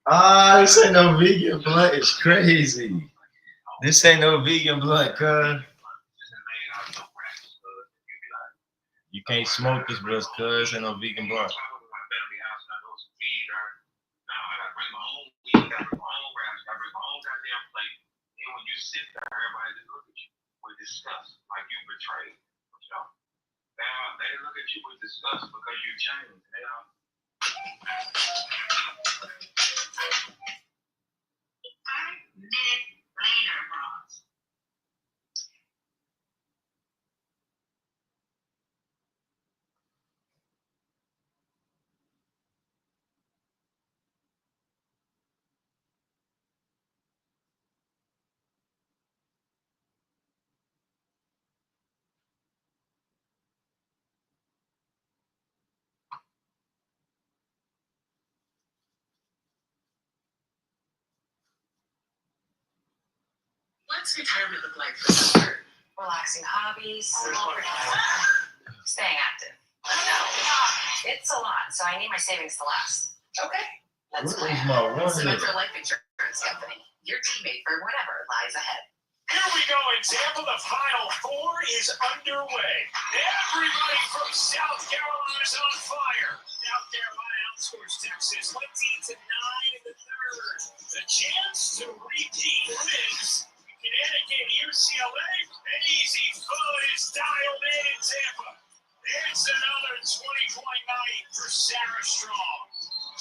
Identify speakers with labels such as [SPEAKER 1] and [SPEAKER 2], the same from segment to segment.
[SPEAKER 1] Ah, this ain't no vegan blunt. It's crazy. This ain't no vegan blunt, cuz. You can't smoke this, bro, cuz ain't no vegan blunt.
[SPEAKER 2] What's retirement look like for Summer? Relaxing hobbies, staying active. No, it's a lot, so I need my savings to last. Okay, let's
[SPEAKER 1] What is
[SPEAKER 2] plan.
[SPEAKER 1] my one
[SPEAKER 2] Symetra
[SPEAKER 1] here?
[SPEAKER 2] Life Insurance Company, your teammate for whatever lies ahead.
[SPEAKER 3] Here we go, example. The Final Four is underway. Everybody from South Carolina is on fire. South Carolina outscores Texas 20-9 in the third. The chance to repeat wins. Connecticut, UCLA, an easy foot is dialed in Tampa. It's another 20-point night for Sarah Strong.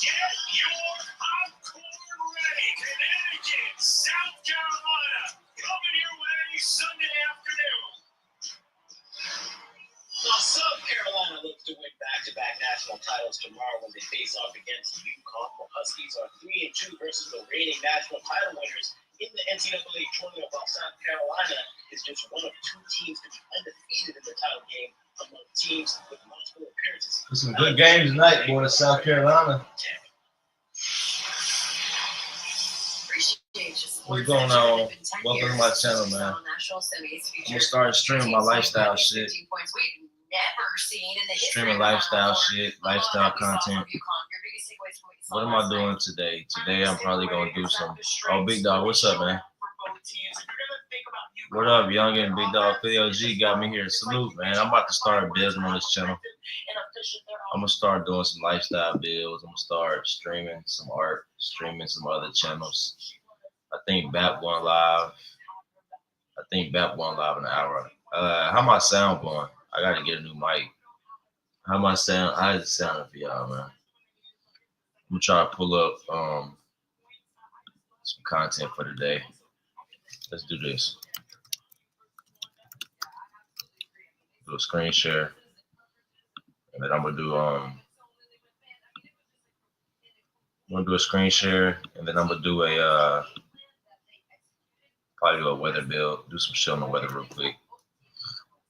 [SPEAKER 3] Get your popcorn ready. Connecticut, South Carolina, coming your way Sunday afternoon.
[SPEAKER 4] Now, South Carolina looks to win back-to-back national titles tomorrow when they face off against UConn. The Huskies are 3-2 versus the reigning national title winners in the NCAA tournament, while South Carolina is just one of two teams to be undefeated in the title game among teams with multiple appearances.
[SPEAKER 1] There's some good games tonight, boy, to South Carolina. What's going on? Welcome to my channel, man. I'm gonna start streaming my lifestyle shit. Streaming lifestyle shit, lifestyle content. What am I doing today? Today I'm probably gonna do some. Oh, Big Dog, what's up, man? What up, youngin? Big Dog Philio G got me here. Salute, man. I'm about to start building on this channel. I'm gonna start doing some lifestyle builds. I'm gonna start streaming some art, streaming some other channels. I think BAP going live. In an hour. How my sound going? I gotta get a new mic. How my sound? How's it sounding for y'all, man? I'm gonna try to pull up some content for today. Let's do this. Do a screen share, and then I'm gonna do a screen share, and then I'm gonna do a probably do a weather build, do some shit on the weather real quick.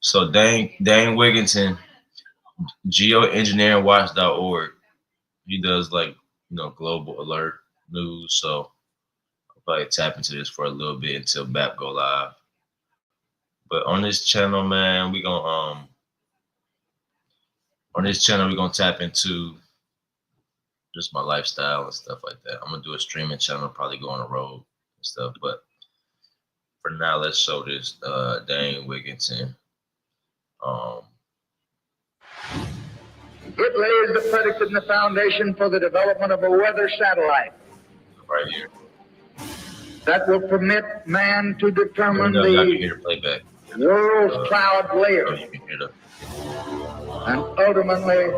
[SPEAKER 1] So Dane Wigginton, geoengineeringwatch.org. He does global alert news. So I'll probably tap into this for a little bit until BAP go live. But on this channel, man, we gonna tap into just my lifestyle and stuff like that. I'm gonna do a streaming channel, probably go on the road and stuff. But for now, let's show this Dane Wigginton.
[SPEAKER 5] It lays the predicate and the foundation for the development of a weather satellite.
[SPEAKER 1] Right here.
[SPEAKER 5] That will permit man to determine
[SPEAKER 1] the
[SPEAKER 5] world's cloud layer.
[SPEAKER 1] Oh, you can hear the...
[SPEAKER 5] And ultimately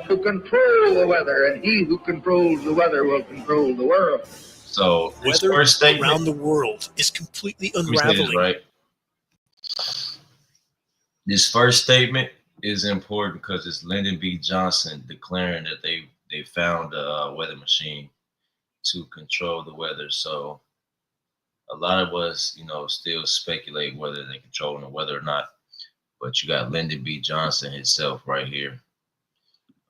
[SPEAKER 5] to control the weather. And he who controls the weather will control the world.
[SPEAKER 1] So this first statement
[SPEAKER 3] around the world is completely unraveling.
[SPEAKER 1] Right. This first statement is important because it's Lyndon B. Johnson declaring that they found a weather machine to control the weather. So a lot of us, still speculate whether they're controlling the weather or not. But you got Lyndon B. Johnson himself right here.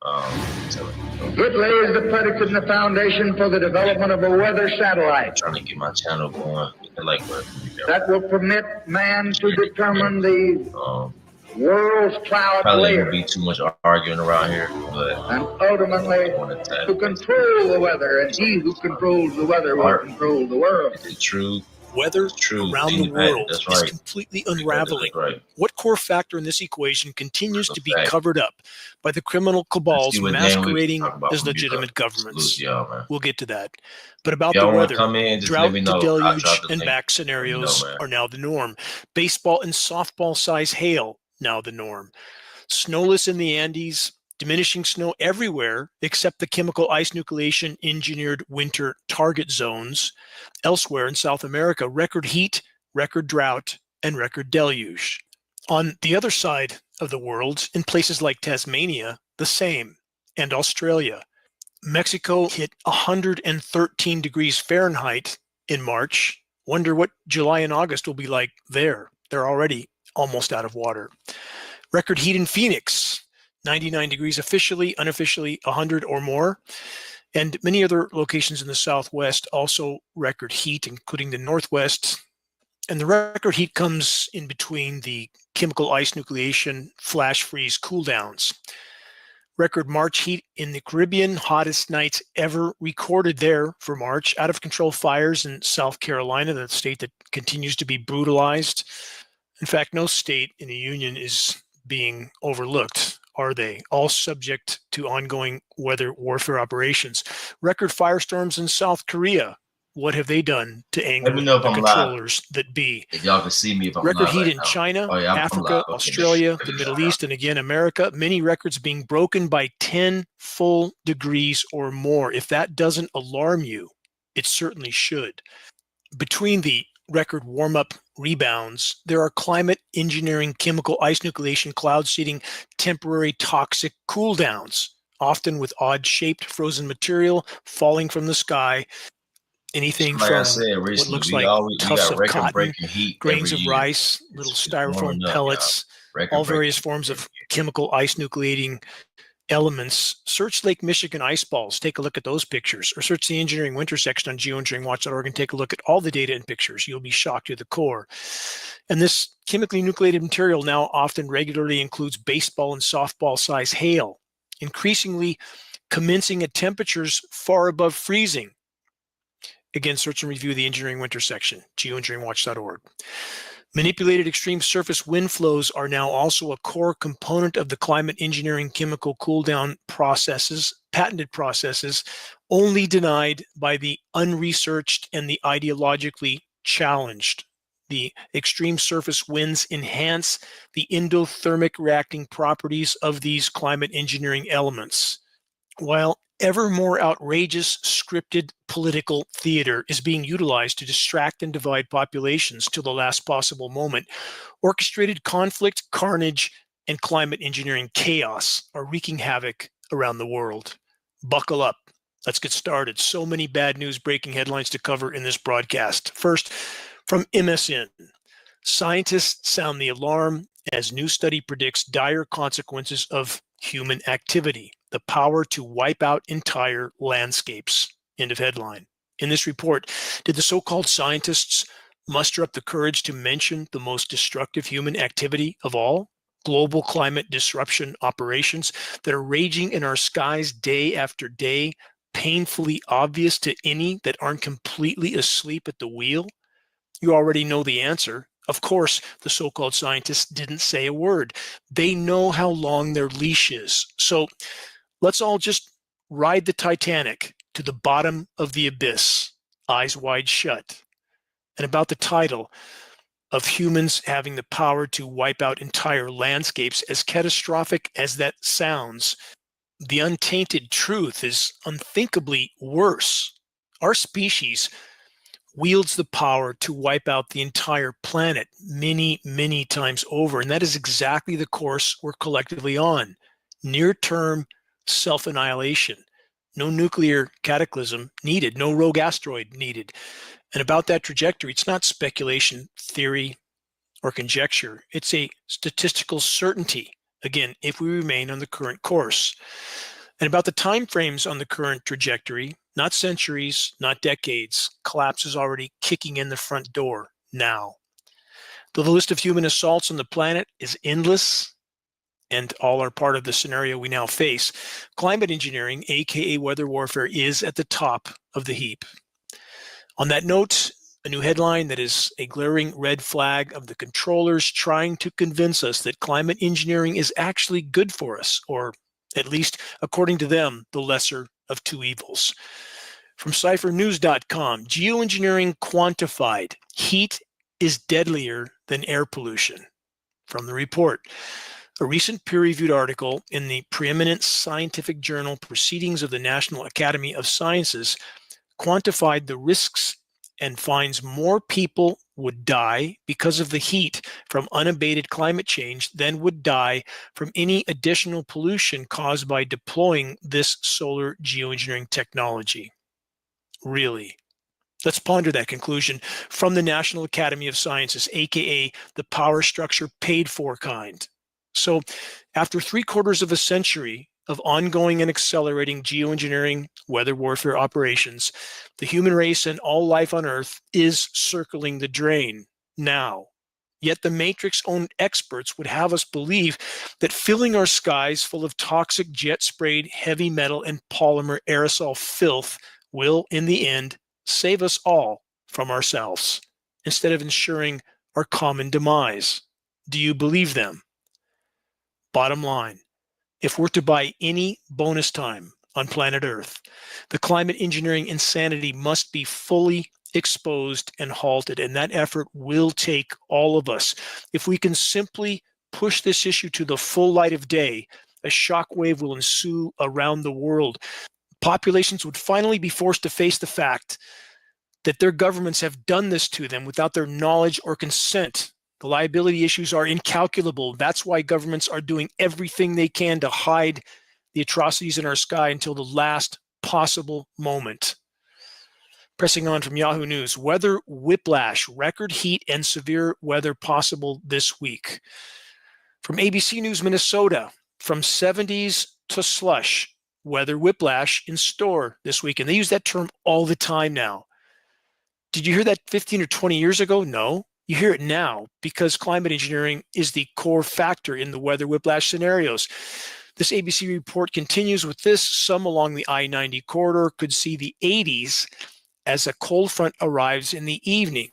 [SPEAKER 5] It lays the predicate and the foundation for the development of a weather satellite.
[SPEAKER 1] I'm trying to get my channel going.
[SPEAKER 5] That will permit man to determine the world's cloud
[SPEAKER 1] Probably ain't gonna
[SPEAKER 5] layer,
[SPEAKER 1] be too much arguing around here, but
[SPEAKER 5] and ultimately
[SPEAKER 1] I want to
[SPEAKER 5] to control the weather, and he who controls the weather will
[SPEAKER 1] Art.
[SPEAKER 5] control the world.
[SPEAKER 1] Is it true?
[SPEAKER 6] Weather
[SPEAKER 1] It's true.
[SPEAKER 6] around
[SPEAKER 1] Thing
[SPEAKER 6] the
[SPEAKER 1] you had,
[SPEAKER 6] world
[SPEAKER 1] that's
[SPEAKER 6] is
[SPEAKER 1] right.
[SPEAKER 6] completely
[SPEAKER 1] That's
[SPEAKER 6] unraveling.
[SPEAKER 1] right.
[SPEAKER 6] What core factor in this equation continues
[SPEAKER 1] That's a
[SPEAKER 6] to be
[SPEAKER 1] fact.
[SPEAKER 6] covered up by the criminal cabals
[SPEAKER 1] See what game we
[SPEAKER 6] masquerading
[SPEAKER 1] talk about
[SPEAKER 6] as
[SPEAKER 1] when we get
[SPEAKER 6] legitimate
[SPEAKER 1] up.
[SPEAKER 6] governments?
[SPEAKER 1] Salute y'all, man.
[SPEAKER 6] We'll get to that. But about
[SPEAKER 1] Y'all
[SPEAKER 6] the
[SPEAKER 1] want to
[SPEAKER 6] weather,
[SPEAKER 1] come in? Just let
[SPEAKER 6] drought
[SPEAKER 1] me
[SPEAKER 6] to
[SPEAKER 1] know. I'll
[SPEAKER 6] deluge
[SPEAKER 1] drop the
[SPEAKER 6] and
[SPEAKER 1] link.
[SPEAKER 6] back scenarios
[SPEAKER 1] man.
[SPEAKER 6] are now the norm. Baseball and softball size hail, now the norm. Snowless in the Andes, diminishing snow everywhere except the chemical ice nucleation engineered winter target zones. Elsewhere in South America, record heat, record drought, and record deluge. On the other side of the world, in places like Tasmania, the same, and Australia. Mexico hit 113 degrees Fahrenheit in March. Wonder what July and August will be like there. They're already almost out of water. Record heat in Phoenix, 99 degrees officially, unofficially 100 or more. And many other locations in the Southwest also record heat, including the Northwest. And the record heat comes in between the chemical ice nucleation flash freeze cool downs. Record March heat in the Caribbean, hottest nights ever recorded there for March. Out of control fires in South Carolina, the state that continues to be brutalized. In fact, no state in the Union is being overlooked, are they? All subject to ongoing weather warfare operations. Record firestorms in South Korea. What have they done to anger
[SPEAKER 1] Let me know if
[SPEAKER 6] the
[SPEAKER 1] I'm
[SPEAKER 6] controllers that be?
[SPEAKER 1] If y'all can see me, if I'm
[SPEAKER 6] Record
[SPEAKER 1] live
[SPEAKER 6] heat
[SPEAKER 1] right
[SPEAKER 6] in
[SPEAKER 1] now.
[SPEAKER 6] China,
[SPEAKER 1] Oh, yeah, I'm
[SPEAKER 6] Africa,
[SPEAKER 1] live. Okay.
[SPEAKER 6] Australia, the Middle East, and again, America. Many records being broken by 10 full degrees or more. If that doesn't alarm you, it certainly should. Between the record warm-up rebounds, there are climate engineering chemical ice nucleation cloud seeding temporary toxic cool downs, often with odd-shaped frozen material falling from the sky. Anything
[SPEAKER 1] Like
[SPEAKER 6] from
[SPEAKER 1] I said
[SPEAKER 6] what
[SPEAKER 1] recently,
[SPEAKER 6] looks
[SPEAKER 1] we
[SPEAKER 6] like
[SPEAKER 1] got
[SPEAKER 6] tufts of cotton,
[SPEAKER 1] record-breaking heat
[SPEAKER 6] grains
[SPEAKER 1] every
[SPEAKER 6] of
[SPEAKER 1] year.
[SPEAKER 6] rice, little
[SPEAKER 1] It's
[SPEAKER 6] styrofoam
[SPEAKER 1] warming up,
[SPEAKER 6] pellets,
[SPEAKER 1] y'all.
[SPEAKER 6] all various
[SPEAKER 1] Record-breaking
[SPEAKER 6] forms
[SPEAKER 1] heat
[SPEAKER 6] of
[SPEAKER 1] every year.
[SPEAKER 6] chemical ice nucleating elements. Search Lake Michigan ice balls. Take a look at those pictures, or search the engineering winter section on geoengineeringwatch.org and take a look at all the data and pictures. You'll be shocked to the core. And this chemically nucleated material now often regularly includes baseball and softball size hail, increasingly commencing at temperatures far above freezing. Again, search and review the engineering winter section, geoengineeringwatch.org. Manipulated extreme surface wind flows are now also a core component of the climate engineering chemical cool down processes, patented processes, only denied by the unresearched and the ideologically challenged. The extreme surface winds enhance the endothermic reacting properties of these climate engineering elements. While ever more outrageous scripted political theater is being utilized to distract and divide populations till the last possible moment, orchestrated conflict, carnage, and climate engineering chaos are wreaking havoc around the world. Buckle up. Let's get started. So many bad news breaking headlines to cover in this broadcast. First, from MSN. Scientists sound the alarm as new study predicts dire consequences of human activity, the power to wipe out entire landscapes. End of headline. In this report, did the so-called scientists muster up the courage to mention the most destructive human activity of all? Global climate disruption operations that are raging in our skies day after day, painfully obvious to any that aren't completely asleep at the wheel? You already know the answer. Of course, the so-called scientists didn't say a word. They know how long their leash is. So let's all just ride the Titanic to the bottom of the abyss, eyes wide shut. And about the title of humans having the power to wipe out entire landscapes, as catastrophic as that sounds, the untainted truth is unthinkably worse. Our species wields the power to wipe out the entire planet many, many times over. And that is exactly the course we're collectively on. Near-term self-annihilation. No nuclear cataclysm needed, no rogue asteroid needed. And about that trajectory, it's not speculation, theory, or conjecture. It's a statistical certainty, again, if we remain on the current course. And about the timeframes on the current trajectory, not centuries, not decades, collapse is already kicking in the front door now. Though the list of human assaults on the planet is endless, and all are part of the scenario we now face, climate engineering, aka weather warfare, is at the top of the heap. On that note, a new headline that is a glaring red flag of the controllers trying to convince us that climate engineering is actually good for us, or at least, according to them, the lesser of two evils. From CipherNews.com, geoengineering quantified. Heat is deadlier than air pollution. From the report, a recent peer-reviewed article in the preeminent scientific journal Proceedings of the National Academy of Sciences quantified the risks and finds more people would die because of the heat from unabated climate change than would die from any additional pollution caused by deploying this solar geoengineering technology. Really? Let's ponder that conclusion from the National Academy of Sciences, aka the power structure paid for kind. So, after 3/4 of a century of ongoing and accelerating geoengineering weather warfare operations, the human race and all life on Earth is circling the drain now. Yet the Matrix-owned experts would have us believe that filling our skies full of toxic jet-sprayed heavy metal and polymer aerosol filth will, in the end, save us all from ourselves, instead of ensuring our common demise. Do you believe them? Bottom line, if we're to buy any bonus time on planet Earth, the climate engineering insanity must be fully exposed and halted, and that effort will take all of us. If we can simply push this issue to the full light of day, a shockwave will ensue around the world. Populations would finally be forced to face the fact that their governments have done this to them without their knowledge or consent. The liability issues are incalculable. That's why governments are doing everything they can to hide the atrocities in our sky until the last possible moment. Pressing on from Yahoo News, weather whiplash, record heat and severe weather possible this week. From ABC News Minnesota, from 70s to slush, weather whiplash in store this week. And they use that term all the time now. Did you hear that 15 or 20 years ago? No. You hear it now because climate engineering is the core factor in the weather whiplash scenarios. This ABC report continues with this. Some along the I-90 corridor could see the 80s as a cold front arrives in the evening.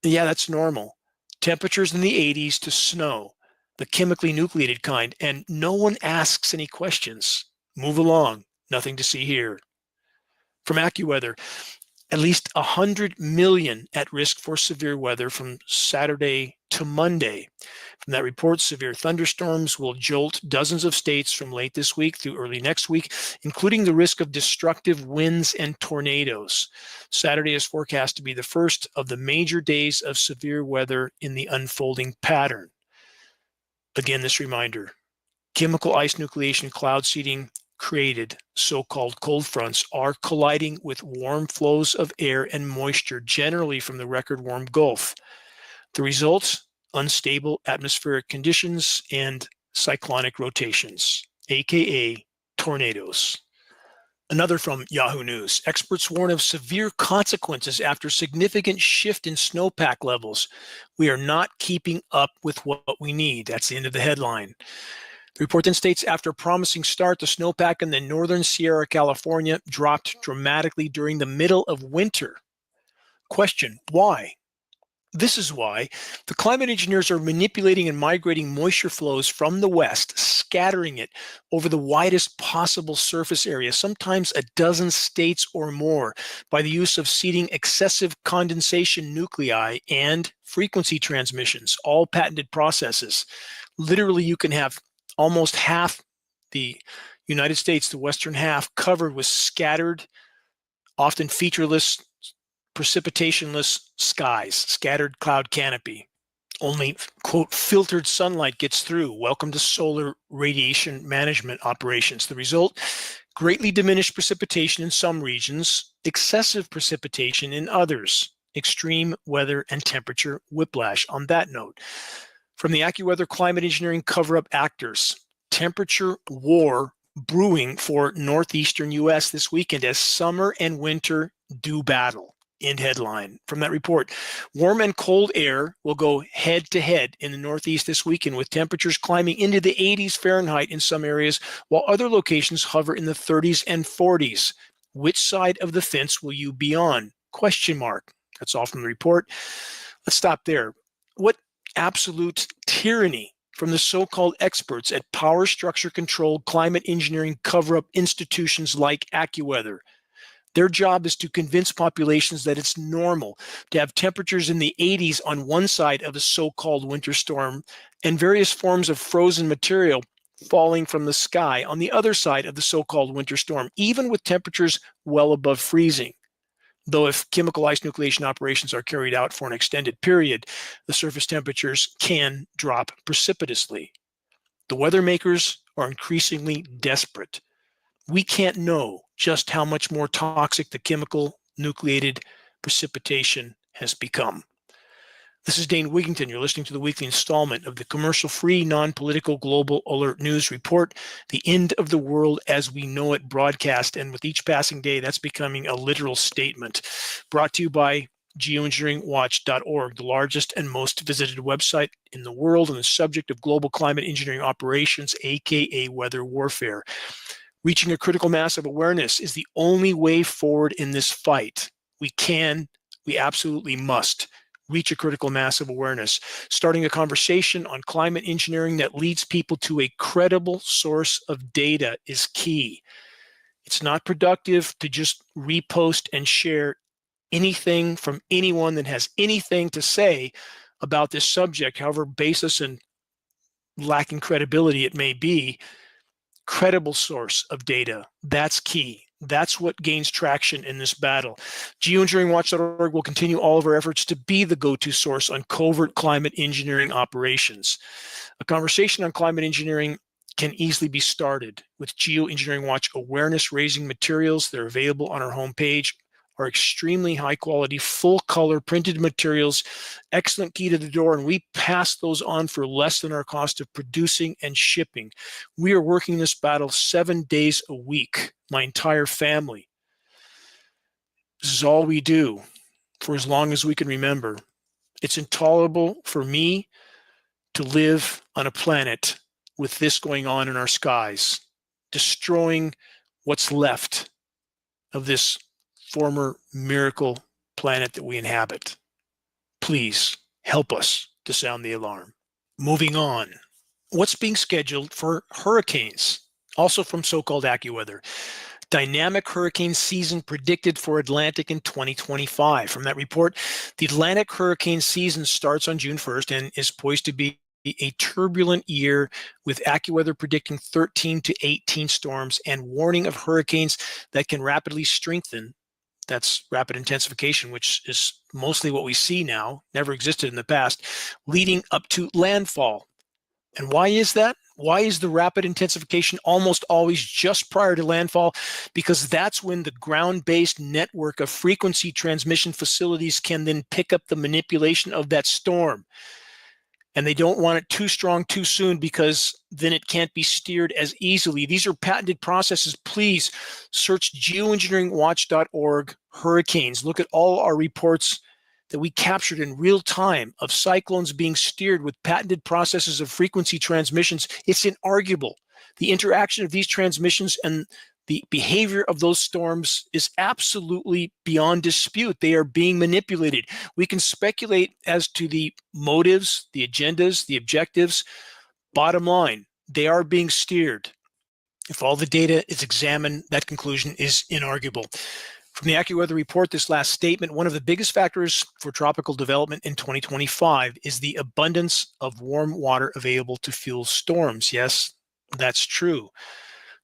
[SPEAKER 6] Yeah, that's normal. Temperatures in the 80s to snow, the chemically nucleated kind, and no one asks any questions. Move along. Nothing to see here. From AccuWeather, at least 100 million at risk for severe weather from Saturday to Monday. From that report, severe thunderstorms will jolt dozens of states from late this week through early next week, including the risk of destructive winds and tornadoes. Saturday is forecast to be the first of the major days of severe weather in the unfolding pattern. Again, this reminder, chemical ice nucleation cloud seeding created so-called cold fronts are colliding with warm flows of air and moisture, generally from the record warm Gulf. The results, unstable atmospheric conditions and cyclonic rotations, aka tornadoes. Another from Yahoo News, experts warn of severe consequences after significant shift in snowpack levels. We are not keeping up with what we need. That's the end of the headline. The report then states, after a promising start, the snowpack in the northern Sierra, California dropped dramatically during the middle of winter. Question, why? This is why the climate engineers are manipulating and migrating moisture flows from the west, scattering it over the widest possible surface area, sometimes a dozen states or more, by the use of seeding excessive condensation nuclei and frequency transmissions, all patented processes. Literally, you can have almost half the United States, the western half, covered with scattered, often featureless, precipitationless skies, scattered cloud canopy. Only, quote, filtered sunlight gets through. Welcome to solar radiation management operations. The result, greatly diminished precipitation in some regions, excessive precipitation in others, extreme weather and temperature whiplash. On that note, from the AccuWeather climate engineering cover-up actors, temperature war brewing for northeastern U.S. this weekend as summer and winter do battle. End headline from that report. Warm and cold air will go head to head in the Northeast this weekend, with temperatures climbing into the 80s Fahrenheit in some areas, while other locations hover in the 30s and 40s. Which side of the fence will you be on? Question mark. That's all from the report. Let's stop there. What absolute tyranny from the so-called experts at power structure controlled climate engineering cover-up institutions like AccuWeather. Their job is to convince populations that it's normal to have temperatures in the 80s on one side of a so-called winter storm and various forms of frozen material falling from the sky on the other side of the so-called winter storm, even with temperatures well above freezing. Though if chemical ice nucleation operations are carried out for an extended period, the surface temperatures can drop precipitously. The weather makers are increasingly desperate. We can't know just how much more toxic the chemical nucleated precipitation has become. This is Dane Wigington. You're listening to the weekly installment of the commercial-free, non-political Global Alert News Report, the end of the world as we know it broadcast. And with each passing day, that's becoming a literal statement. Brought to you by geoengineeringwatch.org, the largest and most visited website in the world on the subject of global climate engineering operations, aka weather warfare. Reaching a critical mass of awareness is the only way forward in this fight. We absolutely must reach a critical mass of awareness. Starting a conversation on climate engineering that leads people to a credible source of data is key. It's not productive to just repost and share anything from anyone that has anything to say about this subject, however baseless and lacking credibility it may be. Credible source of data, that's key. That's what gains traction in this battle. Geoengineeringwatch.org will continue all of our efforts to be the go-to source on covert climate engineering operations. A conversation on climate engineering can easily be started with Geoengineering Watch awareness-raising materials. They're available on our homepage. Are extremely high quality, full color printed materials, excellent key to the door, and we pass those on for less than our cost of producing and shipping. We are working this battle 7 days a week, my entire family. This is all we do for as long as we can remember. It's intolerable for me to live on a planet with this going on in our skies, destroying what's left of this former miracle planet that we inhabit. Please help us to sound the alarm. Moving on, what's being scheduled for hurricanes? Also from so-called AccuWeather. Dynamic hurricane season predicted for Atlantic in 2025. From that report, the Atlantic hurricane season starts on June 1st and is poised to be a turbulent year, with AccuWeather predicting 13 to 18 storms and warning of hurricanes that can rapidly strengthen. That's rapid intensification, which is mostly what we see now, never existed in the past, leading up to landfall. And why is that? Why is the rapid intensification almost always just prior to landfall? Because that's when the ground-based network of frequency transmission facilities can then pick up the manipulation of that storm. And they don't want it too strong too soon, because then it can't be steered as easily. These are patented processes. Please search geoengineeringwatch.org hurricanes. Look at all our reports that we captured in real time of cyclones being steered with patented processes of frequency transmissions. It's inarguable. The interaction of these transmissions and the behavior of those storms is absolutely beyond dispute. They are being manipulated. We can speculate as to the motives, the agendas, the objectives. Bottom line, they are being steered. If all the data is examined, that conclusion is inarguable. From the AccuWeather report, this last statement, one of the biggest factors for tropical development in 2025 is the abundance of warm water available to fuel storms. Yes, that's true.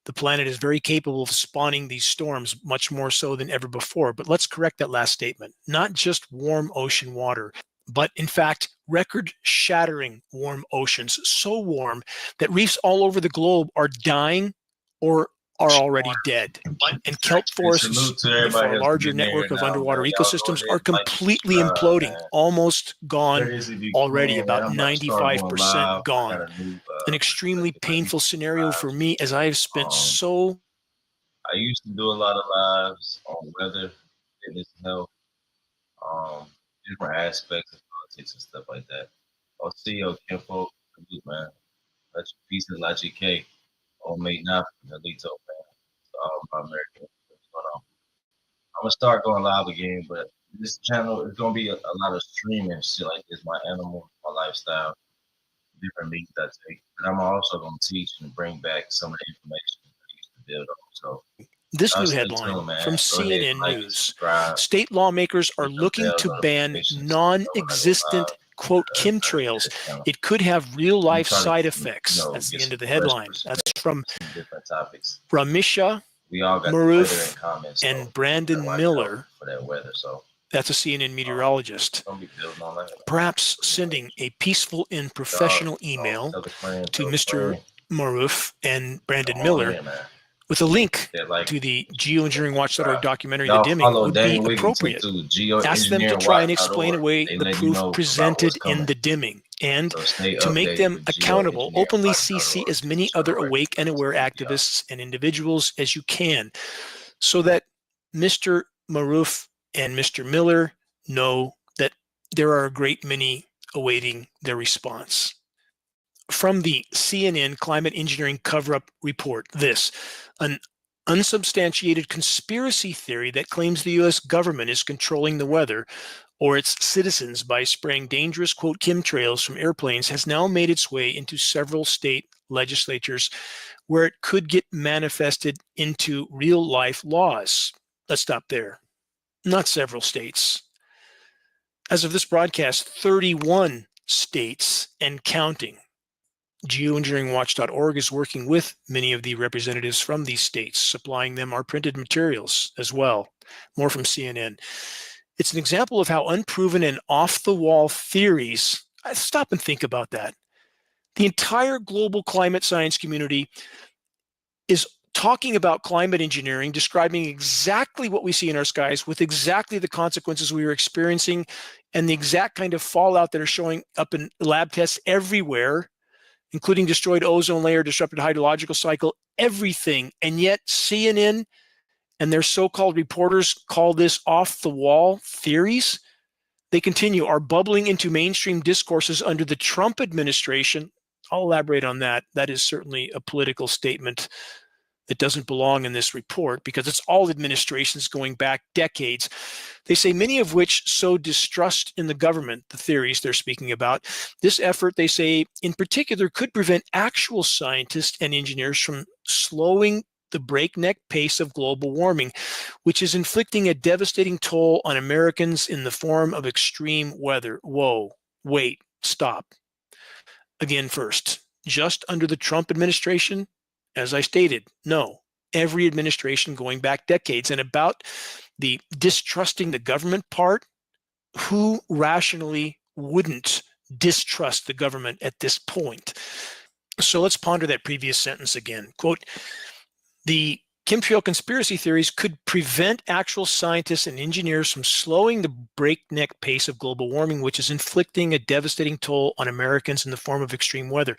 [SPEAKER 6] The planet is very capable of spawning these storms, much more so than ever before. But let's correct that last statement. Not just warm ocean water, but in fact, record-shattering warm oceans, so warm that reefs all over the globe are dying or are already dead. And kelp forests, for a larger network of underwater ecosystems, are completely imploding, almost gone already, about 95% gone. An extremely painful scenario for me, as I have spent
[SPEAKER 1] I used to do a lot of lives on weather, fitness, and health. different aspects of politics and stuff like that. OCO, Kinfolk, salute, man. That's pieces like GK, old mate now, Alito, man. It's all about American. What's going on? I'm gonna start going live again, but this channel is gonna be a lot of streaming shit like this. My animal, my lifestyle, different meats I take, and I'm also gonna teach and bring back some of the information I used to build on. So
[SPEAKER 6] This new
[SPEAKER 1] stay
[SPEAKER 6] headline
[SPEAKER 1] tuned, man.
[SPEAKER 6] from
[SPEAKER 1] Go ahead,
[SPEAKER 6] CNN
[SPEAKER 1] like,
[SPEAKER 6] News.
[SPEAKER 1] subscribe,
[SPEAKER 6] State lawmakers are
[SPEAKER 1] hit the
[SPEAKER 6] looking
[SPEAKER 1] bell
[SPEAKER 6] to ban
[SPEAKER 1] notifications so when I go
[SPEAKER 6] non-existent,
[SPEAKER 1] live,
[SPEAKER 6] quote,
[SPEAKER 1] try to
[SPEAKER 6] chemtrails.
[SPEAKER 1] get this channel.
[SPEAKER 6] It could have real-life
[SPEAKER 1] Try to,
[SPEAKER 6] side
[SPEAKER 1] you
[SPEAKER 6] effects.
[SPEAKER 1] know,
[SPEAKER 6] That's the
[SPEAKER 1] get
[SPEAKER 6] end of the
[SPEAKER 1] some fresh
[SPEAKER 6] headline. That's
[SPEAKER 1] perspective
[SPEAKER 6] from
[SPEAKER 1] on some different topics.
[SPEAKER 6] Ramisha
[SPEAKER 1] We all got the weather in
[SPEAKER 6] Maroof
[SPEAKER 1] common, so
[SPEAKER 6] and Brandon
[SPEAKER 1] watch out
[SPEAKER 6] Miller.
[SPEAKER 1] for that weather. So
[SPEAKER 6] That's a CNN meteorologist.
[SPEAKER 1] don't be building on that.
[SPEAKER 6] Perhaps sending a peaceful and professional email
[SPEAKER 1] Tell a friend,
[SPEAKER 6] to
[SPEAKER 1] tell a
[SPEAKER 6] Mr.
[SPEAKER 1] friend.
[SPEAKER 6] Maroof and Brandon
[SPEAKER 1] Come on
[SPEAKER 6] Miller
[SPEAKER 1] in, man.
[SPEAKER 6] with a link
[SPEAKER 1] They like
[SPEAKER 6] to the geoengineeringwatch.org documentary, The
[SPEAKER 1] y'all
[SPEAKER 6] Dimming,
[SPEAKER 1] follow
[SPEAKER 6] would
[SPEAKER 1] Dane
[SPEAKER 6] be
[SPEAKER 1] Wigington
[SPEAKER 6] appropriate.
[SPEAKER 1] to
[SPEAKER 6] Ask them to try and explain
[SPEAKER 1] geoengineeringwatch.org.
[SPEAKER 6] away
[SPEAKER 1] They
[SPEAKER 6] the
[SPEAKER 1] let you
[SPEAKER 6] proof
[SPEAKER 1] know about
[SPEAKER 6] presented
[SPEAKER 1] what's
[SPEAKER 6] in
[SPEAKER 1] coming.
[SPEAKER 6] The Dimming, and
[SPEAKER 1] So stay
[SPEAKER 6] to make
[SPEAKER 1] updated
[SPEAKER 6] them
[SPEAKER 1] with
[SPEAKER 6] accountable, openly CC
[SPEAKER 1] geoengineeringwatch.org.
[SPEAKER 6] as many other
[SPEAKER 1] Direct
[SPEAKER 6] awake and aware
[SPEAKER 1] video.
[SPEAKER 6] activists and individuals as you can, so that Mr. Maroof and Mr. Miller know that there are a great many awaiting their response. From the CNN Climate Engineering Cover-Up Report, this, an unsubstantiated conspiracy theory that claims the U.S. government is controlling the weather or its citizens by spraying dangerous, quote, chemtrails from airplanes has now made its way into several state legislatures where it could get manifested into real-life laws. Let's stop there. Not several states. As of this broadcast, 31 states and counting. Geoengineeringwatch.org is working with many of the representatives from these states, supplying them our printed materials as well. More from CNN. It's an example of how unproven and off-the-wall theories, stop and think about that. The entire global climate science community is talking about climate engineering, describing exactly what we see in our skies with exactly the consequences we are experiencing and the exact kind of fallout that are showing up in lab tests everywhere, including destroyed ozone layer, disrupted hydrological cycle, everything. And yet CNN and their so-called reporters call this off-the-wall theories. They continue, are bubbling into mainstream discourses under the Trump administration. I'll elaborate on that. That is certainly a political statement that doesn't belong in this report because it's all administrations going back decades. They say many of which sow distrust in the government, the theories they're speaking about. This effort, they say, in particular, could prevent actual scientists and engineers from slowing the breakneck pace of global warming, which is inflicting a devastating toll on Americans in the form of extreme weather. Whoa, wait, stop. Again, first, just under the Trump administration, as I stated, no, every administration going back decades. And about the distrusting the government part, who rationally wouldn't distrust the government at this point? So let's ponder that previous sentence again. Quote, the chemtrail conspiracy theories could prevent actual scientists and engineers from slowing the breakneck pace of global warming, which is inflicting a devastating toll on Americans in the form of extreme weather.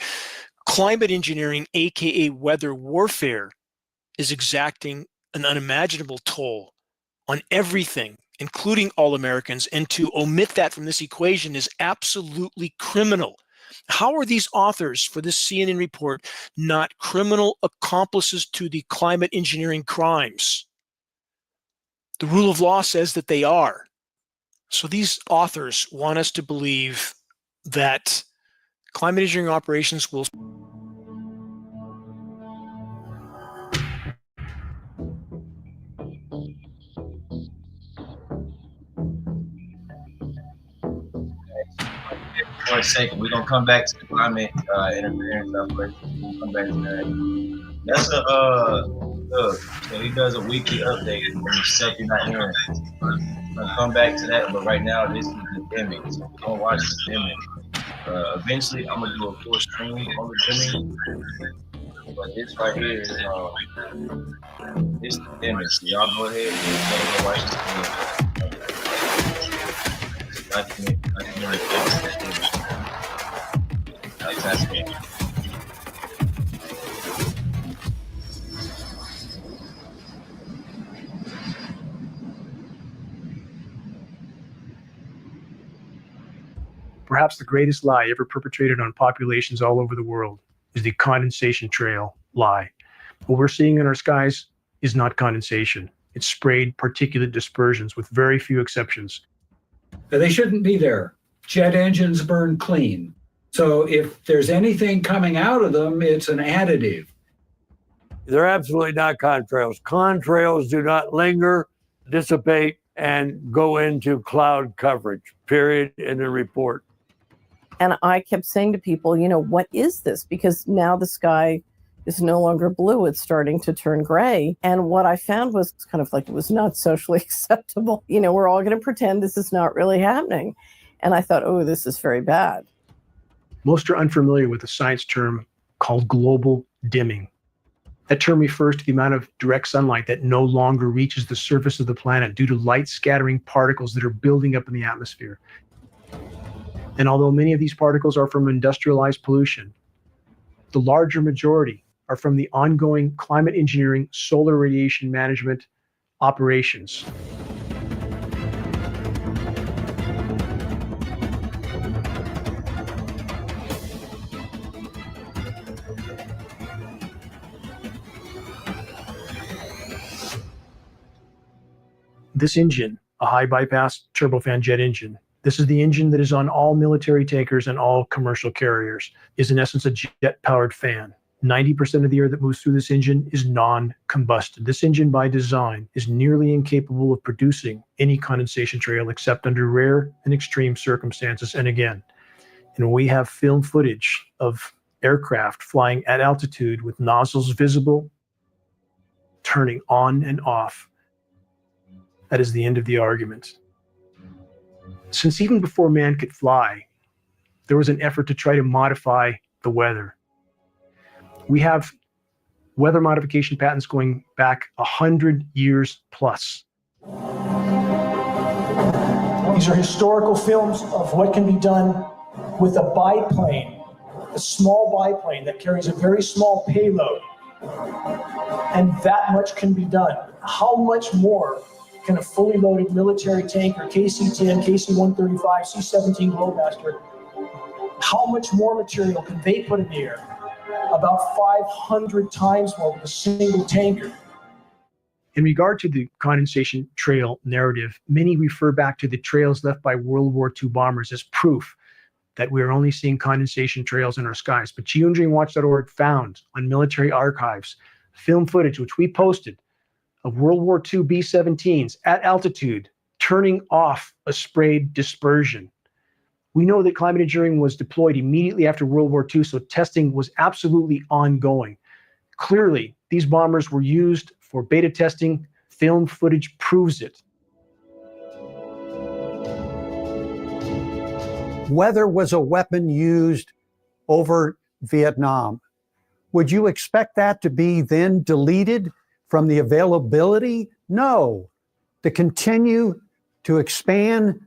[SPEAKER 6] Climate engineering, aka weather warfare, is exacting an unimaginable toll on everything, including all Americans, and to omit that from this equation is absolutely criminal. How are these authors for this CNN report not criminal accomplices to the climate engineering crimes? The rule of law says that they are. So these authors want us to believe that climate engineering operations will
[SPEAKER 1] For a second, we're gonna come back to the climate interference stuff first. We'll come back to that. That's a look. So he does a weekly update when you said you're not hearing. We're gonna come back to that, but right now this is the dimming. So we're gonna watch the dimming. Eventually, I'm gonna do a full stream on the dimming. But this right here is this the dimming. So y'all go ahead and go watch the dimming. Exactly.
[SPEAKER 6] perhaps the greatest lie ever perpetrated on populations all over the world is the condensation trail lie. What we're seeing in our skies is not condensation. It's sprayed particulate dispersions with very few exceptions.
[SPEAKER 7] They shouldn't be there. Jet engines burn clean. So if there's anything coming out of them, it's an additive.
[SPEAKER 8] They're absolutely not contrails. Contrails do not linger, dissipate, and go into cloud coverage, period, in the report.
[SPEAKER 9] And I kept saying to people, what is this? Because now the sky is no longer blue. It's starting to turn gray. And what I found was kind of like it was not socially acceptable. We're all going to pretend this is not really happening. And I thought, oh, this is very bad.
[SPEAKER 6] Most are unfamiliar with a science term called global dimming. That term refers to the amount of direct sunlight that no longer reaches the surface of the planet due to light scattering particles that are building up in the atmosphere. And although many of these particles are from industrialized pollution, the larger majority are from the ongoing climate engineering solar radiation management operations. This engine, a high bypass turbofan jet engine, this is the engine that is on all military tankers and all commercial carriers, is in essence a jet-powered fan. 90% of the air that moves through this engine is non-combusted. This engine by design is nearly incapable of producing any condensation trail except under rare and extreme circumstances. And again, we have film footage of aircraft flying at altitude with nozzles visible, turning on and off. That is the end of the argument. Since even before man could fly, there was an effort to try to modify the weather. We have weather modification patents going back 100 years plus. These are historical films of what can be done with a biplane, a small biplane that carries a very small payload. And that much can be done. How much more can a fully loaded military tanker, KC-10, KC-135, C-17 Globemaster, how much more material can they put in the air? About 500 times more with a single tanker. In regard to the condensation trail narrative, many refer back to the trails left by World War II bombers as proof that we are only seeing condensation trails in our skies. But geoengineeringwatch.org found on military archives film footage, which we posted, of World War II B-17s at altitude turning off a sprayed dispersion. We know that climate engineering was deployed immediately after World War II, so testing was absolutely ongoing. Clearly, these bombers were used for beta testing. Film footage proves it.
[SPEAKER 10] Weather was a weapon used over Vietnam. Would you expect that to be then deleted from the availability? No. To continue to expand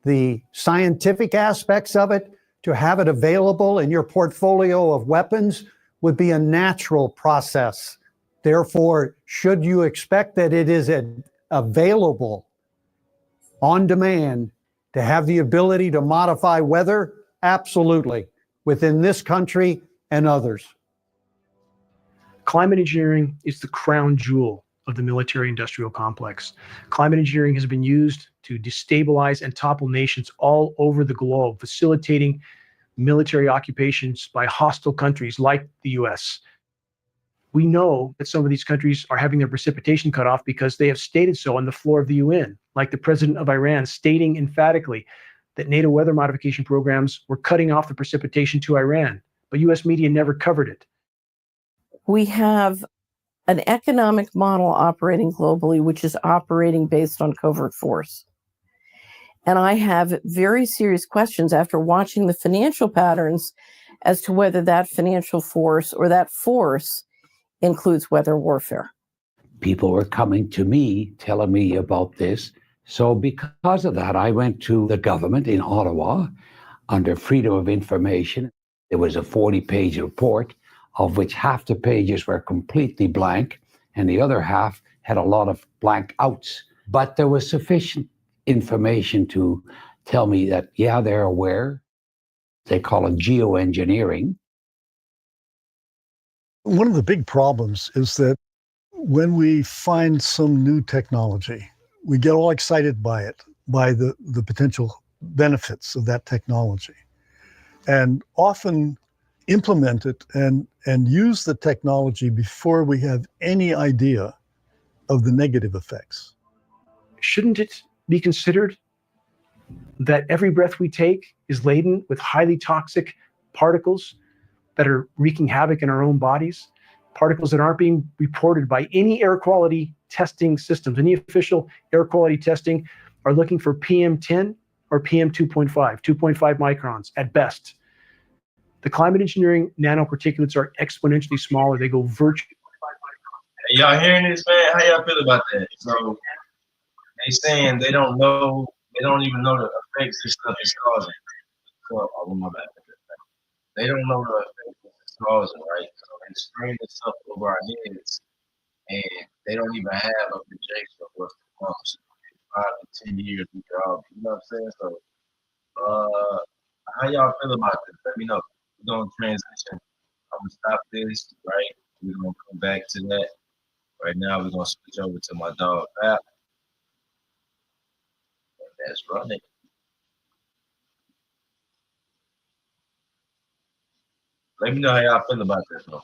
[SPEAKER 10] the scientific aspects of it, to have it available in your portfolio of weapons would be a natural process. Therefore, should you expect that it is available on demand to have the ability to modify weather? Absolutely, within this country and others.
[SPEAKER 6] Climate engineering is the crown jewel of the military-industrial complex. Climate engineering has been used to destabilize and topple nations all over the globe, facilitating military occupations by hostile countries like the US. We know that some of these countries are having their precipitation cut off because they have stated so on the floor of the UN, like the president of Iran stating emphatically that NATO weather modification programs were cutting off the precipitation to Iran, but US media never covered it.
[SPEAKER 9] We have an economic model operating globally, which is operating based on covert force. And I have very serious questions after watching the financial patterns as to whether that financial force or that force includes weather warfare.
[SPEAKER 11] People were coming to me, telling me about this. So because of that, I went to the government in Ottawa under Freedom of Information. There was a 40-page report, of which half the pages were completely blank, and the other half had a lot of blank outs. But there was sufficient information to tell me that, yeah, they're aware. They call it geoengineering.
[SPEAKER 12] One of the big problems is that when we find some new technology, we get all excited by it, by the potential benefits of that technology, and often implement it and use the technology before we have any idea of the negative effects.
[SPEAKER 13] Shouldn't it be considered that every breath we take is laden with highly toxic particles that are wreaking havoc in our own bodies, particles that aren't being reported by any air quality testing systems? Any official air quality testing are looking for PM10 or PM 2.5, 2.5 microns at best. The climate engineering nanoparticulates are exponentially smaller. They go virtually.
[SPEAKER 1] Hey, y'all hearing this, man? How y'all feel about that? So they saying they don't know, they don't even know the effects this stuff is causing. So, oh, my bad. They don't know the effects it's causing, right? So they spraying this stuff over our heads, and they don't even have a projection of what's to come. So 5 to 10 years, we could all, you know what I'm saying? So, how y'all feel about this? Let me know. We're gonna transition. I'm gonna stop this, right? We're gonna come back to that. Right now, we're gonna switch over to my dog Pap. And that's running. Let me know how y'all feel about this, though.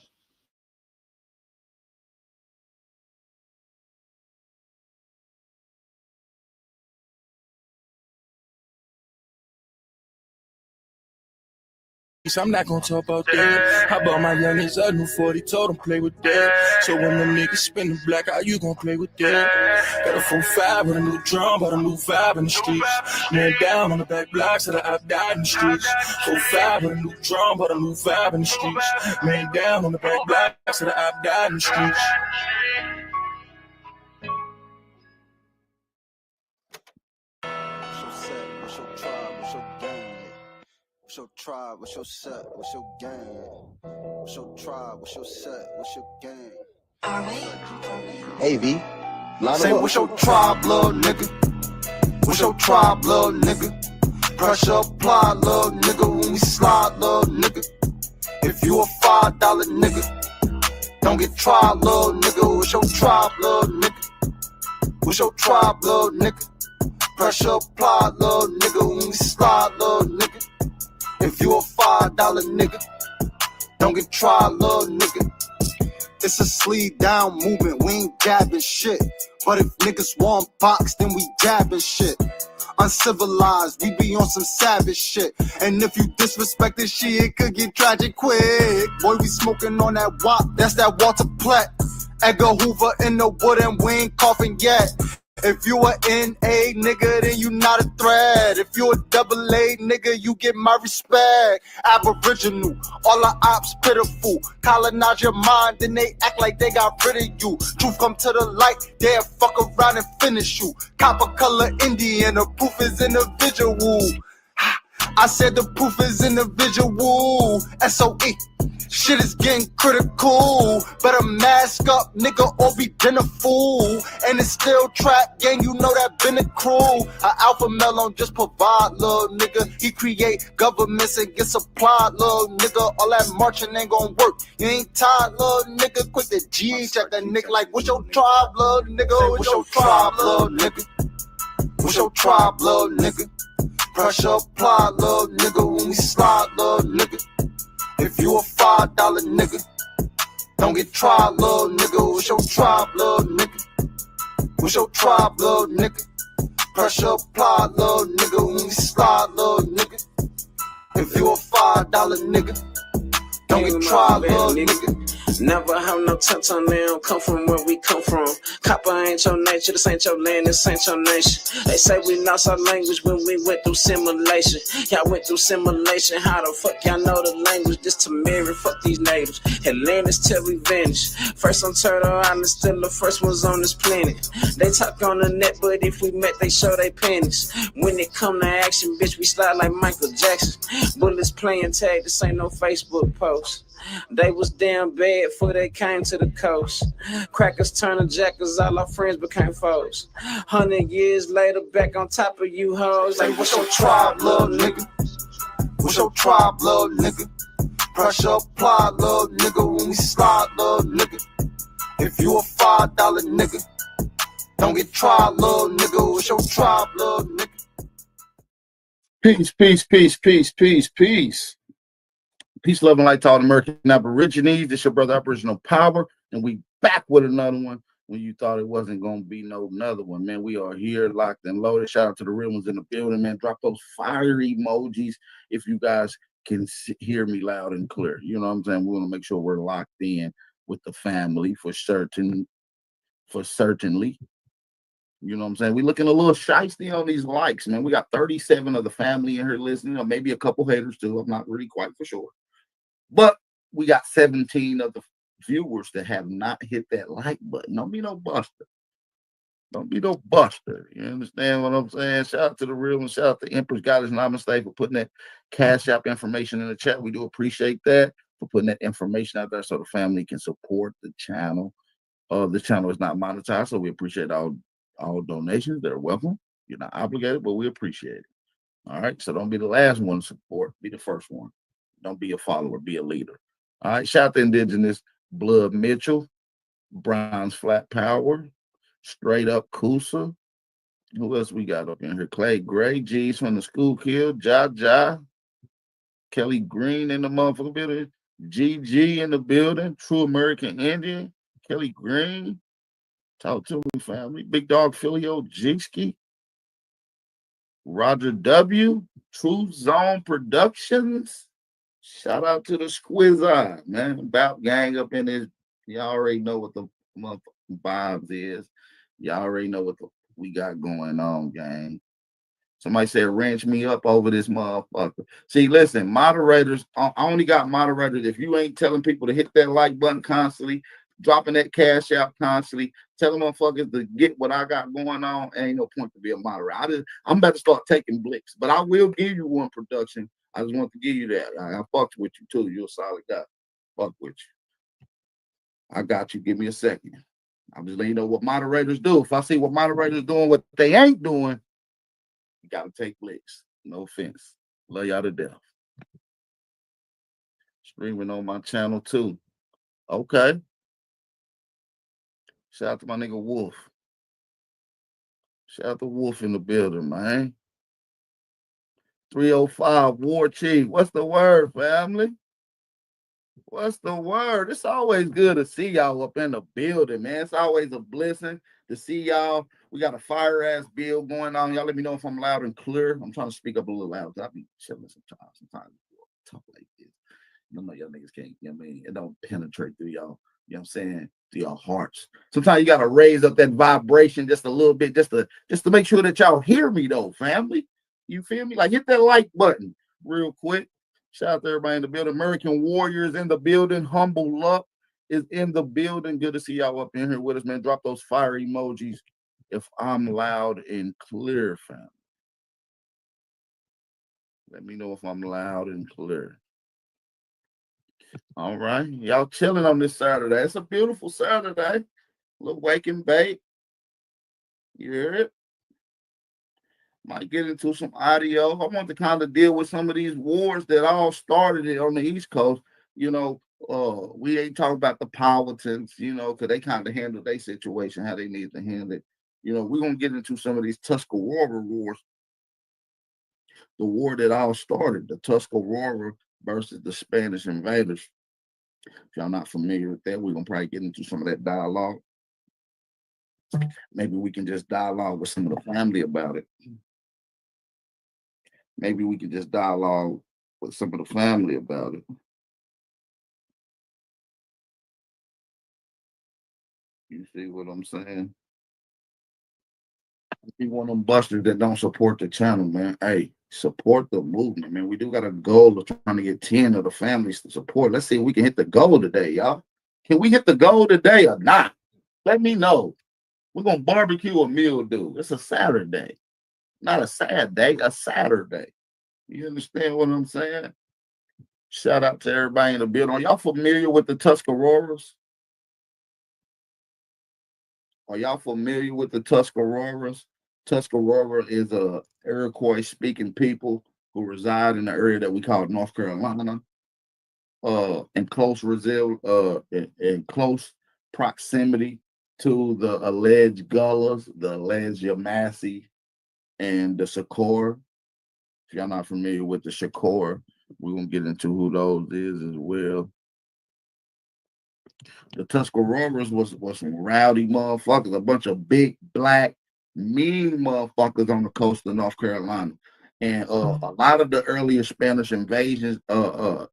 [SPEAKER 14] I'm not gonna talk about that. How about my youngest? A new 40, told him play with that. So when the niggas spin the black, how you gonna play with that? Got a 4-5 with a new drum, but a new vibe in the streets. Man down on the back blocks that I've died in the streets. 4-5 with a new drum, but a new vibe in the streets. Man down on the back blocks that I've died in the streets.
[SPEAKER 15] What's your tribe? What's your set? What's your gang? What's your tribe? What's your set? What's your gang?
[SPEAKER 16] Hey, V.
[SPEAKER 15] Say, what's your tribe, little nigga? What's your tribe, little nigga? Pressure apply, little nigga. When we slide, little nigga. If you a $5 nigga, don't get tried, little nigga. What's your tribe, little nigga? What's your tribe, little nigga? Pressure apply, little nigga. When we slide, little nigga. If you a $5 nigga, don't get tried, little nigga. It's a sleeve down movement, we ain't jabbing shit. But if niggas want box, then we jabbing shit. Uncivilized, we be on some savage shit. And if you disrespect this shit, it could get tragic quick. Boy, we smoking on that wop, that's that Walter Platt. Edgar Hoover in the wood and we ain't coughing yet. If you a NA nigga, then you not a threat. If you a AA nigga, you get my respect. Aboriginal, all the ops pitiful. Colonize your mind, then they act like they got rid of you. Truth come to the light, they'll fuck around and finish you. Copper color Indian, the proof is individual. I said the proof is individual. SOE. Shit is getting critical. Better mask up, nigga, or be dinner fool. And it's still trap gang, you know that been a crew. A alpha male on just provide, little nigga. He create governments and get supplied, little nigga. All that marching ain't gonna work. You ain't tired, little nigga. Quick to G, check that nigga like, what's your tribe, little nigga? What's your tribe, little nigga? What's your tribe, little nigga? Pressure apply, little nigga. When we slide, little nigga. If you a $5 nigga, don't get tried, little nigga. What's your tribe, little nigga? What's your tribe, little nigga? Pressure apply, little nigga. When we slide, little nigga. If you a $5 nigga, don't get tried, little nigga.
[SPEAKER 17] Never have no tent on them, come from where we come from. Copper ain't your nature, this ain't your land, this ain't your nation. They say we lost our language when we went through simulation. Y'all went through simulation, how the fuck y'all know the language? This to mirror, fuck these natives. Atlantis till we vanish. First on Turtle Island, still the first ones on this planet. They talk on the net, but if we met, they show they panties. When it come to action, bitch, we slide like Michael Jackson. Bullets playing tag, this ain't no Facebook post. They was damn bad before they came to the coast. Crackers turning jackers, all our friends became foes. 100 years later, back on top of you hoes.
[SPEAKER 15] Like, what's your tribe, little nigga? What's your tribe, little nigga? Pressure apply, little nigga, when we slide, little nigga. If you a $5 nigga, don't get tried, little nigga. What's your tribe, little nigga?
[SPEAKER 18] Peace, peace, peace, peace, peace, peace. Peace, love, and light to all American Aborigines. This your brother Aboriginal Power, and we back with another one when you thought it wasn't going to be another one. Man, we are here, locked and loaded. Shout out to the real ones in the building, man. Drop those fire emojis if you guys can hear me loud and clear. You know what I'm saying? We want to make sure we're locked in with the family for certainly. You know what I'm saying? We're looking a little shiesty on these likes, man. We got 37 of the family in here listening, or maybe a couple haters too. I'm not really quite for sure. But we got 17 of the viewers that have not hit that like button. Don't be no buster. Don't be no buster. You understand what I'm saying? Shout out to the real one. Shout out to Empress Goddess Namaste for putting that Cash App information in the chat. We do appreciate that, for putting that information out there so the family can support the channel. The channel is not monetized, so we appreciate all donations. They're welcome. You're not obligated, but we appreciate it. All right. So don't be the last one to support. Be the first one. Don't be a follower. Be a leader. All right. Shout out to Indigenous Blood Mitchell, Bronze Flat Power, Straight Up Kusa. Who else we got up in here? Clay Gray, G's from the School Kill, Ja, Kelly Green in the motherfucking building, GG in the building, True American Indian, Kelly Green. Talk to me, family. Big Dog Filio Jinski. Roger W. True Zone Productions. Shout out to the Squiz-Eye, man. Bout gang up in this. Y'all already know what the motherfucking vibes is. Y'all already know what we got going on, gang. Somebody said, wrench me up over this motherfucker. See, listen, moderators, I only got moderators. If you ain't telling people to hit that like button constantly, dropping that cash out constantly, telling motherfuckers to get what I got going on, ain't no point to be a moderator. I'm about to start taking blicks, but I will give you one production. I just want to give you that. I fucked with you too. You're a solid guy. Fuck with you. I got you. Give me a second. I'm just letting you know what moderators do. If I see what moderators doing, what they ain't doing, you gotta take blicks. No offense. Love y'all to death. Streaming on my channel too. Okay. Shout out to my nigga Wolf. Shout out to Wolf in the building, man. 305 War Chief. What's the word, family? What's the word? It's always good to see y'all up in the building, man. It's always a blessing to see y'all. We got a fire-ass build going on. Y'all let me know if I'm loud and clear. I'm trying to speak up a little loud. I be chilling sometimes. Sometimes talk like this. You know, y'all niggas can't, you know what I mean? It don't penetrate through y'all. You know what I'm saying? To your hearts. Sometimes you gotta raise up that vibration just a little bit, just to make sure that y'all hear me though, family. You feel me? Like hit that like button real quick. Shout out to everybody in the building. American Warriors in the building. Humble Luck is in the building. Good to see y'all up in here with us, man. Drop those fire emojis if I'm loud and clear, fam. Let me know if I'm loud and clear. All right. Y'all chilling on this Saturday. It's a beautiful Saturday. A little wake and bake. You hear it? Might get into some audio. I want to kind of deal with some of these wars that all started it on the East Coast. You know, we ain't talking about the politics, you know, because they kind of handled their situation how they need to handle it. You know, we're going to get into some of these Tuscarora wars. The war that all started, the Tuscarora versus the Spanish invaders. If y'all not familiar with that, we're going to probably get into some of that dialogue. Maybe we can just dialogue with some of the family about it. Maybe we can just dialogue with some of the family about it. You see what I'm saying? Be one of them busters that don't support the channel, man. Hey, support the movement, man. We do got a goal of trying to get 10 of the families to support. Let's see if we can hit the goal today, y'all. Can we hit the goal today or not? Let me know. We're going to barbecue a meal, dude. It's a Saturday. Not a sad day, a Saturday. You understand what I'm saying? Shout out to everybody in the building. Are y'all familiar with the Tuscaroras? Are y'all familiar with the Tuscaroras? Tuscarora is a Iroquois-speaking people who reside in the area that we call North Carolina, in close proximity to the alleged Gullahs, the alleged Yamasee, and the Shakur. If y'all not familiar with the Shakur, we're gonna get into who those is as well. The Tuscaroras was some rowdy motherfuckers, a bunch of big, black, mean mottuscarawas on the coast of North Carolina. And a lot of the earlier Spanish invasions,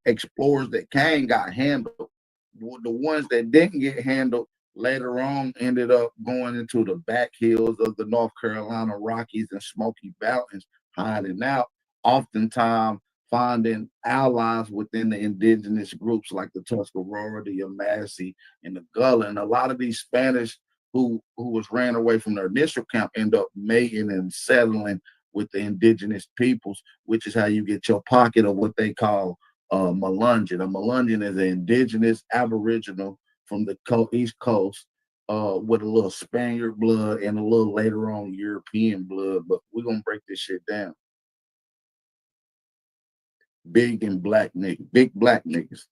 [SPEAKER 18] explorers that came got handled. The ones that didn't get handled later on ended up going into the back hills of the North Carolina Rockies and Smoky Mountains, hiding out, oftentimes finding allies within the indigenous groups like the Tuscarora, the Yamasee, and the Gullah. And a lot of these Spanish who was ran away from their initial camp end up mating and settling with the indigenous peoples, which is how you get your pocket of what they call Melungeon. A Melungeon is an indigenous aboriginal from the East Coast with a little Spaniard blood and a little later on European blood. But we're going to break this shit down. Big black niggas.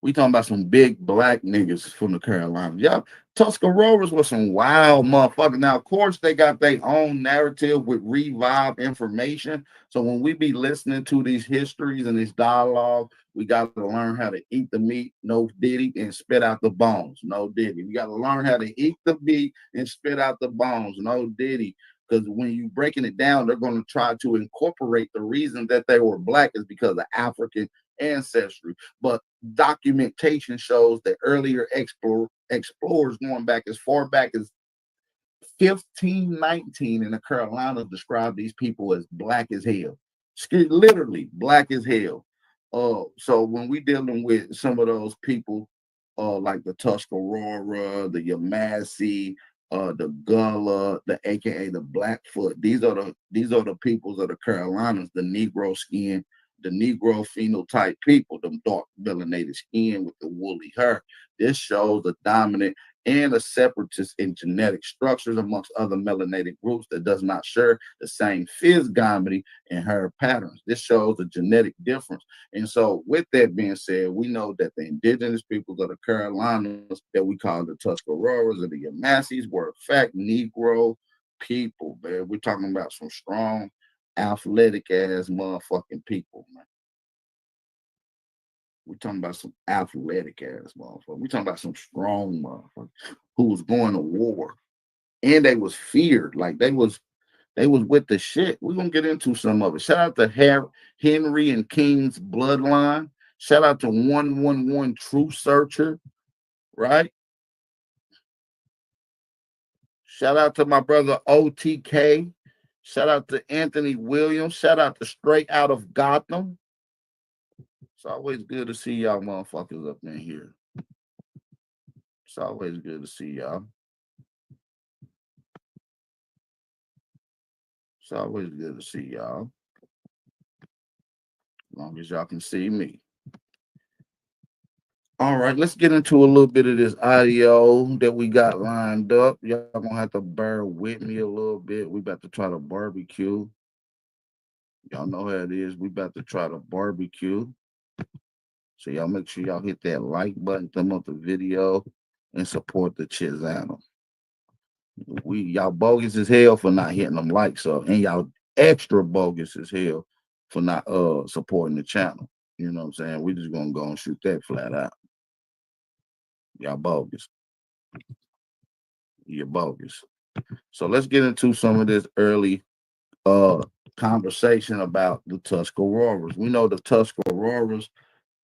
[SPEAKER 18] We talking about some big black niggas from the Carolinas. Yeah, Tuscaroras were some wild motherfuckers. Now, of course, they got their own narrative with revived information. So when we be listening to these histories and this dialogue, we got to learn how to eat the meat, no diddy, and spit out the bones, no diddy. We got to learn how to eat the meat and spit out the bones, no diddy. Because when you breaking it down, they're going to try to incorporate the reason that they were black is because of African ancestry. But documentation shows that earlier explorers going back as far back as 1519 in the Carolinas described these people as black as hell. Literally black as hell. So when we dealing with some of those people, like the Tuscarora, the Yamasee, the Gullah, the AKA the Blackfoot, these are the peoples of the Carolinas, the Negro skin, the Negro phenotype people, the dark melanated skin with the woolly hair. This shows a dominant and a separatist in genetic structures amongst other melanated groups that does not share the same physiognomy and hair patterns. This shows a genetic difference. And so with that being said, we know that the indigenous peoples of the Carolinas that we call the Tuscaroras or the Yamasees were in fact Negro people, man. We're talking about some strong, athletic ass motherfucking people, man. We're talking about some athletic ass motherfuckers. We're talking about some strong motherfuckers who was going to war. And they was feared. Like they was with the shit. We're gonna get into some of it. Shout out to Henry and King's bloodline. Shout out to 111 True Searcher, right? Shout out to my brother OTK. Shout out to Anthony Williams. Shout out to Straight Out of Gotham. It's always good to see y'all motherfuckers up in here. It's always good to see y'all. It's always good to see y'all. As long as y'all can see me. All right, let's get into a little bit of this audio that we got lined up. Y'all gonna have to bear with me a little bit. We about to try to barbecue. Y'all know how it is. We about to try to barbecue. So y'all make sure y'all hit that like button, thumb up the video, and support the channel. Y'all bogus as hell for not hitting them likes up, and y'all extra bogus as hell for not supporting the channel. You know what I'm saying? We just gonna go and shoot that flat out. Y'all bogus. You're bogus. So let's get into some of this early conversation about the Tuscaroras. We know the Tuscaroras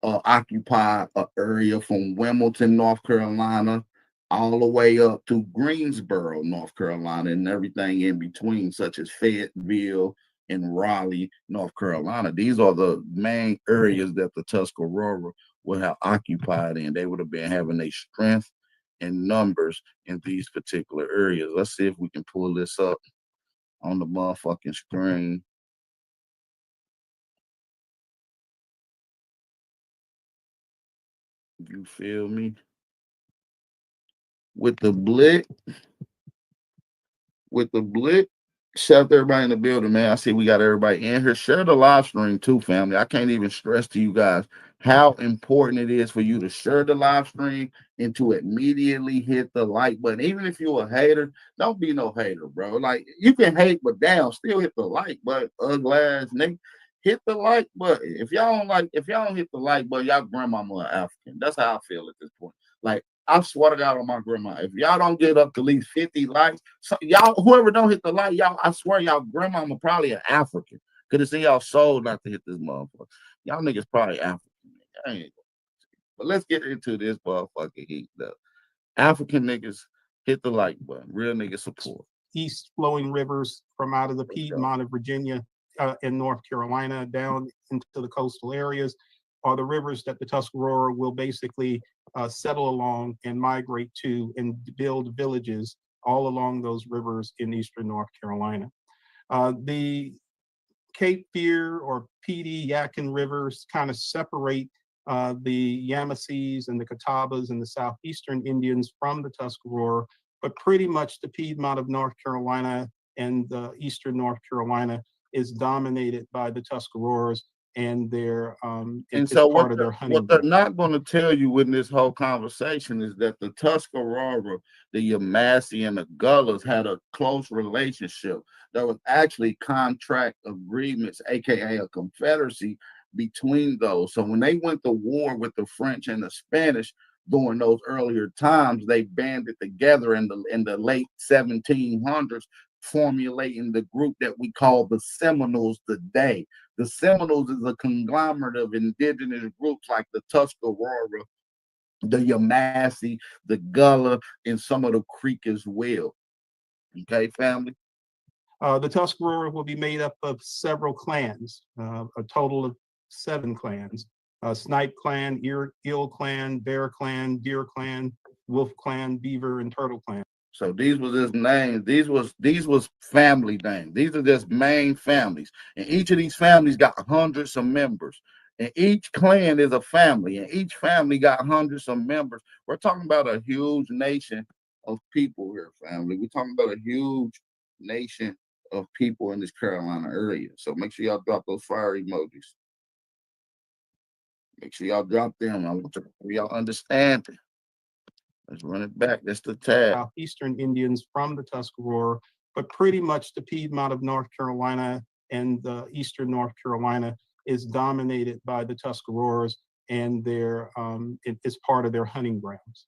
[SPEAKER 18] occupy an area from Wilmington, North Carolina, all the way up to Greensboro, North Carolina, and everything in between, such as Fayetteville and Raleigh, North Carolina. These are the main areas that the Tuscarora would have occupied in. They would have been having a strength and numbers in these particular areas. Let's see if we can pull this up on the motherfucking screen. You feel me? With the blick, Shout out to everybody in the building, man. I see we got everybody in here. Share the live stream too, family. I can't even stress to you guys how important it is for you to share the live stream and to immediately hit the like button. Even if you're a hater, don't be no hater, bro. Like, you can hate, but damn, still hit the like button. Ugly ass nigga. Hit the like button. If y'all don't hit the like button, y'all grandmama are African. That's how I feel at this point. Like, I swear to God on my grandma, if y'all don't get up to at least 50 likes, so y'all, whoever don't hit the like, y'all, I swear y'all grandmama probably an African. Cause it's in y'all soul not to hit this motherfucker. Y'all niggas probably African. I ain't gonna say. But let's get into this motherfucking heat though. African niggas hit the like button. Real niggas support.
[SPEAKER 19] East flowing rivers from out of the Piedmont of Virginia and North Carolina down into the coastal areas are the rivers that the Tuscarora will basically settle along and migrate to and build villages all along those rivers in eastern North Carolina. The Cape Fear or Petey Yadkin rivers kind of separate the Yamasees and the Catawbas and the southeastern Indians from the Tuscarora, but pretty much the Piedmont of North Carolina and eastern North Carolina is dominated by the Tuscaroras and their
[SPEAKER 18] And so
[SPEAKER 19] part of their hunting.
[SPEAKER 18] what they're not going to tell you in this whole conversation is that the Tuscarora, the Yamasee, and the Gullahs had a close relationship. There was actually contract agreements, aka a confederacy, between those. So when they went to war with the French and the Spanish during those earlier times, they banded together in the late 1700s, formulating the group that we call the Seminoles today. The Seminoles is a conglomerate of indigenous groups like the Tuscarora, the Yamasee, the Gullah, and some of the Creek as well. Okay, family?
[SPEAKER 19] The Tuscarora will be made up of several clans, a total of 7 clans. Snipe Clan, Eel Clan, Bear Clan, Deer Clan, Wolf Clan, Beaver, and Turtle Clan.
[SPEAKER 18] So these was his names. These was family names. These are just main families. And each of these families got hundreds of members. And each clan is a family. And each family got hundreds of members. We're talking about a huge nation of people here, family. We're talking about a huge nation of people in this Carolina area. So make sure y'all drop those fire emojis. Make sure y'all drop them. I want y'all understand it. Let's run it back. That's the tag.
[SPEAKER 19] Southeastern Indians from the Tuscarora, but pretty much the Piedmont of North Carolina and eastern North Carolina is dominated by the Tuscaroras, and their it is part of their hunting grounds.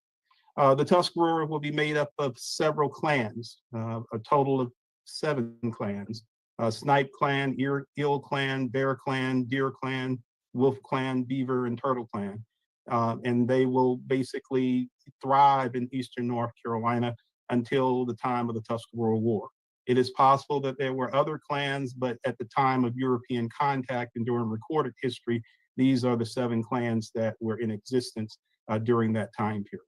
[SPEAKER 19] The Tuscarora will be made up of several clans, a total of 7 clans. Snipe Clan, Eel Clan, Bear Clan, Deer Clan, Wolf Clan, Beaver, and Turtle Clan. And they will basically thrive in eastern North Carolina until the time of the Tuscarora War. It is possible that there were other clans, but at the time of European contact and during recorded history, these are the 7 clans that were in existence during that time period.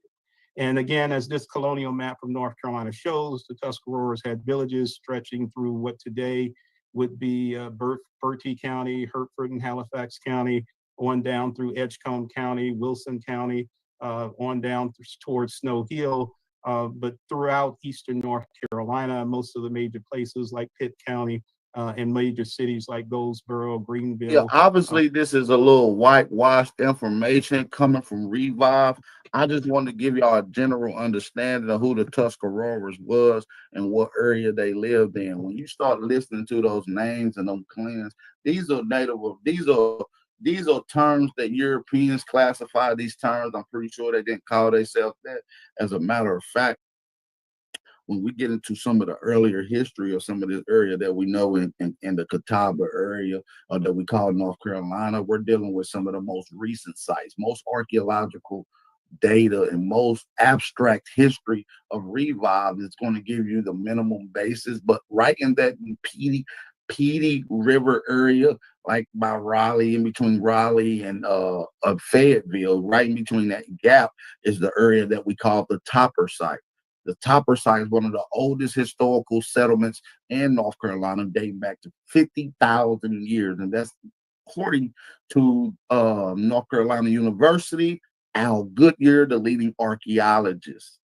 [SPEAKER 19] And again, as this colonial map of North Carolina shows, the Tuscaroras had villages stretching through what today would be Bertie County, Hertford and Halifax County, on down through Edgecombe County, Wilson County, on down towards Snow Hill. But throughout eastern North Carolina, most of the major places like Pitt County and major cities like Goldsboro, Greenville.
[SPEAKER 18] Yeah, obviously this is a little whitewashed information coming from Revive. I just wanted to give y'all a general understanding of who the Tuscaroras was and what area they lived in. When you start listening to those names and those clans, these are terms that Europeans classify these terms. I'm pretty sure they didn't call themselves that. As a matter of fact, when we get into some of the earlier history of some of this area that we know in the Catawba area or that we call North Carolina, we're dealing with some of the most recent sites, most archaeological data, and most abstract history of Revive is going to give you the minimum basis. But right in that Petey River area, like by Raleigh, in between Raleigh and Fayetteville, right in between that gap is the area that we call the Topper site. The Topper site is one of the oldest historical settlements in North Carolina, dating back to 50,000 years. And that's according to North Carolina University, Al Goodyear, the leading archaeologist.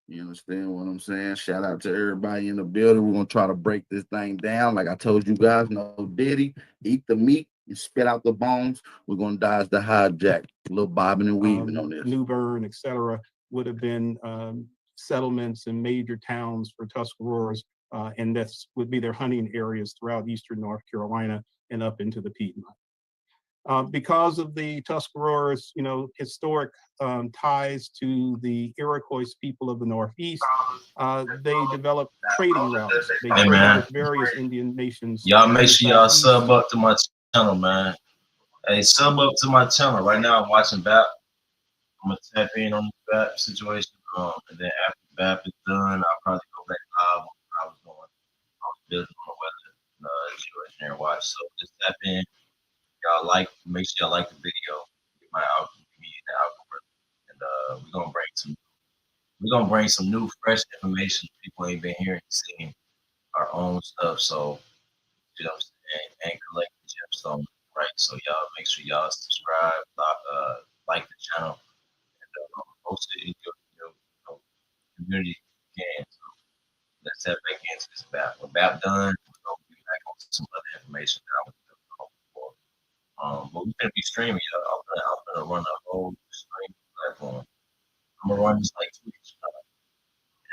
[SPEAKER 18] You understand what I'm saying? Shout out to everybody in the building. We're gonna try to break this thing down. Like I told you guys, no Diddy, eat the meat and spit out the bones. We're gonna dodge the hijack. A little bobbing and weaving on this.
[SPEAKER 19] New Bern, et cetera, would have been settlements in major towns for Tuscaroras, and this would be their hunting areas throughout eastern North Carolina and up into the Piedmont. Because of the Tuscaroras, historic ties to the Iroquois people of the Northeast, they developed trading routes. They traded with various Indian nations.
[SPEAKER 1] Y'all make sure y'all sub up to my channel, man. Hey, sub up to my channel. Right now I'm watching BAP. I'm gonna tap in on the BAP situation. And then after BAP is done, I'll probably go back live on what I was doing. I was building on the weather situation and watch. So just tap in. Y'all make sure y'all like the video. Get my algorithm, and we're gonna bring some new, fresh information people ain't been hearing, seeing our own stuff. So you know what I'm saying, and collect the gemstones, right? So y'all make sure y'all subscribe, like the channel, and post it in your community if you can. So let's tap back into this BAP. When BAP done, we're gonna be back on some other information that I was doing before. But we're gonna be streaming, y'all. I'm gonna run a whole streaming platform. I'm gonna run this like Twitch.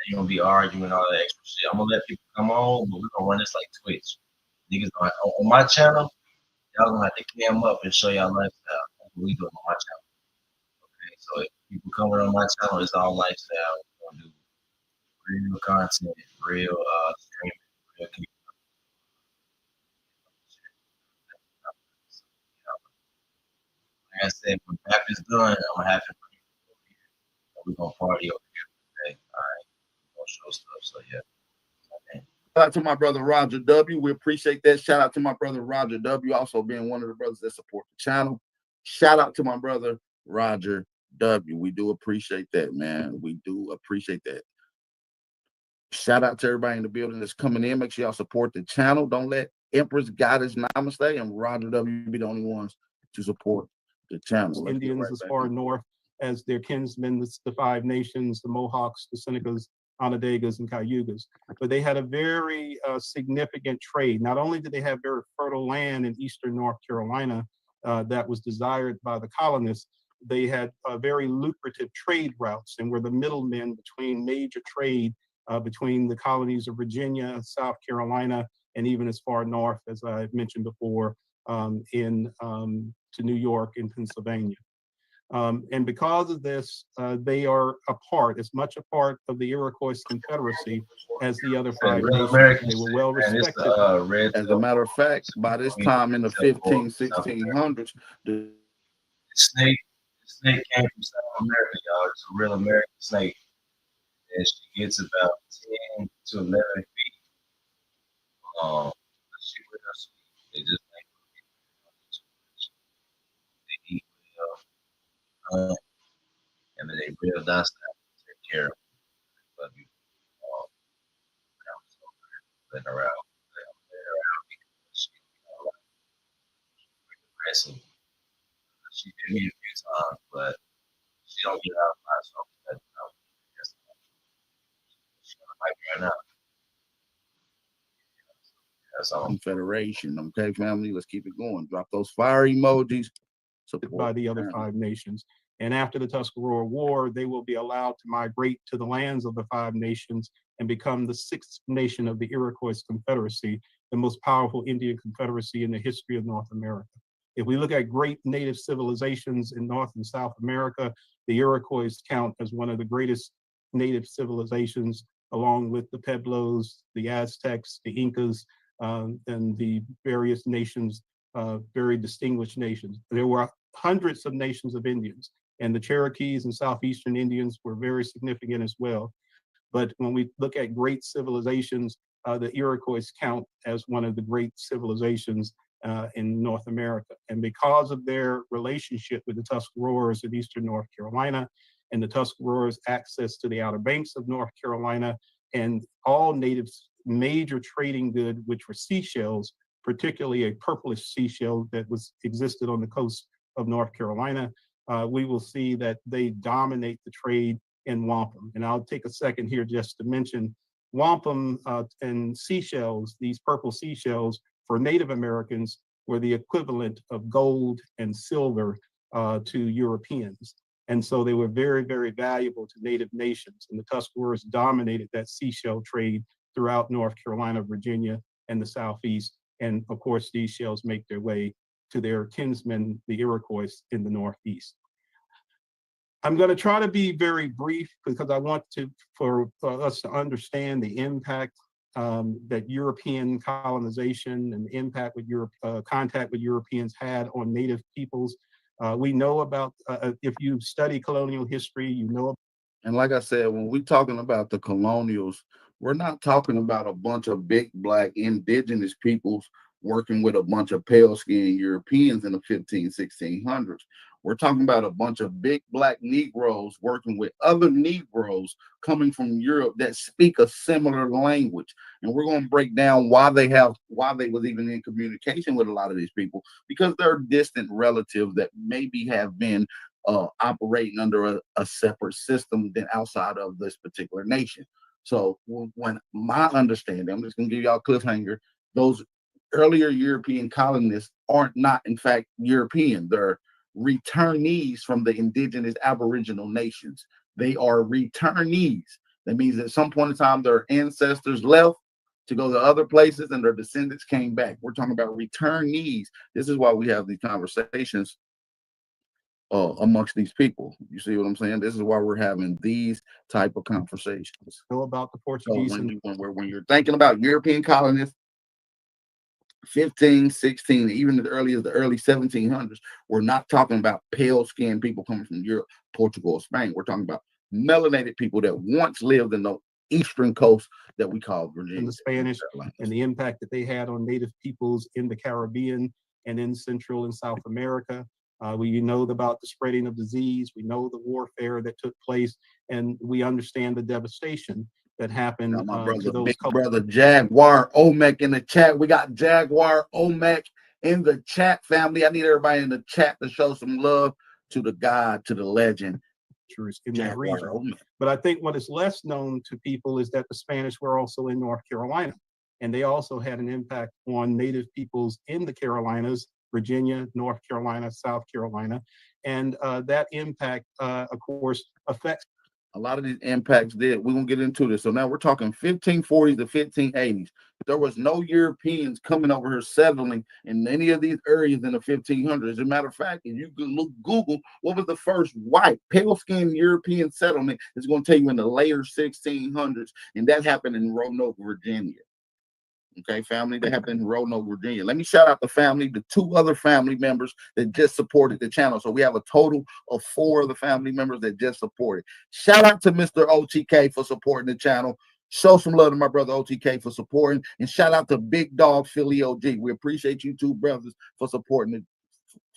[SPEAKER 1] Ain't gonna be arguing all that extra shit. I'm gonna let people come on, but we're gonna run this like Twitch. Niggas on my channel, y'all gonna have to cam up and show y'all lifestyle. That's what we doing on my channel. Okay, so if people coming on my channel, it's all lifestyle. We're gonna do real content, real streaming, real people. Like I said, when BAP is done, I'm gonna have to bring people over here. We're gonna party over here today. All right, we're gonna show stuff. So yeah.
[SPEAKER 18] Shout out to my brother Roger W. We appreciate that. Shout out to my brother Roger W. Also being one of the brothers that support the channel. Shout out to my brother Roger W. We do appreciate that, man. We do appreciate that. Shout out to everybody in the building that's coming in. Make sure y'all support the channel. Don't let Empress Goddess Namaste and Roger W. be the only ones to support the channel.
[SPEAKER 19] Indians as far north as their kinsmen, the Five Nations, the Mohawks, the Senecas, Onondagas, and Cayugas. But they had a very significant trade. Not only did they have very fertile land in eastern North Carolina that was desired by the colonists, they had very lucrative trade routes and were the middlemen between major trade between the colonies of Virginia, South Carolina, and even as far north, as I mentioned before, to New York and Pennsylvania. And because of this, they are as much a part of the Iroquois Confederacy as the other five nations. They were well respected.
[SPEAKER 18] As a matter of fact, by this time in the 1600s, the
[SPEAKER 1] snake came from South America, y'all. It's a real American snake. And she gets about 10 to 11 feet. She with us. They just they eat well. And then they real docile to take care of them. Love you. Let her out. Because she's aggressive. She did me a few times, but she don't get out of my so she's gonna fight right now. That's all.
[SPEAKER 18] Confederation. Okay, family, let's keep it going. Drop those fire emojis.
[SPEAKER 19] By the other five nations. And after the Tuscarora War, they will be allowed to migrate to the lands of the five nations and become the sixth nation of the Iroquois Confederacy, the most powerful Indian confederacy in the history of North America. If we look at great native civilizations in North and South America, the Iroquois count as one of the greatest native civilizations, along with the Pueblos, the Aztecs, the Incas, and the various nations, very distinguished nations. There were hundreds of nations of Indians, and the Cherokees and Southeastern Indians were very significant as well. But when we look at great civilizations, the Iroquois count as one of the great civilizations in North America. And because of their relationship with the Tuscaroras in eastern North Carolina, and the Tuscaroras' access to the Outer Banks of North Carolina, and all natives' major trading good, which were seashells, particularly a purplish seashell that existed on the coast of North Carolina, we will see that they dominate the trade in wampum. And I'll take a second here just to mention wampum and seashells, these purple seashells for Native Americans were the equivalent of gold and silver to Europeans. And so they were very, very valuable to Native nations. And the Tuscaroras dominated that seashell trade throughout North Carolina, Virginia, and the Southeast. And of course, these shells make their way to their kinsmen, the Iroquois, in the Northeast. I'm going to try to be very brief because I want for us to understand the impact that European colonization and the impact with contact with Europeans had on Native peoples. We know about, if you study colonial history, you know.
[SPEAKER 18] And like I said, when we're talking about the colonials, we're not talking about a bunch of big black indigenous peoples working with a bunch of pale-skinned Europeans in the 1600s. We're talking about a bunch of big black Negroes working with other Negroes coming from Europe that speak a similar language. And we're going to break down why they was even in communication with a lot of these people, because they're distant relatives that maybe have been operating under a separate system than outside of this particular nation. So when my understanding, I'm just going to give y'all a cliffhanger, those earlier European colonists aren't not in fact European. They're returnees from the indigenous Aboriginal nations. They are returnees. That means at some point in time, their ancestors left to go to other places and their descendants came back. We're talking about returnees. This is why we have these conversations amongst these people. You see what I'm saying? This is why we're having these type of conversations.
[SPEAKER 19] Know about the Portuguese.
[SPEAKER 18] So when you're thinking about European colonists, 15, 16, even as early as the early 1700s, we're not talking about pale-skinned people coming from Europe, Portugal, or Spain. We're talking about melanated people that once lived in the eastern coast that we call Virginia.
[SPEAKER 19] And the Spanish and the impact that they had on Native peoples in the Caribbean and in Central and South America. We know about the spreading of disease. We know the warfare that took place, and we understand the devastation that happened to those
[SPEAKER 18] big brother Jaguar Omek in the chat. We got Jaguar Omek in the chat, family. I need everybody in the chat to show some love to the God, to the legend.
[SPEAKER 19] In that region. But I think what is less known to people is that the Spanish were also in North Carolina, and they also had an impact on Native peoples in the Carolinas, Virginia, North Carolina, South Carolina, and that impact, of course, affects.
[SPEAKER 18] A lot of these impacts did. We're going to get into this. So now we're talking 1540s to 1580s. There was no Europeans coming over here settling in any of these areas in the 1500s. As a matter of fact, if you can look Google, what was the first white, pale-skinned European settlement? It's going to tell you in the later 1600s, and that happened in Roanoke, Virginia. Okay, family, that happened in Roanoke, Virginia. Let me shout out the family, the 2 other family members that just supported the channel. So we have a total of 4 of the family members that just supported. Shout out to Mr. OTK for supporting the channel. Show some love to my brother OTK for supporting, and shout out to Big Dog Philly OG. We appreciate you 2 brothers for supporting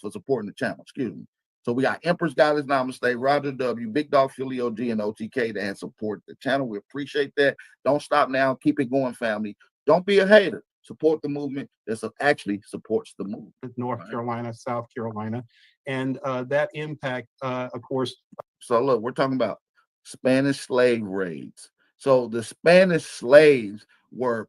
[SPEAKER 18] the channel. Excuse me. So we got Empress Goddess Namaste, Roger W, Big Dog Philly OG, and OTK that support the channel. We appreciate that. Don't stop now. Keep it going, family. Don't be a hater. Support the movement that actually supports the movement.
[SPEAKER 19] North Carolina, South Carolina, and that impact, of course.
[SPEAKER 18] So look, we're talking about Spanish slave raids. So the Spanish slaves were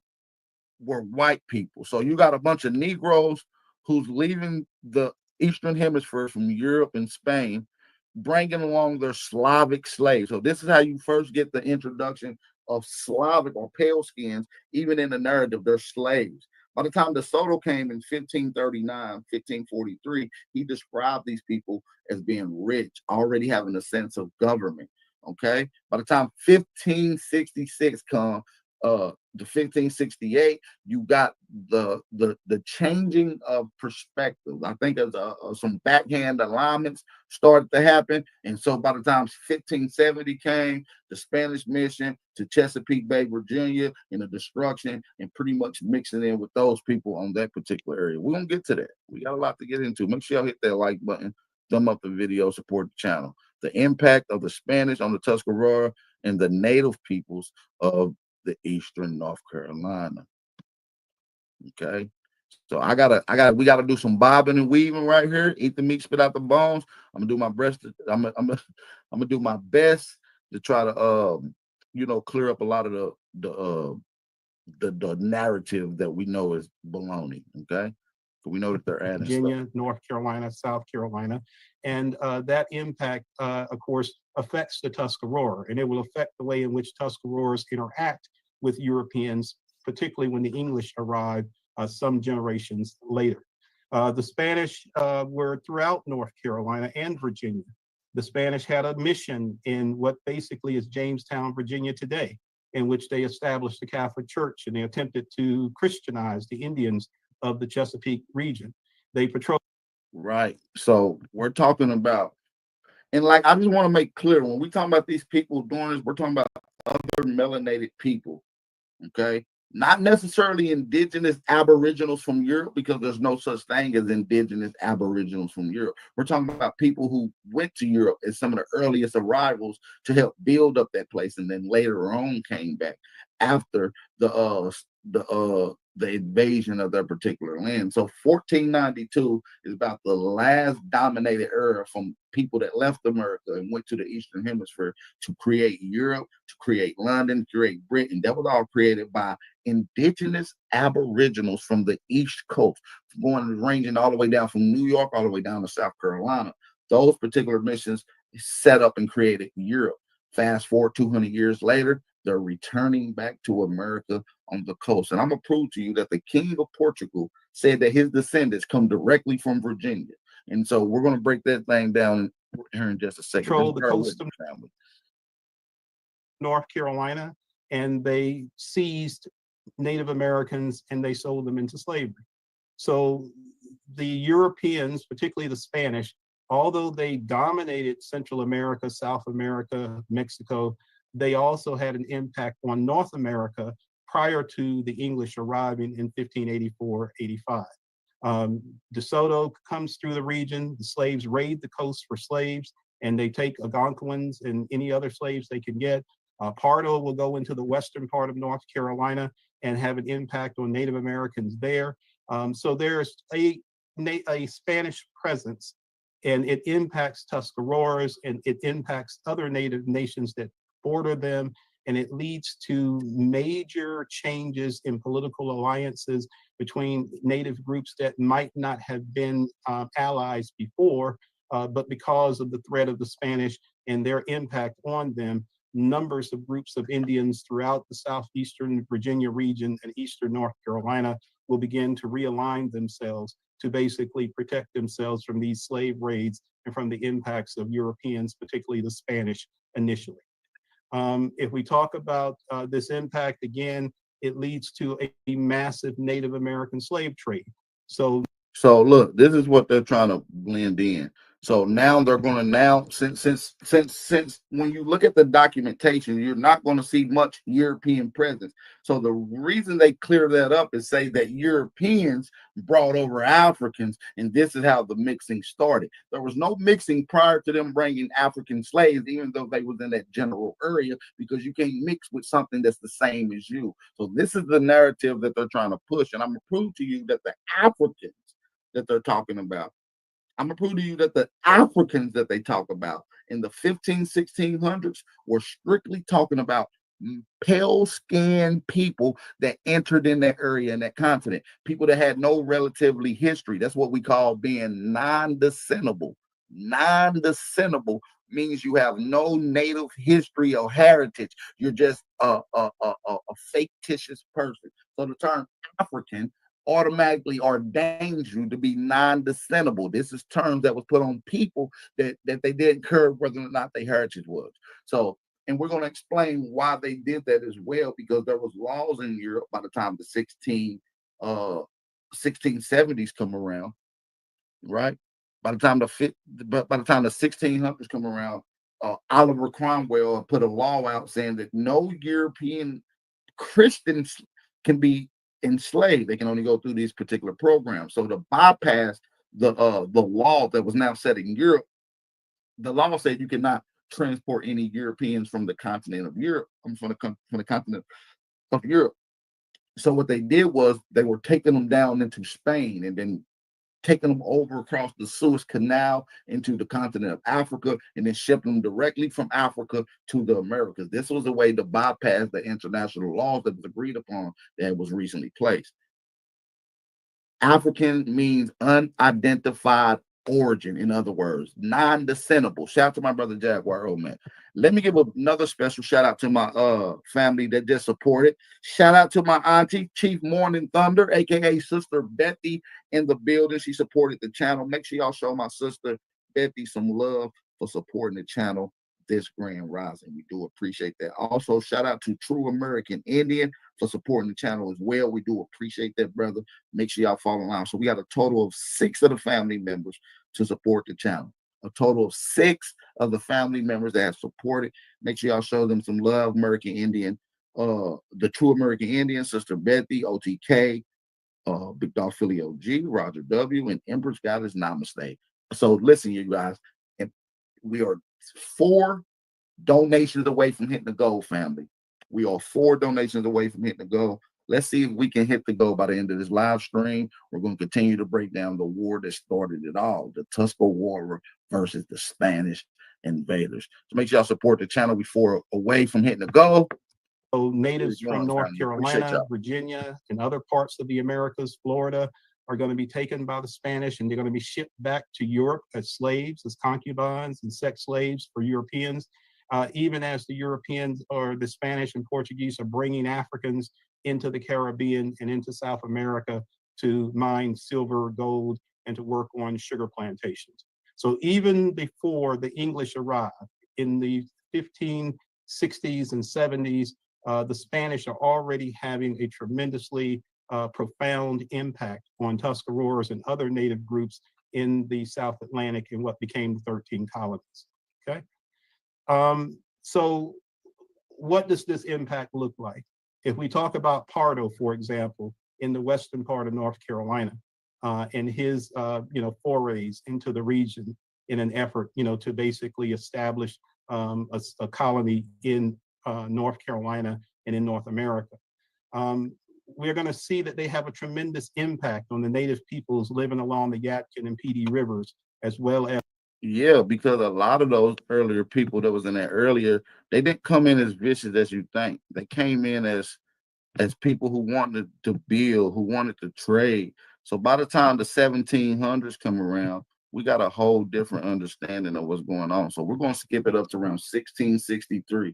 [SPEAKER 18] white people. So you got a bunch of Negroes who's leaving the Eastern Hemisphere from Europe and Spain, bringing along their Slavic slaves. So this is how you first get the introduction of Slavic or pale skins, even in the narrative, they're slaves. By the time De Soto came in 1539, 1543, he described these people as being rich, already having a sense of government. Okay. By the time 1566 come, the 1568, you got the changing of perspective. I think as some backhand alignments started to happen, and so by the time 1570 came, the Spanish mission to Chesapeake Bay, Virginia, and the destruction, and pretty much mixing in with those people on that particular area. We're gonna get to that. We got a lot to get into. Make sure y'all hit that like button, thumb up the video, support the channel. The impact of the Spanish on the Tuscarora and the native peoples of the Eastern North Carolina. Okay, so we gotta do some bobbing and weaving right here. Eat the meat, spit out the bones. I'm gonna do my best. I'm gonna do my best to try to clear up a lot of the narrative that we know is baloney. Okay, so we know that they're adding stuff.
[SPEAKER 19] Virginia, North Carolina, South Carolina, and that impact, of course, affects the Tuscarora, and it will affect the way in which Tuscaroras interact with Europeans, particularly when the English arrive some generations later. The Spanish were throughout North Carolina and Virginia. The Spanish had a mission in what basically is Jamestown, Virginia today, in which they established the Catholic Church, and they attempted to Christianize the Indians of the Chesapeake region. They patrolled.
[SPEAKER 18] Right. So we're talking about, and like, I just want to make clear, when we talk about these people doing this, we're talking about other melanated people. Okay. Not necessarily indigenous aboriginals from Europe, because there's no such thing as indigenous aboriginals from Europe. We're talking about people who went to Europe as some of the earliest arrivals to help build up that place, and then later on came back after the invasion of their particular land. So 1492 is about the last dominated era from people that left America and went to the Eastern Hemisphere to create Europe, to create London, to create Britain. That was all created by indigenous aboriginals from the East Coast, ranging all the way down from New York all the way down to South Carolina. Those particular missions set up and created Europe. Fast forward 200 years later, they're returning back to America on the coast. And I'm going to prove to you that the King of Portugal said that his descendants come directly from Virginia. And so we're going to break that thing down here in just a second.
[SPEAKER 19] Control the coast of North Carolina, and they seized Native Americans and they sold them into slavery. So the Europeans, particularly the Spanish, although they dominated Central America, South America, Mexico, they also had an impact on North America prior to the English arriving in 1584-85. De Soto comes through the region. The slaves raid the coast for slaves, and they take Algonquins and any other slaves they can get. Pardo will go into the western part of North Carolina and have an impact on Native Americans there. So there's a Spanish presence, and it impacts Tuscaroras, and it impacts other Native nations that border them, and it leads to major changes in political alliances between Native groups that might not have been allies before, but because of the threat of the Spanish and their impact on them, numbers of groups of Indians throughout the southeastern Virginia region and eastern North Carolina will begin to realign themselves to basically protect themselves from these slave raids and from the impacts of Europeans, particularly the Spanish initially. If we talk about this impact, again, it leads to a massive Native American slave trade. So
[SPEAKER 18] look, this is what they're trying to blend in. So now they're going to since when you look at the documentation, you're not going to see much European presence. So the reason they clear that up is say that Europeans brought over Africans, and this is how the mixing started. There was no mixing prior to them bringing African slaves, even though they was in that general area, because you can't mix with something that's the same as you. So this is the narrative that they're trying to push, and I'm going to prove to you that the Africans that they're talking about, I'm going to prove to you that the Africans that they talk about in the 1600s were strictly talking about pale-skinned people that entered in that area, in that continent, people that had no relatively history. That's what we call being non-descendable. Non-descendable means you have no native history or heritage. You're just a fictitious person. So the term African automatically ordains you to be non-descendable. This is terms that was put on people that they didn't care whether or not their heritage was. So, and we're going to explain why they did that as well, because there was laws in Europe by the time the 1670s come around, right? By the time the 1600s come around, Oliver Cromwell put a law out saying that no European Christians can be enslaved. They can only go through these particular programs. So to bypass the law that was now set in Europe, the law said you cannot transport any Europeans from the continent of Europe, from the continent of Europe. So what they did was they were taking them down into Spain and then taking them over across the Suez Canal into the continent of Africa, and then shipping them directly from Africa to the Americas. This was a way to bypass the international laws that was agreed upon that was recently placed. African means unidentified origin, in other words, non-descendable. Shout out to my brother Jaguar. Oh man, let me give another special shout out to my family that just supported. Shout out to my auntie, Chief Morning Thunder, aka Sister Bethy, in the building. She supported the channel. Make sure y'all show my sister Bethy some love for supporting the channel this grand rising. We do appreciate that. Also, shout out to True American Indian for supporting the channel as well. We do appreciate that, brother. Make sure y'all follow along. So we got a total of 6 of the family members to support the channel. A total of 6 of the family members that have supported. Make sure y'all show them some love. American Indian, the True American Indian, Sister Bethy, OTK, Big Dog Philly OG, Roger W, and Empress Goddess Namaste. So listen, you guys, and we are 4 donations away from hitting the goal, family. We are 4 donations away from hitting the goal. Let's see if we can hit the goal by the end of this live stream. We're going to continue to break down the war that started it all, the Tuscarora versus the Spanish invaders. So make sure y'all support the channel. We're away from hitting the goal.
[SPEAKER 19] So natives from North Carolina, Virginia, and other parts of the Americas, Florida, are going to be taken by the Spanish, and they're going to be shipped back to Europe as slaves, as concubines and sex slaves for Europeans, even as the Europeans or the Spanish and Portuguese are bringing Africans into the Caribbean and into South America to mine silver, gold, and to work on sugar plantations. So even before the English arrived in the 1560s and 70s, the Spanish are already having a tremendously profound impact on Tuscaroras and other native groups in the South Atlantic in what became the 13 colonies. Okay, so what does this impact look like? If we talk about Pardo, for example, in the western part of North Carolina, and his forays into the region in an effort to basically establish a colony in North Carolina and in North America. We're going to see that they have a tremendous impact on the native peoples living along the Yadkin and Pee Dee rivers, as well as.
[SPEAKER 18] Yeah, because a lot of those earlier people that was in there earlier, they didn't come in as vicious as you think. They came in as people who wanted to build, who wanted to trade. So by the time the 1700s come around, we got a whole different understanding of what's going on. So we're going to skip it up to around 1663.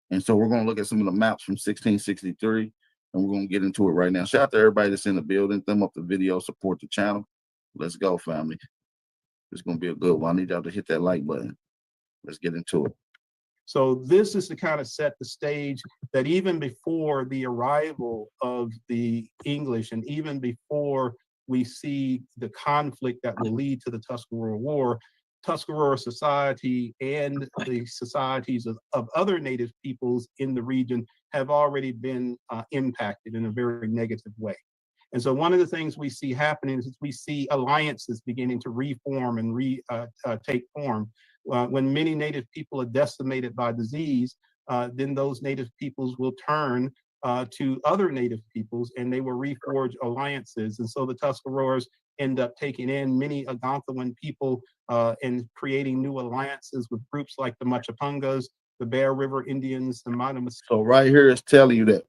[SPEAKER 18] And so we're going to look at some of the maps from 1663, and we're going to get into it right now. Shout out to everybody that's in the building. Thumb up the video, support the channel. Let's go, family. It's going to be a good one. I need y'all to hit that like button. Let's get into it.
[SPEAKER 19] So this is to kind of set the stage that even before the arrival of the English, and even before we see the conflict that will lead to the Tuscarora War, Tuscarora society and the societies of other native peoples in the region have already been impacted in a very negative way. And so one of the things we see happening is we see alliances beginning to reform and take form. When many native people are decimated by disease, then those native peoples will turn to other native peoples, and they will reforge alliances. And so the Tuscaroras end up taking in many Algonquin people and creating new alliances with groups like the Machapungas, the Bear River Indians, the Matamas.
[SPEAKER 18] So right here is telling you that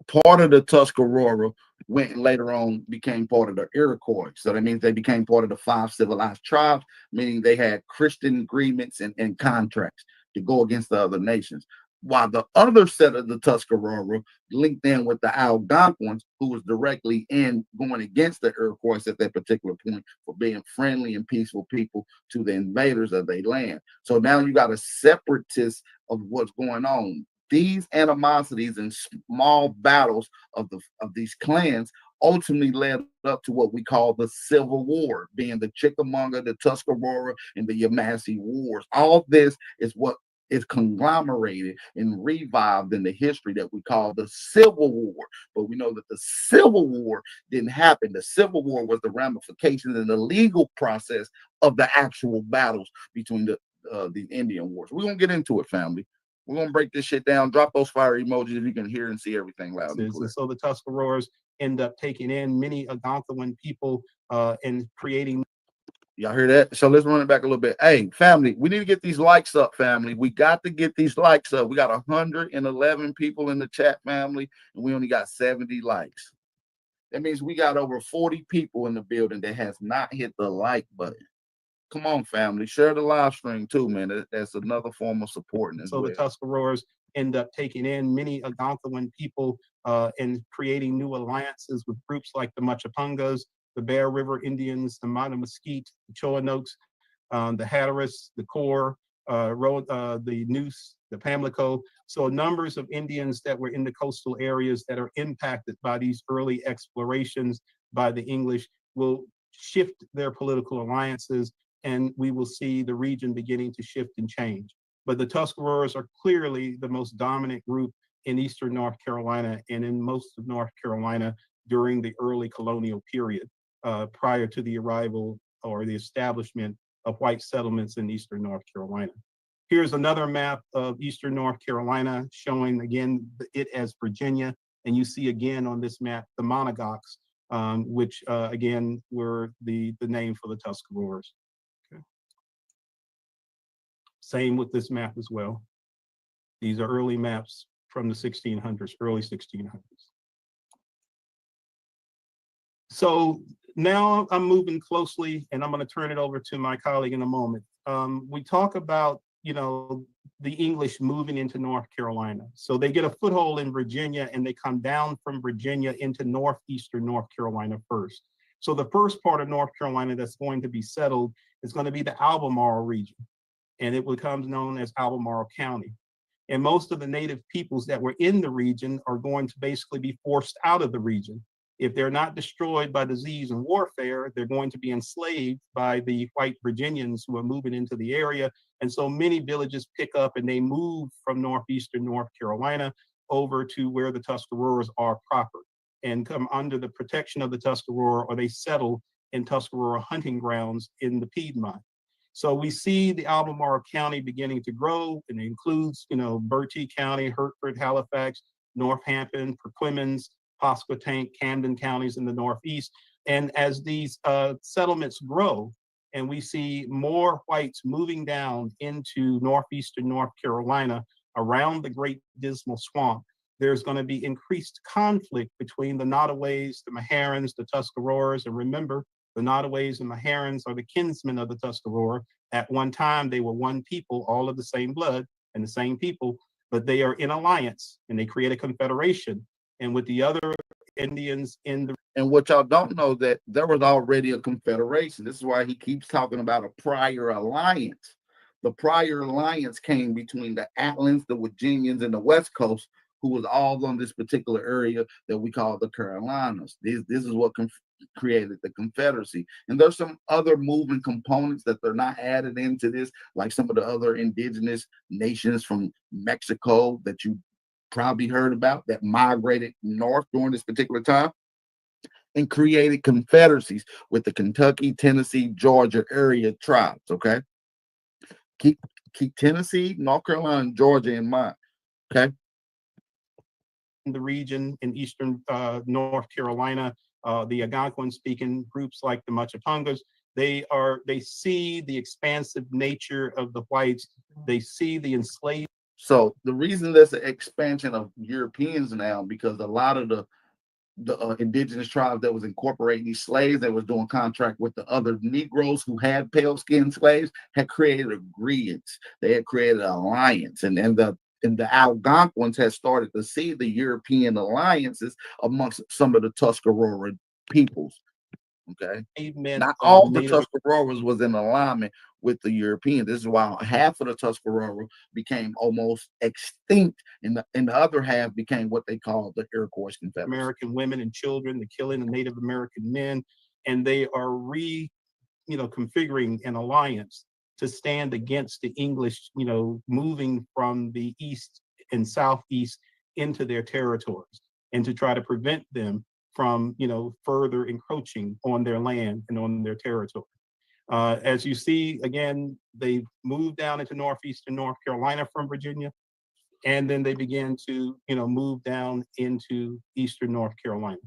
[SPEAKER 18] part of the Tuscarora went and later on became part of the Iroquois. So that means they became part of the 5 civilized tribes, meaning they had Christian agreements and contracts to go against the other nations. While the other set of the Tuscarora linked in with the Algonquins, who was directly in going against the Iroquois at that particular point for being friendly and peaceful people to the invaders of their land. So now you got a separatist of what's going on. These animosities and small battles of these clans ultimately led up to what we call the Civil War, being the Chickamauga, the Tuscarora, and the Yamasee Wars. All this is what is conglomerated and revived in the history that we call the Civil War. But we know that the Civil War didn't happen. The Civil War was the ramifications and the legal process of the actual battles between the Indian Wars. We're going to get into it, family. We're gonna break this shit down. Drop those fire emojis if you can hear and see everything loud and clear.
[SPEAKER 19] And so the Tuscaroras end up taking in many Algonquin people and creating.
[SPEAKER 18] Y'all hear that? So let's run it back a little bit. Hey, family, we need to get these likes up, family. We got to get these likes up. We got 111 people in the chat, family, and we only got 70 likes. That means we got over 40 people in the building that has not hit the like button. Come on, family. Share the live stream too, man. That's another form of supporting as
[SPEAKER 19] so
[SPEAKER 18] well.
[SPEAKER 19] The Tuscaroras end up taking in many Algonquin people and creating new alliances with groups like the Machapungas, the Bear River Indians, the Mattamuskeet, the Choanoks, the Hatteras, the Core, the Noose, the Pamlico. So numbers of Indians that were in the coastal areas that are impacted by these early explorations by the English will shift their political alliances, and we will see the region beginning to shift and change. But the Tuscaroras are clearly the most dominant group in eastern North Carolina and in most of North Carolina during the early colonial period, prior to the arrival or the establishment of white settlements in eastern North Carolina. Here's another map of eastern North Carolina showing again it as Virginia. And you see again on this map the Monongacs, which again were the name for the Tuscaroras. Okay. Same with this map as well. These are early maps from the 1600s, early 1600s. So now I'm moving closely, and I'm going to turn it over to my colleague in a moment. We talk about, the English moving into North Carolina. So they get a foothold in Virginia, and they come down from Virginia into northeastern North Carolina first. So the first part of North Carolina that's going to be settled is going to be the Albemarle region, and it becomes known as Albemarle County. And most of the native peoples that were in the region are going to basically be forced out of the region. If they're not destroyed by disease and warfare, they're going to be enslaved by the white Virginians who are moving into the area. And so many villages pick up and they move from northeastern North Carolina over to where the Tuscaroras are proper and come under the protection of the Tuscarora, or they settle in Tuscarora hunting grounds in the Piedmont. So we see the Albemarle County beginning to grow, and it includes, Bertie County, Hertford, Halifax, Northampton, Perquimans, Pasquotank, Camden counties in the northeast. And as these settlements grow, and we see more whites moving down into northeastern North Carolina around the Great Dismal Swamp, there's going to be increased conflict between the Nottaways, the Meharans, the Tuscaroras. And remember, the Nottaways and Meharans are the kinsmen of the Tuscarora. At one time, they were one people, all of the same blood and the same people, but they are in alliance and they create a confederation. And with the other Indians in the...
[SPEAKER 18] And what y'all don't know, that there was already a confederation. This is why he keeps talking about a prior alliance. The prior alliance came between the Atlants, the Virginians, and the West Coast, who was all on this particular area that we call the Carolinas. This is what created the Confederacy. And there's some other moving components that they're not added into this, like some of the other indigenous nations from Mexico that you probably heard about that migrated north during this particular time and created confederacies with the Kentucky, Tennessee, Georgia area tribes. Okay, keep Tennessee, North Carolina, and Georgia in mind. Okay,
[SPEAKER 19] in the region in eastern North Carolina, the Algonquin-speaking groups like the Machapungas, they see the expansive nature of the whites. They see the enslaved.
[SPEAKER 18] So the reason there's an expansion of Europeans now, because a lot of the indigenous tribes that was incorporating these slaves that was doing contract with the other Negroes who had pale skinned slaves had created agreements. They had created an alliance, and the Algonquins had started to see the European alliances amongst some of the Tuscarora peoples. Okay, not all the Tuscaroras was in alignment with the Europeans. This is why half of the Tuscarora became almost extinct, and the other half became what they call the Iroquois Confederacy.
[SPEAKER 19] American women and children, the killing of Native American men, and they are configuring an alliance to stand against the English, moving from the east and southeast into their territories, and to try to prevent them from, further encroaching on their land and on their territory. As you see, again, they moved down into northeastern North Carolina from Virginia. and then they began to, move down into eastern North Carolina.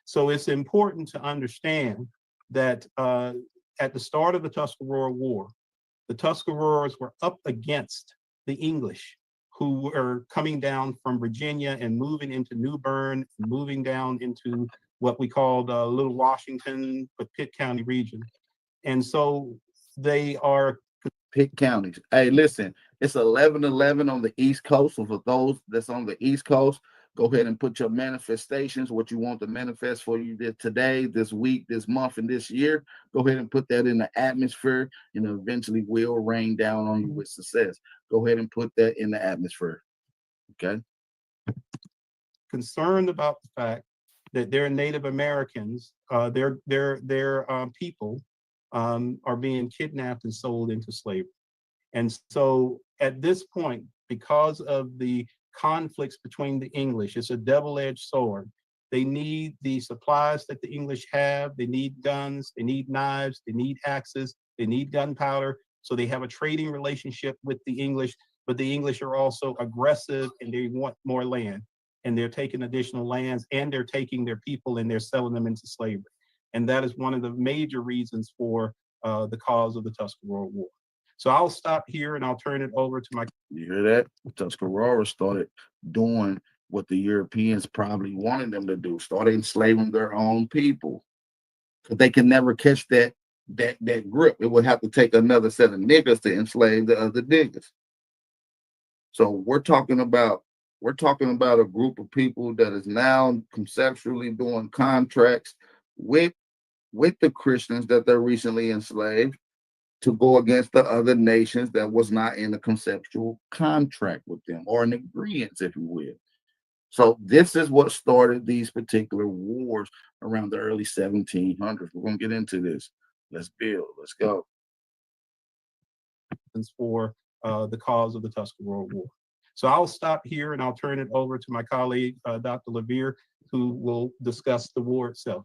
[SPEAKER 19] So it's important to understand that at the start of the Tuscarora War, the Tuscaroras were up against the English, who were coming down from Virginia and moving into New Bern, moving down into what we called Little Washington, but Pitt County region. And so they are
[SPEAKER 18] Pitt counties. Hey, listen, it's 11:11 on the East Coast. So for those that's on the East Coast, go ahead and put your manifestations, what you want to manifest for you today, this week, this month, and this year. Go ahead and put that in the atmosphere, and it eventually will rain down on you with success. Go ahead and put that in the atmosphere. Okay.
[SPEAKER 19] Concerned about the fact that their Native Americans, their people, are being kidnapped and sold into slavery. And so at this point, because of the conflicts between the English, it's a double-edged sword. They need the supplies that the English have. They need guns, they need knives, they need axes, they need gunpowder. So they have a trading relationship with the English, but the English are also aggressive and they want more land. And they're taking additional lands and they're taking their people and they're selling them into slavery. And that is one of the major reasons for the cause of the Tuscarora War. So I'll stop here and I'll turn it over to my.
[SPEAKER 18] You hear that? Tuscarora started doing what the Europeans probably wanted them to do, started enslaving their own people. Because they can never catch that grip. It would have to take another set of niggas to enslave the other niggas. So we're talking about a group of people that is now conceptually doing contracts with the Christians that they're recently enslaved to go against the other nations that was not in a conceptual contract with them or an agreement, if you will. So this is what started these particular wars around the early 1700s. We're going to get into this. Let's build. Let's go.
[SPEAKER 19] For the cause of the Tuscarora War. So I'll stop here and I'll turn it over to my colleague, Dr. LeVere, who will discuss the war itself.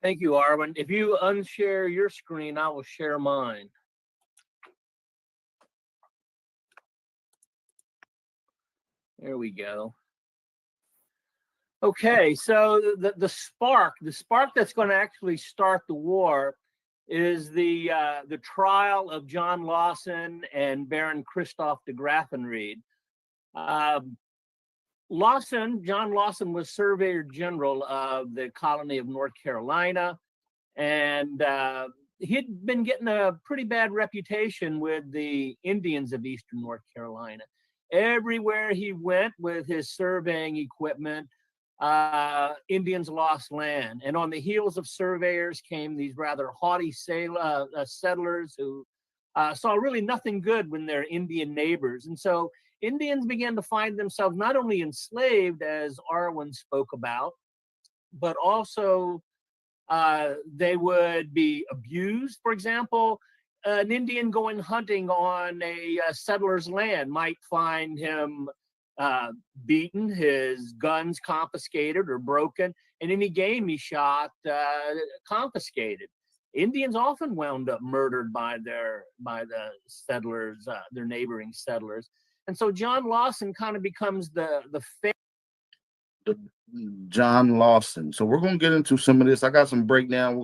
[SPEAKER 20] Thank you, Arwen. If you unshare your screen, I will share mine. There we go. Okay, so the spark that's going to actually start the war is the trial of John Lawson and Baron Christoph de Graffenried. John Lawson was Surveyor General of the colony of North Carolina, and he'd been getting a pretty bad reputation with the Indians of eastern North Carolina. Everywhere he went with his surveying equipment, Indians lost land. And on the heels of surveyors came these rather haughty settlers who saw really nothing good when they're Indian neighbors. And so Indians began to find themselves not only enslaved, as Arwen spoke about, but also they would be abused. For example, an Indian going hunting on a settler's land might find him beaten, his guns confiscated or broken, and any game he shot confiscated. Indians often wound up murdered by the settlers, their neighboring settlers. And so John Lawson kind of becomes the
[SPEAKER 18] John Lawson. So we're going to get into some of this. I got some breakdown.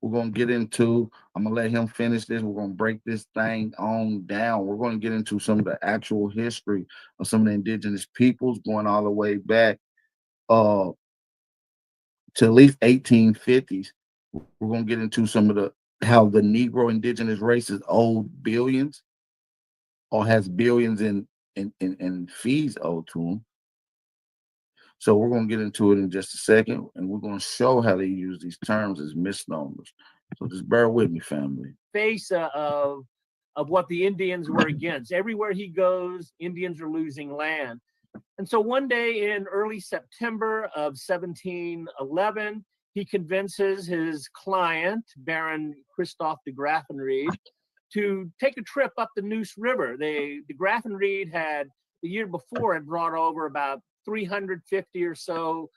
[SPEAKER 18] We're going to get into. I'm going to let him finish this. We're going to break this thing on down. We're going to get into some of the actual history of some of the indigenous peoples going all the way back to at least 1850s. We're going to get into some of how the Negro indigenous races owed billions or has billions in fees owed to them. So we're going to get into it in just a second, and we're going to show how they use these terms as misnomers. So just bear with me, family.
[SPEAKER 20] Face of what the Indians were against. Everywhere he goes, Indians are losing land. And so one day in early September of 1711, he convinces his client, Baron Christoph de Graffenried, to take a trip up the Neuse River. De Graffenried had, the year before, had brought over about 350 or so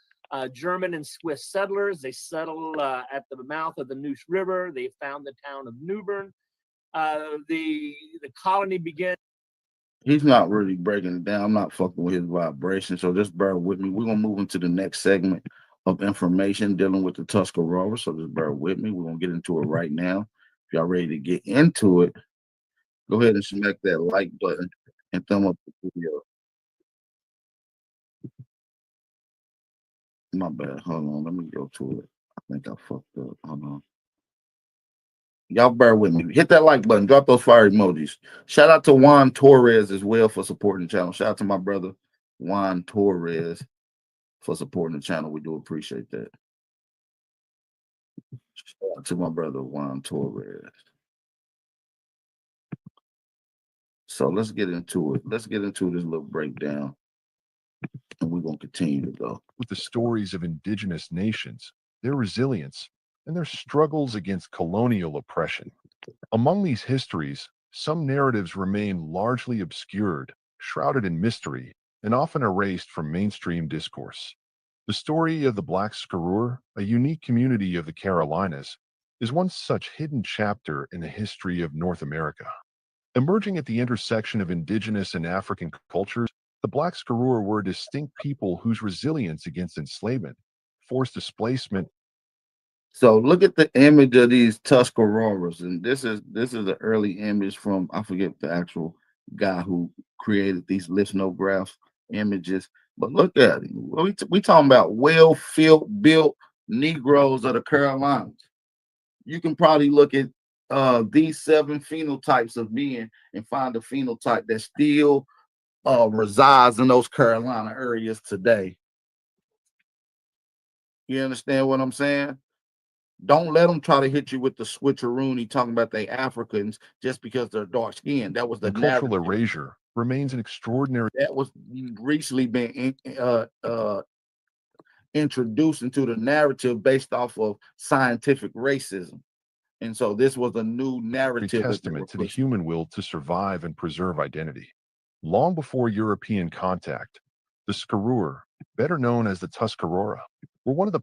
[SPEAKER 20] German and Swiss settlers. They settled at the mouth of the Neuse River. They found the town of New Bern. The colony began.
[SPEAKER 18] he's not really breaking it down. I'm not fucking with his vibration, so just bear with me. We're gonna move into the next segment of information dealing with the Tuscarora. So just bear with me. We're gonna get into it right now. If y'all ready to get into it, go ahead and smack that like button and thumb up the video. My bad. Hold on. Let me go to it. I think I fucked up. Hold on. Y'all bear with me. Hit that like button. Drop those fire emojis. Shout out to Juan Torres as well for supporting the channel. Shout out to my brother Juan Torres for supporting the channel. We do appreciate that. Shout out to my brother Juan Torres. So let's get into it. Let's get into this little breakdown, and we're gonna continue to go
[SPEAKER 21] with the stories of indigenous nations, their resilience, and their struggles against colonial oppression. Among these histories, some narratives remain largely obscured, shrouded in mystery, and often erased from mainstream discourse. The story of the Black Skarur, a unique community of the Carolinas, is one such hidden chapter in the history of North America. Emerging at the intersection of indigenous and African cultures, the Black Skarur were a distinct people whose resilience against enslavement, forced displacement.
[SPEAKER 18] So look at the image of these Tuscaroras, and this is an early image from, I forget the actual guy who created these lithograph images, but look at it. We talking about built Negroes of the Carolinas. You can probably look at these 7 phenotypes of men and find a phenotype that still resides in those Carolina areas today. You understand what I'm saying? Don't let them try to hit you with the switcheroony talking about they Africans just because they're dark skinned. That was the
[SPEAKER 21] Cultural
[SPEAKER 18] narrative.
[SPEAKER 21] erasure remains an extraordinary.
[SPEAKER 18] That was recently been introduced into the narrative based off of scientific racism. And so this was a new narrative.
[SPEAKER 21] Testament to the human will to survive and preserve identity. Long before European contact, the Skarur, better known as the Tuscarora, were one of the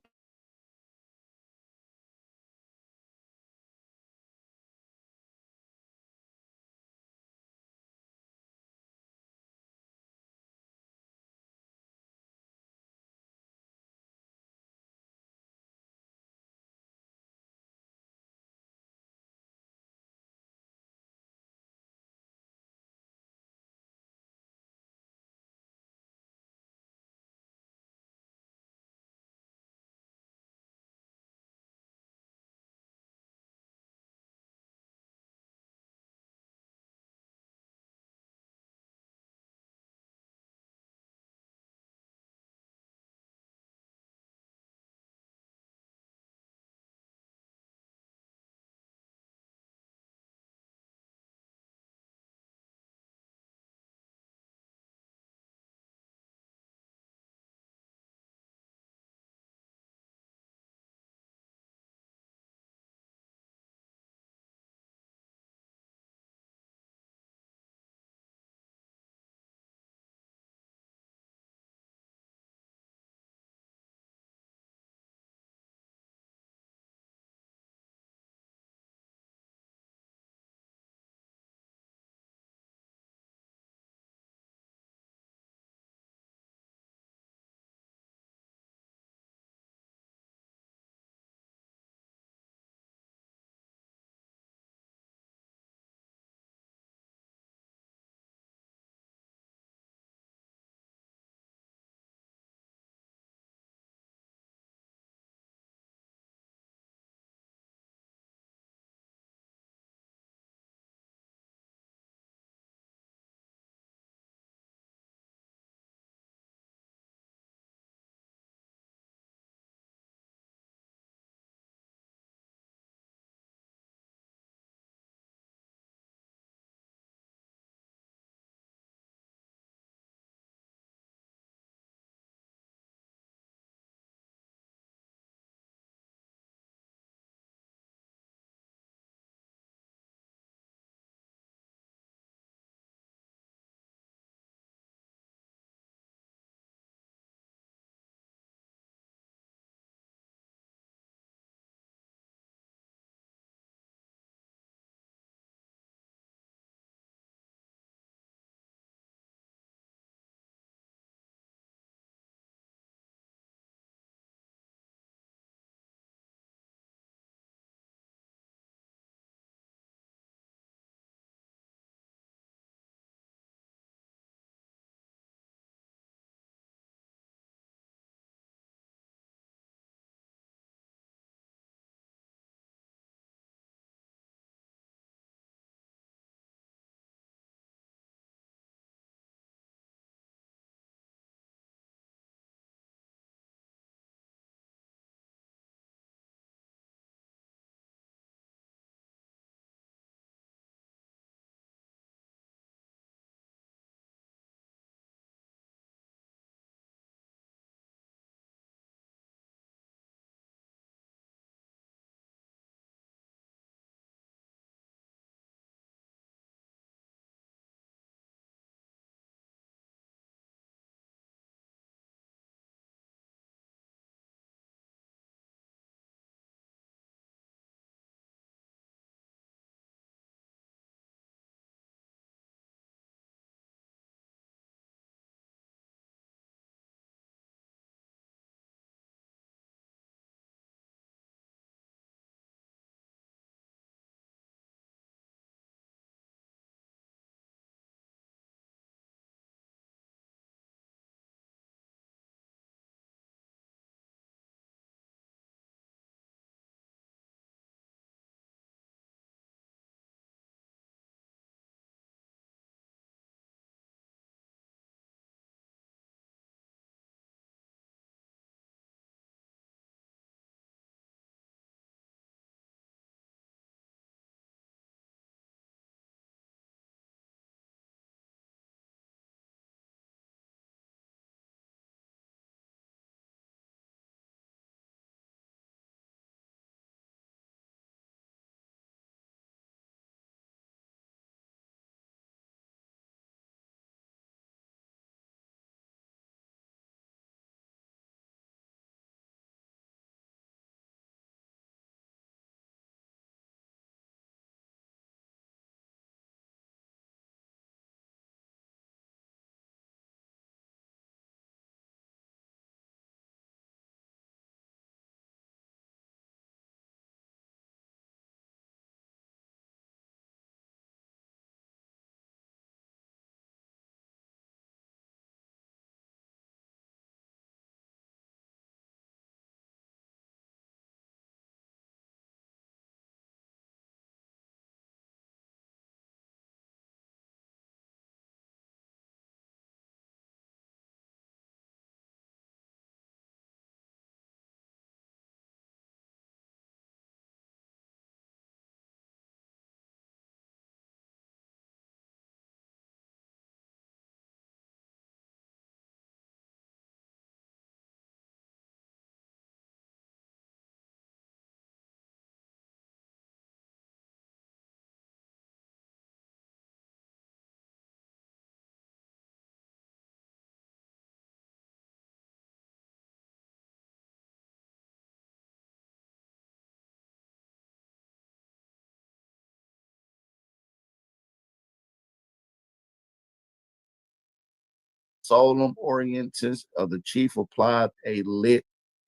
[SPEAKER 18] solemn orientance of the chief applied a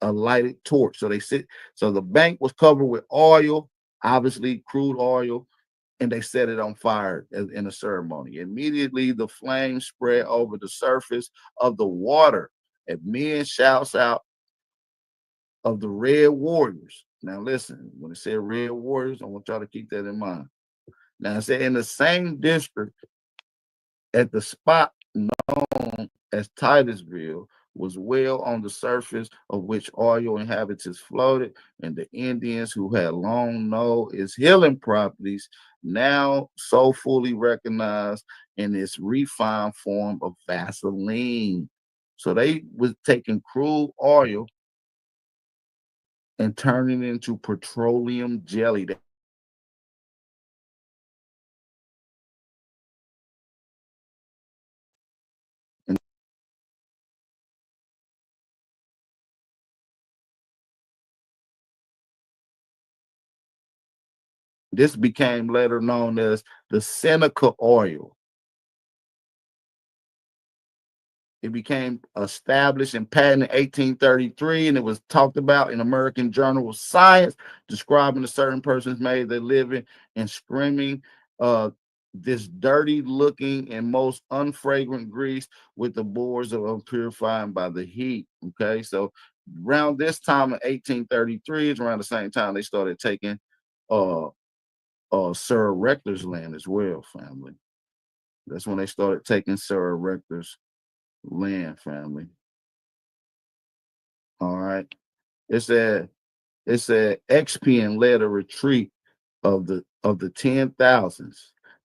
[SPEAKER 18] lighted torch. So the bank was covered with oil, obviously crude oil, and they set it on fire in a ceremony. Immediately, the flames spread over the surface of the water, and men shouts out of the Red Warriors. Now, listen, when it said Red Warriors, I want y'all to keep that in mind. Now, it said in the same district, at the spot known as Titusville, was well on the surface of which oil inhabitants floated, and the Indians who had long known its healing properties now so fully recognized in its refined form of Vaseline. So they was taking crude oil and turning it into petroleum jelly. This became later known as the Seneca oil. It became established and patented in 1833, and it was talked about in American Journal of Science, describing a certain person's made their living and screaming this dirty-looking and most unfragrant grease with the bores of purifying by the heat. Okay, so around this time in 1833 is around the same time they started taking Sir Rector's land as well, family. That's when they started taking Sir Rector's land, family. All right. It said Expian led a retreat of the 10,000s.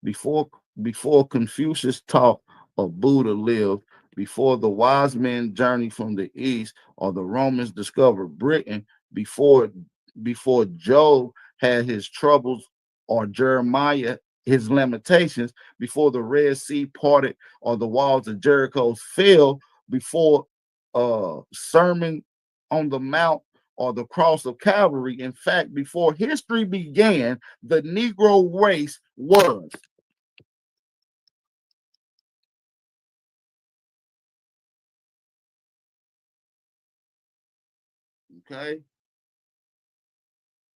[SPEAKER 18] Before Confucius taught of Buddha lived, before the wise men journeyed from the east, or the Romans discovered Britain, before Job had his troubles, or Jeremiah his lamentations, before the Red Sea parted or the walls of Jericho fell, before Sermon on the Mount or the cross of Calvary. In fact, before history began, the Negro race was. Okay.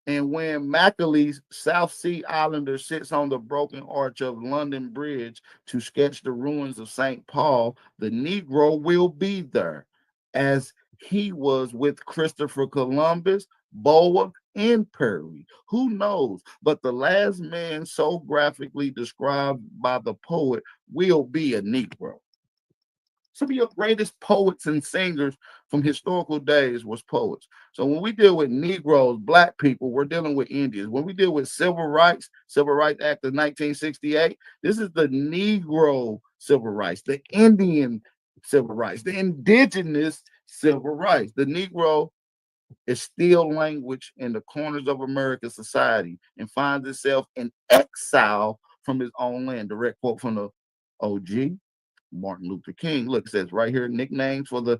[SPEAKER 18] And when Macaulay's South Sea Islander sits on the broken arch of London Bridge to sketch the ruins of St. Paul, the Negro will be there, as he was with Christopher Columbus, Boa, and Perry. Who knows? But the last man so graphically described by the poet will be a Negro. Some of your greatest poets and singers from historical days was poets. So when we deal with Negroes, Black people, we're dealing with Indians. When we deal with Civil Rights Act of 1968, this is the Negro civil rights, the Indian civil rights, the indigenous civil rights. The Negro is still language in the corners of American society and finds itself in exile from his own land. Direct quote from the OG. Martin Luther King. Look, it says right here, nicknames for the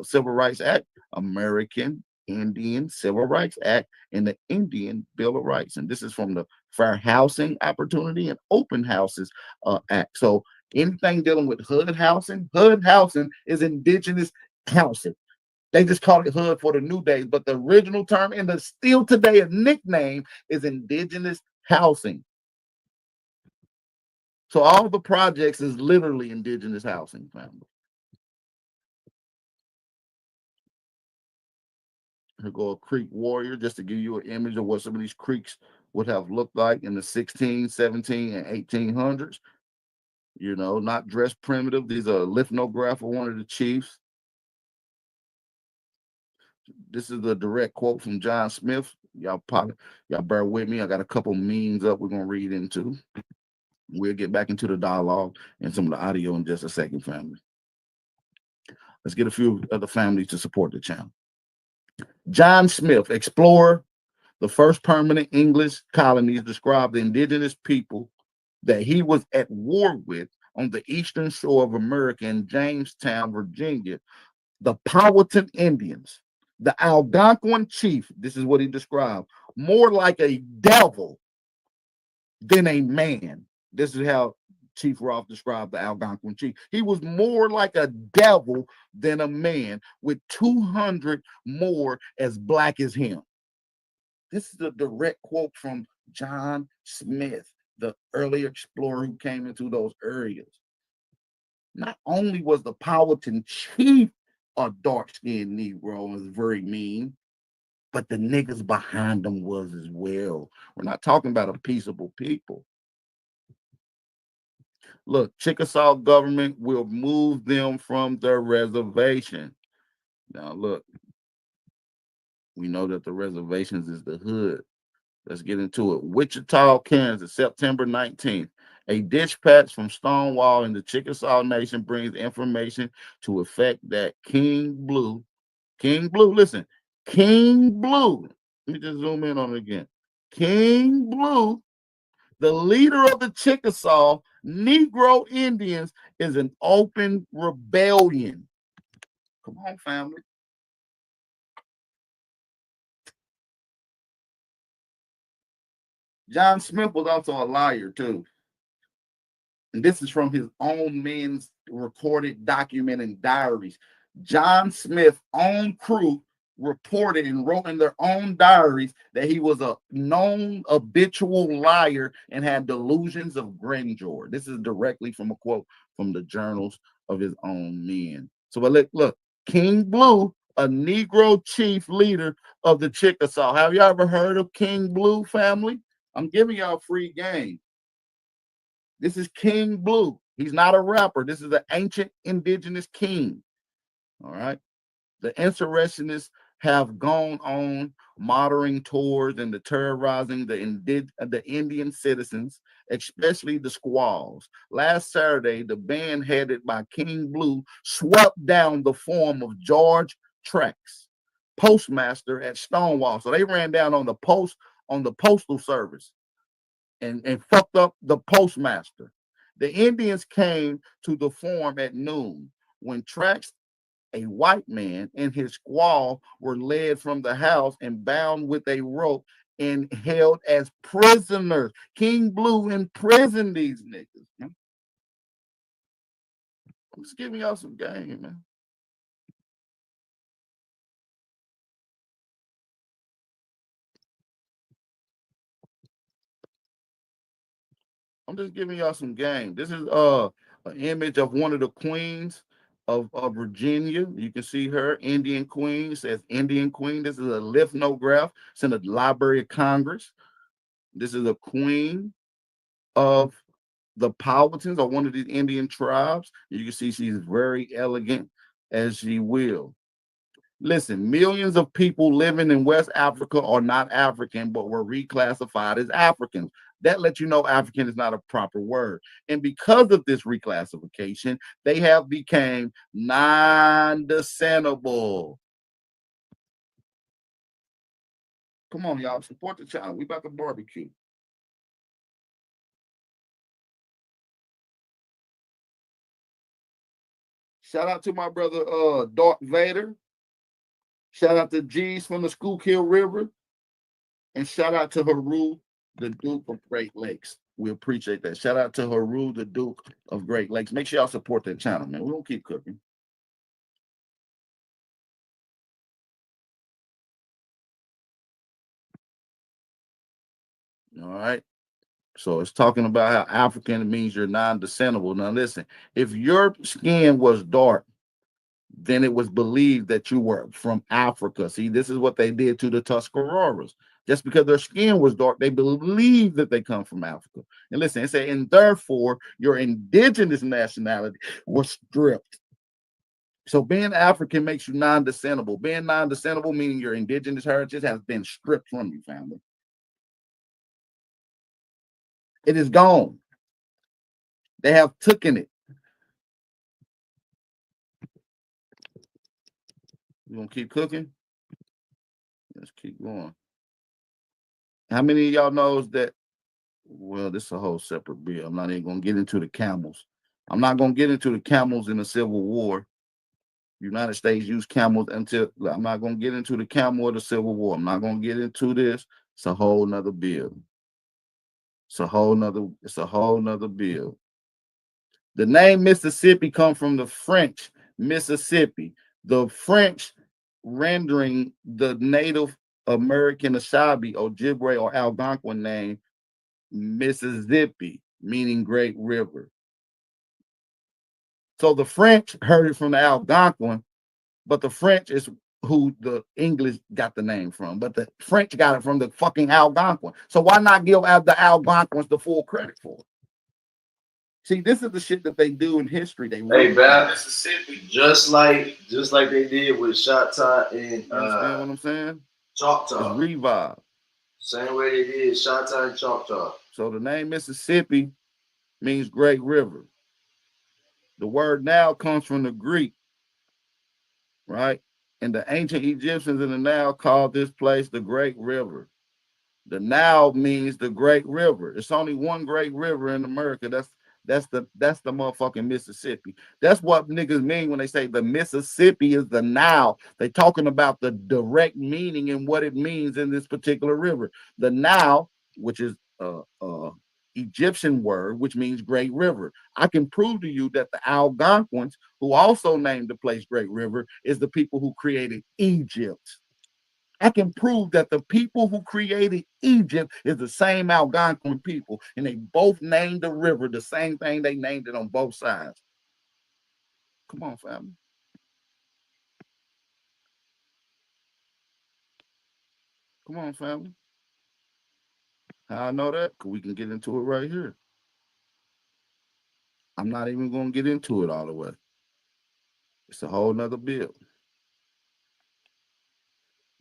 [SPEAKER 18] Civil Rights Act: American Indian Civil Rights Act and the Indian Bill of Rights. And this is from the Fair Housing Opportunity and Open Houses Act. So anything dealing with HUD housing is indigenous housing. They just call it HUD for the new days, but the original term and the still today a nickname is indigenous housing. So all the projects is literally indigenous housing, family. Here go a Creek warrior, just to give you an image of what some of these creeks would have looked like in the 16, 17, and 1800s. You know, not dressed primitive. These are a lithnograph of one of the chiefs. This is the direct quote from John Smith. Y'all bear with me. I got a couple memes up we're going to read into. We'll get back into the dialogue and some of the audio in just a second, family. Let's get a few other families to support the channel. John Smith, explorer, the first permanent English colonies, described the indigenous people that he was at war with on the eastern shore of America in Jamestown, Virginia. The Powhatan Indians, the Algonquin chief, this is what he described, more like a devil than a man. This is how Chief Roth described the Algonquin chief. He was more like a devil than a man, with 200 more as black as him. This is a direct quote from John Smith, the early explorer who came into those areas. Not only was the Powhatan chief a dark-skinned Negro and was very mean, but the niggas behind them was as well. We're not talking about a peaceable people. Look, Chickasaw government will move them from their reservation. Now, look, we know that the reservations is the hood. Let's get into it. Wichita, Kansas, September 19th. A dispatch from Stonewall in the Chickasaw Nation brings information to effect that King Blue, listen, King Blue, let me just zoom in on it again. King Blue, the leader of the Chickasaw Negro Indians, is an open rebellion. Come on, family. John Smith was also a liar, too. And this is from his own men's recorded document and diaries. John Smith's own crew reported and wrote in their own diaries that he was a known habitual liar and had delusions of grandeur. This is directly from a quote from the journals of his own men. So but look, King Blue, a Negro chief leader of the Chickasaw. Have you ever heard of King Blue, family? I'm giving y'all free game. This is King Blue. He's not a rapper. This is an ancient indigenous king. All right. The insurrectionists have gone on murdering tours and terrorizing the Indian citizens, especially the squaws. Last Saturday, the band headed by King Blue swept down the farm of George Trex, postmaster at Stonewall. So they ran down on the postal service and fucked up the postmaster. The Indians came to the farm at noon when Trex, a white man, and his squaw were led from the house and bound with a rope and held as prisoners. King Blue imprisoned these niggas. Man. I'm just giving y'all some game, man. I'm just giving y'all some game. This is an image of one of the queens of Virginia. You can see her, Indian Queen. It says Indian Queen. This is a lithnograph. It's in the Library of Congress. This is a queen of the Powhatans, or one of these Indian tribes. You can see she's very elegant as she will. Listen, millions of people living in West Africa are not African, but were reclassified as Africans. That lets you know African is not a proper word. And because of this reclassification, they have become non-descendable. Come on, y'all, support the channel. We about to barbecue. Shout out to my brother Darth Vader. Shout out to G's from the Schuylkill River. And shout out to Haru, the Duke of Great Lakes. We appreciate that. Shout out to Haru, the Duke of Great Lakes. Make sure y'all support that channel, man. We're going to keep cooking. All right. So it's talking about how African means you're non-descendable. Now listen, if your skin was dark, then it was believed that you were from Africa. See, this is what they did to the Tuscaroras. Just because their skin was dark, they believed that they come from Africa. And listen, it said, and therefore your indigenous nationality was stripped. So being African makes you non-descendable. Being non-descendable, meaning your indigenous heritage has been stripped from you, family. It is gone. They have taken it. You gonna keep cooking? Let's keep going. How many of y'all knows that? Well, this is a whole separate bill. I'm not even gonna get into the camels. I'm not gonna get into the camels in the Civil War. United States used camels until I'm not gonna get into the camel or the Civil War. I'm not gonna get into this. It's a whole nother bill. It's a whole nother bill. The name Mississippi comes from the French Mississippi. The French rendering the Native American Ashabi, Ojibwe, or Algonquin name Mississippi, meaning great river. So the French heard it from the Algonquin, but the French is who the English got the name from. But the French got it from the fucking Algonquin. So why not give the Algonquins the full credit for it? See, this is the shit that they do in history. They
[SPEAKER 1] Hey, Bab,
[SPEAKER 3] Mississippi.
[SPEAKER 1] just like they did with Choctaw and
[SPEAKER 18] You understand what I'm saying?
[SPEAKER 1] Choctaw.
[SPEAKER 18] It's revive.
[SPEAKER 1] Same way they did Choctaw and Choctaw.
[SPEAKER 18] So the name Mississippi means great river. The word now comes from the Greek, right? And the ancient Egyptians in the Nile called this place the Great River. The Nile means the Great River. It's only one great river in America. That's the motherfucking Mississippi. That's what niggas mean when they say the Mississippi is the Nile. They talking about the direct meaning and what it means in this particular river. The Nile, which is Egyptian word, which means great river. I can prove to you that the Algonquins, who also named the place Great River, is the people who created Egypt. I can prove that the people who created Egypt is the same Algonquin people, and they both named the river the same thing. They named it on both sides. Come on, family. Come on, family. How I know that? Because we can get into it right here. I'm not even going to get into it all the way. It's a whole nother bill.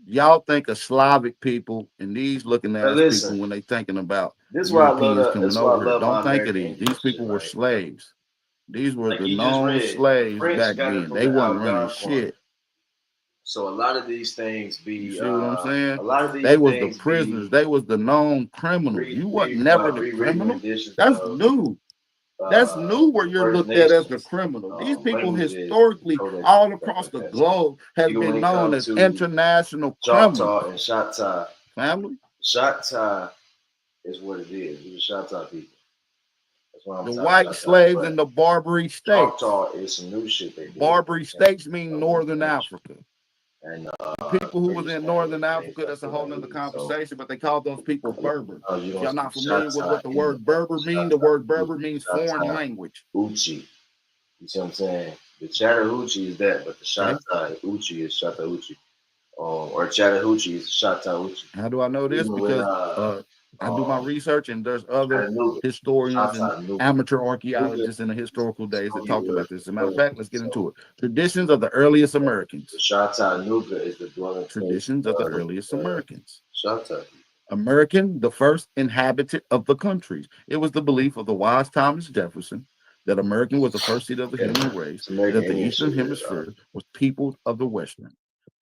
[SPEAKER 18] Y'all think of Slavic people and these looking at people when they thinking about
[SPEAKER 1] this why I love
[SPEAKER 18] Europeans
[SPEAKER 1] that.
[SPEAKER 18] coming
[SPEAKER 1] That's why I
[SPEAKER 18] over here.
[SPEAKER 1] love
[SPEAKER 18] Don't
[SPEAKER 1] my
[SPEAKER 18] think of
[SPEAKER 1] American
[SPEAKER 18] these. These people were
[SPEAKER 1] right?
[SPEAKER 18] slaves. These were
[SPEAKER 1] Like
[SPEAKER 18] the
[SPEAKER 1] you just
[SPEAKER 18] known
[SPEAKER 1] read,
[SPEAKER 18] slaves
[SPEAKER 1] French
[SPEAKER 18] back
[SPEAKER 1] got it
[SPEAKER 18] then.
[SPEAKER 1] from
[SPEAKER 18] They
[SPEAKER 1] the
[SPEAKER 18] wasn't running
[SPEAKER 1] Algonquin.
[SPEAKER 18] shit.
[SPEAKER 1] So a lot of these things be
[SPEAKER 18] You see what I'm saying?
[SPEAKER 1] a lot of these
[SPEAKER 18] They was the
[SPEAKER 1] things
[SPEAKER 18] prisoners. They was the known criminals. You wasn't never the criminal.
[SPEAKER 1] renditions
[SPEAKER 18] That's
[SPEAKER 1] of
[SPEAKER 18] new. That's new where you're
[SPEAKER 1] First
[SPEAKER 18] looked at as the
[SPEAKER 1] Nations
[SPEAKER 18] criminal. These people
[SPEAKER 1] languages,
[SPEAKER 18] historically
[SPEAKER 1] codex,
[SPEAKER 18] all
[SPEAKER 1] stuff
[SPEAKER 18] across
[SPEAKER 1] like
[SPEAKER 18] the
[SPEAKER 1] that.
[SPEAKER 18] globe has
[SPEAKER 1] Even when
[SPEAKER 18] been
[SPEAKER 1] it
[SPEAKER 18] known
[SPEAKER 1] comes
[SPEAKER 18] as
[SPEAKER 1] to
[SPEAKER 18] international
[SPEAKER 1] Choctaw
[SPEAKER 18] criminals.
[SPEAKER 1] and Choctaw,
[SPEAKER 18] Family.
[SPEAKER 1] Choctaw is what it is. It's the Choctaw people. That's why I'm
[SPEAKER 18] The
[SPEAKER 1] talking
[SPEAKER 18] white
[SPEAKER 1] Choctaw.
[SPEAKER 18] slaves
[SPEAKER 1] But
[SPEAKER 18] in the Barbary states.
[SPEAKER 1] Choctaw is some new shit they did.
[SPEAKER 18] Barbary states mean Northern Africa.
[SPEAKER 1] And
[SPEAKER 18] The people who was in Northern Africa, that's a whole nother conversation, but they called those people Berber. If y'all not familiar with what the word Berber means, the word Berber means foreign language.
[SPEAKER 1] Uchi. You see what I'm saying? The Chattahoochee is that, but the Choctaw Uchi is Chattahoochee. Or Chattahoochee is Chattahoochee.
[SPEAKER 18] How do I know this?
[SPEAKER 1] Even
[SPEAKER 18] Because I do my research, and there's other historians and amateur archaeologists in the historical days that talked about this. As a matter of fact, let's get into it. Traditions of the earliest Americans.
[SPEAKER 1] The Chattanooga is the dwelling place.
[SPEAKER 18] Traditions of the earliest Americans.
[SPEAKER 1] Choctaw.
[SPEAKER 18] American, the first inhabitant of the countries. It was the belief of the wise Thomas Jefferson that American was the first seed of the human race, that the Eastern Hemisphere was peopled of the Western.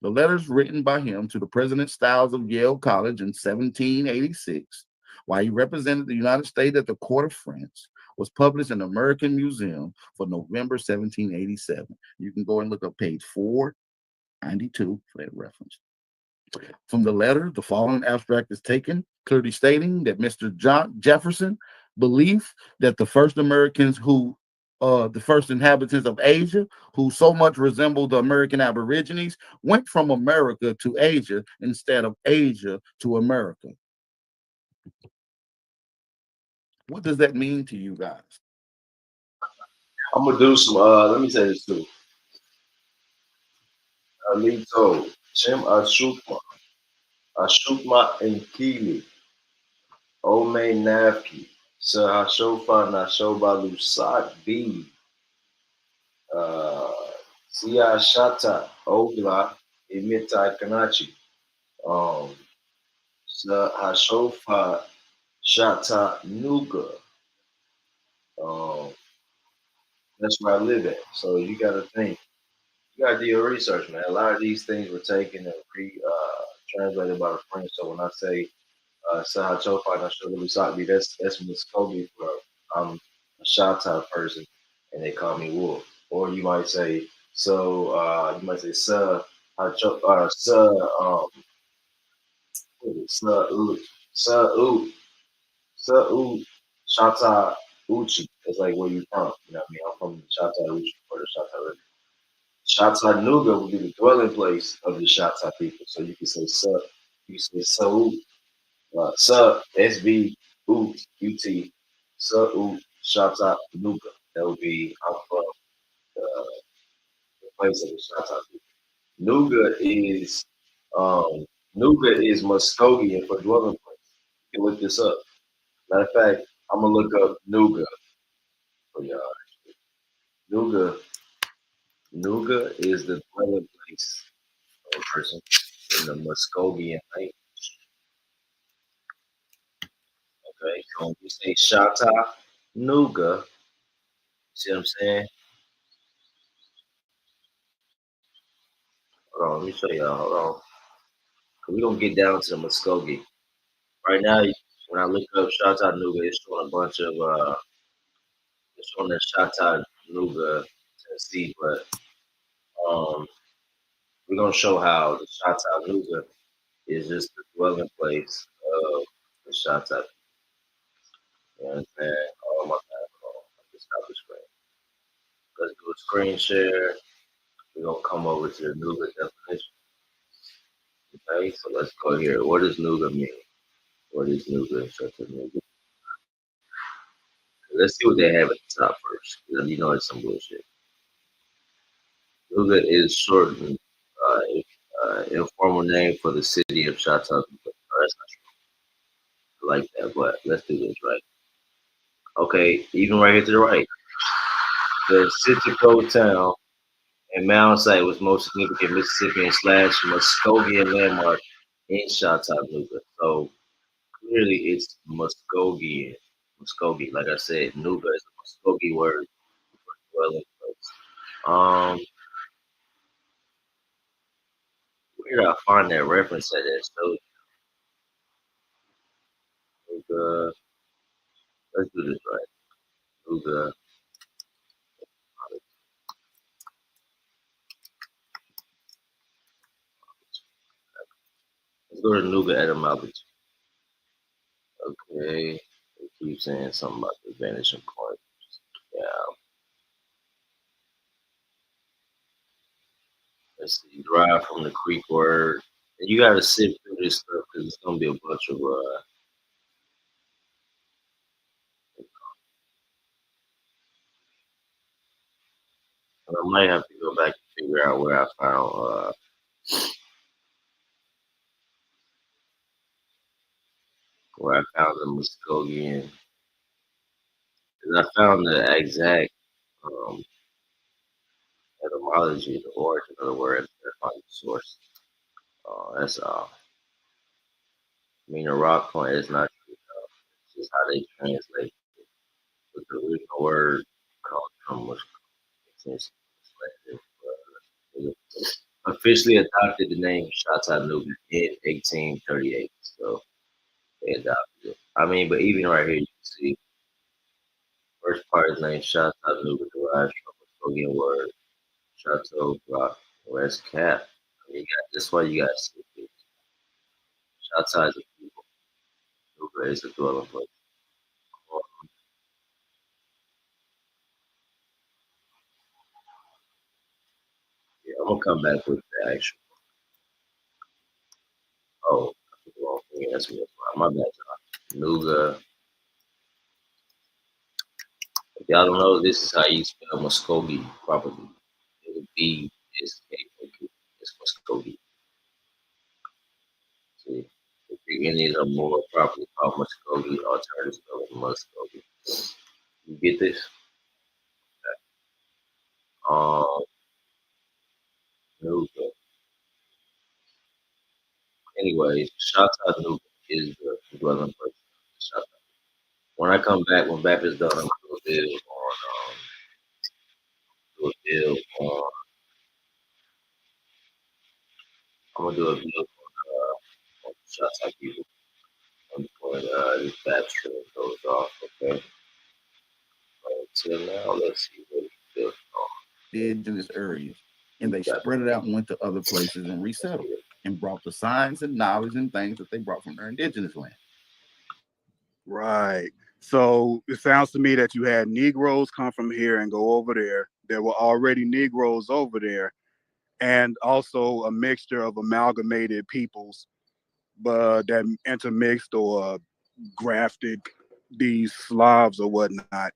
[SPEAKER 18] The letters written by him to the President Styles of Yale College in 1786, while he represented the United States at the court of France, was published in the American Museum for November 1787. You can go and look up page 492 for that reference. From the letter, the following abstract is taken, clearly stating that Mr. Jefferson believed that the first Americans who the first inhabitants of Asia, who so much resembled the American Aborigines, went from America to Asia instead of Asia to America. What does that mean to you guys?
[SPEAKER 1] I'm gonna do some. Let me say this too. Alito, Shem Ashukma, Ashukma Nkili, Ome Nafki, Sahashofa Nashobalu Sakbi, Sia Shata Ogla, Imitai Kanachi, Sahashofa Shata Nuga. That's where I live at. So you got to think. You got to do your research, man. A lot of these things were taken and translated by the French. So when I say Sahachofa Nashobalu Sakbi, that's Muskogee for I'm a Shata person, and they call me Wolf. Or you might say Sa Shata Uchi. That's like where you from. You know what I mean? I'm from Chattahoochee or the Chattahoochee. Chattanooga would be the dwelling place of the Chattah people. So you can say Sub, you can say Sub, Sub, SB, Oot, UT, Sub, Oot, Chattanooga. That would be, I'm from the place of the Chattah people. Um, Nuga is Muskogean for dwelling place. You can look this up. Matter of fact, I'm gonna look up Nuga for y'all. Nuga is the dwelling place of a person in the Muskogean language. Okay, so when we say Chattanooga, see what I'm saying? Hold on, let me show y'all. Hold on. We're gonna get down to the Muskogee. Right now, when I look up Chattanooga, it's showing a bunch of it's showing the Chattanooga, Tennessee, but we're gonna show how the Chattanooga is just the dwelling place of the Chattah. You know what I'm saying? Oh my God, hold on. I just got the screen. Let's do a screen share. We're gonna come over to the Nuga definition. Okay, so let's go here. What does Nuga mean? What is Nuga? Chattanooga. Let's see what they have at the top first. You know it's some bullshit. Nuga is shortened, informal name for the city of Chattanooga. Oh, that's not true. I like that, but let's do this right. Okay, even right here to the right. The city code town and Mound site was most significant Mississippian / Muskogean landmark in Chattanooga. So clearly it's Muskogee. Like I said, Nuga is a Muskogee word for dwelling place. Where did I find that reference at that? So Nuga, let's do this right. Nuga. Let's go to Nuga etymology. Okay. They keep saying something about the vanishing point. Yeah. Let's see. Derived from the Greek word. And you gotta sit through this stuff because it's gonna be a bunch of I might have to go back and figure out where I found the Muskogean. Because I found the exact etymology, the origin of the word, and find the source. That's all. I mean, the rock point is not true. It's just how they translate it. But the original word comes from Wisconsin. Officially adopted the name Chattanooga in 1838. So they adopted it. I mean, but even right here, you can see first part is named Chattanooga derives from the Muskogean word Chateau Rock West Cap. You got that's why you got to see it. Chateau is a people. Nuga is a dwelling place. Yeah, I'm gonna come back with the actual. Oh, I put the wrong thing. That's me. My bad, y'all. Nuga. If y'all don't know, this is how you spell Muskogee properly. It would be S-K-O-G. It's Muskogee. See, the Indians are more properly called Muskogee, alternative spelling Muskogee. You get this? Okay. Nuga. Anyways, Chattanooga is the dwelling place. Chattanooga. When I come back, when BAP is done, I'm gonna do a bill on I'm gonna do a bill on Chattah people. When this BAP stream goes off, okay? Until now, let's see what it's built on.
[SPEAKER 18] Indigenous areas, and they spread it out and went to other places and resettled and brought the science and knowledge and things that they brought from their indigenous land.
[SPEAKER 2] Right. So it sounds to me that you had Negroes come from here and go over there. There were already Negroes over there, and also a mixture of amalgamated peoples, but that intermixed or grafted these Slavs or whatnot.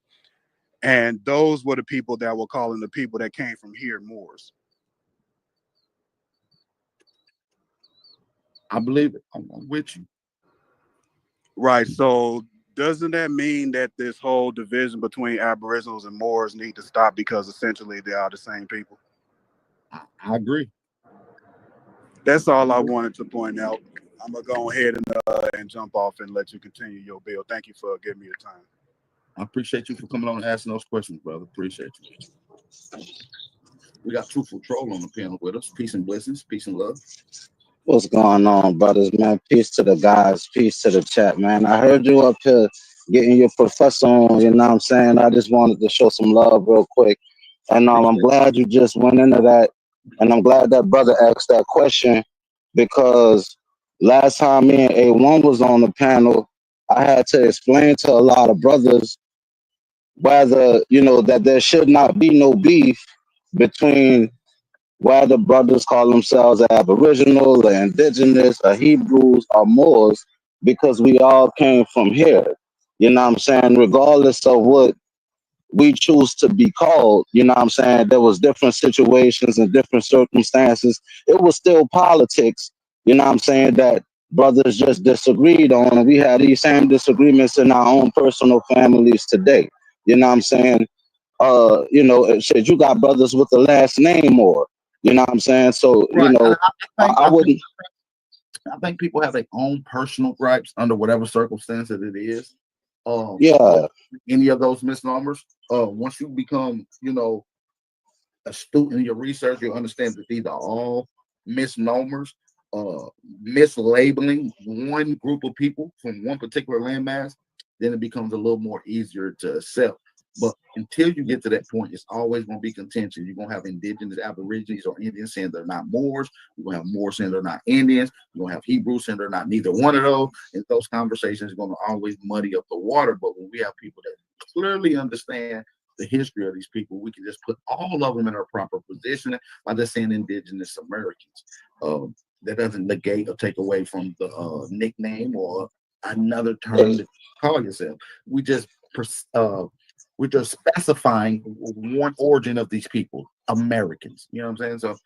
[SPEAKER 2] And those were the people that were calling the people that came from here Moors.
[SPEAKER 18] I believe it. I'm with you.
[SPEAKER 2] Right. So doesn't that mean that this whole division between Aboriginals and Moors need to stop because essentially they are the same people?
[SPEAKER 18] I agree.
[SPEAKER 2] That's all I wanted to point out. I'm gonna go ahead and jump off and let you continue your bill. Thank you for giving me the time.
[SPEAKER 18] I appreciate you for coming on and asking those questions, brother. Appreciate you. We got Truthful Troll on the panel with us. Peace and blessings. Peace and love.
[SPEAKER 22] What's going on, brothers, man? Peace to the guys. Peace to the chat, man. I heard you up here getting your professor on, you know what I'm saying? I just wanted to show some love real quick. And I'm glad you just went into that. And I'm glad that brother asked that question because last time me and A1 was on the panel, I had to explain to a lot of brothers whether, you know, that there should not be no beef between whether brothers call themselves Aboriginal or Indigenous or Hebrews or Moors, because we all came from here. You know what I'm saying? Regardless of what we choose to be called, you know what I'm saying? There was different situations and different circumstances. It was still politics, you know what I'm saying, that brothers just disagreed on. And we had these same disagreements in our own personal families today. You know what I'm saying? You know, it said you got brothers with the last name or, you know what I'm saying? So, you
[SPEAKER 18] Right.
[SPEAKER 22] know, I wouldn't.
[SPEAKER 18] I think people have their own personal gripes under whatever circumstances it is.
[SPEAKER 22] Yeah.
[SPEAKER 18] Any of those misnomers. Once you become, you know, astute in your research, you'll understand that these are all misnomers, mislabeling one group of people from one particular landmass. Then it becomes a little more easier to accept. But until you get to that point, it's always going to be contention. You're going to have indigenous Aborigines or Indians saying they're not Moors. You're going to have Moors saying they're not Indians. You're going to have Hebrews saying they're not neither one of those. And those conversations are going to always muddy up the water. But when we have people that clearly understand the history of these people, we can just put all of them in their proper position by just saying indigenous Americans. That doesn't negate or take away from the nickname or another term to call yourself. We're just specifying one origin of these people, Americans. You know what I'm saying? So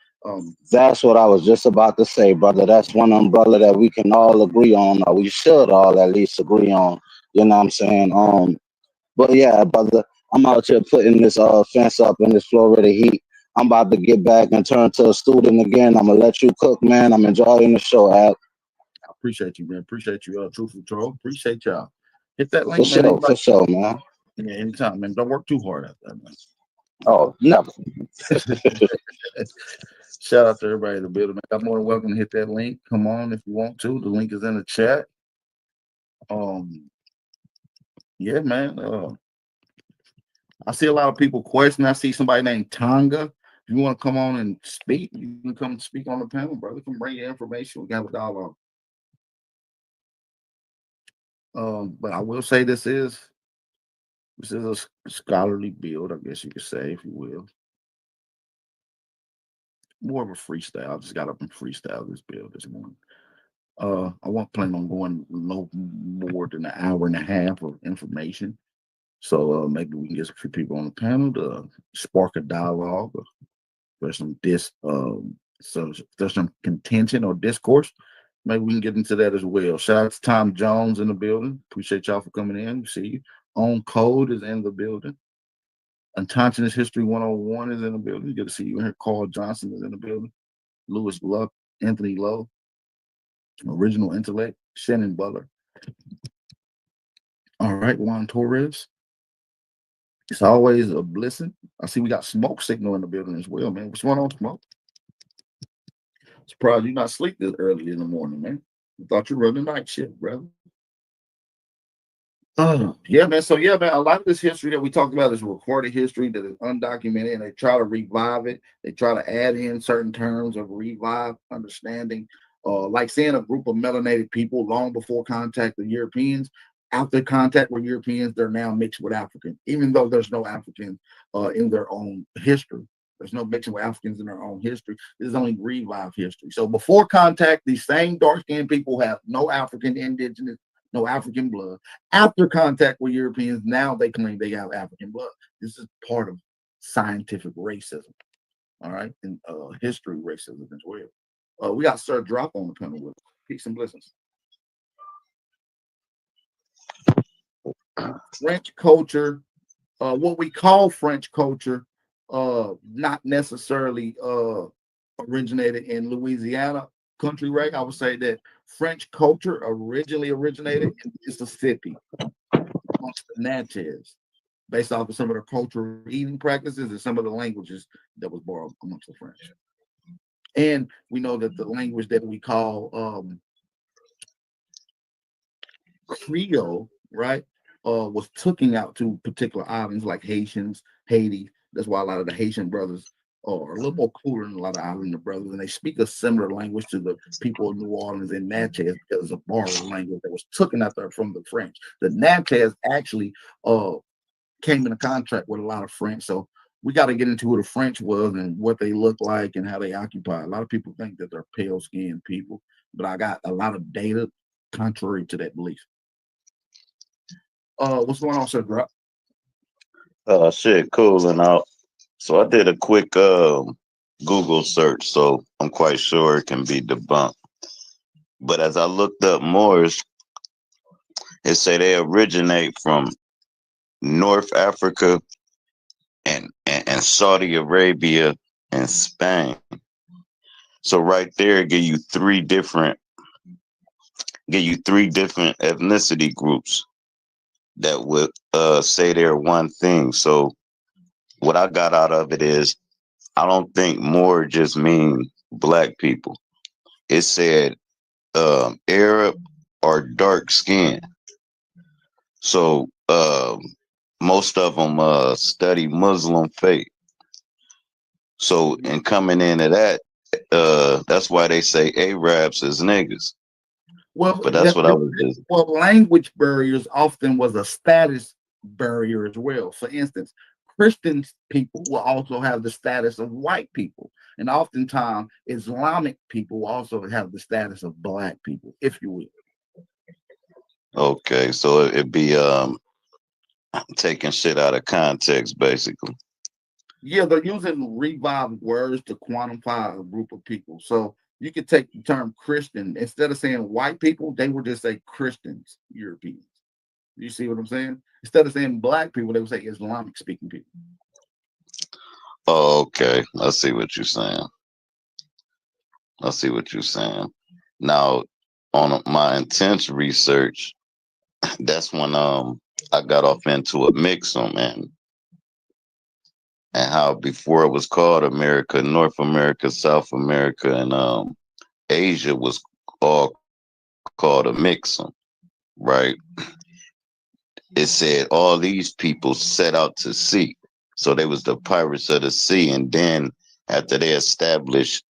[SPEAKER 22] That's what I was just about to say, brother. That's one umbrella that we can all agree on, or we should all at least agree on. You know what I'm saying? But yeah, brother, I'm out here putting this fence up in this Florida heat. I'm about to get back and turn to a student again. I'm gonna let you cook, man. I'm enjoying the show, Al.
[SPEAKER 18] I appreciate you, man. Appreciate you, Truthful Troll. Appreciate y'all. Hit that link,
[SPEAKER 22] For
[SPEAKER 18] man.
[SPEAKER 22] sure, for sure, man.
[SPEAKER 18] Yeah, anytime, man. Don't work too hard at that, man.
[SPEAKER 22] Oh, never.
[SPEAKER 18] Shout out to everybody in the building, man. I'm more than welcome to hit that link. Come on if you want to. The link is in the chat. Yeah, man. I see a lot of people question. I see somebody named Tonga. If you want to come on and speak, you can come speak on the panel, brother. Come bring your information. We got a dialogue. But I will say this is a scholarly build, I guess you could say, if you will. More of a freestyle. I just got up and freestyle this build this morning. I won't plan on going no more than an hour and a half of information. So maybe we can get a few people on the panel to spark a dialogue. Or there's some so if there's some contention or discourse, maybe we can get into that as well. Shout out to Tom Jones in the building. Appreciate y'all for coming in. See you. On Code is in the building. Unconscious History 101 is in the building. Good to see you in here. Carl Johnson is in the building. Lewis Luck, Anthony Lowe, Original Intellect, Shannon Butler. All right, Juan Torres. It's always a blessing. I see we got Smoke Signal in the building as well, man. What's going on, Smoke? Surprised you're not asleep this early in the morning, man. I thought you were running night shift, brother. Yeah, man. So yeah, man, a lot of this history that we talked about is recorded history that is undocumented, and they try to revive it. They try to add in certain terms of revive understanding, like saying a group of melanated people long before contact with Europeans. After contact with Europeans, they're now mixed with African, even though there's no African in their own history. There's no mixing with Africans in their own history. This is only revived history. So before contact, these same dark-skinned people have no African indigenous, no African blood. After contact with Europeans, now they claim they have African blood. This is part of scientific racism, all right, and history racism as well. We got Sir Drop on the panel with us. Peace and blessings. French culture, what we call French culture, not necessarily originated in Louisiana country, right? I would say that French culture originally originated in Mississippi amongst the Natchez, based off of some of their cultural eating practices and some of the languages that was borrowed amongst the French. And we know that the language that we call Creole, right, was taken out to particular islands like Haitians, Haiti. That's why a lot of the Haitian brothers are a little more cooler than a lot of Islander brothers, and they speak a similar language to the people of New Orleans and Natchez because it's a borrowed language that was taken out there from the French. The Natchez actually came into contact with a lot of French, so we got to get into who the French was and what they look like and how they occupy. A lot of people think that they're pale-skinned people, but I got a lot of data contrary to that belief. What's going on, Sir Drop?
[SPEAKER 4] Shit, cooling out. So I did a quick Google search, so I'm quite sure it can be debunked. But as I looked up Moors, it say they originate from North Africa and Saudi Arabia and Spain. So right there, it give you three different ethnicity groups that would say they're one thing. So what I got out of it is, I don't think Moor just mean black people. It said Arab or dark skin. So most of them study Muslim faith. So in coming into that, that's why they say Arabs is niggas.
[SPEAKER 18] Well,
[SPEAKER 4] but that's what I was just.
[SPEAKER 18] Well, language barriers often was a status barrier as well. For instance, Christian people will also have the status of white people, and oftentimes Islamic people will also have the status of black people, if you will.
[SPEAKER 4] Okay, so it'd be taking shit out of context, basically.
[SPEAKER 18] Yeah, they're using revived words to quantify a group of people. So you could take the term Christian, instead of saying white people, they would just say Christians, Europeans. You see what I'm saying? Instead of saying black people, they would say Islamic speaking people.
[SPEAKER 4] Oh, okay. I see what you're saying. Now, on my intense research, that's when I got off into a mixum and how before it was called America, North America, South America, and Asia was all called a mixum, right? It said all these people set out to sea. So they was the pirates of the sea. And then after they established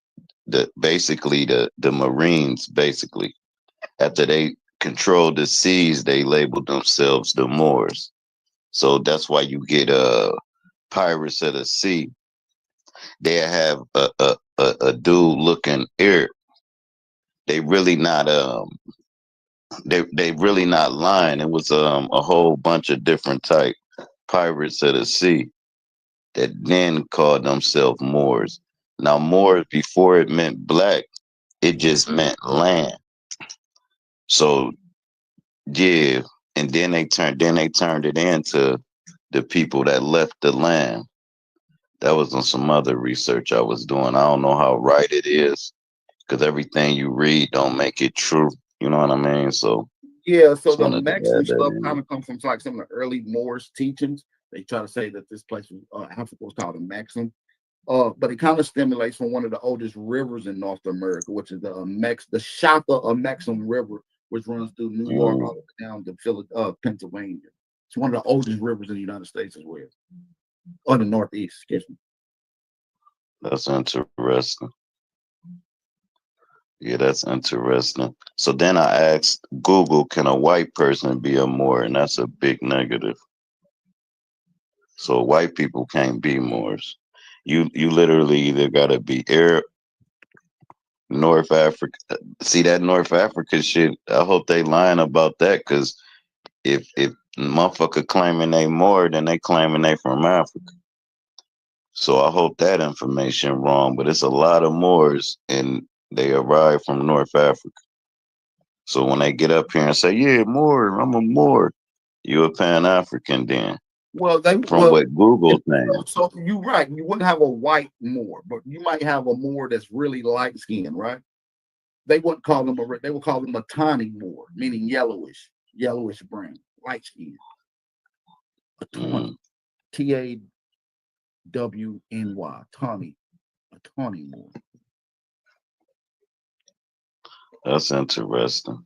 [SPEAKER 4] the Marines, basically, after they controlled the seas, they labeled themselves the Moors. So that's why you get pirates of the sea. They have a dude looking Arab. They really not they really not lying. It was a whole bunch of different type pirates of the sea that then called themselves Moors. Now Moors, before it meant black, it just meant land. So yeah, and then they turned it into the people that left the land. That was on some other research I was doing. I don't know how right it is, because everything you read don't make it true. You know what I mean? So
[SPEAKER 18] yeah, so
[SPEAKER 4] just
[SPEAKER 18] the
[SPEAKER 4] wanted to
[SPEAKER 18] Mexican
[SPEAKER 4] add that
[SPEAKER 18] stuff
[SPEAKER 4] in.
[SPEAKER 18] kind of comes from like some of the early Moorish teachings. They try to say that this place was Africa was called a Maxim. But it kind of stimulates from one of the oldest rivers in North America, which is the Shaka or Maxim River, which runs through New York all the way down to Pennsylvania. It's one of the oldest rivers in the United States as well, or the Northeast. Excuse me.
[SPEAKER 4] That's interesting. Yeah, that's interesting. So then I asked Google, can a white person be a Moor? And that's a big negative. So white people can't be Moors. You literally either gotta be Arab, North Africa. See that North Africa shit? I hope they lying about that, because if motherfucker claiming they Moor, then they claiming they from Africa. So I hope that information wrong. But it's a lot of Moors, and they arrive from North Africa. So when they get up here and say, "Yeah, Moor, I'm a Moor," you a Pan African then?
[SPEAKER 18] Well, they
[SPEAKER 4] From what Google's saying.
[SPEAKER 18] So you're right. You wouldn't have a white Moor, but you might have a Moor that's really light skinned, right? They wouldn't call them they would call them a tawny Moor, meaning yellowish brown, light skinned. A tawny, TAWNY, tawny, a tawny Moor.
[SPEAKER 4] That's interesting.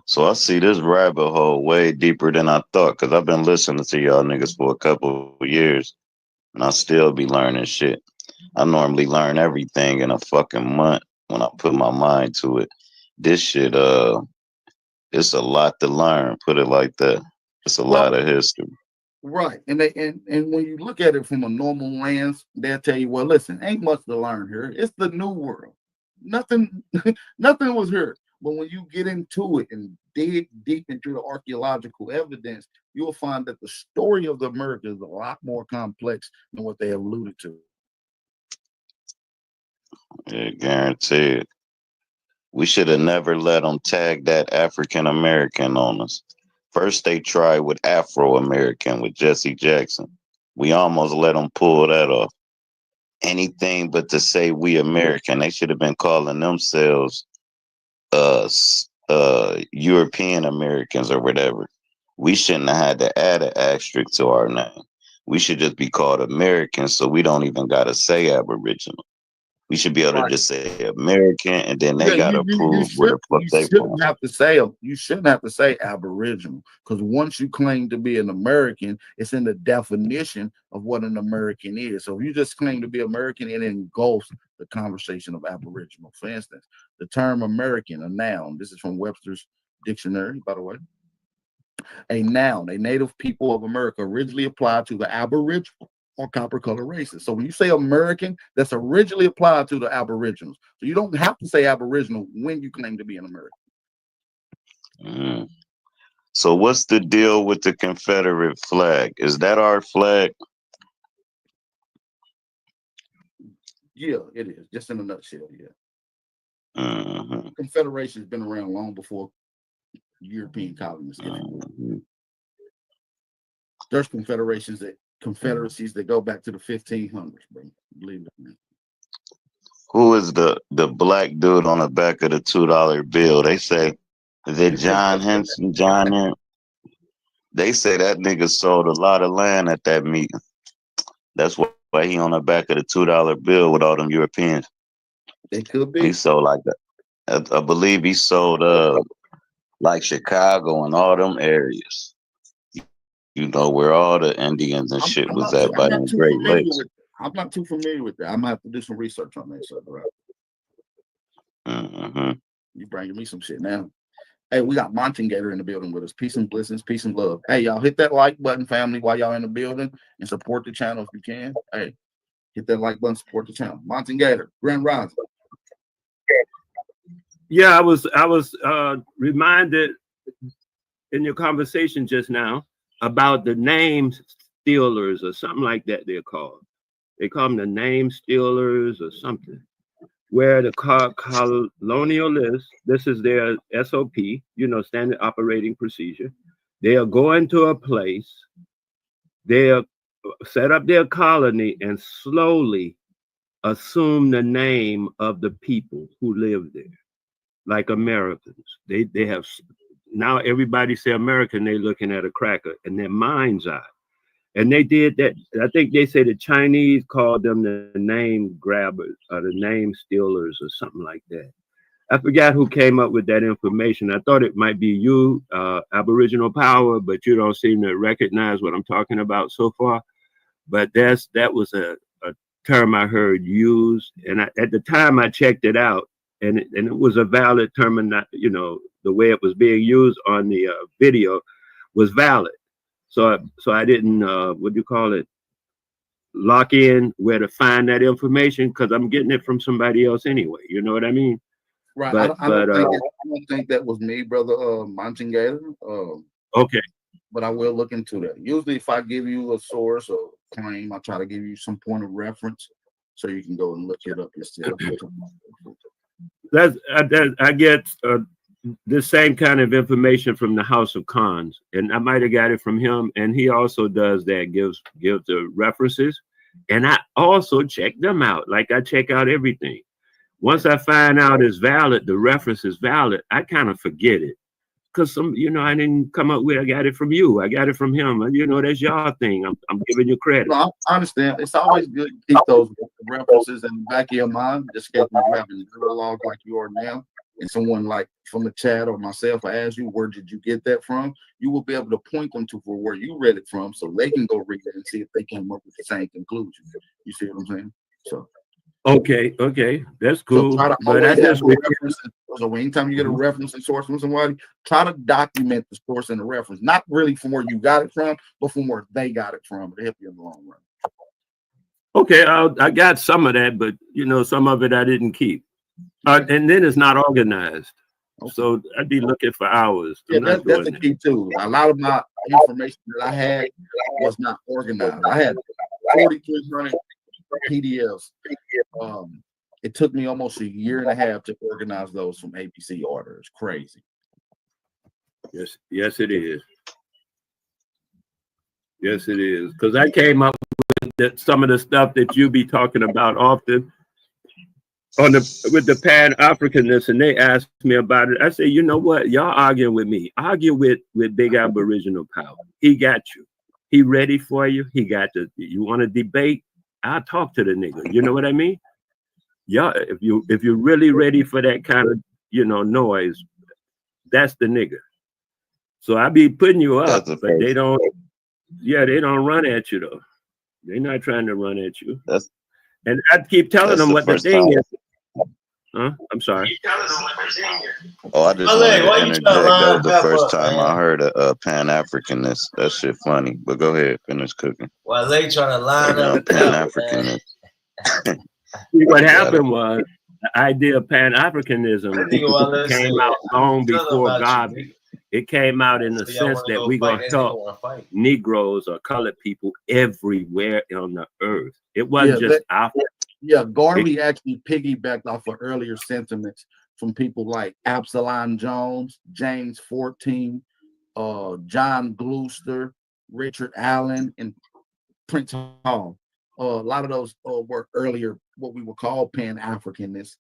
[SPEAKER 4] So I see this rabbit hole way deeper than I thought, because I've been listening to y'all niggas for a couple of years, and I still be learning shit. I normally learn everything in a fucking month when I put my mind to it. This shit, it's a lot to learn. Put it like that. It's a lot of history.
[SPEAKER 18] Right. And when you look at it from a normal lens, they'll tell you, well, listen, ain't much to learn here. It's the new world. Nothing was here. But when you get into it and dig deep into the archaeological evidence, you'll find that the story of the America is a lot more complex than what they have alluded to.
[SPEAKER 4] Yeah, guaranteed. We should have never let them tag that African American on us. First, they tried with Afro American with Jesse Jackson. We almost let them pull that off. Anything but to say we American. They should have been calling themselves European Americans or whatever. We shouldn't have had to add an asterisk to our name. We should just be called Americans, so we don't even gotta say Aboriginal. We should be able to just say American, and then they gotta prove where the fuck they from.
[SPEAKER 18] You shouldn't have to say Aboriginal, because once you claim to be an American, it's in the definition of what an American is. So if you just claim to be American, it engulfs the conversation of Aboriginal. For instance, the term American, a noun. This is from Webster's dictionary, by the way. A noun, a native people of America, originally applied to the Aboriginal or copper color races. So when you say American, that's originally applied to the Aboriginals. So you don't have to say Aboriginal when you claim to be an American.
[SPEAKER 4] So what's the deal with the Confederate flag? Is that our flag?
[SPEAKER 18] Yeah, it is. Just in a nutshell, yeah. Confederation has been around long before European colonists. There's confederacies that go back to the 1500s, bro. Believe it or not.
[SPEAKER 4] Who is the black dude on the back of the $2 bill? They say the John Henson, they say that nigga sold a lot of land at that meeting. That's why he on the back of the $2 bill with all them Europeans.
[SPEAKER 18] They could be.
[SPEAKER 4] He sold like that. I believe he sold like Chicago and all them areas. You know, where all the Indians and shit was at by them Great Lakes.
[SPEAKER 18] I'm not too familiar with that. I'm gonna have to do some research on that stuff, right? You bringing me some shit now. Hey, we got Mountain Gator in the building with us. Peace and blessings, peace and love. Hey, y'all hit that like button, family, while y'all in the building, and support the channel if you can. Hey, hit that like button, support the channel. Mountain Gator, Grand Rising.
[SPEAKER 5] Yeah, I was reminded in your conversation just now about the name stealers or something like that. They're called. They call them the name stealers or something. Where the colonialists, this is their SOP, standard operating procedure. They are going to a place, they'll set up their colony and slowly assume the name of the people who live there, like Americans. They have, now everybody say American, they're looking at a cracker in their mind's eye. And they did that. I think they say the Chinese called them the name grabbers or the name stealers or something like that. I forgot who came up with that information. I thought it might be you, Aboriginal Power, but you don't seem to recognize what I'm talking about so far. But that was a term I heard used. And at the time I checked it out, and it was a valid term, and not, you know, the way it was being used on the video was valid. So I didn't what do you call it, lock in where to find that information, because I'm getting it from somebody else anyway. You know what I mean?
[SPEAKER 18] Right.
[SPEAKER 5] But
[SPEAKER 18] I don't think that was me, brother Mountain Gator.
[SPEAKER 5] Okay.
[SPEAKER 18] But I will look into that. Usually, if I give you a source or claim, I try to give you some point of reference so you can go and look it up yourself.
[SPEAKER 5] I get this same kind of information from the House of Cons, and I might have got it from him, and he also does that, gives the references, and I also check them out. Like I check out everything. Once I find out it's valid, the reference is valid, I kind of forget it. Because I didn't come up with, I got it from you, I got it from him. You know, that's y'all thing. I'm giving you credit.
[SPEAKER 18] No, I understand. It's always good to keep those references in the back of your mind, just in case you're having a dialogue like you are now, and someone like from the chat or myself asks you, where did you get that from? You will be able to point them to for where you read it from, so they can go read it and see if they came up with the same conclusion. You see what I'm saying? So.
[SPEAKER 5] Okay, that's cool.
[SPEAKER 18] So try to
[SPEAKER 5] but I just
[SPEAKER 18] so anytime you get a reference and source from somebody, try to document the source and the reference, not really from where you got it from, but from where they got it from. It'll help you in the long run.
[SPEAKER 5] Okay, I got some of that, but some of it I didn't keep. And then it's not organized. Okay. So I'd be looking for hours.
[SPEAKER 18] Yeah, that's the key too. A lot of my information that I had was not organized. I had 4,300 PDFs. It took me almost a year and a half to organize those from APC order. It's crazy.
[SPEAKER 5] Yes, it is. Yes, it is. Because I came up with some of the stuff that you be talking about often with the Pan-Africanness, and they asked me about it. I say, you know what? Y'all arguing with me. Argue with Big Aboriginal Power. He got you. He ready for you. He got you want to debate? I'll talk to the nigga. You know what I mean? Yeah, if you're really ready for that kind of noise, that's the nigga. So I be putting you up, but they don't run at you though. They're not trying to run at you. And I keep telling them what the thing is. Huh? I'm sorry.
[SPEAKER 4] Oh, I just wanted to interject. That was the first time I heard a Pan-Africanist. That shit funny. But go ahead, finish cooking.
[SPEAKER 1] Well, they trying to line up
[SPEAKER 4] Pan-Africanist.
[SPEAKER 5] See, what happened was the idea of Pan-Africanism came out long before Garvey. It came out in the sense that we're going to help Negroes or colored people everywhere on the earth. It wasn't just Africa.
[SPEAKER 18] Yeah, Garvey actually piggybacked off of earlier sentiments from people like Absalom Jones, James 14, John Gloucester, Richard Allen, and Prince Hall. A lot of those were earlier what we would call Pan-Africanists,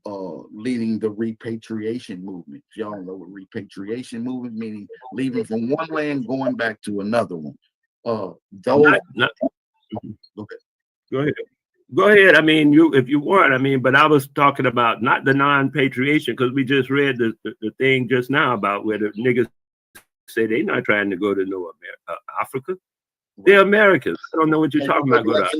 [SPEAKER 18] leading the repatriation movement. Y'all know what repatriation movement meaning, leaving from one land going back to another one. Okay.
[SPEAKER 5] Go ahead. I mean, if you want, but I was talking about not the non-patriation, because we just read the thing just now about where the niggas say they're not trying to go to Africa. They're Americans. I don't know what you're talking about.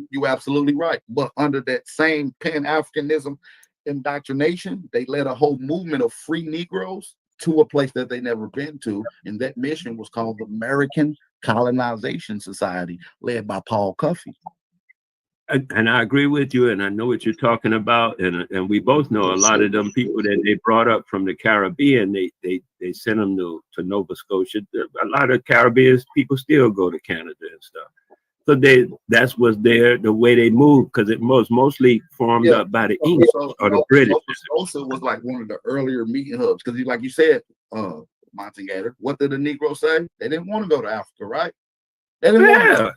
[SPEAKER 18] You're absolutely right. But under that same Pan-Africanism indoctrination, they led a whole movement of free Negroes to a place that they never been to. And that mission was called the American Colonization Society, led by Paul Cuffey.
[SPEAKER 5] And I agree with you, and I know what you're talking about, and we both know a lot of them people that they brought up from the Caribbean. They sent them to Nova Scotia. A lot of Caribbean people still go to Canada and stuff. So that's what's there, the way they move, because it was mostly formed up by the English or the British.
[SPEAKER 18] Nova Scotia was like one of the earlier meeting hubs, because like you said, Monty Gator, what did the Negroes say? They didn't want to go to Africa, right? They didn't want to go.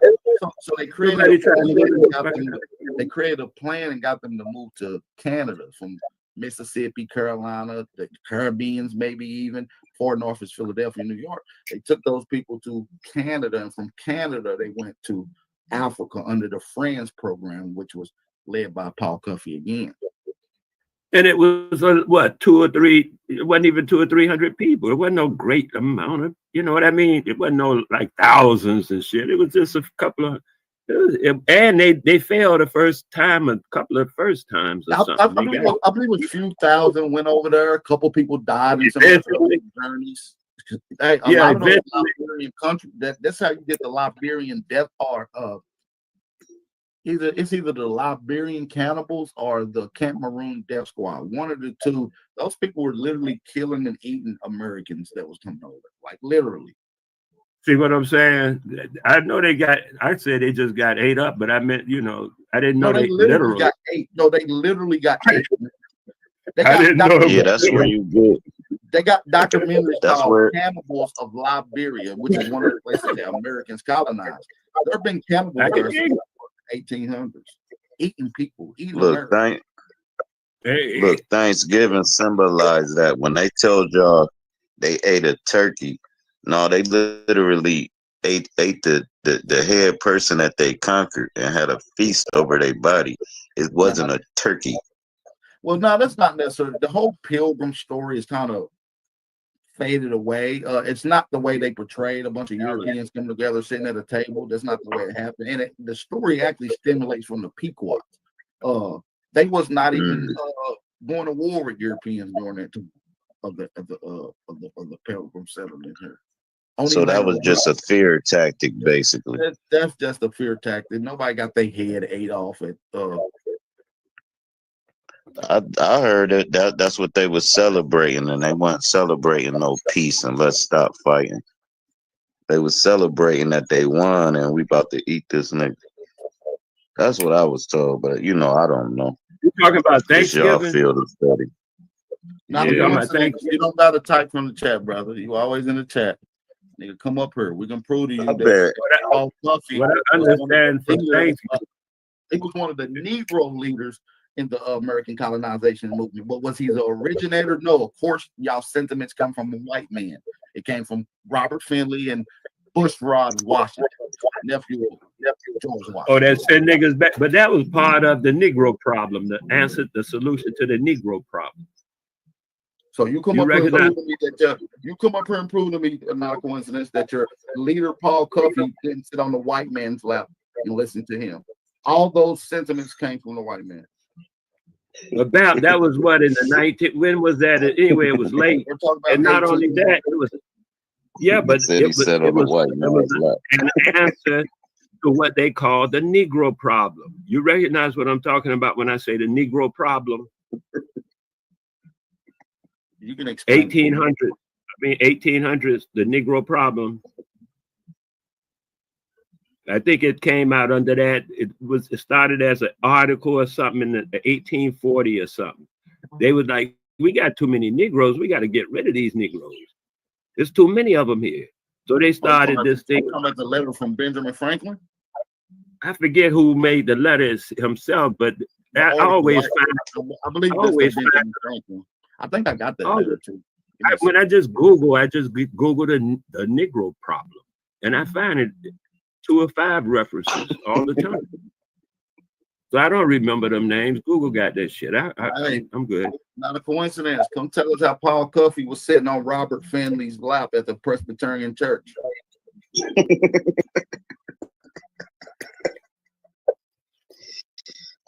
[SPEAKER 18] So they created a plan and got them to move to Canada from Mississippi, Carolina, the Caribbeans, maybe even far north is Philadelphia, New York. They took those people to Canada, and from Canada they went to Africa under the Friends program, which was led by Paul Cuffey again.
[SPEAKER 5] And it was what, 2 or 3? It wasn't even 200 or 300 people. It wasn't no great amount of, you know what I mean? It wasn't no like thousands and shit. It was just a couple of And they failed the first time, a couple of first times or something.
[SPEAKER 18] I believe a few thousand went over there. A couple people died in some of the journeys. Hey, a lot of those Liberian country, that's how you get the Liberian death part of. It's either the Liberian cannibals or the Camp Maroon Death Squad. One of the two. Those people were literally killing and eating Americans that was coming over. Like literally.
[SPEAKER 5] See what I'm saying? I know I said they just got ate up, but I meant, I didn't know they literally
[SPEAKER 18] got ate. No, they literally got ate.
[SPEAKER 5] I didn't know.
[SPEAKER 4] Yeah, that's where you get.
[SPEAKER 18] They got documentaries
[SPEAKER 4] That's
[SPEAKER 18] called
[SPEAKER 4] where-
[SPEAKER 18] Cannibals of Liberia, which is one of the places that Americans colonized. There have been cannibals there since the 1800s, eating people, eating
[SPEAKER 4] Look,
[SPEAKER 18] Americans.
[SPEAKER 4] Look, Thanksgiving symbolized that when they told y'all they ate a turkey. No, they literally ate the head person that they conquered and had a feast over their body. It wasn't a turkey.
[SPEAKER 18] Well, no, that's not necessarily. The whole pilgrim story is kind of faded away. It's not the way they portrayed a bunch of Europeans coming together sitting at a table. That's not the way it happened. And the story actually stimulates from the Pequots. They was not even going to war with Europeans during that time of the pilgrim settlement here.
[SPEAKER 4] So that was just a fear tactic, basically.
[SPEAKER 18] That's just a fear tactic. Nobody got their head ate off at.
[SPEAKER 4] I heard that's what they was celebrating, and they weren't celebrating no peace and let's stop fighting. They was celebrating that they won and we about to eat this nigga. That's what I was told, but I don't know.
[SPEAKER 5] You talking about
[SPEAKER 4] It's y'all
[SPEAKER 5] Thanksgiving?
[SPEAKER 4] field of study.
[SPEAKER 18] Not
[SPEAKER 5] Yeah,
[SPEAKER 18] a
[SPEAKER 5] I think-
[SPEAKER 18] you don't gotta type from the chat, brother. You always in the chat. Nigga, come up here. We can prove to you
[SPEAKER 4] I
[SPEAKER 18] that
[SPEAKER 4] bet.
[SPEAKER 18] Paul Duffy
[SPEAKER 5] What I
[SPEAKER 18] was one of
[SPEAKER 5] understand
[SPEAKER 18] the
[SPEAKER 5] from
[SPEAKER 18] leaders,
[SPEAKER 5] Thanksgiving,
[SPEAKER 18] he was one of the Negro leaders in the American colonization movement. But was he the originator? No, of course, y'all sentiments come from a white man. It came from Robert Finley and Bushrod Washington, nephew of George Washington.
[SPEAKER 5] oh, that send niggas back, but that was part of the Negro problem. The solution to the Negro problem.
[SPEAKER 18] So you come
[SPEAKER 5] You
[SPEAKER 18] up here and
[SPEAKER 5] recognize-
[SPEAKER 18] prove to me that you come up here and prove to me, not a coincidence, that your leader Paul Cuffey didn't sit on the white man's lap and listen to him. All those sentiments came from the white man.
[SPEAKER 5] About that was what in the 19. When was that? Anyway, it was late,
[SPEAKER 18] We're talking about
[SPEAKER 5] and not only
[SPEAKER 18] 18.
[SPEAKER 5] that, it was but
[SPEAKER 4] Said he
[SPEAKER 5] it was,
[SPEAKER 4] sat
[SPEAKER 5] it
[SPEAKER 4] on the
[SPEAKER 5] was,
[SPEAKER 4] white
[SPEAKER 5] it
[SPEAKER 4] man's
[SPEAKER 5] was
[SPEAKER 4] lap.
[SPEAKER 5] an answer to what they call the Negro problem. You recognize what I'm talking about when I say the Negro problem?
[SPEAKER 18] You can explain.
[SPEAKER 5] 1800s, the Negro problem. I think it came out under that. It started as an article or something in the 1840 or something. They was like, we got too many Negroes. We got to get rid of these Negroes. There's too many of them here. So they started this thing.
[SPEAKER 18] Talking about the letter from Benjamin Franklin.
[SPEAKER 5] I forget who made the letters himself, but I always find.
[SPEAKER 18] I believe
[SPEAKER 5] I
[SPEAKER 18] that's
[SPEAKER 5] always
[SPEAKER 18] the Benjamin Franklin. I think I got that letter too.
[SPEAKER 5] When I just Google the Negro problem, and I find it 2 or 5 references all the time. So I don't remember them names. Google got that shit. I'm good.
[SPEAKER 18] Not a coincidence. Come tell us how Paul Cuffey was sitting on Robert Finley's lap at the Presbyterian Church.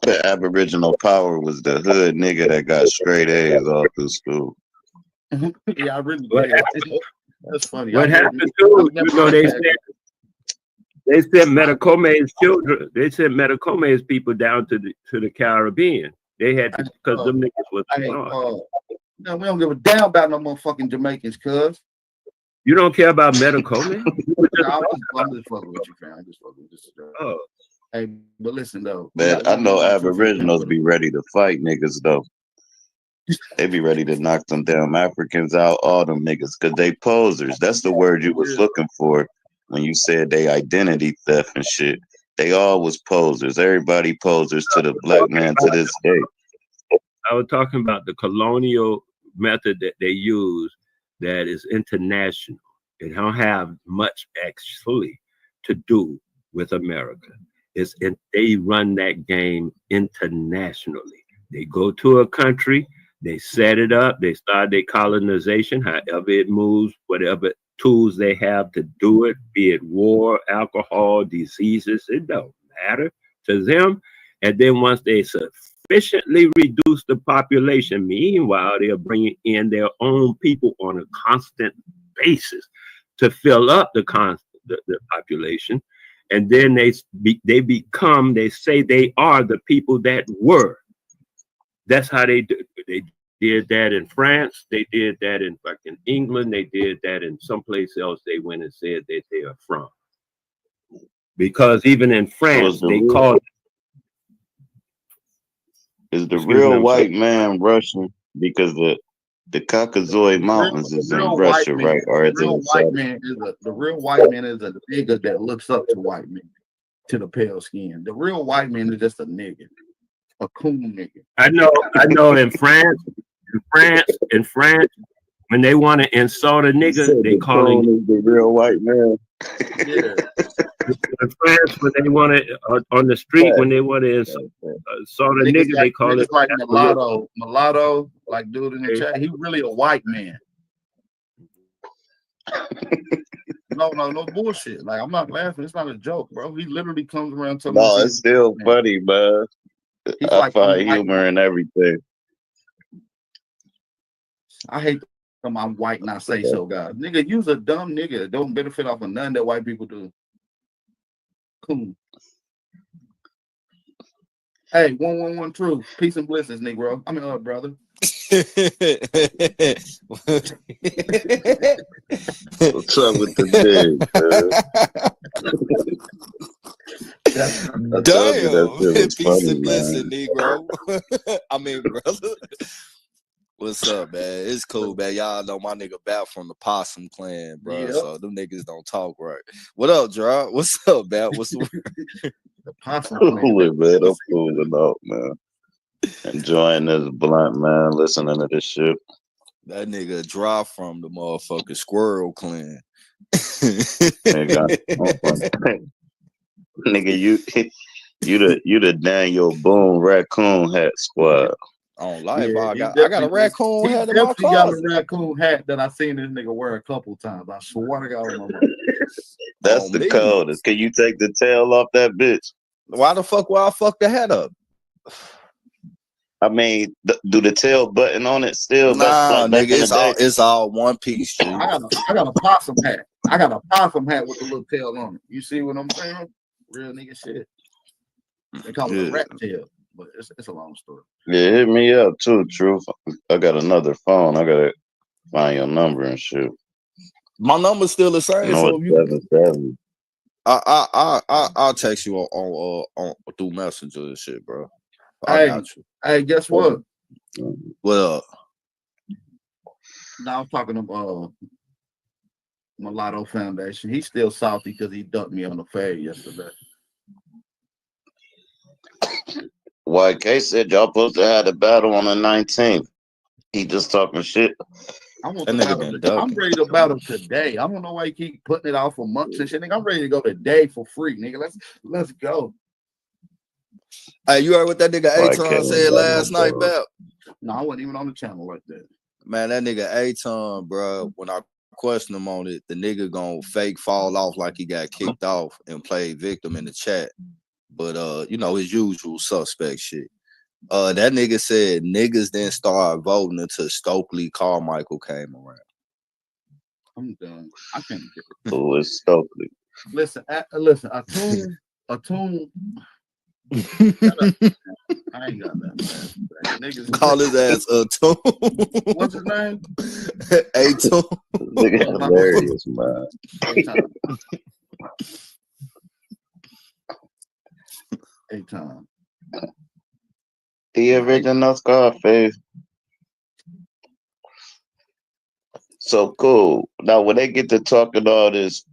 [SPEAKER 4] The Aboriginal power was the hood nigga that got straight A's all through school.
[SPEAKER 18] Yeah, I really
[SPEAKER 5] What
[SPEAKER 18] did.
[SPEAKER 5] happened?
[SPEAKER 18] That's funny.
[SPEAKER 5] What happened too? They sent Metacome's children. They sent Metacome's people down to the Caribbean. They had to, because them niggas was smart.
[SPEAKER 18] No, we don't give a damn about no motherfucking Jamaicans, cuz.
[SPEAKER 5] You don't care about Metacome?
[SPEAKER 18] I'm just fucking with you, fam. I'm just fucking with you.
[SPEAKER 5] Oh.
[SPEAKER 18] Hey, but listen though.
[SPEAKER 4] Man, I know Aboriginals be ready to fight niggas though. They be ready to knock them damn Africans out, all them niggas, because they posers. That's the word you was looking for when you said they identity theft and shit. They all was posers. Everybody posers to the black man to this day.
[SPEAKER 5] I was talking about the colonial method that they use that is international. It don't have much actually to do with America. They run that game internationally. They go to a country, they set it up, they start their colonization, however it moves, whatever tools they have to do it, be it war, alcohol, diseases, it don't matter to them. And then once they sufficiently reduce the population, meanwhile, they're bringing in their own people on a constant basis to fill up the population. And then they say they are the people that were. That's how they do. They did that in France. They did that in fucking England. They did that in someplace else. They went and said that they are from. Because even in France, they called.
[SPEAKER 4] Is the real white man Russian? Because the Caucasoid Mountains is in Russia, right? Or it's in
[SPEAKER 18] the real white man is a nigga that looks up to white men, to the pale skin. The real white man is just a nigga, a coon nigga.
[SPEAKER 5] I know. In France, when they want to insult a nigga, they call him
[SPEAKER 4] the real white man.
[SPEAKER 18] Yeah.
[SPEAKER 5] In France, when they want to on the street, when they want to insult a nigga, they call it
[SPEAKER 18] like mulatto, like dude in the chat. He really a white man. No bullshit. Like, I'm not laughing. It's not a joke, bro. He literally comes around telling
[SPEAKER 4] No, it's still funny, man. I find humor in everything.
[SPEAKER 18] I hate them. I'm white and I say so, guys. Nigga, you's a dumb nigga that don't benefit off of none that white people do. Cool. Hey, 111 true. Peace and blessings, Negro. I mean, brother.
[SPEAKER 4] What's up with the
[SPEAKER 7] Damn. Peace and blessing, Negro. I mean, brother. What's up, man? It's cool, man. Y'all know my nigga Bat from the Possum Clan, bro.
[SPEAKER 18] Yep.
[SPEAKER 7] So them niggas don't talk right. What up, Gerard? What's up, Bat? What's the word?
[SPEAKER 18] The Possum Clan.
[SPEAKER 4] Man, I'm cooling out, man. Enjoying this blunt, man. Listening to this shit.
[SPEAKER 7] That nigga Dry from the motherfucking Squirrel Clan.
[SPEAKER 4] Nigga, you the Daniel Boone Raccoon Hat Squad.
[SPEAKER 7] I don't lie, but I got a raccoon hat in my closet.
[SPEAKER 18] Got a raccoon hat that I seen this nigga wear a couple times. I swear to God, on my mother.
[SPEAKER 4] That's the coldest. Can you take the tail off that bitch?
[SPEAKER 7] Why the fuck would I fuck the hat up?
[SPEAKER 18] I mean, do the tail button on it still?
[SPEAKER 7] Nah, nigga, it's all one piece. G.
[SPEAKER 18] I got a possum hat. I got a possum hat with a little tail on it. You see what I'm saying? Real nigga shit. They call it a rat tail, but it's a long story.
[SPEAKER 4] Yeah, hit me up too, Truth. I got another phone. I gotta find your number and shit.
[SPEAKER 7] My number's still the same.
[SPEAKER 4] No,
[SPEAKER 7] So I'll text you on through Messenger and shit, bro. I got you.
[SPEAKER 18] Hey, guess what?
[SPEAKER 7] Well,
[SPEAKER 18] now I'm talking about Mulatto Foundation. He's still salty because he dumped me on the fade yesterday.
[SPEAKER 4] YK said y'all supposed to have the battle on the 19th. He just talking shit.
[SPEAKER 18] I'm ready to battle today. I don't know why you keep putting it off for months and shit. Nigga, I'm ready to go today for free, nigga. Let's go.
[SPEAKER 7] Hey, you heard what that nigga Aton said last night, Bell?
[SPEAKER 18] No, I wasn't even on the channel like that.
[SPEAKER 7] Man, that nigga Aton, bro, when I question him on it, the nigga gonna fake fall off like he got kicked off and play victim in the chat. But you know, his usual suspect shit. That nigga said niggas didn't start voting until Stokely Carmichael came around.
[SPEAKER 18] I'm done. I can't get it.
[SPEAKER 4] Who is Stokely?
[SPEAKER 18] Listen, Atum. I ain't got that, man. Niggas
[SPEAKER 7] call his ass Atum.
[SPEAKER 18] What's his name?
[SPEAKER 7] Atum.
[SPEAKER 4] Nigga hilarious, man.
[SPEAKER 18] Aton.
[SPEAKER 4] The original Scarface. So cool. Now, when they get to talking all this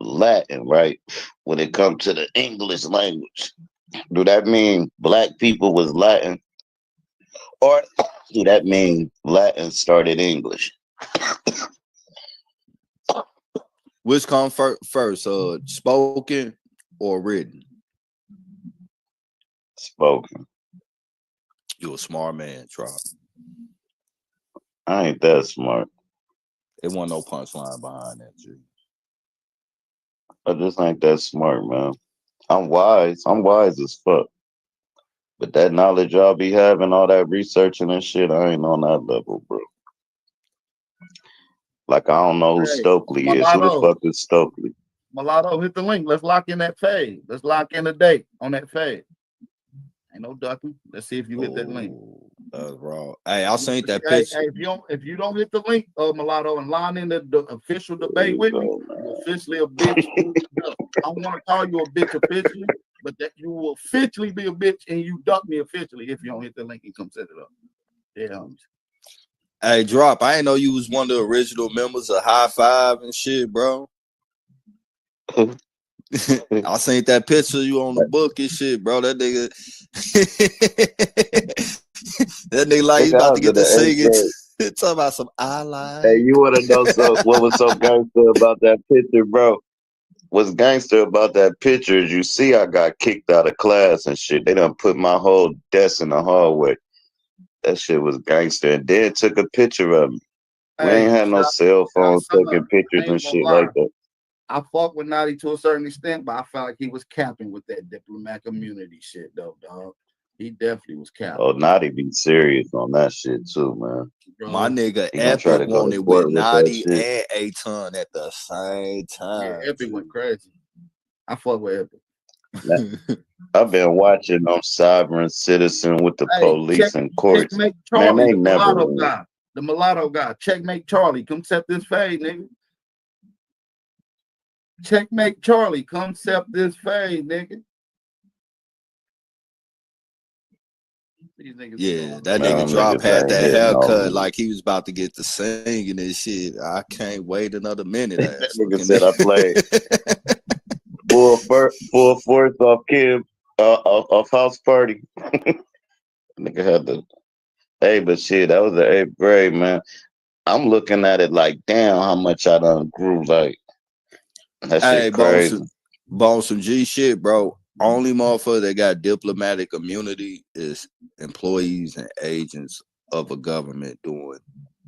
[SPEAKER 4] Latin, right? When it comes to the English language, do that mean black people was Latin? Or do that mean Latin started English?
[SPEAKER 7] Which come first, spoken or written?
[SPEAKER 4] Spoken.
[SPEAKER 7] You a smart man, Trop.
[SPEAKER 4] I ain't that smart.
[SPEAKER 7] There wasn't no punchline behind that, G.
[SPEAKER 4] I just ain't that smart, man. I'm wise. I'm wise as fuck. But that knowledge y'all be having, all that researching and shit, I ain't on that level, bro. Like, I don't know who
[SPEAKER 18] Hey,
[SPEAKER 4] Stokely is. Who the
[SPEAKER 18] Mulatto,
[SPEAKER 4] fuck is Stokely?
[SPEAKER 18] Mulatto, hit the link. Let's lock in that fade. Let's lock in the date on that fade. Ain't no ducking. Let's see if you hit that link.
[SPEAKER 7] That's wrong. Hey, I seen that
[SPEAKER 18] Hey,
[SPEAKER 7] picture.
[SPEAKER 18] if you don't hit the link, Mulatto, and line in the official debate with me, you're officially a bitch. I don't want to call you a bitch officially, but that you will officially be a bitch and you duck me officially if you don't hit the link and come set it up. Yeah.
[SPEAKER 7] Hey, Drop, I ain't know you was one of the original members of High Five and shit, bro. I seen that picture of you on the book and shit, bro. That nigga, that nigga like he's about to get to sing it. Talking about some eyeliner.
[SPEAKER 4] Hey, you want to know what was so gangster about that picture, bro? What's gangster about that picture is you see I got kicked out of class and shit. They done put my whole desk in the hallway. That shit was gangster. And then took a picture of me. We ain't had no cell phones taking pictures and shit like that.
[SPEAKER 18] I fuck with Naughty to a certain extent, but I felt like he was capping with that diplomatic immunity shit, though, dog. He definitely was capping.
[SPEAKER 4] Oh, Naughty be serious on that shit too, man.
[SPEAKER 7] My nigga
[SPEAKER 4] He gonna try to
[SPEAKER 7] Epic
[SPEAKER 4] go to
[SPEAKER 7] wanted
[SPEAKER 4] court
[SPEAKER 7] with
[SPEAKER 4] with that
[SPEAKER 7] Naughty
[SPEAKER 4] shit.
[SPEAKER 7] and A-Ton at the same time.
[SPEAKER 18] Yeah, Epic went crazy. I fuck with Epic.
[SPEAKER 4] I've been watching Sovereign Citizen with the police and courts.
[SPEAKER 18] Checkmate
[SPEAKER 4] Man,
[SPEAKER 18] Charlie,
[SPEAKER 4] they
[SPEAKER 18] the
[SPEAKER 4] never
[SPEAKER 18] mulatto
[SPEAKER 4] win.
[SPEAKER 18] guy. The mulatto guy. Checkmate Charlie. Come set this fade, nigga. Checkmate Charlie. Come set this fade, nigga.
[SPEAKER 7] Yeah, that nigga Drop had that haircut like he was about to get to singing and shit. I can't wait another minute.
[SPEAKER 4] That nigga said I played full force off Kim off House Party. Nigga had the but shit, that was the 8th grade, man. I'm looking at it like, damn, how much I done grew. Like, that shit crazy.
[SPEAKER 7] Bone some G shit, bro. Only motherfucker that got diplomatic immunity is employees and agents of a government doing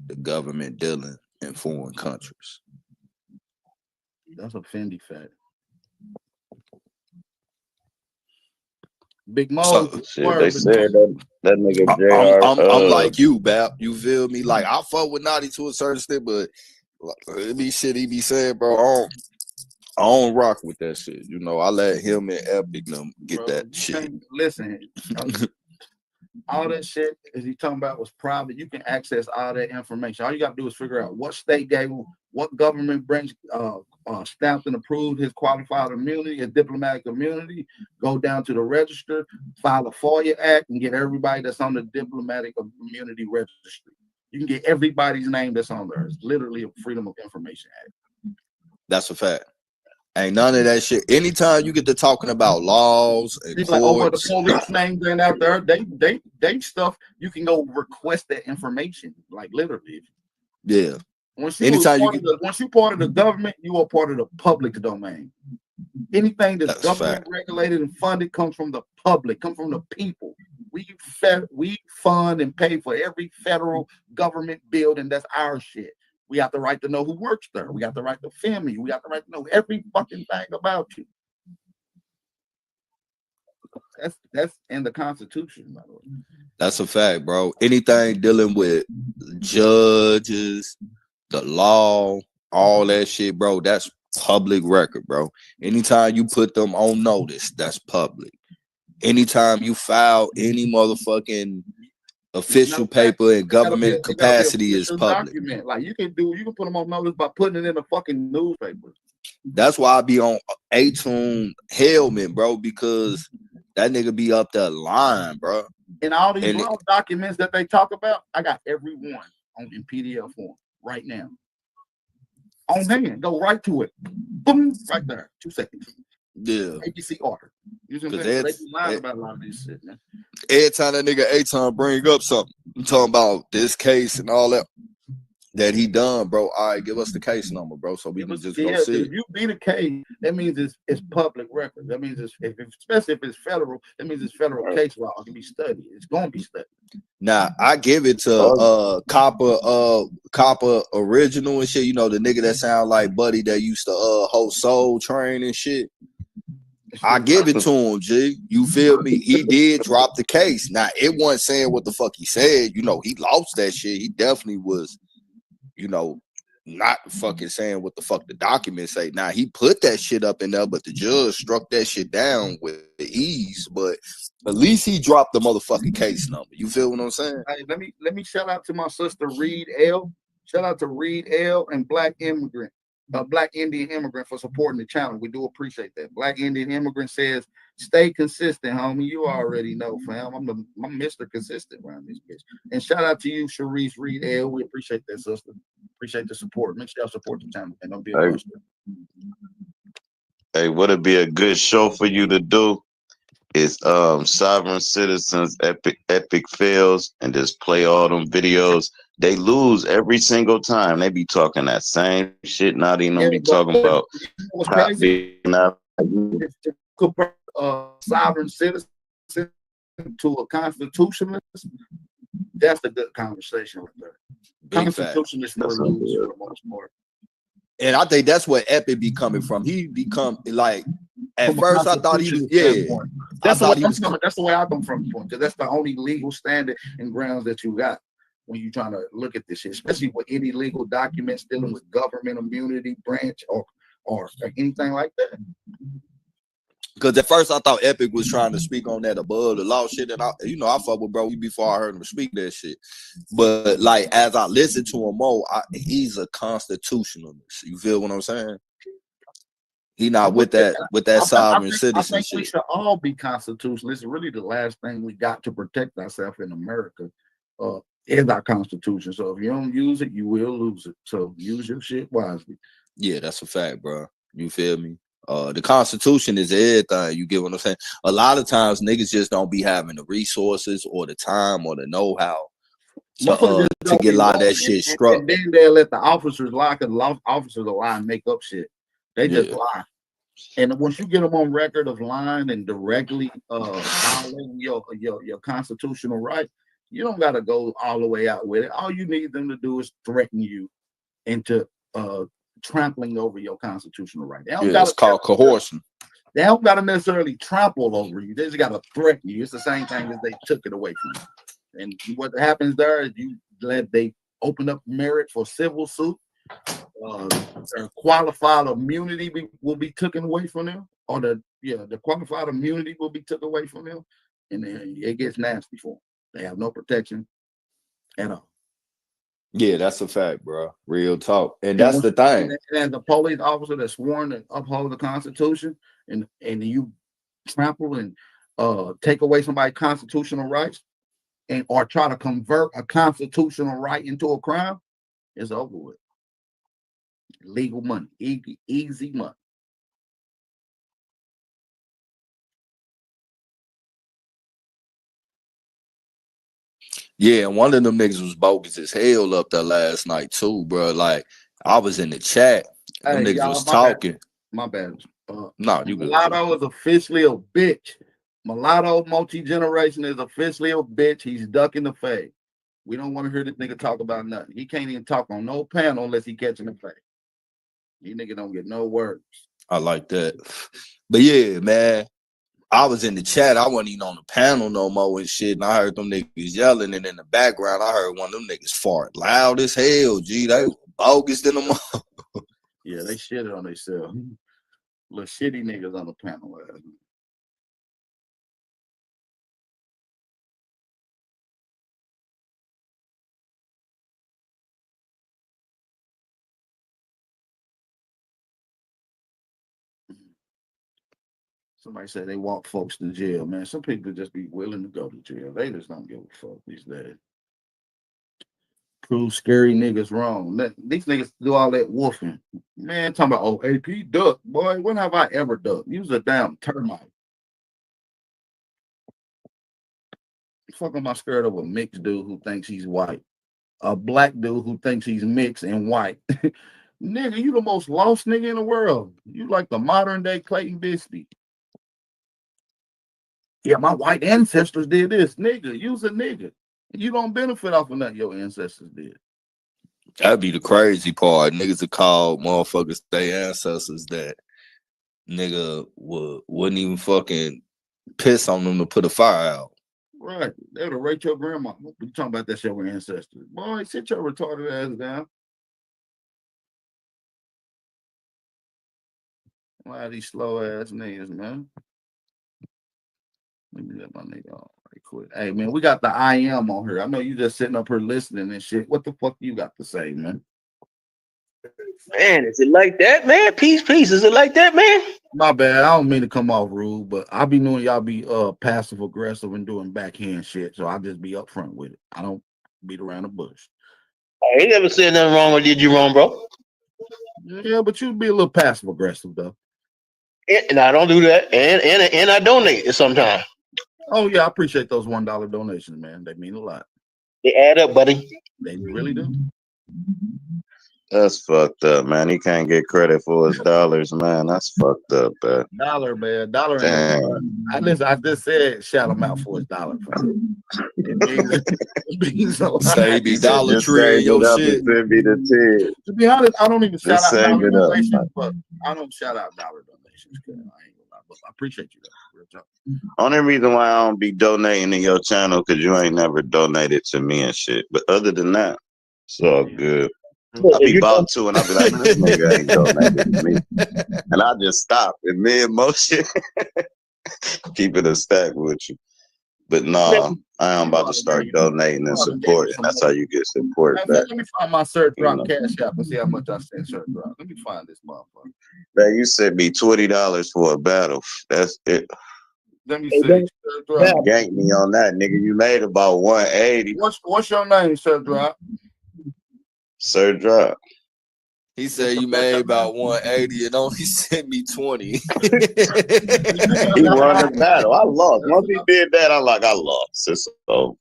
[SPEAKER 7] the government dealing in foreign countries.
[SPEAKER 18] That's a Fendi fact. Big Mo.
[SPEAKER 4] Shit, they said that nigga JR.
[SPEAKER 7] I'm like you, Bap. You feel me? Like I fuck with Naughty to a certain extent, but it be shit he be saying, bro. I don't rock with that shit. You know, I let him and Epic them get that shit.
[SPEAKER 18] Listen, all that shit as he talking about was private. You can access all that information. All you got to do is figure out what state gave him, what government branch stamped and approved his qualified immunity, his diplomatic immunity. Go down to the register, file a FOIA act, and get everybody that's on the diplomatic immunity registry. You can get everybody's name that's on there. It's literally a Freedom of Information Act.
[SPEAKER 7] That's a fact. Ain't none of that shit. Anytime you get to talking about laws and
[SPEAKER 18] It's
[SPEAKER 7] courts,
[SPEAKER 18] like, oh, the police names ain't out there. They stuff. You can go request that information, like literally.
[SPEAKER 7] Yeah.
[SPEAKER 18] Once you part of the government, you are part of the public domain. Anything that's government regulated and funded comes from the public, comes from the people. We fund and pay for every federal government building. That's our shit. We have the right to know who works there. We got the right to film you. We got the right to know every fucking thing about you. That's in the Constitution, by the way.
[SPEAKER 7] that's a fact, bro. Anything dealing with judges, the law, all that shit, bro, that's public record, bro. Anytime you put them on notice, that's public. Anytime you file any motherfucking official paper in government capacity is public.
[SPEAKER 18] Document. Like you can put them on notice by putting it in a fucking newspaper.
[SPEAKER 7] That's why I be on A-Tune helmet, bro, because that nigga be up there lying, bro.
[SPEAKER 18] And all these law documents that they talk about, I got every one in PDF form right now. On hand, go right to it. Boom, right there. 2 seconds.
[SPEAKER 7] Yeah.
[SPEAKER 18] ABC order. You know what I'm saying? They be lying about a lot of this shit, man.
[SPEAKER 7] Every time that nigga A-Ton bring up something, I'm talking about this case and all that he done, bro. All right, give us the case number, bro, so we can just go see
[SPEAKER 18] if you beat a case, that means it's public record. That means especially if it's federal, that means it's federal case law. It can be studied. It's gonna be studied.
[SPEAKER 7] Now I give it to Copper Original and shit. You know, the nigga that sound like Buddy that used to host Soul Train and shit. I give it to him, G. You feel me? He did drop the case. Now, it wasn't saying what the fuck he said. You know, he lost that shit. He definitely was, you know, not fucking saying what the fuck the documents say. Now, he put that shit up in there, but the judge struck that shit down with ease. But at least he dropped the motherfucking case number. You feel what I'm saying?
[SPEAKER 18] Hey, let me shout out to my sister Reed L. Shout out to Reed L. and Black Indian Immigrant for supporting the channel. We do appreciate that. Black Indian Immigrant says, "Stay consistent, homie. You already know, fam. I'm Mr. Consistent around this bitch." And shout out to you, Sharice Reed L. We appreciate that, sister. Appreciate the support. Make sure y'all support the channel and don't be a
[SPEAKER 4] Hey,
[SPEAKER 18] buster.
[SPEAKER 4] hey, would it be a good show for you to do? Is Sovereign Citizens Epic fails and just play all them videos. They lose every single time. They be talking that same shit. Not even be talking about
[SPEAKER 18] what's crazy?
[SPEAKER 4] copy.
[SPEAKER 18] Sovereign citizen to a constitutionalist. That's a good conversation right there.
[SPEAKER 7] Big fact.
[SPEAKER 18] Constitutionalists never lose for the most part.
[SPEAKER 7] And I think that's where Epic be coming from. He become like at
[SPEAKER 18] From a
[SPEAKER 7] first I thought he was
[SPEAKER 18] standpoint. That's
[SPEAKER 7] I
[SPEAKER 18] the
[SPEAKER 7] thought
[SPEAKER 18] way
[SPEAKER 7] he was
[SPEAKER 18] that's the way I come from. Because that's the only legal standard and grounds that you got when you're trying to look at this shit, especially with any legal documents dealing with government immunity branch or anything like that.
[SPEAKER 7] because at first I thought Epic was trying to speak on that above the law shit, and I fuck with bro before I heard him speak that shit. But like as I listen to him more, he's a constitutionalist. You feel what I'm saying? He not with that sovereign citizen
[SPEAKER 18] I think we
[SPEAKER 7] shit.
[SPEAKER 18] should all be constitutionalists. It's really the last thing we got to protect ourselves in America. Is our Constitution. So if you don't use it, you will lose it. So use your shit wisely.
[SPEAKER 7] Yeah, that's a fact, bro. You feel me? The Constitution is everything. You get what I'm saying? A lot of times niggas just don't be having the resources or the time or the know-how to get a lot of that shit struck.
[SPEAKER 18] And then they'll let the officers lie, because officers will lie and make up shit. They just lie. And once you get them on record of lying and directly violating your constitutional right, you don't got to go all the way out with it. All you need them to do is threaten you into trampling over your constitutional right.
[SPEAKER 7] It's called coercion.
[SPEAKER 18] They don't got to necessarily trample over you. They just got to threaten you. It's the same thing as they took it away from you. And what happens there is they open up merit for civil suit. Their qualified immunity will be taken away from them, or the qualified immunity will be taken away from them, and then it gets nasty for them. They have no protection at all.
[SPEAKER 7] Yeah, that's a fact, bro. Real talk. And that's the thing.
[SPEAKER 18] And the police officer that's sworn to uphold the Constitution, and you trample and take away somebody's constitutional rights, or try to convert a constitutional right into a crime, it's over with. Legal money, easy money.
[SPEAKER 7] Yeah, and one of them niggas was bogus as hell up there last night too, bro. Like I was in the chat, them niggas was talking.
[SPEAKER 18] My bad.
[SPEAKER 7] No, you good.
[SPEAKER 18] Mulatto is officially a bitch. Mulatto multi-generation is officially a bitch. He's ducking the fade. We don't want to hear this nigga talk about nothing. He can't even talk on no panel unless he catching the fade. These niggas don't get no words.
[SPEAKER 7] I like that. But yeah, man, I was in the chat. I wasn't even on the panel no more and shit. And I heard them niggas yelling. And in the background, I heard one of them niggas fart loud as hell. Gee, they were bogus than them.
[SPEAKER 18] Yeah, they shitted on themselves. Little shitty niggas on the panel. Somebody said they walk folks to jail, man. Some people just be willing to go to jail. They just don't give a fuck these days. Prove scary niggas wrong. These niggas do all that wolfing. Man, talking about, AP duck. Boy, when have I ever ducked? Use a damn termite. Fuck am I scared of a mixed dude who thinks he's white? A black dude who thinks he's mixed and white. Nigga, you the most lost nigga in the world. You like the modern day Clayton Bigsby. Yeah, my white ancestors did this. Nigga, you's a nigga. You don't benefit off of nothing your ancestors did.
[SPEAKER 7] That'd be the crazy part. Niggas that call motherfuckers their ancestors that nigga wouldn't even fucking piss on them to put a fire out.
[SPEAKER 18] Right. They would have raped your grandma. We talking about that shit with ancestors. Boy, sit your retarded ass down. Why these slow ass niggas, man? Let me get my nigga on right quick. Hey, man, we got the I am on here. I know you just sitting up here listening and shit. What the fuck you got to say, man?
[SPEAKER 8] Man, is it like that, man? Peace. Is it like that, man?
[SPEAKER 18] My bad. I don't mean to come off rude, but I be knowing y'all be passive aggressive and doing backhand shit. So I just be upfront with it. I don't beat around the bush.
[SPEAKER 8] I ain't never said nothing wrong or did you wrong, bro.
[SPEAKER 18] Yeah, but you be a little passive aggressive though.
[SPEAKER 8] And I don't do that. And I donate sometimes.
[SPEAKER 18] Oh yeah, I appreciate those $1 donations, man. They mean a lot.
[SPEAKER 8] They add up, buddy.
[SPEAKER 18] They really do.
[SPEAKER 4] That's fucked up, man. He can't get credit for his dollars, man. That's fucked up, man.
[SPEAKER 18] Dollar, man. Dollar.
[SPEAKER 4] Damn.
[SPEAKER 18] I just said shout him out for his dollar. It means a lot.
[SPEAKER 7] Say be Dollar Tree, your shit.
[SPEAKER 18] To be honest, I don't even shout
[SPEAKER 4] Just
[SPEAKER 18] out
[SPEAKER 4] save
[SPEAKER 18] dollar
[SPEAKER 4] it up.
[SPEAKER 18] donations, but I don't shout out dollar donations. I ain't gonna lie, but I appreciate you though. Real talk.
[SPEAKER 4] Only reason why I don't be donating to your channel because you ain't never donated to me and shit. But other than that, it's all good. I be about to, and I be like, this nigga ain't donated to me, and I just stop in mid motion, keep it a stack with you. But nah, I am about to start donating and supporting. That's how you get support back.
[SPEAKER 18] Let me find my Sir Drop
[SPEAKER 4] You know.
[SPEAKER 18] cash app and see how much I sent Sir Drop. Let me find this motherfucker.
[SPEAKER 4] Man, you sent me $20 for a battle. That's it.
[SPEAKER 18] Let me see. Sir Drop.
[SPEAKER 4] You ganked me on that, nigga. You made about 180.
[SPEAKER 18] What's your name, Sir Drop?
[SPEAKER 4] Sir Drop.
[SPEAKER 7] He said you made about 180 and only sent me 20.
[SPEAKER 4] He won the battle. I lost. Once he did that, I lost. It's so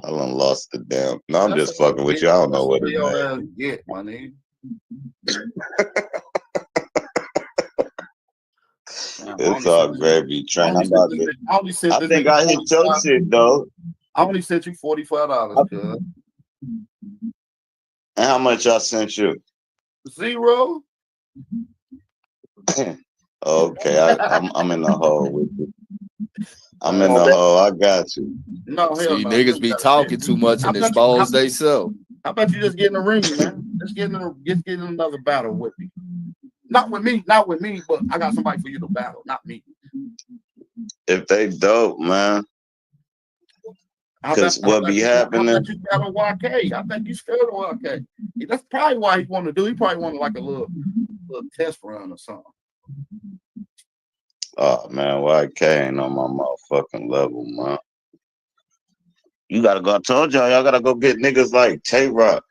[SPEAKER 4] I done lost the damn. No, I'm just fucking with you. I don't know what it is.
[SPEAKER 18] Get my name.
[SPEAKER 4] It's all gravy train. I'm about to. I think I hit your shit though.
[SPEAKER 18] I only sent you $45, cuz.
[SPEAKER 4] And how much I sent you?
[SPEAKER 18] 0.
[SPEAKER 4] Okay, I'm in the hole with you. I'm in the hole. I got you.
[SPEAKER 18] No, hell
[SPEAKER 7] See,
[SPEAKER 18] no.
[SPEAKER 7] niggas be talking too much and expose they self.
[SPEAKER 18] How about you just get in the ring, man? Let's get in another battle with me. Not with me, but I got somebody for you to battle, not me.
[SPEAKER 4] If they dope, man. Because what be happening?
[SPEAKER 18] You battle YK. I think you scared of YK. That's probably why he want to do. He probably wanted like a little test run or something.
[SPEAKER 4] Oh man, YK ain't on my motherfucking level, man. You gotta go. I told y'all gotta go get niggas like Tay-Rock,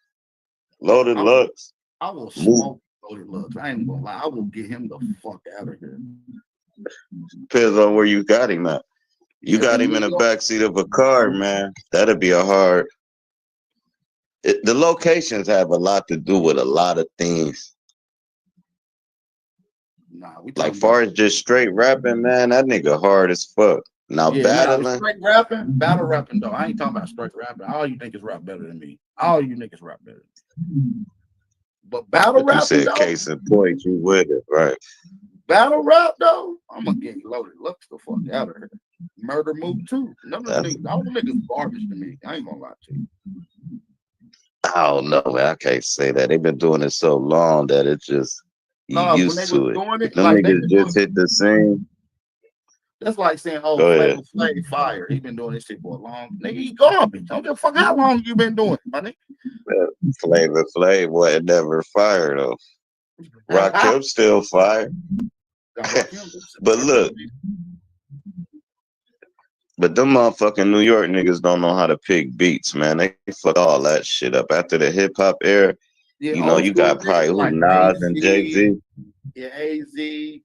[SPEAKER 4] Loaded Lux.
[SPEAKER 18] I will smoke Loaded Lux. I ain't gonna lie. I will get him the fuck out of here.
[SPEAKER 4] Depends on where you got him at. You got him in the backseat of a car, man. That'd be a hard. The locations have a lot to do with a lot of things.
[SPEAKER 18] Nah, we
[SPEAKER 4] like far as just straight rapping, man, that nigga hard as fuck. Now battling,
[SPEAKER 18] straight battle rapping though. I ain't talking about straight rapping. All you niggas rap better than me. All you niggas rap better than me. But battle
[SPEAKER 4] but
[SPEAKER 18] rapping,
[SPEAKER 4] you said
[SPEAKER 18] though,
[SPEAKER 4] case in point, you with it, right?
[SPEAKER 18] battle rap though, I'm gonna get Loaded Lux the fuck out of here. Murder Move too. All the niggas garbage to me. I ain't gonna lie to you.
[SPEAKER 4] I don't know, man. I can't say that. They've been doing it so long that it just you used to it. If them niggas just hit the scene.
[SPEAKER 18] That's like saying, "Oh,
[SPEAKER 4] Go ahead.
[SPEAKER 18] Flavor Flav fire. He been doing this shit for a long nigga. He garbage. Don't give a fuck how long you been doing it, my nigga."
[SPEAKER 4] Flavor Flav wasn't never fired though. Rakim still fired. But look, but them motherfucking New York niggas don't know how to pick beats, man. They fuck all that shit up. After the hip hop era, you know, you got probably who, Nas and Jay-Z.
[SPEAKER 18] Yeah, AZ,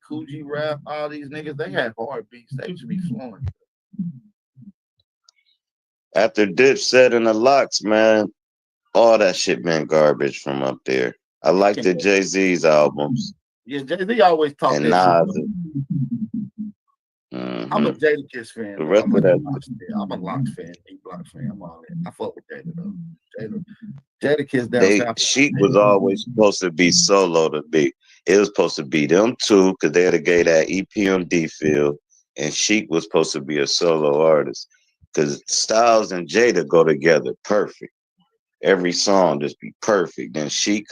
[SPEAKER 18] Coogee Rap, all these niggas, they had hard beats. They used to be flowing.
[SPEAKER 4] After Dipset and the Locks, man, all that shit been garbage from up there. I like the Jay-Z's albums.
[SPEAKER 18] Yeah, Jay-Z always talk
[SPEAKER 4] and
[SPEAKER 18] that
[SPEAKER 4] Nas.
[SPEAKER 18] shit.
[SPEAKER 4] Mhm.
[SPEAKER 18] I'm a Jadakiss fan.
[SPEAKER 4] The rest
[SPEAKER 18] I'm
[SPEAKER 4] of
[SPEAKER 18] a
[SPEAKER 4] that,
[SPEAKER 18] I'm a Locks fan, D-Block fan. I'm all that. I fuck with Jada though. Jadakiss down south.
[SPEAKER 4] Sheik was always supposed to be solo to be. It was supposed to be them two because they had to gave that EPMD feel, and Sheik was supposed to be a solo artist because Styles and Jada go together perfect. Every song just be perfect. Then Sheik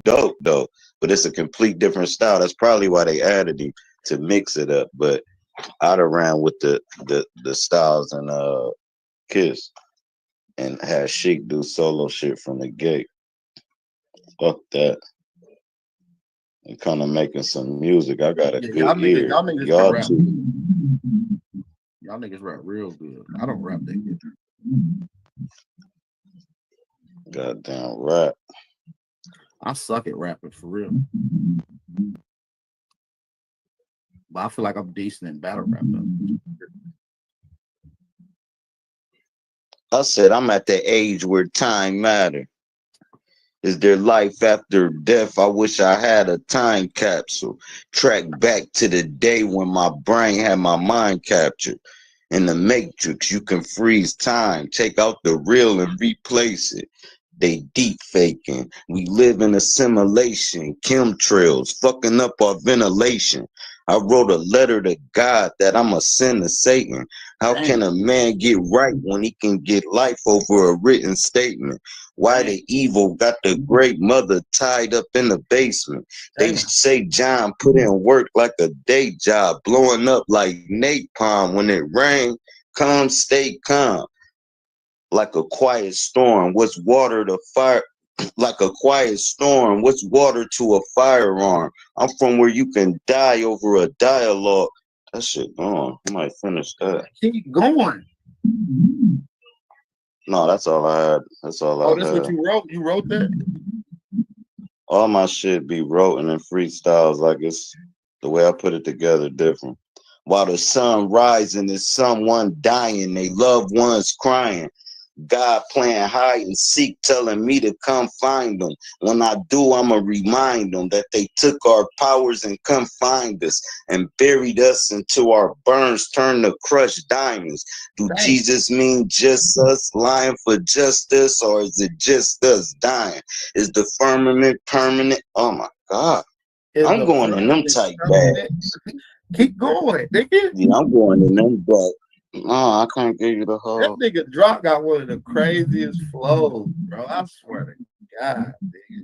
[SPEAKER 4] dope though, but it's a complete different style. That's probably why they added him to mix it up. But I'd have ran with the Styles and Kiss and had Sheik do solo shit from the gate. Fuck that. And kind of making some music. I got a good ear.
[SPEAKER 18] Y'all niggas
[SPEAKER 4] Y'all
[SPEAKER 18] can rap.
[SPEAKER 4] too.
[SPEAKER 18] Y'all niggas rap real good. I don't rap that good.
[SPEAKER 4] Goddamn rap.
[SPEAKER 18] I suck at rapping for real. But I feel like I'm decent in battle rap though.
[SPEAKER 4] I said I'm at the age where time matters. Is there life after death? I wish I had a time capsule. Track back to the day when my brain had my mind captured. In the Matrix, you can freeze time, take out the real and replace it. They deep faking. We live in a simulation. Chemtrails fucking up our ventilation. I wrote a letter to God that I'm a sin to Satan. How can a man get right when he can get life over a written statement? Why the evil got the great mother tied up in the basement? They say John put in work like a day job, blowing up like napalm. When it rain, calm, stay calm. Like a quiet storm, what's water to fire? Like a quiet storm, what's water to a firearm? I'm from where you can die over a dialogue. That shit gone. I might finish that.
[SPEAKER 18] Keep going.
[SPEAKER 4] No, that's all I had. That's all I
[SPEAKER 18] that's
[SPEAKER 4] had.
[SPEAKER 18] what you wrote? You wrote that?
[SPEAKER 4] All my shit be wrote and in freestyles, like it's the way I put it together different. While the sun rising, there's someone dying, they loved ones crying. God playing hide and seek, telling me to come find them. When I do, I'ma remind them that they took our powers and confined us and buried us until our burns turned to crushed diamonds. Do Jesus mean just us lying for justice, or is it just us dying? Is the firmament permanent? Oh my God. I'm going in them tight bags.
[SPEAKER 18] Keep going, nigga.
[SPEAKER 4] Yeah, I'm going in them bags. No, I can't give you the whole.
[SPEAKER 18] That nigga Drop got one of the craziest flows, bro. I swear to God, nigga.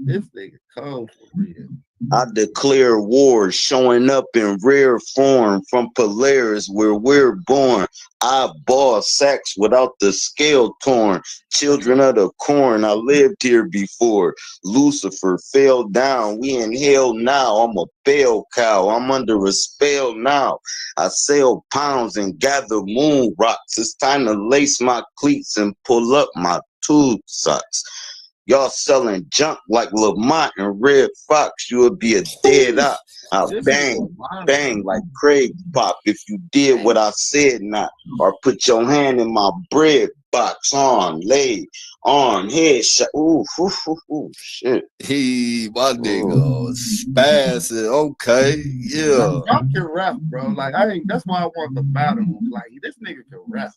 [SPEAKER 18] This nigga cold for real.
[SPEAKER 4] I declare war, showing up in rare form from Polaris where we're born. I ball sacks without the scale torn. Children of the corn, I lived here before. Lucifer fell down, we in hell now. I'm a bell cow, I'm under a spell now. I sell pounds and gather moon rocks. It's time to lace my cleats and pull up my tube socks. Y'all selling junk like Lamont and Red Fox, you would be a dead op. I bang like Craig Pop if you did what I said not. Or put your hand in my bread box on, lay on, head shot. Ooh, shit.
[SPEAKER 7] My nigga spazzing. Okay, yeah.
[SPEAKER 18] Y'all can rap, bro. Like that's why I want the battle. Like this nigga can rap.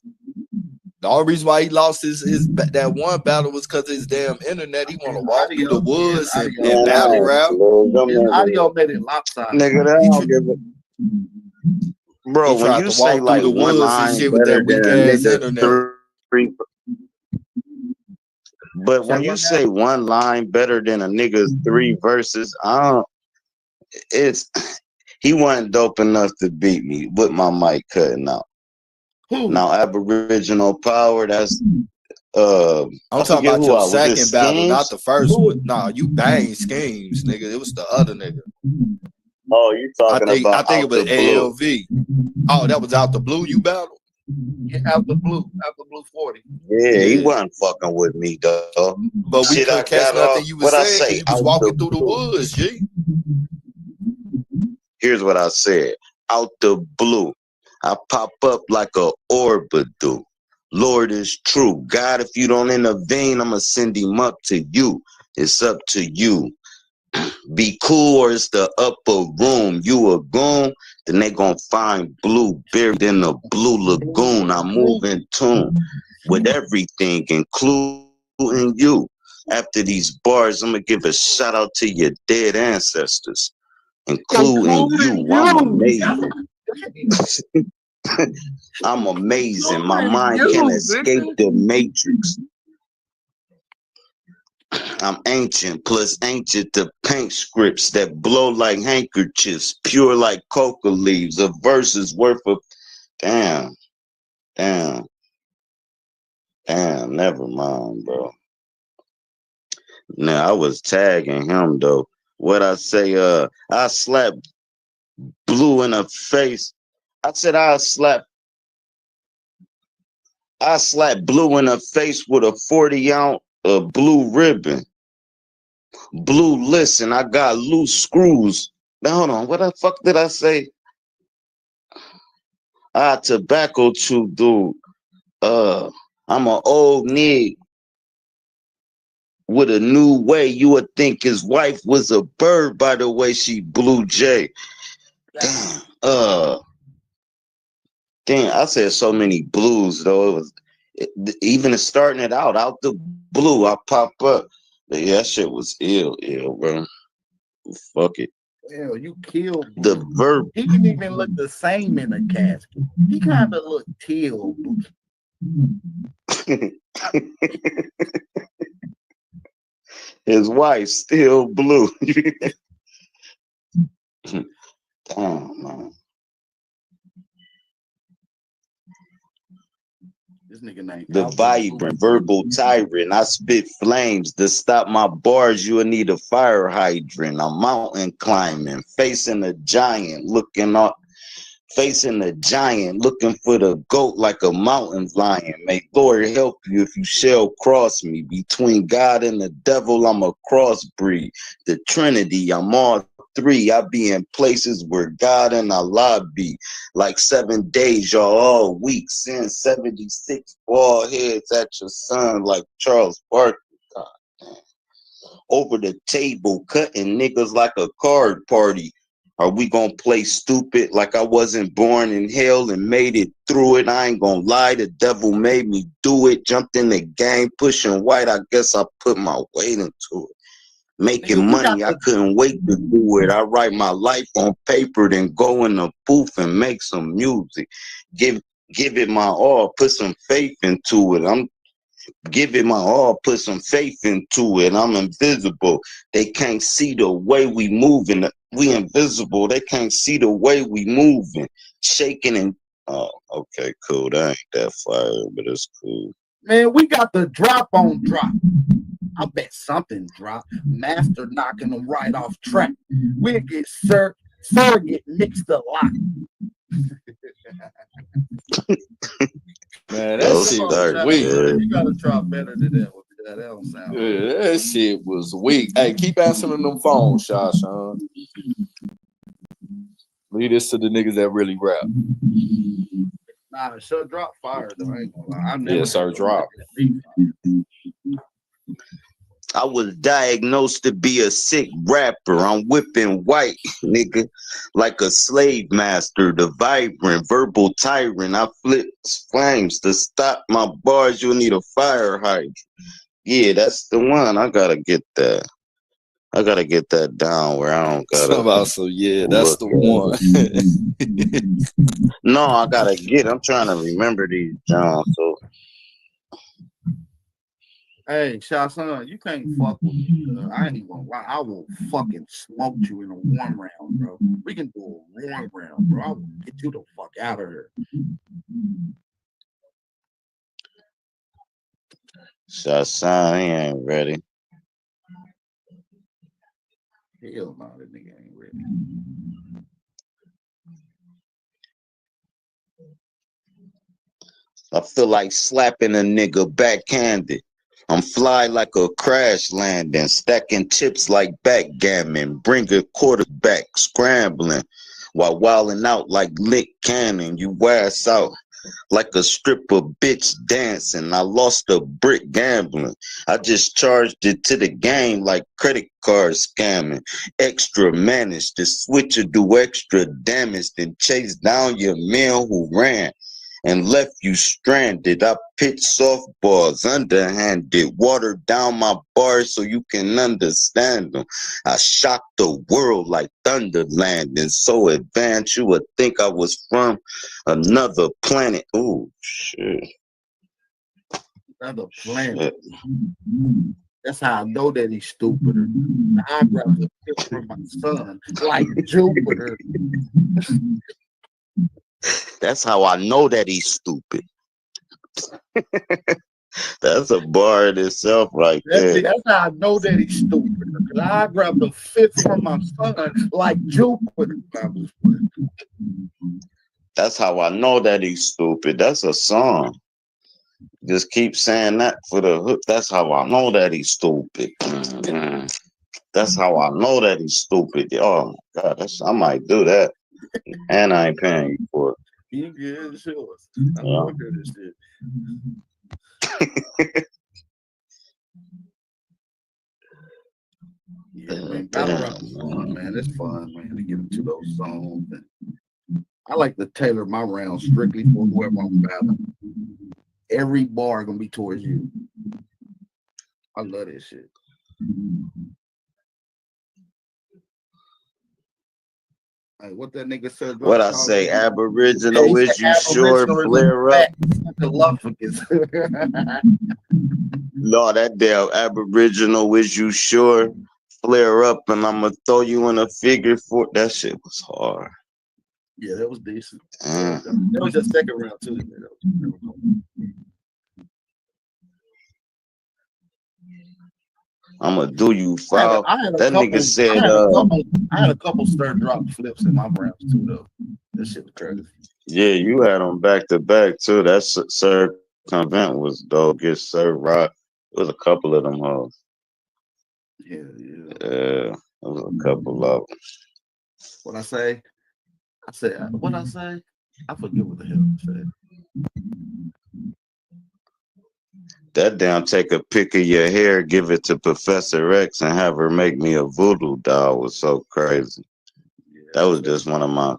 [SPEAKER 7] The only reason why he lost his that one battle was because his damn internet. He want to walk through the woods and battle rap.
[SPEAKER 18] His audio made it lopsided.
[SPEAKER 4] Nigga, that don't give a... Bro, when you say like the one line shit with that weak ass internet. But when you say one line better than a nigga's 3 verses, he wasn't dope enough to beat me with my mic cutting out. Now Aboriginal Power, that's
[SPEAKER 7] I'm talking about your second battle, not the first one. Nah, you bang Schemes, nigga. It was the other nigga.
[SPEAKER 4] Oh, you talking about?
[SPEAKER 7] I think it was ALV. Oh, that was Out the Blue. You battled?
[SPEAKER 18] Yeah, Out the Blue 40.
[SPEAKER 4] Yeah, he wasn't fucking with me, though.
[SPEAKER 7] But we couldn't catch nothing you was saying. You was walking through the woods, G.
[SPEAKER 4] Here's what I said. Out the blue, I pop up like a orb do. Lord is true. God, if you don't intervene, I'ma send him up to you. It's up to you. Be cool or it's the upper room. You a goon, then they gonna find blue buried in the blue lagoon. I move in tune with everything, including you. After these bars, I'm gonna give a shout out to your dead ancestors, including you. I'm amazing. I'm amazing. My mind can escape the matrix. I'm ancient, plus ancient to paint scripts that blow like handkerchiefs, pure like coca leaves. A verse is worth of damn, never mind, bro. Now I was tagging him though. What I say, I slapped Blue in the face. I said I slapped Blue in the face with a 40-ounce blue ribbon. Blue, listen, I got loose screws. Now hold on, what the fuck did I say? Tobacco chew, dude. I'm an old nigga with a new way. You would think his wife was a bird by the way she blew Jay. Damn. Damn, I said so many blues though. It was even starting it out the blue. I pop up. But yeah, that shit was ill, bro. Fuck it.
[SPEAKER 18] Hell, you killed
[SPEAKER 4] the verb.
[SPEAKER 18] He didn't even look the same in the casket. He kind of looked teal.
[SPEAKER 4] His wife still blue. Damn, man.
[SPEAKER 18] This nigga named
[SPEAKER 4] The vibrant verbal tyrant. I spit flames to stop my bars. You'll need a fire hydrant. I'm mountain climbing, facing a giant, looking for the goat like a mountain lion. May Lord help you if you shall cross me. Between God and the devil, I'm a crossbreed. The Trinity, I'm all three. I be in places where God and Allah be. Like 7 days, y'all all weak. Send 76 bald heads at your son like Charles Barkley. God damn. Over the table, cutting niggas like a card party. Are we gonna play stupid like I wasn't born in hell and made it through it? I ain't gonna lie, the devil made me do it. Jumped in the game, pushing white. I guess I put my weight into it. Making money, I couldn't wait to do it. I write my life on paper, then go in the booth and make some music. Give it my all, put some faith into it. Give it my all, put some faith into it. I'm invisible. They can't see the way we moving. We invisible. They can't see the way we moving. Shaking and okay, cool. That ain't that fire, but it's cool.
[SPEAKER 18] Man, we got the drop on drop. I bet something dropped. Master knocking them right off track. We'll get Sir get mixed a lot.
[SPEAKER 6] Man, that shit was weak.
[SPEAKER 18] You gotta drop better than that. That don't sound
[SPEAKER 6] good. That shit was weak. Hey, keep answering them phones, Sean. Leave this to the niggas that really rap.
[SPEAKER 18] Nah, Sir drop fire though. I ain't gonna lie.
[SPEAKER 6] Yeah, Sir drop.
[SPEAKER 4] I was diagnosed to be a sick rapper. I'm whipping white, nigga, like a slave master. The vibrant verbal tyrant. I flip flames to stop my bars. You'll need a fire hydrant. Yeah, that's the one. I gotta get that. I gotta get that down where I don't gotta.
[SPEAKER 6] So yeah, that's the one.
[SPEAKER 4] No, I gotta get. I'm trying to remember these, John. So.
[SPEAKER 18] Hey, Shasson, you can't fuck with me. I ain't even gonna lie. I will fucking smoke you in a warm round, bro. We can do a warm round, bro. I will get you the fuck out of here.
[SPEAKER 4] Shasson, he ain't ready.
[SPEAKER 18] Hell no, that nigga ain't ready.
[SPEAKER 4] I feel like slapping a nigga backhanded. I'm fly like a crash landing, stacking chips like backgammon. Bring a quarterback scrambling while wilding out like lit cannon. You ass out like a stripper bitch dancing. I lost a brick gambling. I just charged it to the game like credit card scamming. Extra managed to switch or do extra damage, then chase down your man who ran. and left you stranded. I pitch softballs, underhanded, watered down my bars so you can understand them. I shocked the world like Thunderland, and so advanced you would think I was from another planet. Ooh, shit.
[SPEAKER 18] Another planet.
[SPEAKER 4] Shit.
[SPEAKER 18] That's how I know that he's stupider. The eyebrows are picked from my son, like Jupiter.
[SPEAKER 4] That's how I know that he's stupid. That's a bar in itself right there.
[SPEAKER 18] That's how I know that he's stupid. Because I grabbed the fifth from my son like Jupiter.
[SPEAKER 4] That's how I know that he's stupid. That's a song. Just keep saying that for the hook. That's how I know that he's stupid. That's how I know that he's stupid. Oh my God, I might do that. And I ain't paying you for it.
[SPEAKER 18] You good, sure. I'm
[SPEAKER 4] Yeah.
[SPEAKER 18] gonna do this shit. Yeah, man. Battle rap is fun, man. It's fun, man, to get into those songs. And I like to tailor my round strictly for whoever I'm battling. Every bar gonna be towards you. I love this shit. Hey, what that nigga said?
[SPEAKER 4] What I say, Aboriginal,
[SPEAKER 18] he
[SPEAKER 4] is
[SPEAKER 18] said
[SPEAKER 4] you sure?
[SPEAKER 18] Aboriginal is a
[SPEAKER 4] Flare up. No, that damn Aboriginal, is you sure? Flare up, and I'ma throw you in a figure four. That shit was hard.
[SPEAKER 18] Yeah, that was decent.
[SPEAKER 4] Damn.
[SPEAKER 18] That was the second round too.
[SPEAKER 4] I'ma do you foul.
[SPEAKER 18] I had a
[SPEAKER 4] That
[SPEAKER 18] couple,
[SPEAKER 4] nigga said,
[SPEAKER 18] I had a couple stir drop flips in my rounds too, though. That shit was crazy.
[SPEAKER 4] yeah, you had them back to back too. That circumvent was dope. Get served right. It was a couple of them hoes.
[SPEAKER 18] Yeah.
[SPEAKER 4] It was a couple of them.
[SPEAKER 18] What I say? What I say? I forget what the hell I said.
[SPEAKER 4] That damn take a pic of your hair, give it to Professor X, and have her make me a voodoo doll was so crazy. That was just one of my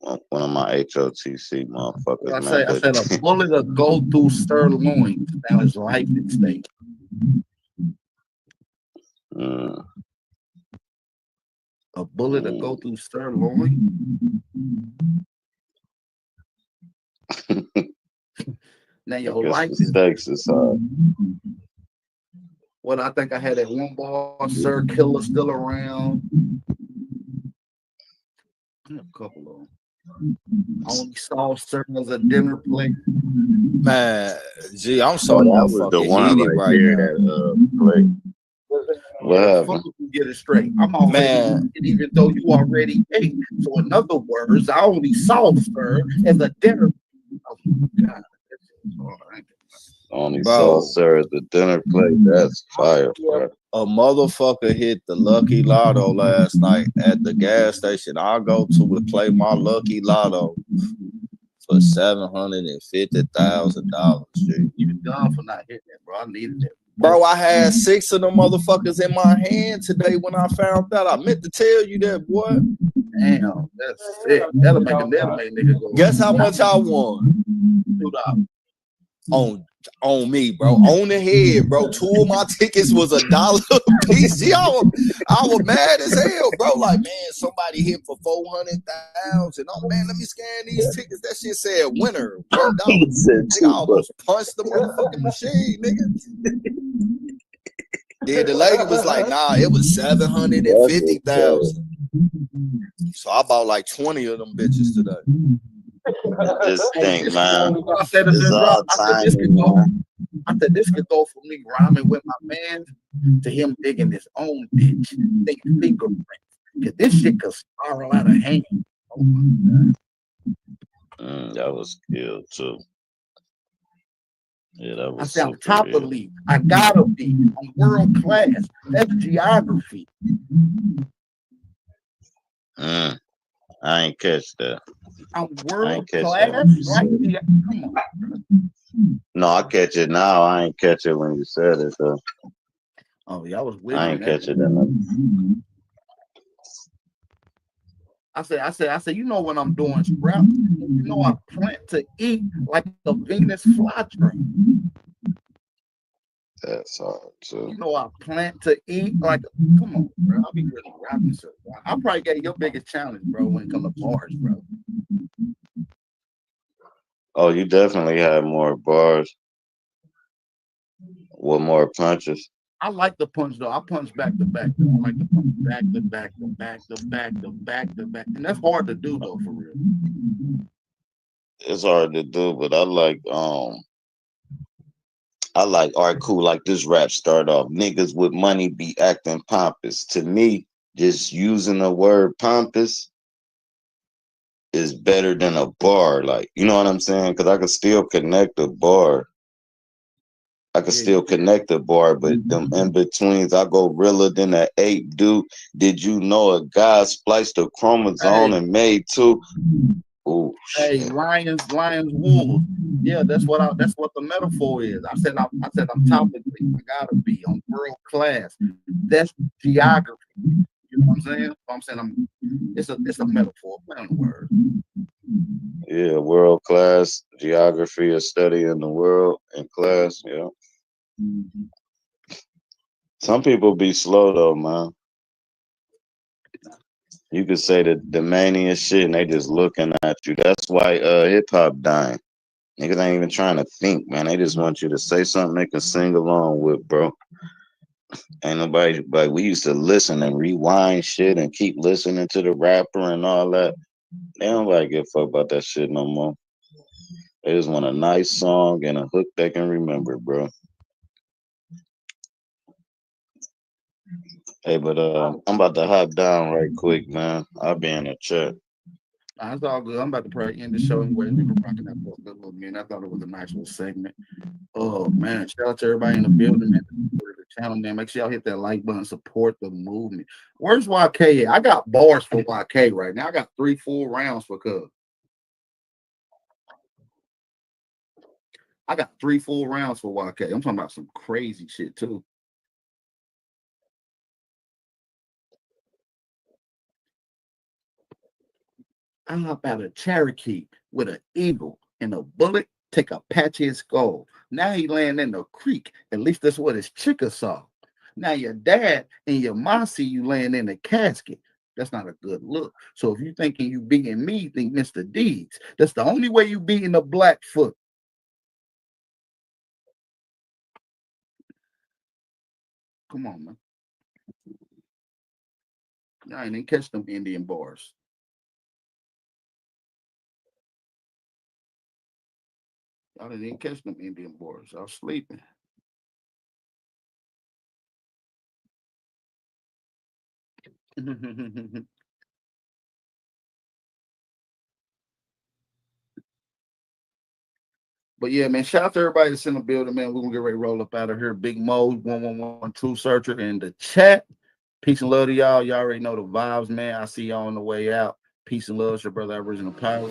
[SPEAKER 4] HOTC motherfuckers.
[SPEAKER 18] What I
[SPEAKER 4] Man,
[SPEAKER 18] say? I
[SPEAKER 4] but
[SPEAKER 18] said a bullet will go through sirloin. Now his life at stake. A bullet will go through sirloin. Now your
[SPEAKER 4] guess
[SPEAKER 18] life
[SPEAKER 4] the
[SPEAKER 18] is.
[SPEAKER 4] stakes is hard.
[SPEAKER 18] What I think I had that one bar, Sir Killer still around. I have a couple of them. I only saw certain as a dinner plate.
[SPEAKER 7] Man, gee, I'm so
[SPEAKER 4] Oh, that was the
[SPEAKER 7] motherfucking
[SPEAKER 4] one
[SPEAKER 7] heated
[SPEAKER 4] right
[SPEAKER 7] right
[SPEAKER 4] there.
[SPEAKER 7] now.
[SPEAKER 4] That play. What happened?
[SPEAKER 18] Get it straight. I'm already
[SPEAKER 7] Man.
[SPEAKER 18] eating, even though you already ate. So in other words, I only saw her as a dinner. Oh my God.
[SPEAKER 4] Only
[SPEAKER 7] Bro.
[SPEAKER 4] saw Sir at the dinner plate. That's fire. Bro.
[SPEAKER 7] A motherfucker hit the Lucky Lotto last night at the gas station I go to play my Lucky Lotto for $750,000.
[SPEAKER 18] You dumb for not hitting it, bro. I needed it.
[SPEAKER 7] Bro, I had 6 of them motherfuckers in my hand today when I found out. I meant to tell you that, boy.
[SPEAKER 18] Damn, that's sick. That'll make nigga go.
[SPEAKER 7] Guess how much I won?
[SPEAKER 18] $2.
[SPEAKER 7] On me, bro. On the head, bro. 2 of my tickets was $1 a piece. I was mad as hell, bro. Like, man, somebody hit for 400,000. Oh man, let me scan these tickets. That shit said winner, $1. Nigga, I almost punched the motherfucking machine, nigga. Then the lady was like, nah, it was 750,000. So I bought like 20 of them bitches today.
[SPEAKER 4] Just think, man.
[SPEAKER 18] I said this could go from me rhyming with my man to him digging his own ditch, taking fingerprints. Cause this shit could spiral out of hand. Oh my God.
[SPEAKER 4] That was ill too. Yeah, that was.
[SPEAKER 18] I said I'm
[SPEAKER 4] super
[SPEAKER 18] top
[SPEAKER 4] ill.
[SPEAKER 18] elite. I gotta be. I'm world class. That's geography.
[SPEAKER 4] I ain't catch that.
[SPEAKER 18] I'm
[SPEAKER 4] I
[SPEAKER 18] world
[SPEAKER 4] ain't catch
[SPEAKER 18] class.
[SPEAKER 4] that.
[SPEAKER 18] Right? Come on.
[SPEAKER 4] No, I catch it now. I ain't catch it when you said it though.
[SPEAKER 18] Oh yeah, I was with
[SPEAKER 4] I
[SPEAKER 18] you,
[SPEAKER 4] ain't
[SPEAKER 18] man.
[SPEAKER 4] catch it in the.
[SPEAKER 18] I said, you know what I'm doing, Scrap. You know I plant to eat like a Venus flytrap.
[SPEAKER 4] That's hard too.
[SPEAKER 18] You know I plant to eat like. Come on, bro. I'll be really rapping, so I probably gave your biggest challenge, bro, when it comes to bars, bro.
[SPEAKER 4] Oh, you definitely had more bars with more punches.
[SPEAKER 18] I like the punch though. I punch back to back. I like the punch back to back to back to back to back to back, and that's hard to do though, for real.
[SPEAKER 4] It's hard to do, but I like all right, cool. Like this rap start off. Niggas with money be acting pompous. To me, just using the word pompous is better than a bar. Like, you know what I'm saying? Because I could still connect a bar. I could still connect the bar, but them in-betweens, I go realer than an ape, dude. Did you know a guy spliced a chromosome and made two? Ooh,
[SPEAKER 18] hey, lions, wolves. Yeah, that's what the metaphor is. I said I'm topically, I gotta be on world class. That's geography. You know what I'm saying? It's a metaphor. Play on the word.
[SPEAKER 4] Yeah, world class geography, a study in the world in class. Yeah. Some people be slow though, man. You could say that the mania shit and they just looking at you. That's why hip hop dying. Niggas ain't even trying to think, man. They just want you to say something they can sing along with, bro. Ain't nobody, like, we used to listen and rewind shit and keep listening to the rapper and all that. They don't like give a fuck about that shit no more. They just want a nice song and a hook they can remember, bro. Hey, but I'm about to hop down right quick, man. I'll be in the chat.
[SPEAKER 18] That's all good. I'm about to probably end the show anyway. We've been rocking that for a good little minute. I thought it was a nice little segment. Oh man, shout out to everybody in the building, man. The channel, man. Make sure y'all hit that like button, support the movement. Where's YK at? I got bars for YK right now. I got 3 full rounds for Cub. I got 3 full rounds for YK. I'm talking about some crazy shit too. I hop out of Cherokee with an eagle and a bullet, take a patch his skull. Now he laying in the creek. At least that's what his chicken saw. Now your dad and your mom see you laying in the casket. That's not a good look. So if you thinking you beating me, think Mr. Deeds. That's the only way you beating a Blackfoot. Come on, man. Y'all ain't even catch them Indian bars. Y'all didn't catch them Indian bars. I was sleeping. But yeah, man, shout out to everybody that's in the building, man. We're gonna get ready to roll up out of here. Big Mo, 1112 searcher in the chat. Peace and love to y'all. Y'all already know the vibes, man. I see y'all on the way out. Peace and love. It's your brother, Aboriginal Power.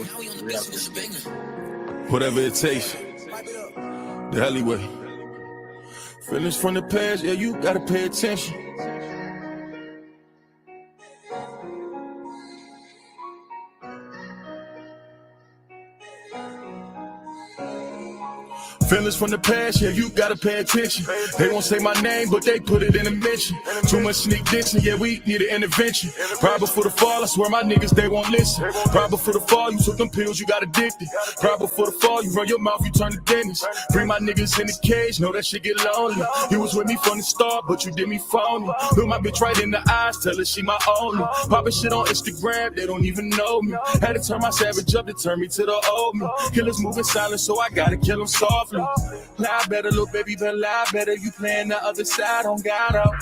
[SPEAKER 14] Whatever it takes. The alleyway. Feelings from the past, yeah, you gotta pay attention. Feelings from the past, yeah, you gotta pay attention. They won't say my name, but they put it in a mention. Too much sneak dissing, yeah, we need an intervention. Right before the fall, I swear my niggas, they won't listen. Right before the fall, you took them pills, you got addicted. Right before the fall, you run your mouth, you turn to dentist. Bring my niggas in the cage, know that shit get lonely. You was with me from the start, but you did me phony. Look my bitch right in the eyes, tell her she my only. Poppin' shit on Instagram, they don't even know me. Had to turn my savage up to turn me to the old me. Killers moving silent, so I gotta kill them softly. Lie better, little baby, but lie better. You playing the other side on God out.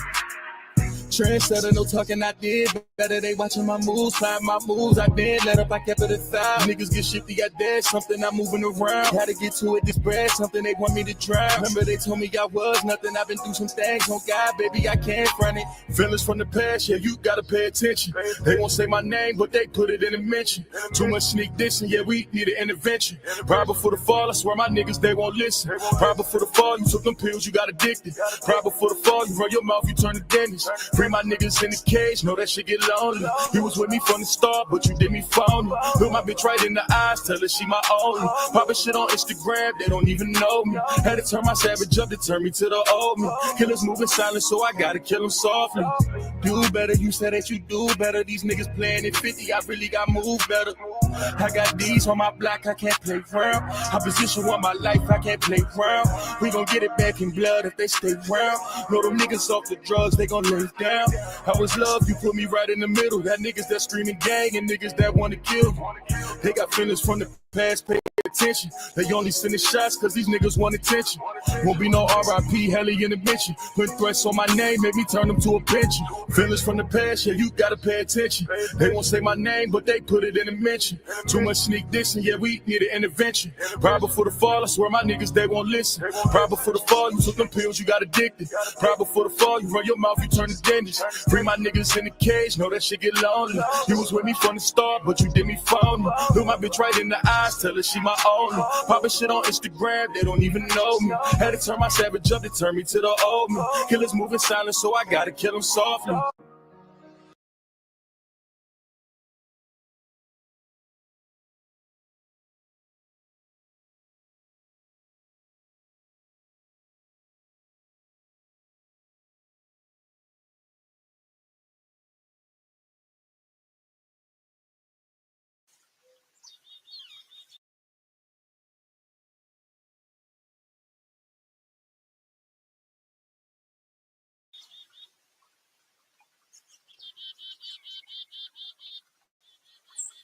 [SPEAKER 14] Trendsetter, no talking, I did better. They watching my moves, flying my moves. I did let up, I kept it aside. Niggas get shifty, got dead, something I'm moving around. Had to get to it, this bread, something they want me to drown. Remember they told me I was nothing, I've been through some things. On God, baby, I can't front it. Feelings from the past, yeah, you gotta pay attention. They won't say my name, but they put it in a mention. Too much sneak dissing, yeah, we need an intervention. Right before the fall, I swear my niggas, they won't listen. Right before the fall, you took them pills, you got addicted. Right before the fall, you run your mouth, you turn to dentist. Free my niggas in the cage, know that shit get lonely. You was with me from the start, but you did me phony. Look my bitch right in the eyes, tell her she my only. Poppin' shit on Instagram, they don't even know me. Had to turn my savage up to turn me to the old me. Killers moving silent, so I gotta kill them softly. Do better, you said that you do better. These niggas playing at 50, I really got moved better. I got these on my block, I can't play round. I position on my life, I can't play round. We gon' get it back in blood if they stay round. Know them niggas off the drugs, they gon' lay down. I was love, you put me right in the middle. That niggas that screaming gang and niggas that wanna kill you. They got feelings from the past, pay attention. They only sending shots cause these niggas want attention. Won't be no RIP, heli in the mention. Put threats on my name, make me turn them to a pension. Feelings from the past, yeah, you gotta pay attention. They won't say my name, but they put it in a mention. Too much sneak dissing, yeah, we need an intervention. Right before the fall, I swear my niggas, they won't listen. Right before the fall, you took them pills, you got addicted. Right before the fall, you run your mouth, you turn to dentist. Free my niggas in the cage, know that shit get lonely. You was with me from the start, but you did me phony. Look my bitch right in the eyes, tell her she my only. Poppin' shit on Instagram, they don't even know me. Had to turn my savage up to turn me to the old me. Killers moving silent, so I gotta kill them softly.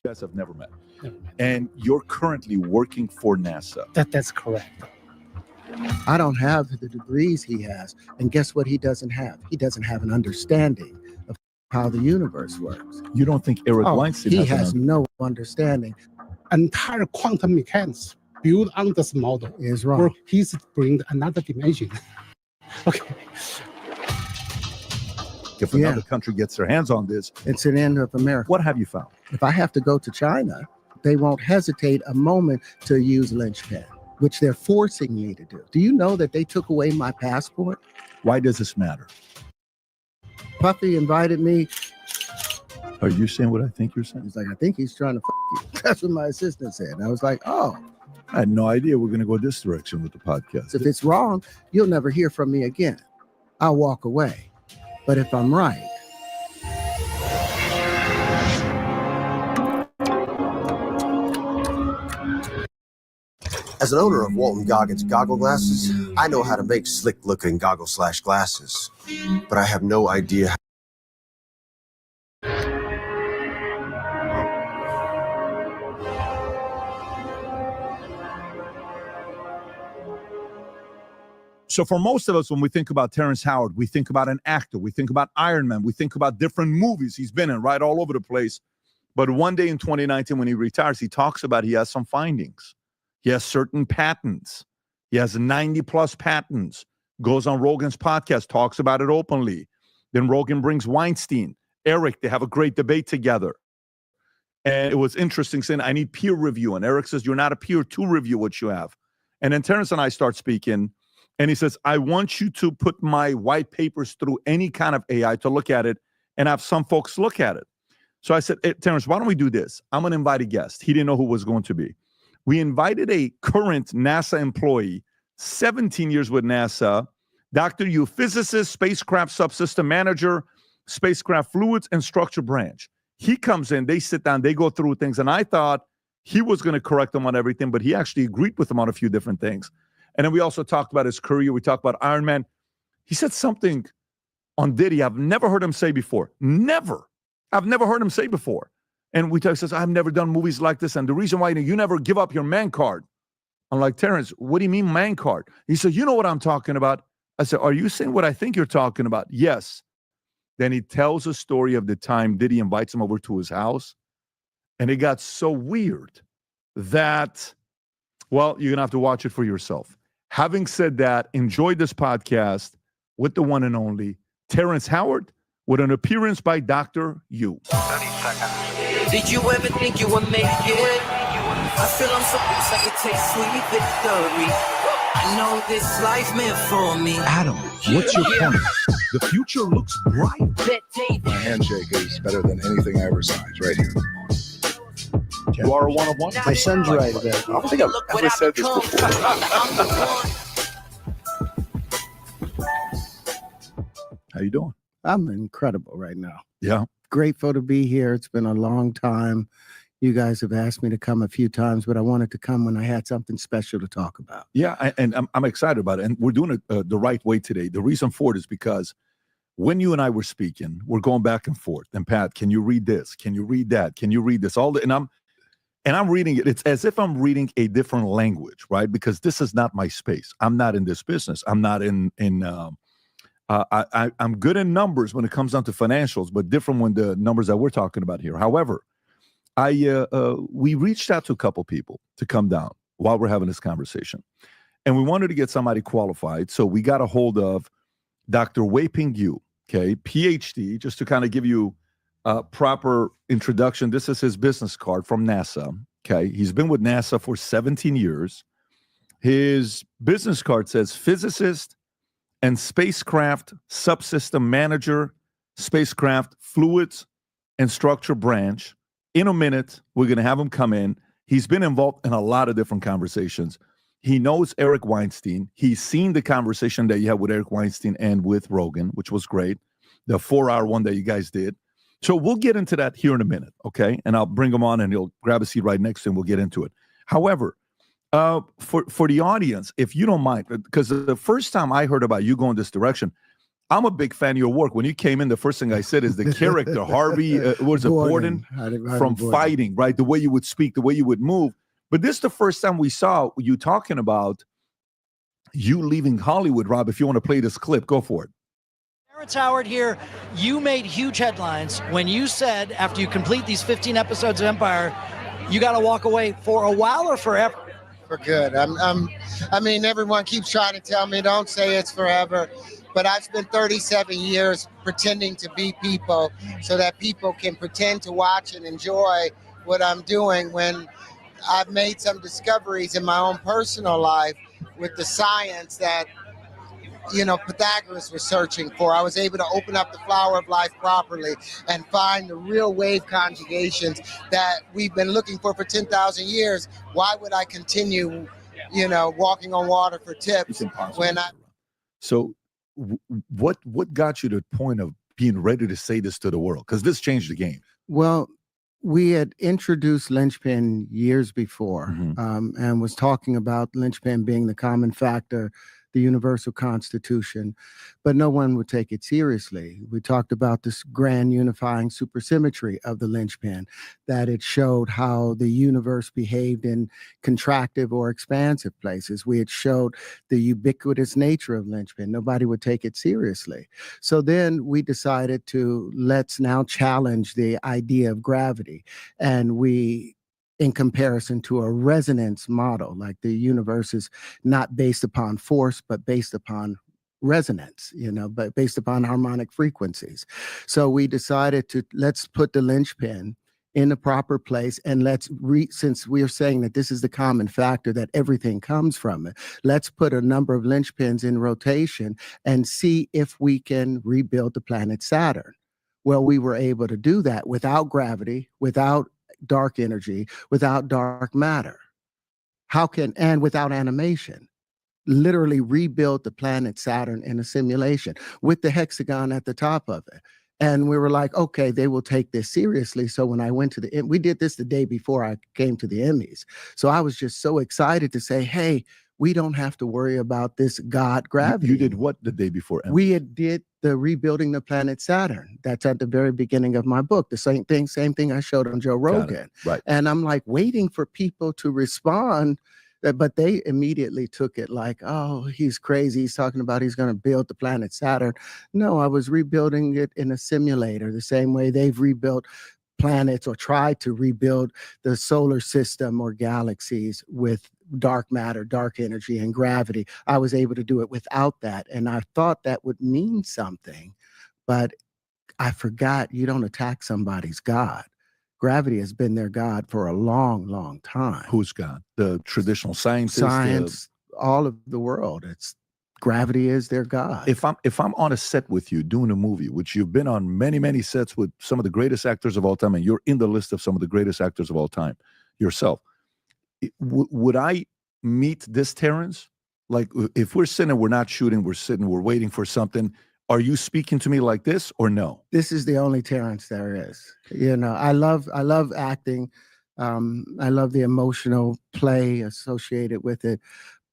[SPEAKER 9] You guys have never met. And you're currently working for NASA.
[SPEAKER 10] That's correct. I don't have the degrees he has. And guess what he doesn't have? He doesn't have an understanding of how the universe works.
[SPEAKER 9] You don't think Eric Weinstein
[SPEAKER 10] he
[SPEAKER 9] has
[SPEAKER 10] has no understanding.
[SPEAKER 23] Entire quantum mechanics built on this model
[SPEAKER 10] is wrong.
[SPEAKER 23] Where he's bring another dimension. Okay.
[SPEAKER 9] If another country gets their hands on this,
[SPEAKER 10] it's an end of America.
[SPEAKER 9] What have you found?
[SPEAKER 10] If I have to go to China, they won't hesitate a moment to use linchpin, which they're forcing me to do. Do you know that they took away my passport?
[SPEAKER 9] Why does this matter?
[SPEAKER 10] Puffy invited me.
[SPEAKER 9] Are you saying what I think you're saying?
[SPEAKER 10] He's like, I think he's trying to f you. That's what my assistant said. And I was like, oh.
[SPEAKER 9] I had no idea we're going to go this direction with the podcast.
[SPEAKER 10] If it's wrong, you'll never hear from me again. I'll walk away. But if I'm right,
[SPEAKER 24] as an owner of Walton Goggins goggle glasses, I know how to make slick-looking goggle/glasses, but I have no idea how.
[SPEAKER 9] So for most of us, when we think about Terrence Howard, we think about an actor, we think about Iron Man, we think about different movies he's been in, right, all over the place. But one day in 2019, when he retires, he talks about he has some findings. He has certain patents. He has 90+ patents. Goes on Rogan's podcast, talks about it openly. Then Rogan brings Weinstein, Eric, they have a great debate together. And it was interesting saying, I need peer review. And Eric says, you're not a peer to review what you have. And then Terrence and I start speaking. And he says, I want you to put my white papers through any kind of AI to look at it and have some folks look at it. So I said, hey, Terrence, why don't we do this? I'm going to invite a guest. He didn't know who it was going to be. We invited a current NASA employee, 17 years with NASA, Dr. Yu, physicist, spacecraft subsystem manager, spacecraft fluids and structure branch. He comes in, they sit down, they go through things. And I thought he was going to correct them on everything, but he actually agreed with them on a few different things. And then we also talked about his career. We talked about Iron Man. He said something on Diddy I've never heard him say before. Never. I've never heard him say before. And he says, I've never done movies like this. And the reason why you never give up your man card. I'm like, Terrence, what do you mean man card? He said, you know what I'm talking about? I said, are you saying what I think you're talking about? Yes. Then he tells a story of the time Diddy invites him over to his house. And it got so weird that, well, you're going to have to watch it for yourself. Having said that, enjoy this podcast with the one and only Terrence Howard with an appearance by Dr. Yu.
[SPEAKER 25] 30 seconds. Did you ever think you would make it? I feel I'm so close I could taste sweet victory. I know this life meant for me.
[SPEAKER 11] Adam, what's your point? The future looks bright.
[SPEAKER 12] My handshake is better than anything I ever signed right here.
[SPEAKER 9] You are a one-on-one?
[SPEAKER 12] My son's right about it. I don't think I've ever said this before.
[SPEAKER 9] How you doing?
[SPEAKER 10] I'm incredible right now.
[SPEAKER 9] Yeah.
[SPEAKER 10] Grateful to be here. It's been a long time. You guys have asked me to come a few times, but I wanted to come when I had something special to talk about.
[SPEAKER 9] Yeah, and I'm excited about it. And we're doing it the right way today. The reason for it is because when you and I were speaking, we're going back and forth. And Pat, can you read this? Can you read that? Can you read this? And I'm reading it. It's as if I'm reading a different language, right? Because this is not my space. I'm not in this business. I'm not I'm good in numbers when it comes down to financials, but different when the numbers that we're talking about here. However, we reached out to a couple people to come down while we're having this conversation, and we wanted to get somebody qualified. So we got a hold of Dr. Wei-Ping Yu, okay, PhD, just to kind of give you a proper introduction. This is his business card from NASA, okay? He's been with NASA for 17 years. His business card says physicist and spacecraft subsystem manager, spacecraft fluids and structure branch. In a minute, we're going to have him come in. He's been involved in a lot of different conversations. He knows Eric Weinstein. He's seen the conversation that you had with Eric Weinstein and with Rogan, which was great, the 4-hour one that you guys did. So we'll get into that here in a minute, okay? And I'll bring him on and he'll grab a seat right next to him. We'll get into it. However, for the audience, if you don't mind, because the first time I heard about you going this direction, I'm a big fan of your work. When you came in, the first thing I said is the character, Harvey, Borden, from fighting, right? The way you would speak, the way you would move. But this is the first time we saw you talking about you leaving Hollywood, Rob. If you want to play this clip, go for it.
[SPEAKER 13] Terrence Howard here, you made huge headlines when you said after you complete these 15 episodes of Empire, you got to walk away for a while or forever.
[SPEAKER 16] For good. I mean, everyone keeps trying to tell me, don't say it's forever. But I've spent 37 years pretending to be people so that people can pretend to watch and enjoy what I'm doing when I've made some discoveries in my own personal life with the science that, Pythagoras was searching for. I was able to open up the flower of life properly and find the real wave conjugations that we've been looking for 10,000 years. Why would I continue, walking on water for tips when I...
[SPEAKER 9] So what got you to the point of being ready to say this to the world? Because this changed the game.
[SPEAKER 10] Well, we had introduced linchpin years before, and was talking about linchpin being the common factor, the universal constitution, but no one would take it seriously. We talked about this grand unifying supersymmetry of the linchpin, that it showed how the universe behaved in contractive or expansive places. We had showed the ubiquitous nature of linchpin. Nobody would take it seriously. So then we decided let's now challenge the idea of gravity. And we, in comparison to a resonance model, like the universe is not based upon force, but based upon resonance, but based upon harmonic frequencies. So we decided let's put the linchpin in the proper place, and since we are saying that this is the common factor, that everything comes from it, let's put a number of linchpins in rotation and see if we can rebuild the planet Saturn. Well, we were able to do that without gravity, without dark energy, without dark matter. And without animation, literally rebuild the planet Saturn in a simulation with the hexagon at the top of it. And we were like, okay, they will take this seriously. So when I went to we did this the day before I came to the Emmys. So I was just so excited to say, hey, we don't have to worry about this God gravity.
[SPEAKER 9] You did what the day before Emmys?
[SPEAKER 10] We did the Rebuilding the Planet Saturn. That's at the very beginning of my book. The same thing I showed on Joe Rogan.
[SPEAKER 9] Right.
[SPEAKER 10] And I'm like waiting for people to respond, but they immediately took it like, oh, he's crazy. He's talking about he's going to build the planet Saturn. No, I was rebuilding it in a simulator, the same way they've rebuilt planets or tried to rebuild the solar system or galaxies with dark matter, dark energy, and gravity. I was able to do it without that. And I thought that would mean something, but I forgot you don't attack somebody's God. Gravity has been their God for a long, long time.
[SPEAKER 9] Who's God? The traditional scientists?
[SPEAKER 10] Science, all of the world. It's gravity is their god.
[SPEAKER 9] If I'm on a set with you doing a movie, which you've been on many sets with some of the greatest actors of all time, and you're in the list of some of the greatest actors of all time yourself, would I meet this Terrence? Like, if we're sitting, we're not shooting, we're sitting, we're waiting for something. Are you speaking to me like this or no?
[SPEAKER 10] This is the only Terrence there is. You know, I love acting. I love the emotional play associated with it.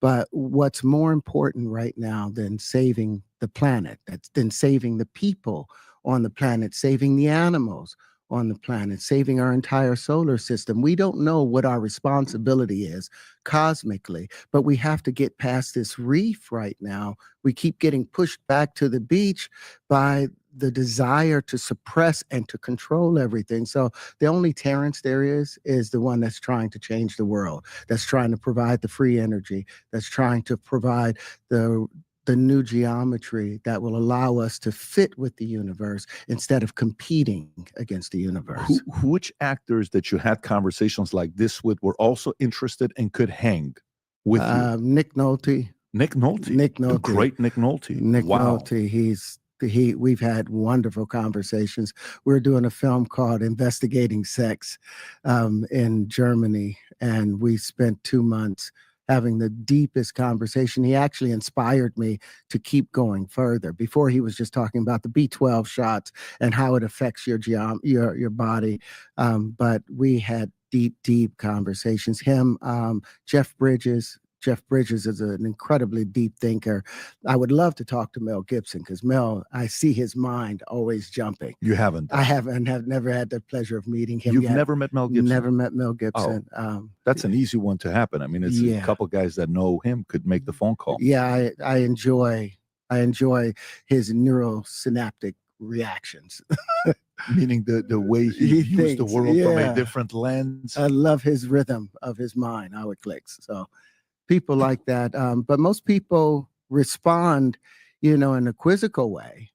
[SPEAKER 10] But what's more important right now than saving the planet, than saving the people on the planet, saving the animals on the planet, saving our entire solar system? We don't know what our responsibility is cosmically, but we have to get past this reef right now. We keep getting pushed back to the beach by the desire to suppress and to control everything. So the only Terrence there is the one that's trying to change the world, that's trying to provide the free energy, that's trying to provide the new geometry that will allow us to fit with the universe instead of competing against the universe.
[SPEAKER 9] Which actors that you had conversations like this with were also interested and could hang with you?
[SPEAKER 10] Nick Nolte.
[SPEAKER 9] Nick Nolte.
[SPEAKER 10] Nick Nolte.
[SPEAKER 9] The great Nick Nolte.
[SPEAKER 10] Nick
[SPEAKER 9] Wow.
[SPEAKER 10] Nolte. We've had wonderful conversations. We're doing a film called Investigating Sex in Germany, and we spent 2 months having the deepest conversation. He actually inspired me to keep going further. Before, he was just talking about the B12 shots and how it affects your body. But we had deep conversations. Him, Jeff Bridges. Jeff Bridges is an incredibly deep thinker. I would love to talk to Mel Gibson because Mel, I see his mind always jumping.
[SPEAKER 9] You haven't?
[SPEAKER 10] I haven't. Have never had the pleasure of meeting him.
[SPEAKER 9] You've
[SPEAKER 10] yet.
[SPEAKER 9] never met Mel Gibson?
[SPEAKER 10] Never met Mel Gibson.
[SPEAKER 9] That's an easy one to happen. I mean, it's a couple guys that know him could make the phone call.
[SPEAKER 10] Yeah, I enjoy his neurosynaptic reactions.
[SPEAKER 9] Meaning the way he views the world from a different lens.
[SPEAKER 10] I love his rhythm of his mind, how it clicks. So people like that. But most people respond, in a quizzical way.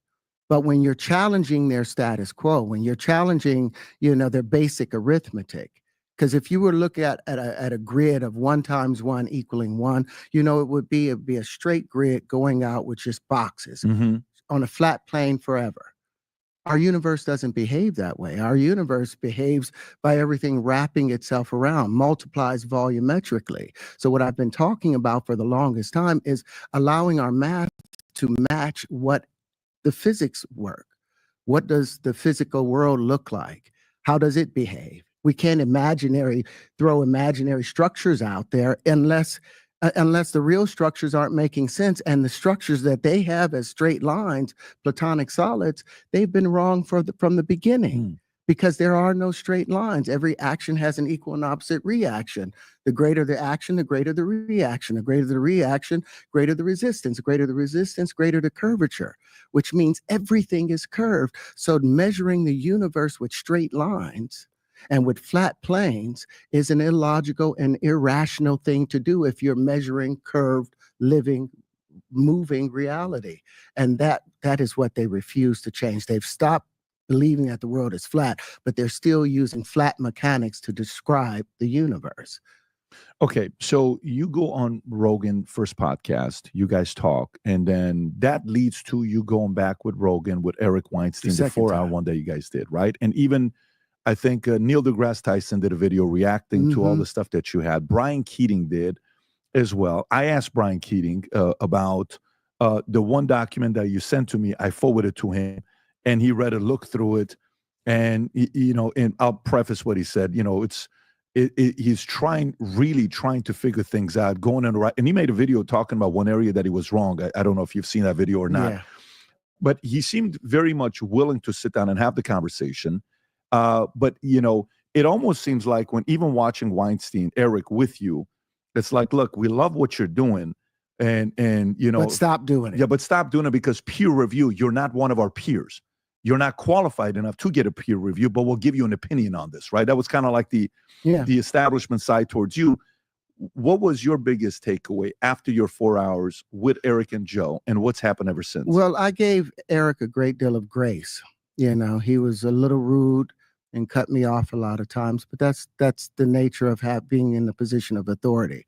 [SPEAKER 10] But when you're challenging their status quo, when you're challenging, their basic arithmetic, because if you were to look at a grid of 1 times 1 equaling 1, it would be a straight grid going out with just boxes on a flat plane forever. Our universe doesn't behave that way. Our universe behaves by everything wrapping itself around, multiplies volumetrically. So what I've been talking about for the longest time is allowing our math to match what the physics work. What does the physical world look like? How does it behave? We can't throw imaginary structures out there unless the real structures aren't making sense. And the structures that they have as straight lines, platonic solids, they've been wrong from the beginning because there are no straight lines. Every action has an equal and opposite reaction. The greater the action, the greater the reaction. The greater the reaction, greater the resistance. The greater the resistance, greater the curvature, which means everything is curved. So measuring the universe with straight lines and with flat planes is an illogical and irrational thing to do if you're measuring curved, living, moving reality. And that is what they refuse to change. They've stopped believing that the world is flat, but they're still using flat mechanics to describe the universe.
[SPEAKER 9] Okay, so you go on Rogan first podcast, you guys talk, and then that leads to you going back with Rogan with Eric Weinstein, the 4-hour one that you guys did, right? And even I think Neil deGrasse Tyson did a video reacting to all the stuff that you had. Brian Keating did as well. I asked Brian Keating about the one document that you sent to me. I forwarded to him, and he read it, looked through it, and and I'll preface what he said. He's really trying to figure things out, going in the right. And he made a video talking about one area that he was wrong. I don't know if you've seen that video or not, but he seemed very much willing to sit down and have the conversation. But it almost seems like when even watching Weinstein, Eric with you, it's like, look, we love what you're doing, and
[SPEAKER 10] but stop doing it.
[SPEAKER 9] Yeah, but stop doing it because peer review, you're not one of our peers. You're not qualified enough to get a peer review, but we'll give you an opinion on this, right? That was kind of like the establishment side towards you. What was your biggest takeaway after your 4 hours with Eric and Joe, and what's happened ever since?
[SPEAKER 10] Well, I gave Eric a great deal of grace. He was a little rude and cut me off a lot of times, but that's the nature of being in the position of authority.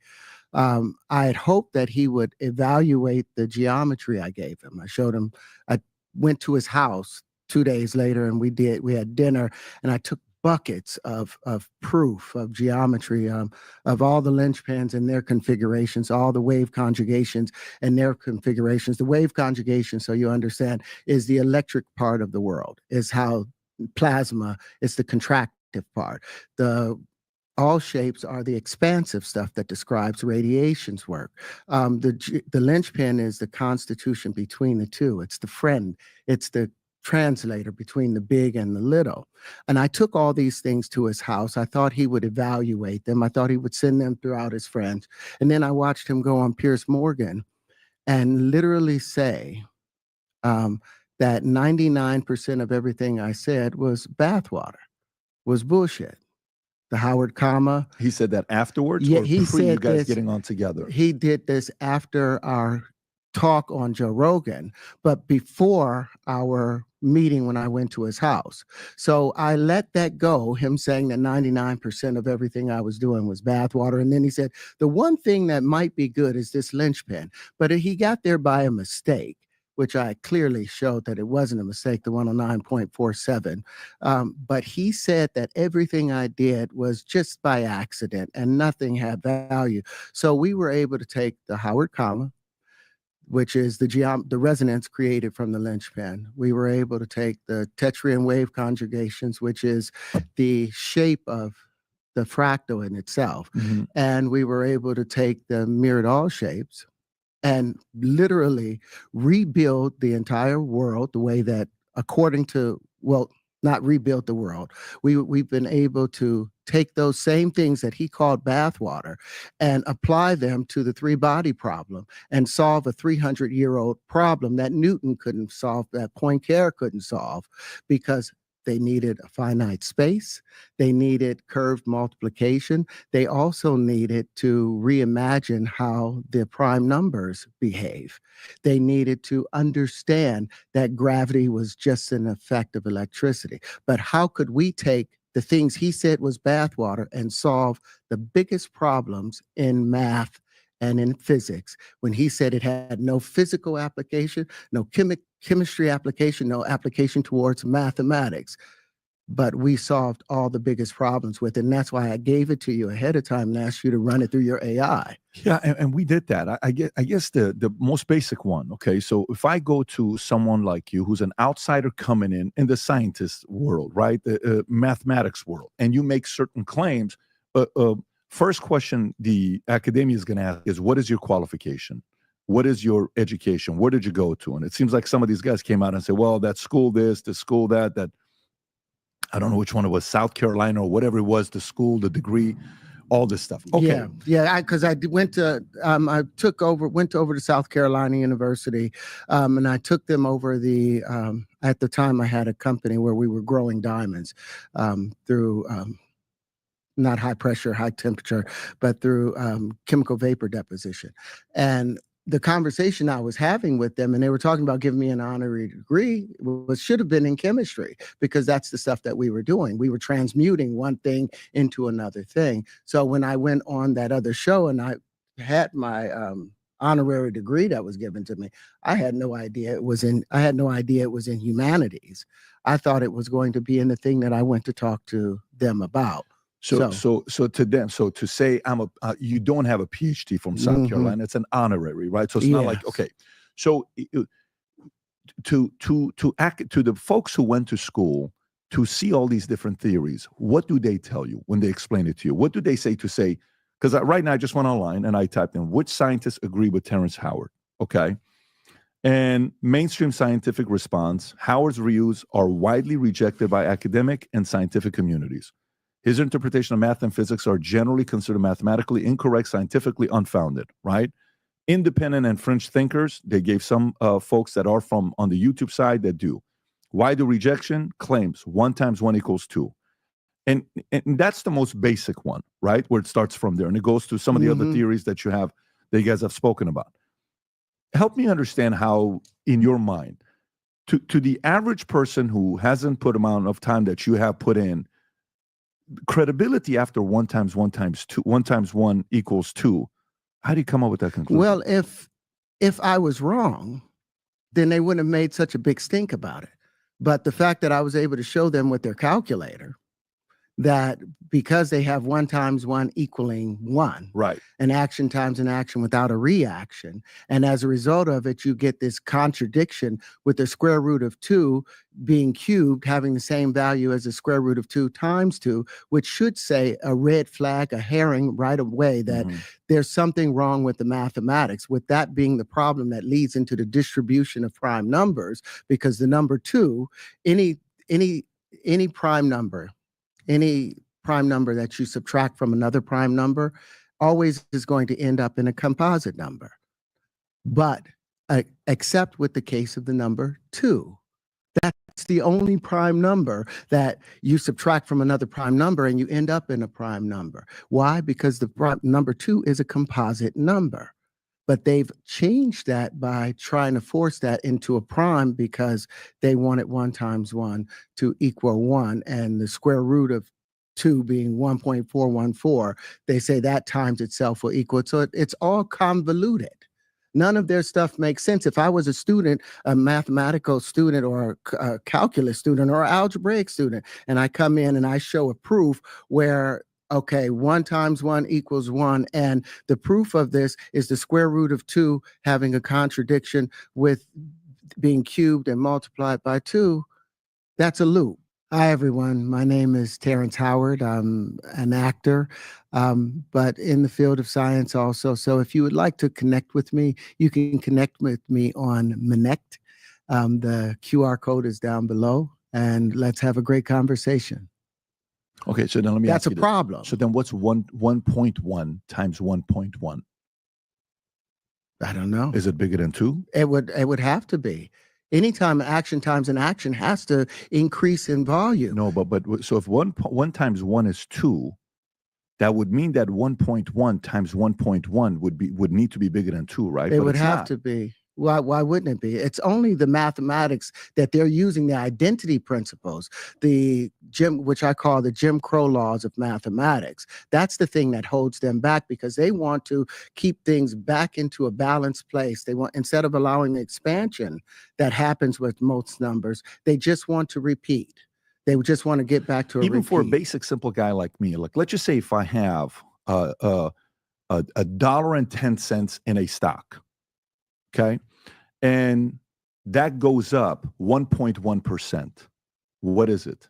[SPEAKER 10] I had hoped that he would evaluate the geometry I gave him. I showed him, I went to his house 2 days later and we had dinner, and I took buckets of proof of geometry, of all the linchpins and their configurations, all the wave conjugations and their configurations. The wave conjugation, so you understand, is the electric part of the world, is how plasma is the contractive part. All shapes are the expansive stuff that describes radiation's work. The linchpin is the constitution between the two. It's the friend. It's the translator between the big and the little. And I took all these things to his house. I thought he would evaluate them. I thought he would send them throughout his friends. And then I watched him go on Piers Morgan and literally say that 99% of everything I said was bathwater, was bullshit. The Howard comma.
[SPEAKER 9] He said that afterwards?
[SPEAKER 10] Yeah,
[SPEAKER 9] or
[SPEAKER 10] he
[SPEAKER 9] pre
[SPEAKER 10] said
[SPEAKER 9] you guys
[SPEAKER 10] this,
[SPEAKER 9] getting on together?
[SPEAKER 10] He did this after our talk on Joe Rogan, but before our meeting when I went to his house. So I let that go, him saying that 99% of everything I was doing was bathwater. And then he said, the one thing that might be good is this linchpin. But he got there by a mistake, which I clearly showed that it wasn't a mistake, the 109.47. But he said that everything I did was just by accident and nothing had value. So we were able to take the Howard comma, which is the resonance created from the linchpin. We were able to take the Tetraean wave conjugations, which is the shape of the fractal in itself.
[SPEAKER 9] Mm-hmm.
[SPEAKER 10] And we were able to take the mirrored all shapes and literally rebuild the entire world the way that, according to, well, not rebuild the world. We've been able to take those same things that he called bathwater and apply them to the three-body problem and solve a 300-year-old problem that Newton couldn't solve, that Poincare couldn't solve, because they needed a finite space. They needed curved multiplication. They also needed to reimagine how the prime numbers behave. They needed to understand that gravity was just an effect of electricity. But how could we take the things he said was bathwater and solve the biggest problems in math and in physics, when he said it had no physical application, no chemistry application, no application towards mathematics? But we solved all the biggest problems with it. And that's why I gave it to you ahead of time and asked you to run it through your AI.
[SPEAKER 9] Yeah, and we did that. I guess the most basic one. Okay, so if I go to someone like you who's an outsider coming in the scientist world, right, the mathematics world, and you make certain claims, first question the academia is going to ask is, what is your qualification? What is your education? Where did you go to? And it seems like some of these guys came out and said, well, that school this, the school that I don't know which one it was, South Carolina or whatever it was, the school, the degree, all this stuff. Okay.
[SPEAKER 10] Yeah. Because I went over to South Carolina University, and I took them over at the time I had a company where we were growing diamonds through not high pressure, high temperature, but through chemical vapor deposition. And the conversation I was having with them, and they were talking about giving me an honorary degree, should have been in chemistry, because that's the stuff that we were doing. We were transmuting one thing into another thing. So when I went on that other show and I had my honorary degree that was given to me, I had no idea it was in humanities. I thought it was going to be in the thing that I went to talk to them about.
[SPEAKER 9] So to them, so to say you don't have a PhD from South Carolina, it's an honorary, right? So it's not like, okay. So to the folks who went to school to see all these different theories, what do they tell you when they explain it to you? What do they say? Because right now I just went online and I typed in which scientists agree with Terrence Howard, okay? And mainstream scientific response, Howard's views are widely rejected by academic and scientific communities. His interpretation of math and physics are generally considered mathematically incorrect, scientifically unfounded, right? Independent and fringe thinkers, they gave some folks that are from on the YouTube side that do. Why the rejection? Claims 1 × 1 = 2. And that's the most basic one, right? Where it starts from there. And it goes to some of the other theories that you guys have spoken about. Help me understand how, in your mind, to the average person who hasn't put amount of time that you have put in, credibility after 1 × 1 = 2, 1 × 1 = 2. How do you come up with that conclusion?
[SPEAKER 10] Well, if I was wrong, then they wouldn't have made such a big stink about it. But the fact that I was able to show them with their calculator that because they have 1 times 1 equaling 1,
[SPEAKER 9] right,
[SPEAKER 10] an action times an action without a reaction, and as a result of it, you get this contradiction with the square root of 2 being cubed having the same value as the square root of 2 times 2, which should say a red flag, a herring right away that there's something wrong with the mathematics, with that being the problem that leads into the distribution of prime numbers, because the number 2, any prime number, any prime number that you subtract from another prime number always is going to end up in a composite number. But except with the case of the number 2. That's the only prime number that you subtract from another prime number and you end up in a prime number. Why? Because the number 2 is a composite number. But they've changed that by trying to force that into a prime because they wanted 1 times 1 to equal 1, and the square root of 2 being 1.414, they say that times itself will equal it. So it's all convoluted. None of their stuff makes sense. If I was a student, a mathematical student or a calculus student or an algebraic student, and I come in and I show a proof where okay, 1 times 1 equals 1. And the proof of this is the square root of 2 having a contradiction with being cubed and multiplied by 2. That's a loop. Hi, everyone. My name is Terrence Howard. I'm an actor, but in the field of science also. So if you would like to connect with me, you can connect with me on Minect. The QR code is down below, and let's have a great conversation.
[SPEAKER 9] Okay, so then let me
[SPEAKER 10] That's
[SPEAKER 9] ask
[SPEAKER 10] a
[SPEAKER 9] you this.
[SPEAKER 10] problem.
[SPEAKER 9] So then what's 1.1 times 1.1?
[SPEAKER 10] I don't know.
[SPEAKER 9] Is it bigger than 2?
[SPEAKER 10] It would have to be. Anytime an action times an action has to increase in volume.
[SPEAKER 9] No, but so if 1 times 1 is 2, that would mean that 1.1 times 1.1 would need to be bigger than 2, right?
[SPEAKER 10] It
[SPEAKER 9] But
[SPEAKER 10] would
[SPEAKER 9] it's
[SPEAKER 10] have
[SPEAKER 9] not.
[SPEAKER 10] to be. Why wouldn't it be? It's only the mathematics that they're using, the identity principles, which I call the Jim Crow laws of mathematics. That's the thing that holds them back, because they want to keep things back into a balanced place. They want, instead of allowing the expansion that happens with most numbers, they just want to repeat. They would just want to get back to a
[SPEAKER 9] Even for a
[SPEAKER 10] repeat.
[SPEAKER 9] basic simple guy like me, like let's just say if I have $1.10 in a stock, okay, and that goes up 1.1%. What is it?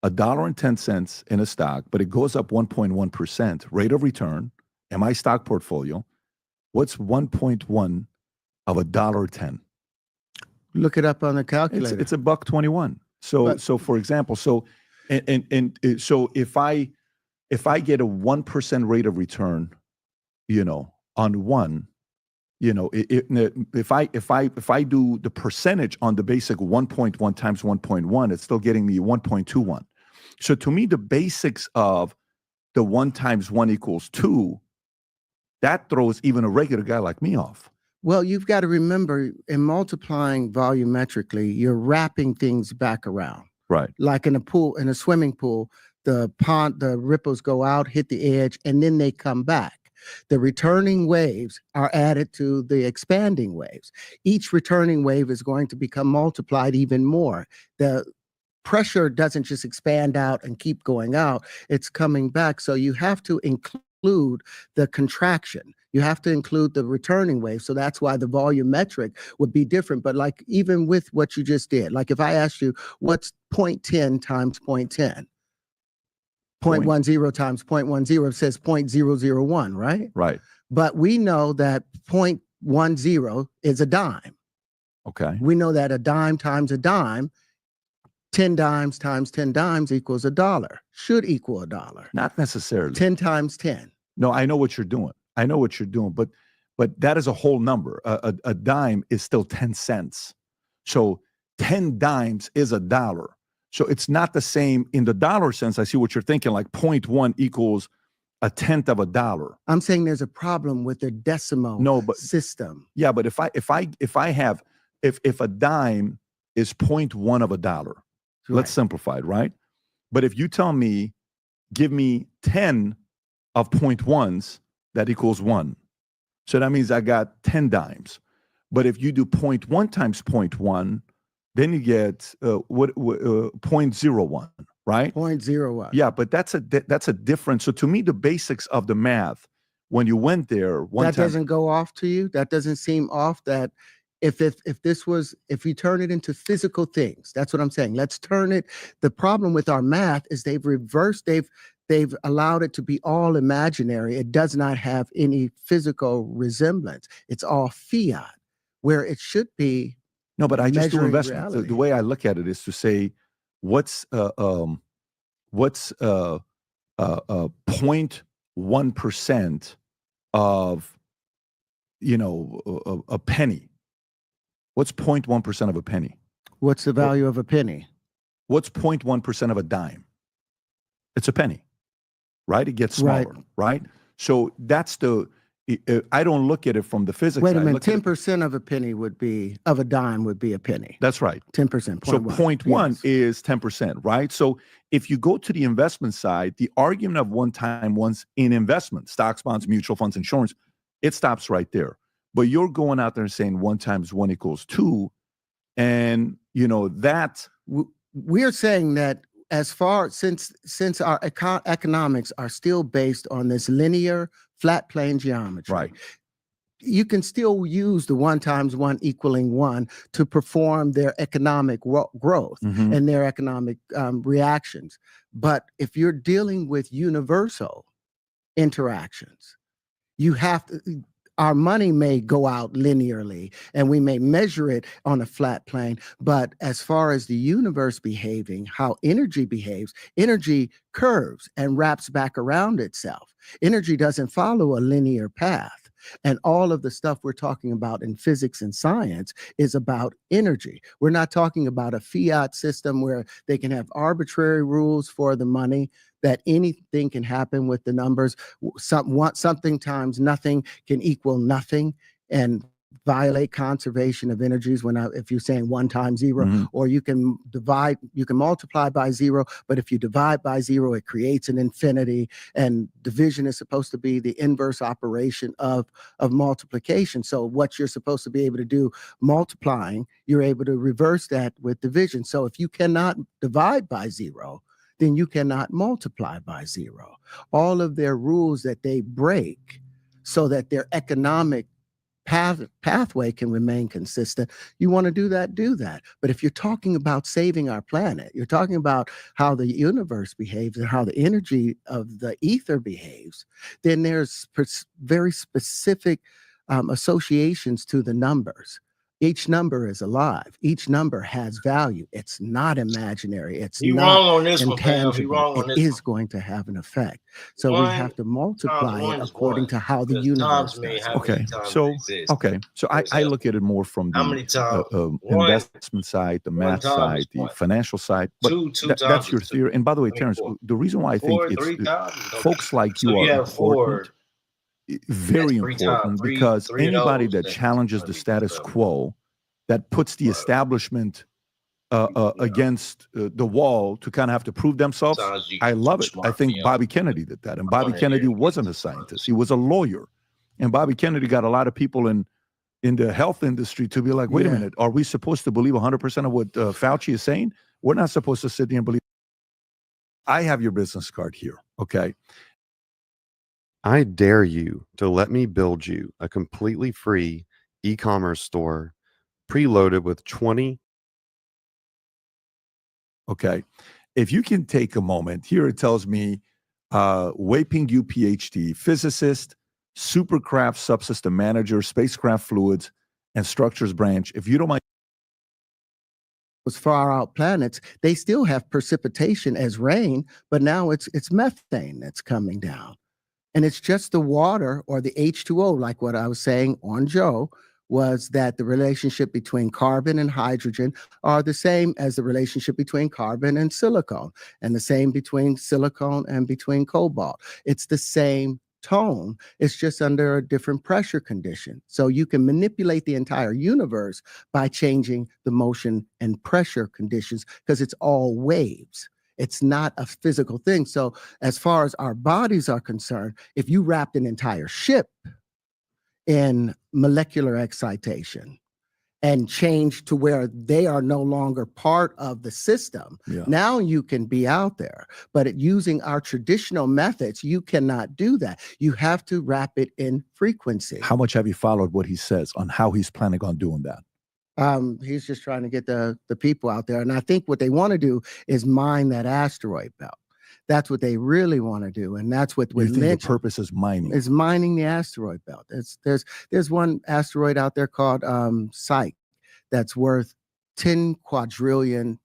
[SPEAKER 9] $1.10 in a stock, but it goes up 1.1% rate of return in my stock portfolio. What's 1.1 of $1.10?
[SPEAKER 10] Look it up on the calculator.
[SPEAKER 9] It's $1.21. So for example, so if I get a 1% rate of return, on 1, if I do the percentage on the basic 1.1 times 1.1, it's still getting me 1.21. So to me, the basics of the 1 times 1 equals 2, that throws even a regular guy like me off.
[SPEAKER 10] Well, you've got to remember, in multiplying volumetrically, you're wrapping things back around.
[SPEAKER 9] Right.
[SPEAKER 10] Like in a pool, in a swimming pool, the ripples go out, hit the edge, and then they come back. The returning waves are added to the expanding waves. Each returning wave is going to become multiplied even more. The pressure doesn't just expand out and keep going out, it's coming back. So you have to include the contraction. You have to include the returning wave. So that's why the volumetric would be different. But like even with what you just did, like if I asked you, what's 0.10 times 0.10? 0.10 times 0.10 says 0.001, right?
[SPEAKER 9] Right.
[SPEAKER 10] But we know that 0.10 is a dime.
[SPEAKER 9] Okay.
[SPEAKER 10] We know that a dime times a dime, 10 dimes times 10 dimes equals $1, should equal $1.
[SPEAKER 9] Not necessarily.
[SPEAKER 10] 10 times 10.
[SPEAKER 9] No, I know what you're doing. But that is a whole number. A dime is still 10 cents. So 10 dimes is $1. So it's not the same in the dollar sense. I see what you're thinking, like 0.1 equals a tenth of $1.
[SPEAKER 10] I'm saying there's a problem with the decimal system.
[SPEAKER 9] Yeah, but if a dime is 0.1 of $1, let's simplify it, right? But if you tell me, give me 10 of 0.1s, that equals 1. So that means I got 10 dimes. But if you do 0.1 times 0.1, then you get 0.01, right?
[SPEAKER 10] 0.01.
[SPEAKER 9] Yeah, but that's a difference. So to me, the basics of the math, when you went there one
[SPEAKER 10] That
[SPEAKER 9] time,
[SPEAKER 10] doesn't go off to you? That doesn't seem off that if you turn it into physical things, that's what I'm saying. Let's turn it. The problem with our math is they've allowed it to be all imaginary. It does not have any physical resemblance. It's all fiat, where it should be.
[SPEAKER 9] no, but I just do
[SPEAKER 10] measuring
[SPEAKER 9] investment. The
[SPEAKER 10] reality.
[SPEAKER 9] way I look at it is to say, what's 0.1% of a penny? What's 0.1% of a penny?
[SPEAKER 10] What's the value of a penny?
[SPEAKER 9] What's 0.1% of a dime? It's a penny, right? It gets smaller, right? So that's I don't look at it from the physics.
[SPEAKER 10] Wait a
[SPEAKER 9] I
[SPEAKER 10] minute,
[SPEAKER 9] look at it-
[SPEAKER 10] 10% of a penny of a dime would be a penny.
[SPEAKER 9] That's right.
[SPEAKER 10] 10%.
[SPEAKER 9] So 0.1 is 10%, right? So if you go to the investment side, the argument of one-time ones in investment, stocks, bonds, mutual funds, insurance, it stops right there. But you're going out there and saying 1 times 1 equals 2. And, that.
[SPEAKER 10] We're saying that since our economics are still based on this linear flat plane geometry,
[SPEAKER 9] right?
[SPEAKER 10] You can still use the 1 times 1 equaling 1 to perform their economic growth
[SPEAKER 9] Mhm.
[SPEAKER 10] and their economic reactions. But if you're dealing with universal interactions, you have to. Our money may go out linearly and we may measure it on a flat plane, but as far as the universe behaving, how energy behaves, energy curves and wraps back around itself. Energy doesn't follow a linear path. And all of the stuff we're talking about in physics and science is about energy. We're not talking about a fiat system where they can have arbitrary rules for the money, that anything can happen with the numbers. Something times nothing can equal nothing and violate conservation of energies if you're saying 1 times 0,
[SPEAKER 9] Mhm.
[SPEAKER 10] or you can multiply by 0, but if you divide by 0, it creates an infinity, and division is supposed to be the inverse operation of multiplication. So what you're supposed to be able to do multiplying, you're able to reverse that with division. So if you cannot divide by 0, then you cannot multiply by 0. All of their rules that they break so that their economic pathway can remain consistent. You want to do that. But if you're talking about saving our planet, you're talking about how the universe behaves and how the energy of the ether behaves, then there's very specific associations to the numbers. Each number is alive. Each number has value. It's not imaginary. It's
[SPEAKER 1] You
[SPEAKER 10] not
[SPEAKER 1] wrong on this one, fam. You
[SPEAKER 10] intangible.
[SPEAKER 1] wrong on
[SPEAKER 10] It
[SPEAKER 1] this
[SPEAKER 10] is going to have an effect. So we
[SPEAKER 1] One
[SPEAKER 10] have to
[SPEAKER 1] times
[SPEAKER 10] multiply
[SPEAKER 1] one
[SPEAKER 10] it
[SPEAKER 1] is
[SPEAKER 10] according
[SPEAKER 1] one.
[SPEAKER 10] to how the
[SPEAKER 1] Because
[SPEAKER 10] universe
[SPEAKER 1] times mean
[SPEAKER 10] does.
[SPEAKER 1] how
[SPEAKER 10] it.
[SPEAKER 1] many times it exists.
[SPEAKER 9] So I look at it more from
[SPEAKER 1] How many
[SPEAKER 9] the
[SPEAKER 1] times? One-
[SPEAKER 9] investment side, the math
[SPEAKER 1] time
[SPEAKER 9] side,
[SPEAKER 1] is
[SPEAKER 9] the
[SPEAKER 1] one.
[SPEAKER 9] financial side. But
[SPEAKER 1] Two times
[SPEAKER 9] that's your
[SPEAKER 1] is two.
[SPEAKER 9] theory. And by the way,
[SPEAKER 1] I mean,
[SPEAKER 9] Terrence,
[SPEAKER 1] four.
[SPEAKER 9] the reason why I think
[SPEAKER 1] 4,
[SPEAKER 9] it's
[SPEAKER 1] 3 times.
[SPEAKER 9] folks like
[SPEAKER 1] So
[SPEAKER 9] you
[SPEAKER 1] you
[SPEAKER 9] are
[SPEAKER 1] have 4.
[SPEAKER 9] important, very
[SPEAKER 1] That's 3 times.
[SPEAKER 9] important, because
[SPEAKER 1] Three of
[SPEAKER 9] anybody
[SPEAKER 1] those
[SPEAKER 9] that
[SPEAKER 1] things
[SPEAKER 9] challenges
[SPEAKER 1] gonna
[SPEAKER 9] the
[SPEAKER 1] be
[SPEAKER 9] status
[SPEAKER 1] stuff.
[SPEAKER 9] quo, that puts the establishment against the wall to kind of have to prove themselves,
[SPEAKER 1] Sometimes you
[SPEAKER 9] I
[SPEAKER 1] get
[SPEAKER 9] love
[SPEAKER 1] too
[SPEAKER 9] it. I
[SPEAKER 1] smart
[SPEAKER 9] think
[SPEAKER 1] for your
[SPEAKER 9] Bobby
[SPEAKER 1] own
[SPEAKER 9] Kennedy did that. And Bobby
[SPEAKER 1] wanna
[SPEAKER 9] Kennedy
[SPEAKER 1] hear
[SPEAKER 9] wasn't a scientist. He was a lawyer. And Bobby Kennedy got a lot of people in the health industry to be like, wait a
[SPEAKER 10] Yeah.
[SPEAKER 9] minute, are we supposed to believe 100% of what Fauci is saying? We're not supposed to sit there and believe. I have your business card here, okay?
[SPEAKER 15] I dare you to let me build you a completely free e-commerce store preloaded with 20.
[SPEAKER 9] Okay. If you can take a moment, here it tells me Wei-Ping Yu, PhD, physicist, supercraft subsystem manager, spacecraft fluids and structures branch. If you don't mind.
[SPEAKER 10] Those far out planets, they still have precipitation as rain, but now it's methane that's coming down. And it's just the water or the H2O, like what I was saying on Joe, was that the relationship between carbon and hydrogen are the same as the relationship between carbon and silicon, and the same between silicon and between cobalt. It's the same tone. It's just under a different pressure condition. So you can manipulate the entire universe by changing the motion and pressure conditions because it's all waves. It's not a physical thing. So as far as our bodies are concerned, if you wrapped an entire ship in molecular excitation and change to where they are no longer part of the system, now you can be out there. But using our traditional methods, you cannot do that. You have to wrap it in frequency.
[SPEAKER 9] How much have you followed what he says on how he's planning on doing that?
[SPEAKER 10] He's just trying to get the people out there. And I think what they want to do is mine that asteroid belt. That's what they really want to do. And that's what
[SPEAKER 9] You think
[SPEAKER 10] Lynch
[SPEAKER 9] the purpose is mining?
[SPEAKER 10] is mining the asteroid belt. There's one asteroid out there called Psyche that's worth $10 quadrillion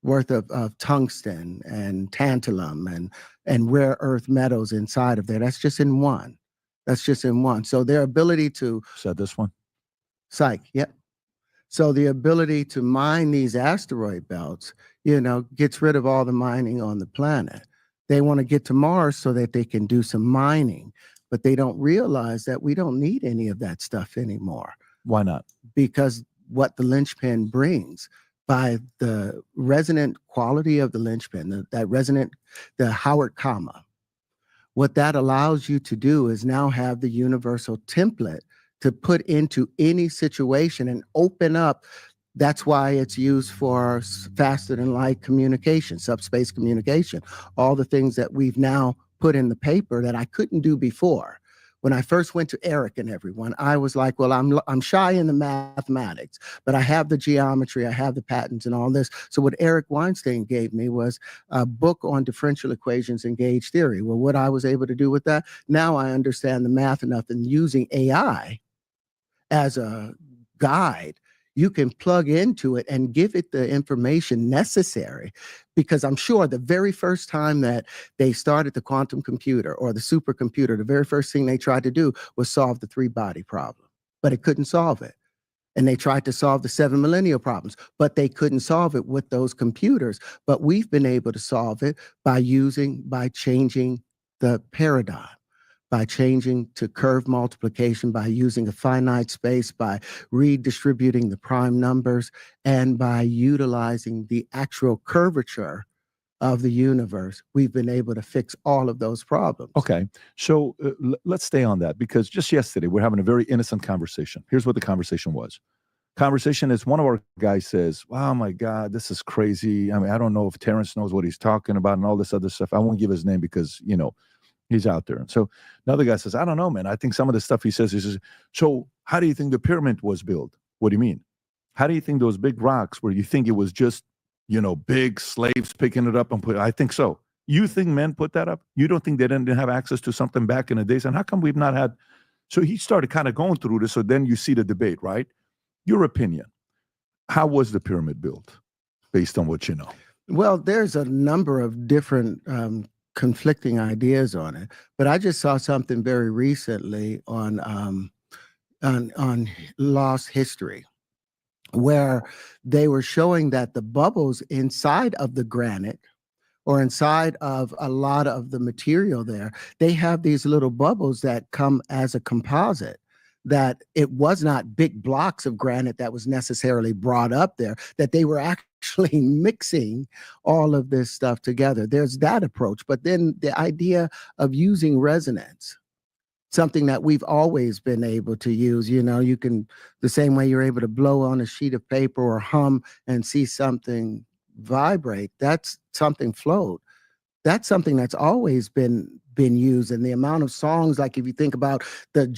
[SPEAKER 10] worth of tungsten and tantalum and rare earth metals inside of there. That's just in one. So their ability to
[SPEAKER 9] said this one?
[SPEAKER 10] Psyche, yep. So the ability to mine these asteroid belts, gets rid of all the mining on the planet. They want to get to Mars so that they can do some mining, but they don't realize that we don't need any of that stuff anymore.
[SPEAKER 9] Why not?
[SPEAKER 10] Because what the linchpin brings by the resonant quality of the linchpin, the Howard comma, what that allows you to do is now have the universal template to put into any situation and open up. That's why it's used for faster than light communication, subspace communication, all the things that we've now put in the paper that I couldn't do before. When I first went to Eric and everyone, I was like, well, I'm shy in the mathematics, but I have the geometry, I have the patterns and all this. So what Eric Weinstein gave me was a book on differential equations and gauge theory. Well, what I was able to do with that, now I understand the math enough, and using AI as a guide, you can plug into it and give it the information necessary. Because I'm sure the very first time that they started the quantum computer or the supercomputer, the very first thing they tried to do was solve the 3-body problem, but it couldn't solve it. And they tried to solve the 7 millennial problems, but they couldn't solve it with those computers. But we've been able to solve it by changing the paradigm, by changing to curve multiplication, by using a finite space, by redistributing the prime numbers, and by utilizing the actual curvature of the universe. We've been able to fix all of those problems.
[SPEAKER 9] Okay, so let's stay on that, because just yesterday we're having a very innocent conversation. Here's what the conversation was. Conversation is, one of our guys says, oh my God, this is crazy. I mean, I don't know if Terrence knows what he's talking about and all this other stuff. I won't give his name because, he's out there. And so another guy says, I don't know, man. I think some of the stuff he says is, so how do you think the pyramid was built? What do you mean? How do you think those big rocks where you think it was just, big slaves picking it up and put it? I think so. You think men put that up? You don't think they didn't have access to something back in the days? And how come we've not had? So he started kind of going through this. So then you see the debate, right? Your opinion. How was the pyramid built based on what you know?
[SPEAKER 10] Well, there's a number of different conflicting ideas on it, but I just saw something very recently on Lost History, where they were showing that the bubbles inside of the granite or inside of a lot of the material there, they have these little bubbles that come as a composite, that it was not big blocks of granite that was necessarily brought up there, that they were actually mixing all of this stuff together. There's that approach. But then the idea of using resonance, something that we've always been able to use, you can, the same way you're able to blow on a sheet of paper or hum and see something vibrate, that's something float. That's something that's always been used. And the amount of songs, like if you think about the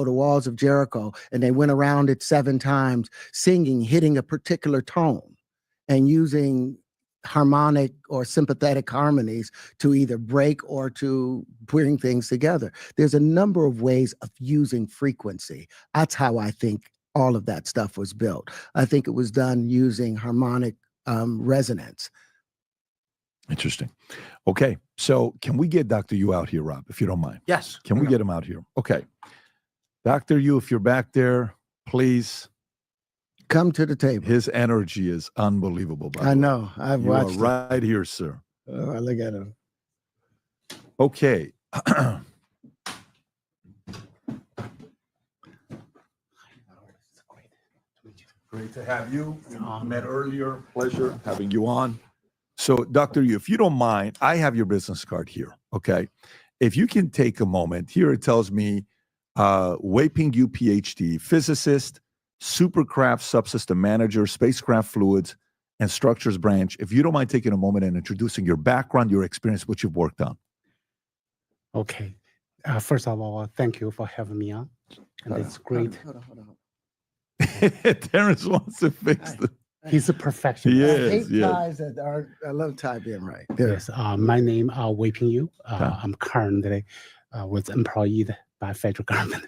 [SPEAKER 10] Walls of Jericho, and they went around it 7 times, singing, hitting a particular tone, and using harmonic or sympathetic harmonies to either break or to bring things together. There's a number of ways of using frequency. That's how I think all of that stuff was built. I think it was done using harmonic resonance.
[SPEAKER 9] Interesting. Okay, so can we get Dr. Yu out here, Rob, if you don't mind?
[SPEAKER 3] Yes.
[SPEAKER 9] Can we get him out here? Okay. Dr. Yu, if you're back there, please
[SPEAKER 10] come to the table.
[SPEAKER 9] His energy is unbelievable.
[SPEAKER 10] I know. I've watched
[SPEAKER 9] it. Right here, sir.
[SPEAKER 10] Oh, look at him.
[SPEAKER 9] Okay. Great to have you. We met earlier. Pleasure having you on. So, Dr. Yu, if you don't mind, I have your business card here. Okay. If you can take a moment, here it tells me Wei-Ping Yu, PhD, physicist, supercraft subsystem manager, spacecraft fluids and structures branch. If you don't mind taking a moment and introducing your background, your experience, what you've worked on.
[SPEAKER 23] Okay. First of all, thank you for having me on. And it's great.
[SPEAKER 10] Hold on.
[SPEAKER 9] Terrence wants to fix the.
[SPEAKER 23] He's a perfectionist.
[SPEAKER 9] Yes,
[SPEAKER 10] I hate
[SPEAKER 9] yes.
[SPEAKER 10] ties that aren't. I love tie being right.
[SPEAKER 23] Yes. My name is Wei-Ping Yu. I'm currently was employed by federal government,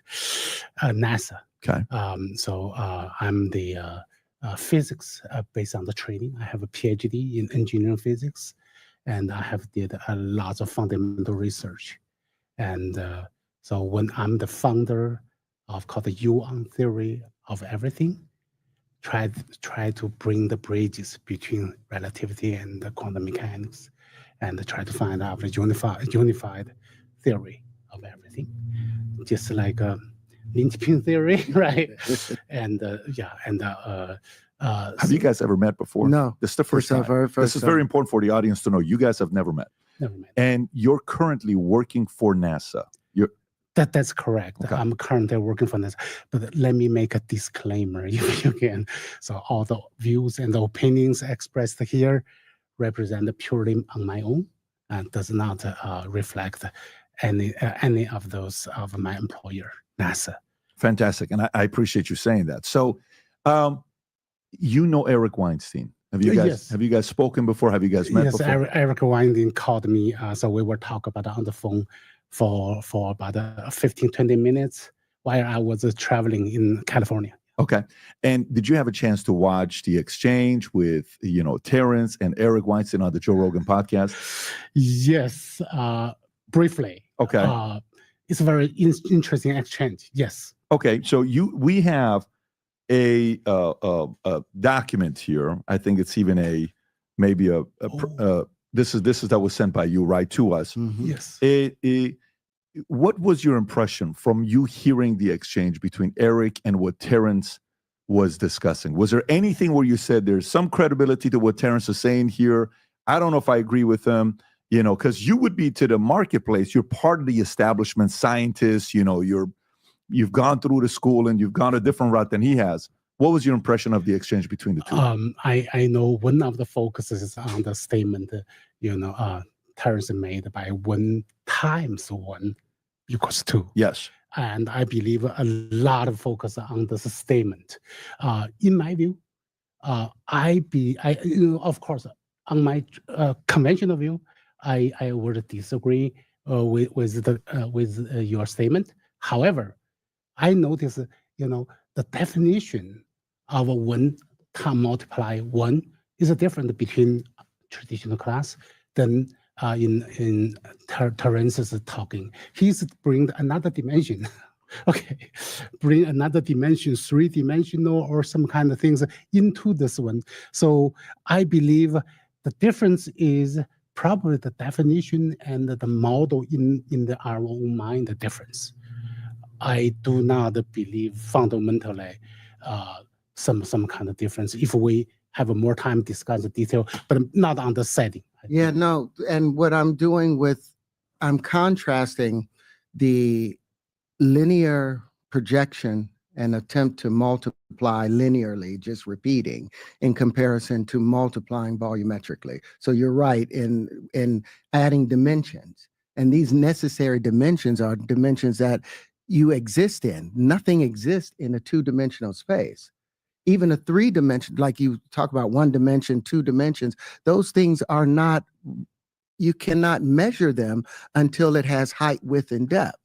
[SPEAKER 23] NASA.
[SPEAKER 9] Okay.
[SPEAKER 23] So I'm the physics based on the training. I have a PhD in engineering physics, and I have did a lot of fundamental research. And so when I'm the founder of called the Yuan theory of everything, try to bring the bridges between relativity and the quantum mechanics, and try to find out a unified theory of everything, just like linchpin theory, right? And
[SPEAKER 9] Have you guys ever met before?
[SPEAKER 10] No.
[SPEAKER 9] This is the first time. This is very important for the audience to know. You guys have never met.
[SPEAKER 23] Never met.
[SPEAKER 9] And you're currently working for NASA.
[SPEAKER 23] That's correct.
[SPEAKER 9] Okay.
[SPEAKER 23] I'm currently working for NASA, but let me make a disclaimer if you can. So all the views and the opinions expressed here represent purely on my own and does not reflect any of those of my employer, NASA.
[SPEAKER 9] Fantastic. And I appreciate you saying that. So you know Eric Weinstein. Have you guys spoken before? Have you guys met before?
[SPEAKER 23] Eric Weinstein called me. So we were talking about on the phone for about 15-20 minutes while I was traveling in California.
[SPEAKER 9] Okay. And did you have a chance to watch the exchange with, Terrence and Eric Weinstein on the Joe Rogan podcast?
[SPEAKER 23] Yes, briefly.
[SPEAKER 9] Okay.
[SPEAKER 23] It's a very interesting exchange. Yes.
[SPEAKER 9] Okay. So we have a document here. I think it's even this is that was sent by you, right, to us.
[SPEAKER 23] Yes.
[SPEAKER 9] What was your impression from you hearing the exchange between Eric and what Terrence was discussing? Was there anything where you said there's some credibility to what Terrence is saying here? I don't know if I agree with him, because you would be to the marketplace. You're part of the establishment, scientists. You've gone through the school and you've gone a different route than he has. What was your impression of the exchange between the two?
[SPEAKER 23] I know one of the focuses on the statement, Terrence made by 1 × 1 = 2.
[SPEAKER 9] Yes.
[SPEAKER 23] And I believe a lot of focus on this statement. In my view, of course, on my conventional view, I would disagree with your statement. However, I notice, the definition of 1 × multiply 1 is different between traditional class than in Terrence's talking. He's bring another dimension. Okay, bring another dimension, 3-dimensional or some kind of things into this one. So I believe the difference is probably the definition and the model in our own mind, the difference. I do not believe fundamentally some kind of difference. If we have more time discuss the detail, but not on the setting.
[SPEAKER 10] Yeah, no. And what I'm doing I'm contrasting the linear projection and attempt to multiply linearly, just repeating, in comparison to multiplying volumetrically. So you're right in adding dimensions. And these necessary dimensions are dimensions that you exist in. Nothing exists in a 2-dimensional space. Even a 3-dimension, like you talk about 1 dimension, 2 dimensions, those things are not, you cannot measure them until it has height, width, and depth.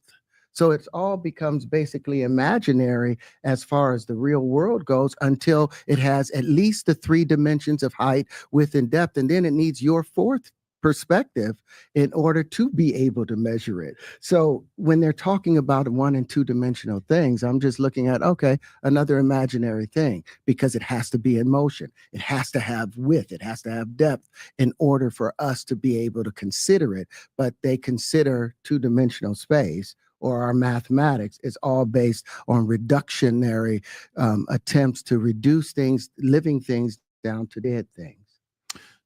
[SPEAKER 10] So it all becomes basically imaginary as far as the real world goes until it has at least the 3 dimensions of height, width, and depth. And then it needs your 4th perspective in order to be able to measure it. So when they're talking about 1 and 2 dimensional things, I'm just looking at, okay, another imaginary thing, because it has to be in motion. It has to have width. It has to have depth in order for us to be able to consider it. But they consider 2-dimensional space or our mathematics. It's all based on reductionary attempts to reduce things, living things down to dead things.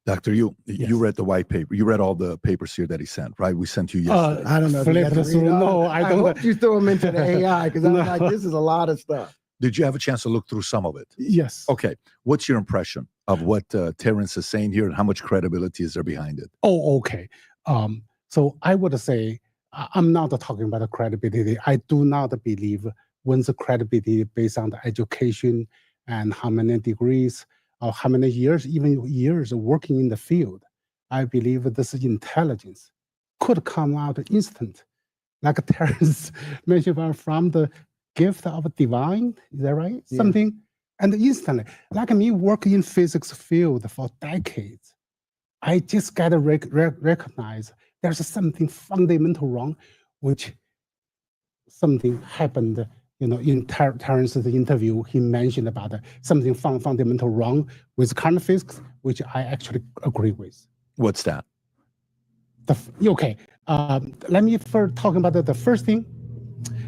[SPEAKER 9] Doctor, you read the white paper. You read all the papers here that he sent, right? We sent you yesterday.
[SPEAKER 10] I don't know. If you got to read it all.
[SPEAKER 23] I
[SPEAKER 10] I
[SPEAKER 23] don't.
[SPEAKER 10] hope you throw them into the AI because I'm
[SPEAKER 23] No.
[SPEAKER 10] like, this is a lot of stuff.
[SPEAKER 9] Did you have a chance to look through some of it?
[SPEAKER 23] Yes.
[SPEAKER 9] Okay. What's your impression of what Terrence is saying here and how much credibility is there behind it?
[SPEAKER 23] Oh, okay. So I would say I'm not talking about the credibility. I do not believe when the credibility based on the education and how many degrees or how many years, even years of working in the field. I believe this intelligence could come out instant, like Terrence mentioned from the gift of divine. Is that right?
[SPEAKER 10] Yeah.
[SPEAKER 23] Something, and instantly, like me working in physics field for decades, I just got to recognize there's something fundamental wrong, which something happened. In Terrence's interview, he mentioned about something fundamental wrong with quantum physics, which I actually agree with.
[SPEAKER 9] What's that?
[SPEAKER 23] Okay, let me first talk about the first thing.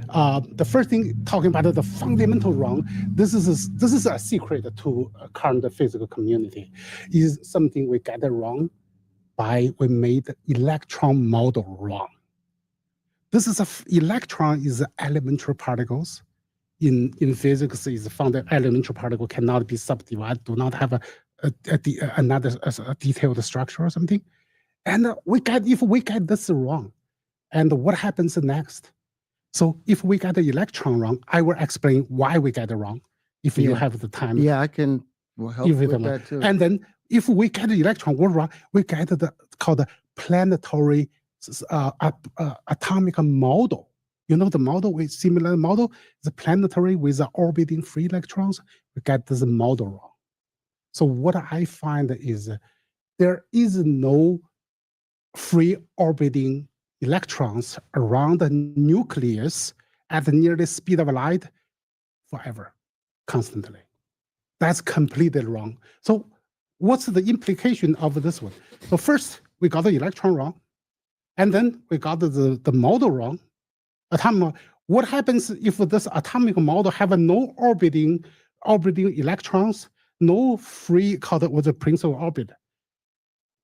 [SPEAKER 23] The first thing, talking about the fundamental wrong, this is a secret to current physical community, is something we got wrong by we made the electron model wrong. This is electron is elementary particles. In physics, is found that elementary particle cannot be subdivided, do not have another detailed structure or something. And if we get this wrong, and what happens next? So if we get the electron wrong, I will explain why we get it wrong. If you have the time.
[SPEAKER 10] Yeah, I can help
[SPEAKER 23] If
[SPEAKER 10] with
[SPEAKER 23] it-
[SPEAKER 10] that too.
[SPEAKER 23] And then if we get the electron wrong, we get called the planetary atomic model. The model with similar model, the planetary with the orbiting free electrons, we get this model wrong. So what I find is there is no free orbiting electrons around the nucleus at near the speed of light forever, constantly. That's completely wrong. So what's the implication of this one? So first, we got the electron wrong, and then we got the model wrong. What happens if this atomic model have no orbiting electrons, no free, called with the principal orbit?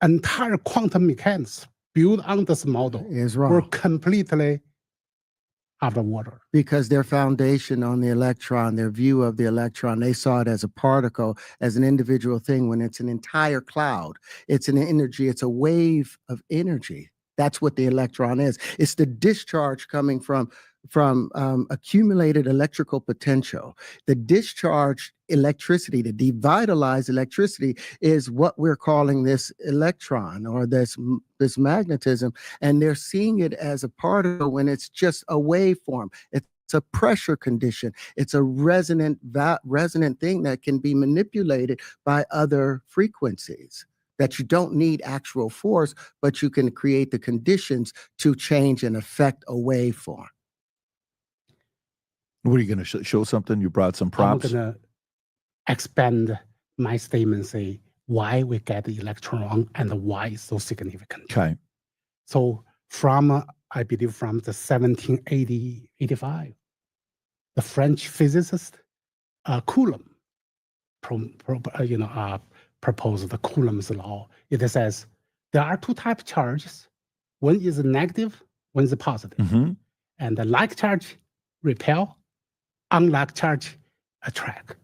[SPEAKER 23] Entire quantum mechanics built on this model
[SPEAKER 10] is
[SPEAKER 23] were
[SPEAKER 10] wrong
[SPEAKER 23] completely out of water.
[SPEAKER 10] because their foundation on the electron, their view of the electron, they saw it as a particle, as an individual thing when it's an entire cloud. It's an energy, it's a wave of energy. That's what the electron is. It's the discharge coming from accumulated electrical potential. The discharge electricity, the devitalized electricity, is what we're calling this electron or this magnetism. And they're seeing it as a particle when it's just a waveform. It's a pressure condition. It's a resonant thing that can be manipulated by other frequencies. That you don't need actual force, but you can create the conditions to change and affect a waveform.
[SPEAKER 9] What are you going to show something? You brought some props?
[SPEAKER 23] I'm going to expand my statement, say why we get the electron wrong and why it's so significant.
[SPEAKER 9] Okay.
[SPEAKER 23] So I believe from the 1785, the French physicist Coulomb proposed the Coulomb's law. It says there are two types of charges. One is negative, one is positive.
[SPEAKER 9] Mm-hmm.
[SPEAKER 23] And the like charge repel, unlike charge attract.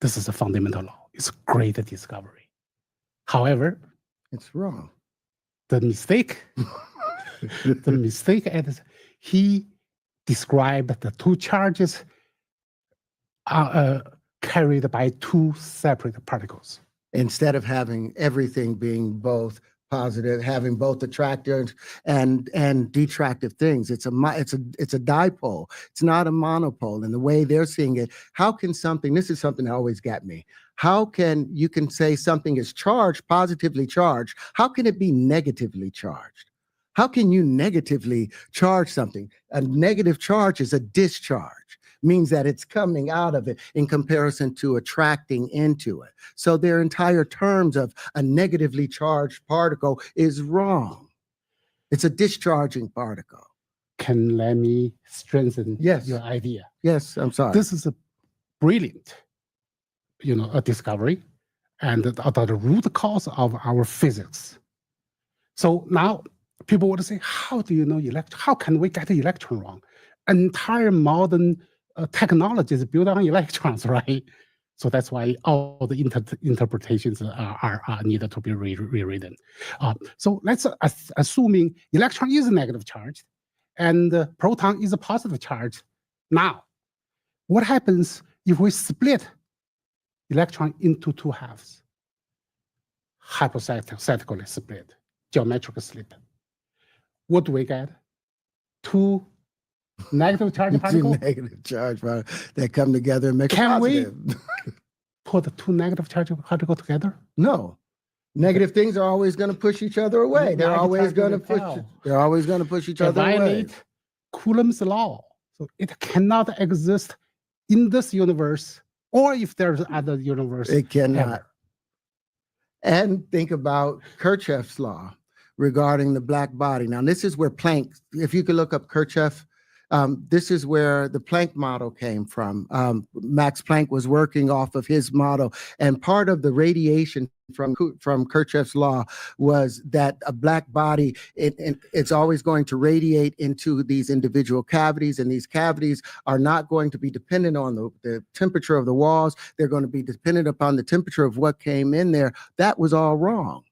[SPEAKER 23] This is a fundamental law. It's a great discovery. However,
[SPEAKER 10] it's wrong.
[SPEAKER 23] The mistake is he described the two charges carried by two separate particles.
[SPEAKER 10] Instead of having everything being both positive, having both attractive and detractive things, it's a dipole. It's not a monopole. And the way they're seeing it, how can something? This is something that always got me. How can you can say something is charged, positively charged? How can it be negatively charged? How can you negatively charge something? A negative charge is a discharge. Means that it's coming out of it in comparison to attracting into it. So their entire terms of a negatively charged particle is wrong. It's a discharging particle.
[SPEAKER 23] can let me strengthen
[SPEAKER 10] Yes.
[SPEAKER 23] your idea.
[SPEAKER 10] Yes, I'm sorry.
[SPEAKER 23] This is a brilliant, a discovery and the root cause of our physics. So now people would say, how do you know electron? How can we get the electron wrong? Entire modern technology is built on electrons, right? So that's why all the interpretations are needed to be rewritten. So let's assuming electron is a negative charge and proton is a positive charge. Now, what happens if we split electron into two halves? Hypothetically split, geometric split. What do we get? Two negative charge
[SPEAKER 10] Two
[SPEAKER 23] particles?
[SPEAKER 10] negative charge particles that come together and make a
[SPEAKER 23] Can we
[SPEAKER 10] positive.
[SPEAKER 23] put the two negative charge particles together?
[SPEAKER 10] No. Negative things are always going to push each other away. They're
[SPEAKER 23] Negative
[SPEAKER 10] always
[SPEAKER 23] charge
[SPEAKER 10] going to
[SPEAKER 23] will
[SPEAKER 10] push.
[SPEAKER 23] repel.
[SPEAKER 10] They're always going to push each
[SPEAKER 23] They
[SPEAKER 10] other away.
[SPEAKER 23] violate Coulomb's law. So it cannot exist in this universe, or if there's other universe.
[SPEAKER 10] It cannot.
[SPEAKER 23] ever.
[SPEAKER 10] And think about Kirchhoff's law regarding the black body. Now, this is where Planck, if you could look up Kirchhoff, this is where the Planck model came from. Max Planck was working off of his model, and part of the radiation from Kirchhoff's law was that a black body, it's always going to radiate into these individual cavities, and these cavities are not going to be dependent on the temperature of the walls. They're going to be dependent upon the temperature of what came in there. That was all wrong.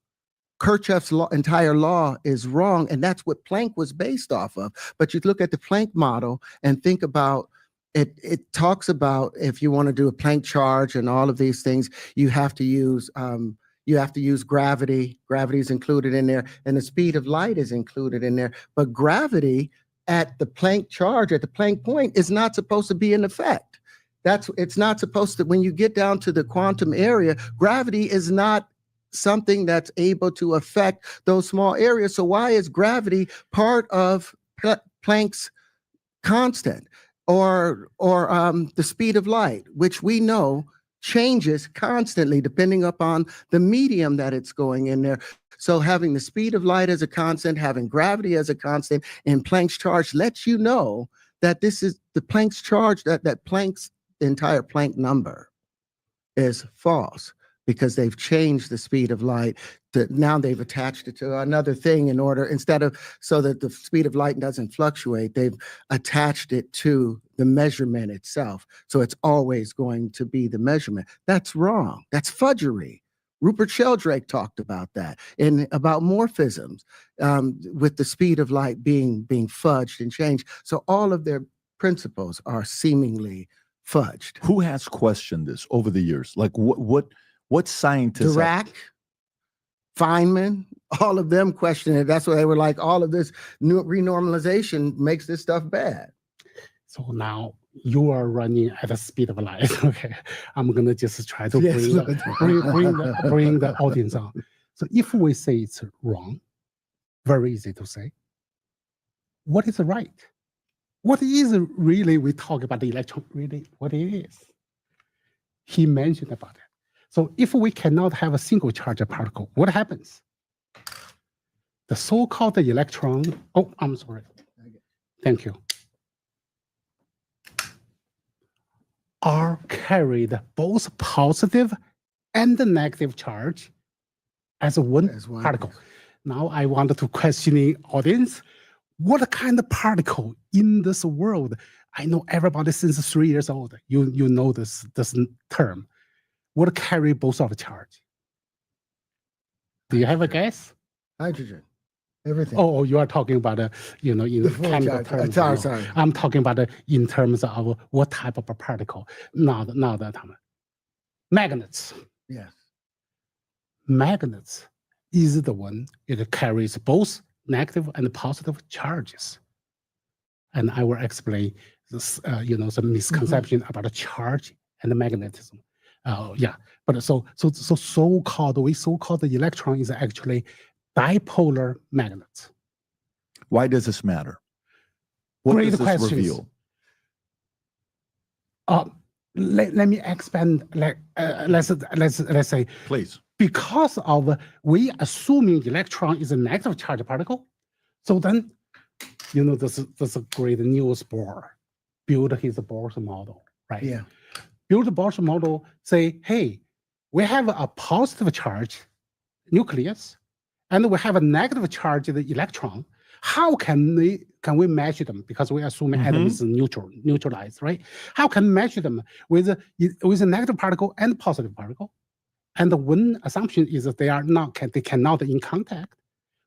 [SPEAKER 10] Kirchhoff's entire law is wrong, and that's what Planck was based off of. But you look at the Planck model and think about it. It talks about if you want to do a Planck charge and all of these things, you have to use gravity. Gravity is included in there, and the speed of light is included in there. But gravity at the Planck charge, at the Planck point, is not supposed to be in effect. It's not supposed to. When you get down to the quantum area, gravity is not something that's able to affect those small areas. So why is gravity part of Planck's constant or the speed of light, which we know changes constantly depending upon the medium that it's going in there? So having the speed of light as a constant, having gravity as a constant in Planck's charge lets you know that this is the Planck's charge, that Planck's entire Planck number is false, because they've changed the speed of light. Now they've attached it to another thing so that the speed of light doesn't fluctuate, they've attached it to the measurement itself. So it's always going to be the measurement. That's wrong. That's fudgery. Rupert Sheldrake talked about that and about morphisms with the speed of light being fudged and changed. So all of their principles are seemingly fudged.
[SPEAKER 9] Who has questioned this over the years? Like what scientists?
[SPEAKER 10] Dirac, Feynman, all of them questioned it. That's why they were like, all of this new renormalization makes this stuff bad.
[SPEAKER 23] So now you are running at the speed of light. Okay, I'm gonna just try to
[SPEAKER 10] Yes,
[SPEAKER 23] bring the audience on. So if we say it's wrong, very easy to say. What is right? What is really, we talk about the electron, really what it is? He mentioned about it. So if we cannot have a single charge particle, what happens? The so-called electron, oh, I'm sorry. Thank you. Are carried both positive and negative charge as one particle. Now I want to question the audience, what kind of particle in this world? I know everybody since 3 years old, you know this term. What carry both of the charge? Do you have a guess?
[SPEAKER 10] Hydrogen. Everything.
[SPEAKER 23] Oh, you are talking about in chemical terms.
[SPEAKER 10] Sorry.
[SPEAKER 23] I'm talking about in terms of what type of a particle. Not that time. Magnets.
[SPEAKER 10] Yes.
[SPEAKER 23] Magnets is the one it carries both negative and positive charges. And I will explain this, some misconception about the charge and the magnetism. But so-called the electron is actually dipolar magnets.
[SPEAKER 9] Why does this matter? What
[SPEAKER 23] Great
[SPEAKER 9] does this
[SPEAKER 23] questions.
[SPEAKER 9] reveal?
[SPEAKER 23] Let me expand. Let's say,
[SPEAKER 9] please.
[SPEAKER 23] Because of we assuming electron is a negative charge particle, so then this a great Niels Bohr build his Bohr's model, right?
[SPEAKER 10] Yeah.
[SPEAKER 23] Build the Bohr's model, say, hey, we have a positive charge nucleus, and we have a negative charge the electron. How can we measure them? Because we assume atom is neutralized, right? How can we measure them with a negative particle and positive particle? And the one assumption is that they cannot in contact.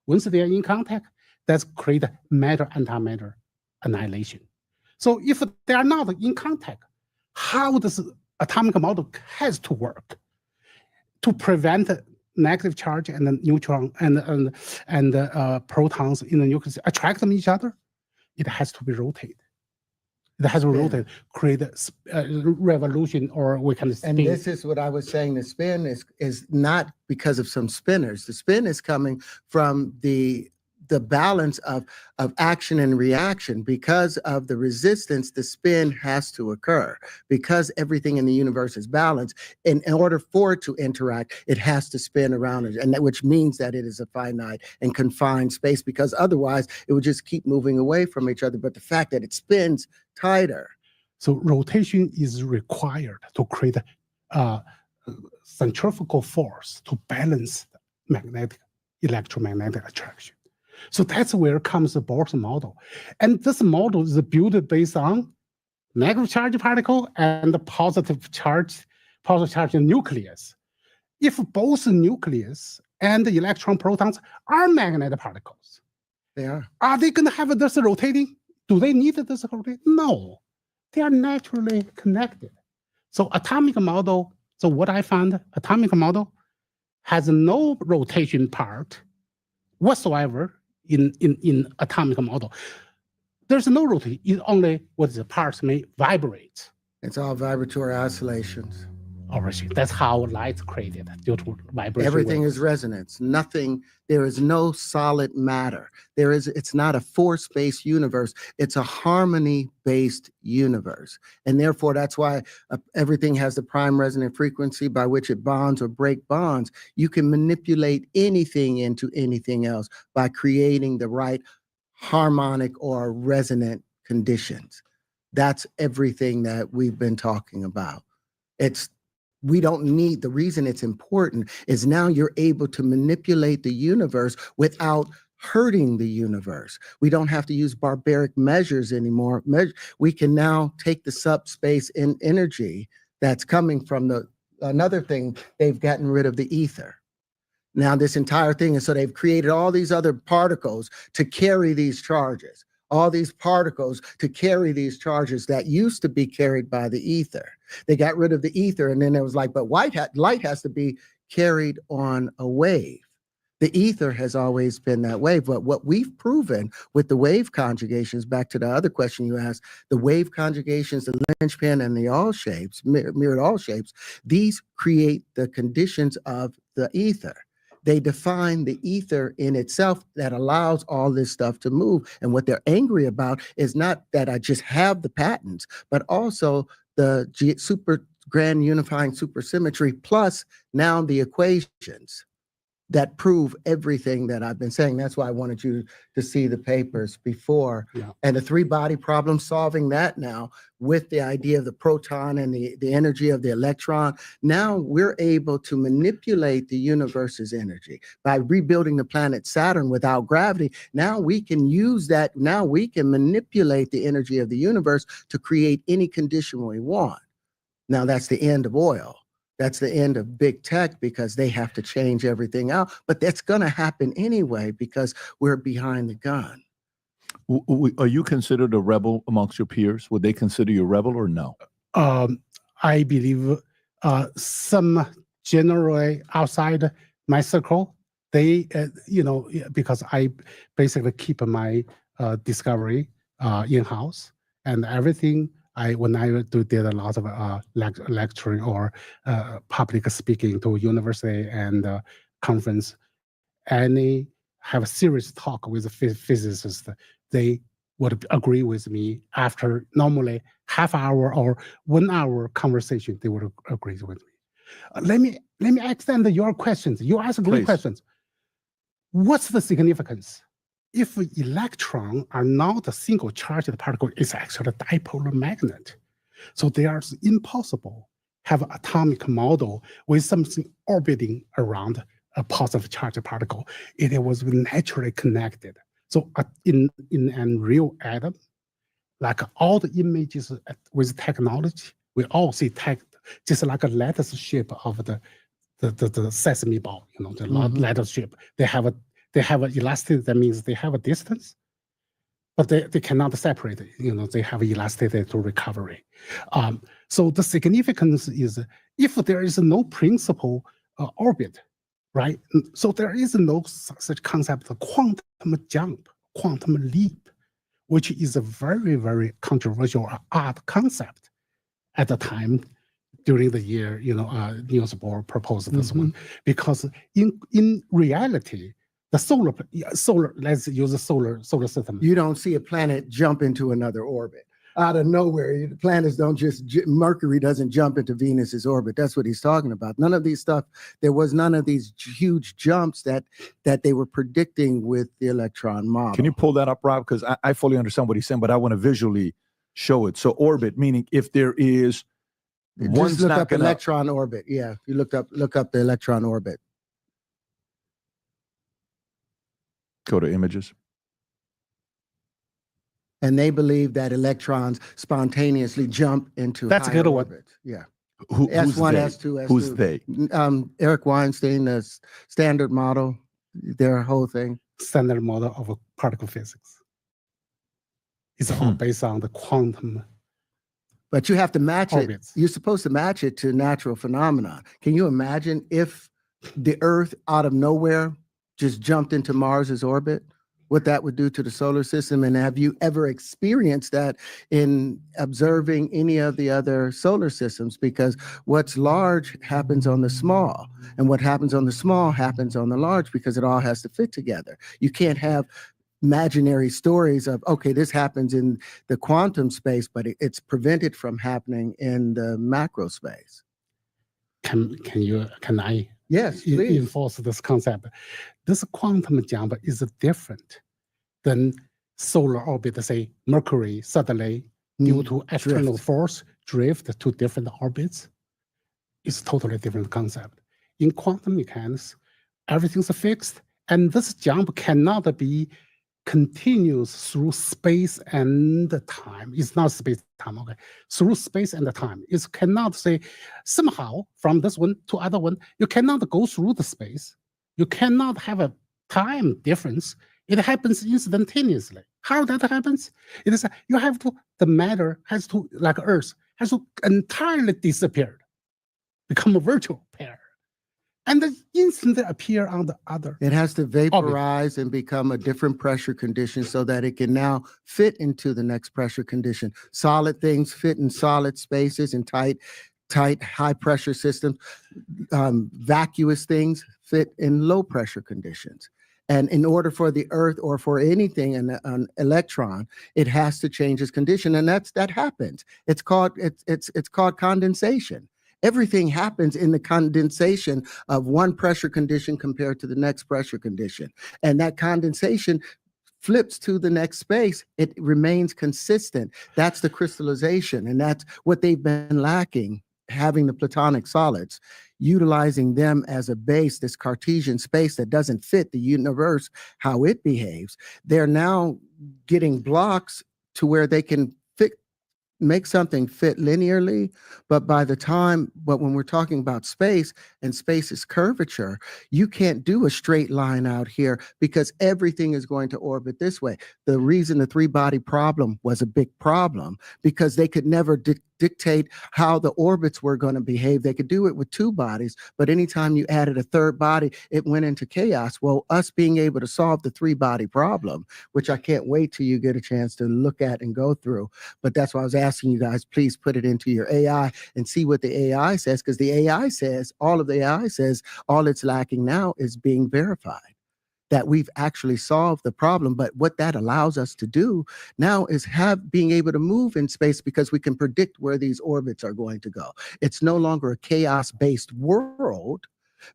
[SPEAKER 23] Once they are in contact, that's create matter-antimatter annihilation. So if they are not in contact, how does atomic model has to work to prevent negative charge and the neutron and protons in the nucleus attract them each other? It has to be rotated. It has to rotate, create a revolution, or we can spin.
[SPEAKER 10] And this is what I was saying. The spin is not because of some spinners. The spin is coming from the balance of action and reaction. Because of the resistance, the spin has to occur. Because everything in the universe is balanced, in order for it to interact, it has to spin around it, and which means that it is a finite and confined space, because otherwise it would just keep moving away from each other. But the fact that it spins tighter.
[SPEAKER 23] So rotation is required to create a centrifugal force to balance electromagnetic attraction. So that's where comes the Bohr's model. And this model is built based on negative charge particle and the positive charge nucleus. If both nucleus and the electron protons are magnetic particles, are they going to have this rotating? Do they need this rotating? No, they are naturally connected. So atomic model, so what I found, atomic model has no rotation part whatsoever in atomic model. There's no rotation. It only what the parts may vibrate.
[SPEAKER 10] It's all vibratory oscillations.
[SPEAKER 23] That's how light's created, due to vibration.
[SPEAKER 10] Everything
[SPEAKER 23] waves.
[SPEAKER 10] is resonance. Nothing. There is no solid matter. It's not a force-based universe. It's a harmony-based universe, and therefore that's why everything has the prime resonant frequency by which it bonds or break bonds. You can manipulate anything into anything else by creating the right harmonic or resonant conditions. That's everything that we've been talking about. We don't need, the reason it's important is now you're able to manipulate the universe without hurting the universe. We don't have to use barbaric measures anymore. We can now take the subspace in energy that's coming from another thing, they've gotten rid of the ether. Now this entire thing, and so they've created all these other particles to carry these charges. All these particles to carry these charges that used to be carried by the ether. They got rid of the ether, and then it was like, but light has to be carried on a wave. The ether has always been that wave, but what we've proven with the wave conjugations, back to the other question you asked, the wave conjugations, the linchpin and the all shapes, mirrored all shapes, these create the conditions of the ether. They define the ether in itself that allows all this stuff to move. And what they're angry about is not that I just have the patents, but also the super grand unifying supersymmetry, plus now the equations that prove everything that I've been saying. That's why I wanted you to see the papers before.
[SPEAKER 23] Yeah.
[SPEAKER 10] And the three-body problem, solving that now with the idea of the proton and the energy of the electron. Now we're able to manipulate the universe's energy by rebuilding the planet Saturn without gravity. Now we can use that. Now we can manipulate the energy of the universe to create any condition we want. Now that's the end of oil. That's the end of big tech, because they have to change everything out. But that's going to happen anyway because we're behind the gun.
[SPEAKER 9] Are you considered a rebel amongst your peers? Would they consider you a rebel or no?
[SPEAKER 23] I believe some generally outside my circle, they, because I basically keep my discovery in-house, and everything. When I did a lot of lecturing or public speaking to university and conference, and have a serious talk with a physicist, they would agree with me after normally half hour or 1 hour conversation, they would agree with me. Let me extend your questions. You ask great questions. What's the significance if electrons are not a single charged particle, it's actually a dipolar magnet. So they are impossible have an atomic model with something orbiting around a positive charged particle. It was naturally connected. So in a real atom, like all the images with technology, we all see just like a lattice shape of the sesame ball, the lattice shape. They have an elasticity, that means they have a distance, but they cannot separate it. They have elasticity to recovery. So the significance is if there is no principal orbit, right? So there is no such concept of quantum jump, quantum leap, which is a very, very controversial odd concept at the time. During the year, Niels Bohr proposed this one, because in reality, the solar, let's use the solar system.
[SPEAKER 10] You don't see a planet jump into another orbit out of nowhere. The planets don't Mercury doesn't jump into Venus's orbit. That's what he's talking about. None of these stuff. There was none of these huge jumps that they were predicting with the electron model.
[SPEAKER 9] Can you pull that up, Rob? Because I fully understand what he's saying, but I want to visually show it. So orbit, meaning if there is.
[SPEAKER 10] Just look up electron orbit. Yeah, if you look up the electron orbit.
[SPEAKER 9] Go to images.
[SPEAKER 10] And they believe that electrons spontaneously jump into
[SPEAKER 23] That's a good one.
[SPEAKER 10] orbits. Yeah.
[SPEAKER 9] Who's
[SPEAKER 10] S1,
[SPEAKER 9] they?
[SPEAKER 10] S2, S2.
[SPEAKER 9] Who's they?
[SPEAKER 10] Eric Weinstein, the standard model, their whole thing.
[SPEAKER 23] Standard model of particle physics. It's all based on the quantum.
[SPEAKER 10] But you have to match
[SPEAKER 23] orbits.
[SPEAKER 10] it. You're supposed to match it to natural phenomena. Can you imagine if the Earth out of nowhere just jumped into Mars's orbit? What that would do to the solar system? And have you ever experienced that in observing any of the other solar systems? Because what's large happens on the small, and what happens on the small happens on the large, because it all has to fit together. You can't have imaginary stories of, okay, this happens in the quantum space, but it's prevented from happening in the macro space.
[SPEAKER 23] Can I
[SPEAKER 10] Yes, please.
[SPEAKER 23] enforce this concept? This quantum jump is different than solar orbit. Say Mercury suddenly, due to external force, drift to different orbits. It's totally different concept. In quantum mechanics, everything's fixed, and this jump cannot be continuous through space and time. It's not space time, okay? Through space and time. It cannot say somehow from this one to other one, you cannot go through the space. You cannot have a time difference. It happens instantaneously. How that happens? It is you have to, the matter has to, like Earth, has to entirely disappear, become a virtual pair, and then instantly appear on the other.
[SPEAKER 10] It has to vaporize and become a different pressure condition so that it can now fit into the next pressure condition. Solid things fit in solid spaces and tight, high pressure systems. Vacuous things fit in low pressure conditions. And in order for the Earth or for anything, an electron, it has to change its condition, and that happens. It's called condensation. Everything happens in the condensation of one pressure condition compared to the next pressure condition. And that condensation flips to the next space. It remains consistent. That's the crystallization. And that's what they've been lacking, having the platonic solids, utilizing them as a base, this Cartesian space that doesn't fit the universe, how it behaves. They're now getting blocks to where they can make something fit linearly, but when we're talking about space and space's curvature, you can't do a straight line out here because everything is going to orbit this way. The reason the three-body problem was a big problem, because they could never dictate how the orbits were going to behave. They could do it with two bodies, but anytime you added a third body, it went into chaos. Well, us being able to solve the three-body problem, which I can't wait till you get a chance to look at and go through, but that's why I was asking you guys, please put it into your AI and see what the AI says, because the AI says, all it's lacking now is being verified, that we've actually solved the problem. But what that allows us to do now is being able to move in space, because we can predict where these orbits are going to go. It's no longer a chaos-based world,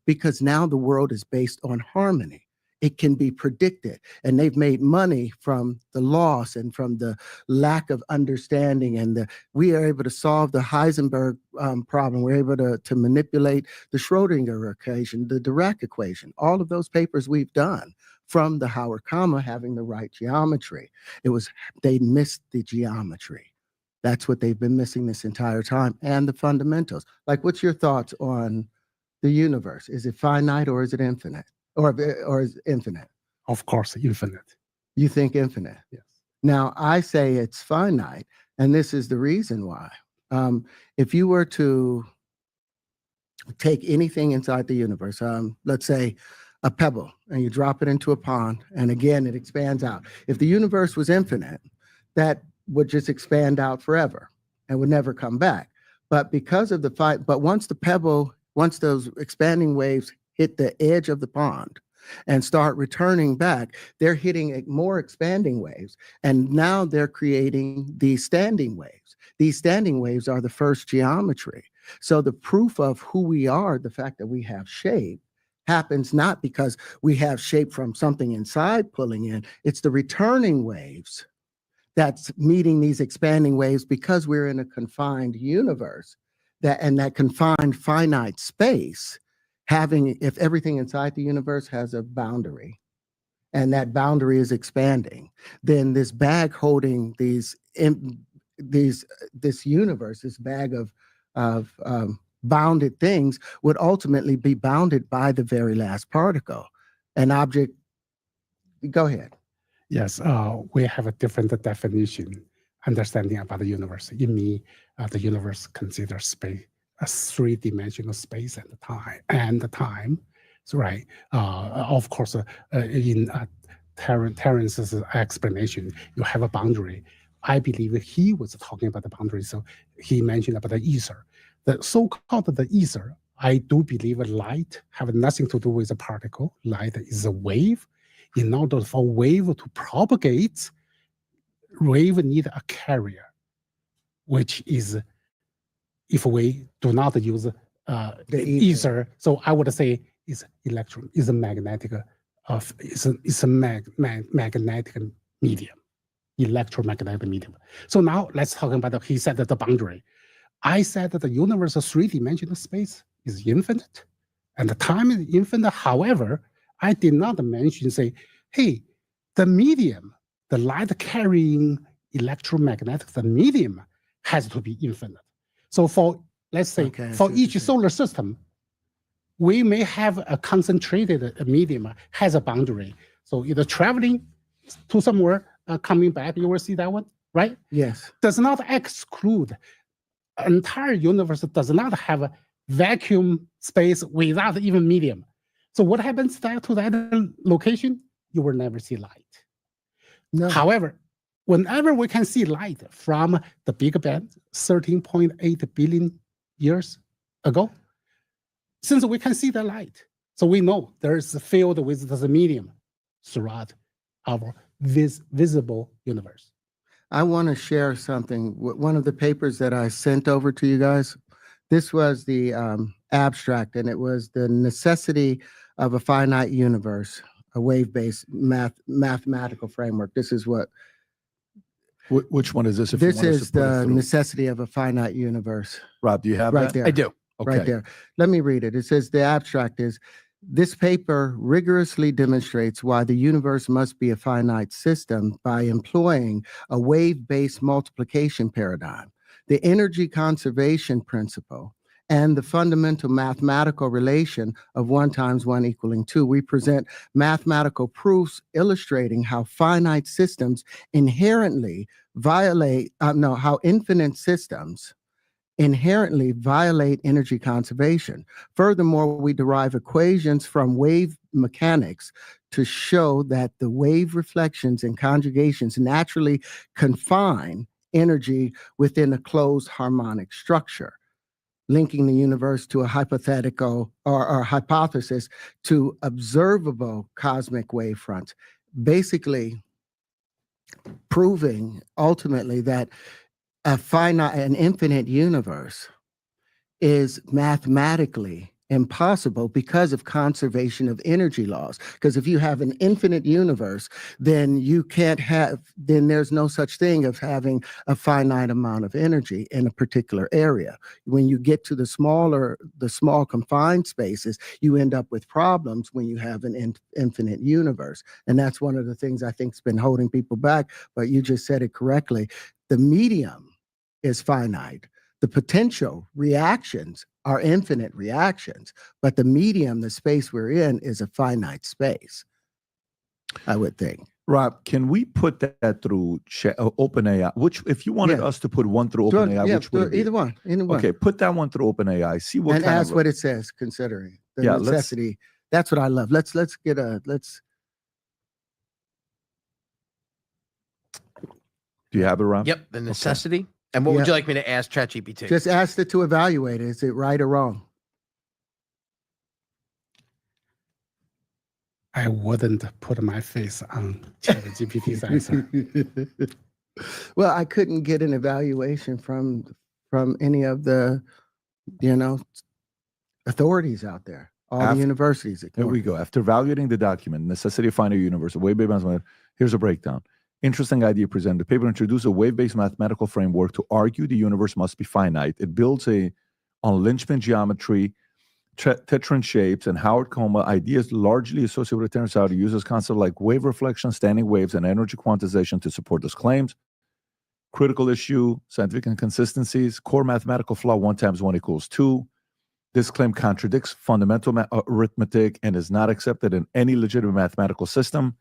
[SPEAKER 10] because now the world is based on harmony. it can be predicted. And they've made money from the loss and from the lack of understanding. And we are able to solve the Heisenberg problem. We're able to manipulate the Schrodinger equation, the Dirac equation, all of those papers we've done from the Howard comma having the right geometry. They missed the geometry. That's what they've been missing this entire time, and the fundamentals. Like, what's your thoughts on the universe? Is it finite or is it infinite? Or is it infinite?
[SPEAKER 23] Of course, infinite.
[SPEAKER 10] You think infinite?
[SPEAKER 23] Yes.
[SPEAKER 10] Now, I say it's finite, and this is the reason why. If you were to take anything inside the universe, let's say a pebble, and you drop it into a pond, and again, it expands out. If the universe was infinite, that would just expand out forever and would never come back. But because of once those expanding waves hit the edge of the pond and start returning back, they're hitting more expanding waves. And now they're creating these standing waves. These standing waves are the first geometry. So the proof of who we are, the fact that we have shape, happens not because we have shape from something inside pulling in, it's the returning waves that's meeting these expanding waves because we're in a confined universe, that confined finite space, if everything inside the universe has a boundary and that boundary is expanding, then this bag holding this universe, this bag of bounded things would ultimately be bounded by the very last particle. An object, go ahead.
[SPEAKER 23] Yes, we have a different definition, understanding about the universe. In me, the universe considers space a three-dimensional space and time. So, right. Of course, in Terence's explanation, you have a boundary. I believe he was talking about the boundary, so he mentioned about the ether. The so-called the ether, I do believe light have nothing to do with a particle. Light is a wave. In order for a wave to propagate, wave need a carrier, which is, if we do not use the ether, so I would say is electron, is a magnetic, it's a magnetic medium, electromagnetic medium. So now let's talk about he said that the boundary. I said that the universe of three-dimensional space is infinite, and the time is infinite. However, I did not mention, say, hey, the medium, the light carrying electromagnetic, the medium has to be infinite. So for, let's say, for each solar system, we may have a concentrated medium, has a boundary. So either traveling to somewhere, coming back, you will see that one, right?
[SPEAKER 10] Yes.
[SPEAKER 23] Does not exclude, entire universe does not have a vacuum space without even medium. So what happens to that location? You will never see light.
[SPEAKER 10] No.
[SPEAKER 23] However, whenever we can see light from the Big Bang, 13.8 billion years ago, since we can see the light, so we know there's a field with the medium throughout our visible universe.
[SPEAKER 10] I want to share something. One of the papers that I sent over to you guys, this was the abstract, and it was the necessity of a finite universe, a wave-based mathematical framework. This is what.
[SPEAKER 9] Which one is this?
[SPEAKER 10] This is the necessity of a finite universe.
[SPEAKER 9] Rob, do you have
[SPEAKER 10] right
[SPEAKER 9] that?
[SPEAKER 10] there?
[SPEAKER 9] I do. Okay.
[SPEAKER 10] Right there. Let me read it. It says the abstract is, this paper rigorously demonstrates why the universe must be a finite system by employing a wave-based multiplication paradigm, the energy conservation principle, and the fundamental mathematical relation of 1 × 1 = 2. We present mathematical proofs illustrating how finite systems inherently how infinite systems inherently violate energy conservation. Furthermore, we derive equations from wave mechanics to show that the wave reflections and conjugations naturally confine energy within a closed harmonic structure, linking the universe to a hypothetical or hypothesis to observable cosmic wave fronts, basically proving ultimately that an infinite universe is mathematically impossible because of conservation of energy laws. Because if you have an infinite universe, then then there's no such thing of having a finite amount of energy in a particular area. When you get to the small confined spaces, you end up with problems when you have an infinite universe. And that's one of the things I think's been holding people back, but you just said it correctly. The medium is finite. The potential reactions are infinite reactions, but the medium, the space we're in, is a finite space, I would think.
[SPEAKER 9] Rob, can we put that through OpenAI? Which, if you wanted us to put one through OpenAI, which would it be?
[SPEAKER 10] Either one.
[SPEAKER 9] Okay, put that one through OpenAI. See what
[SPEAKER 10] and
[SPEAKER 9] kind
[SPEAKER 10] ask
[SPEAKER 9] of
[SPEAKER 10] what it says, considering the
[SPEAKER 9] Yeah,
[SPEAKER 10] necessity. That's what I love. Let's get a
[SPEAKER 9] Do you have it, Rob?
[SPEAKER 3] Yep, the necessity. And what would you like me to ask ChatGPT?
[SPEAKER 10] Just ask it to evaluate it. Is it right or wrong?
[SPEAKER 23] I wouldn't put my face on ChatGPT's answer.
[SPEAKER 10] Well, I couldn't get an evaluation from any of the, authorities out there, all the universities.
[SPEAKER 9] There we go. After evaluating the document, necessity of finding a universe, a wave-based mathematics, here's a breakdown. Interesting idea presented. The paper introduced a wave-based mathematical framework to argue the universe must be finite. It builds on linchpin geometry, tetrahedron shapes, and Howard Coma ideas largely associated with Terence Howard. It uses concepts like wave reflection, standing waves, and energy quantization to support those claims. Critical issue, scientific inconsistencies, core mathematical flaw, 1 × 1 = 2. This claim contradicts fundamental arithmetic and is not accepted in any legitimate mathematical system.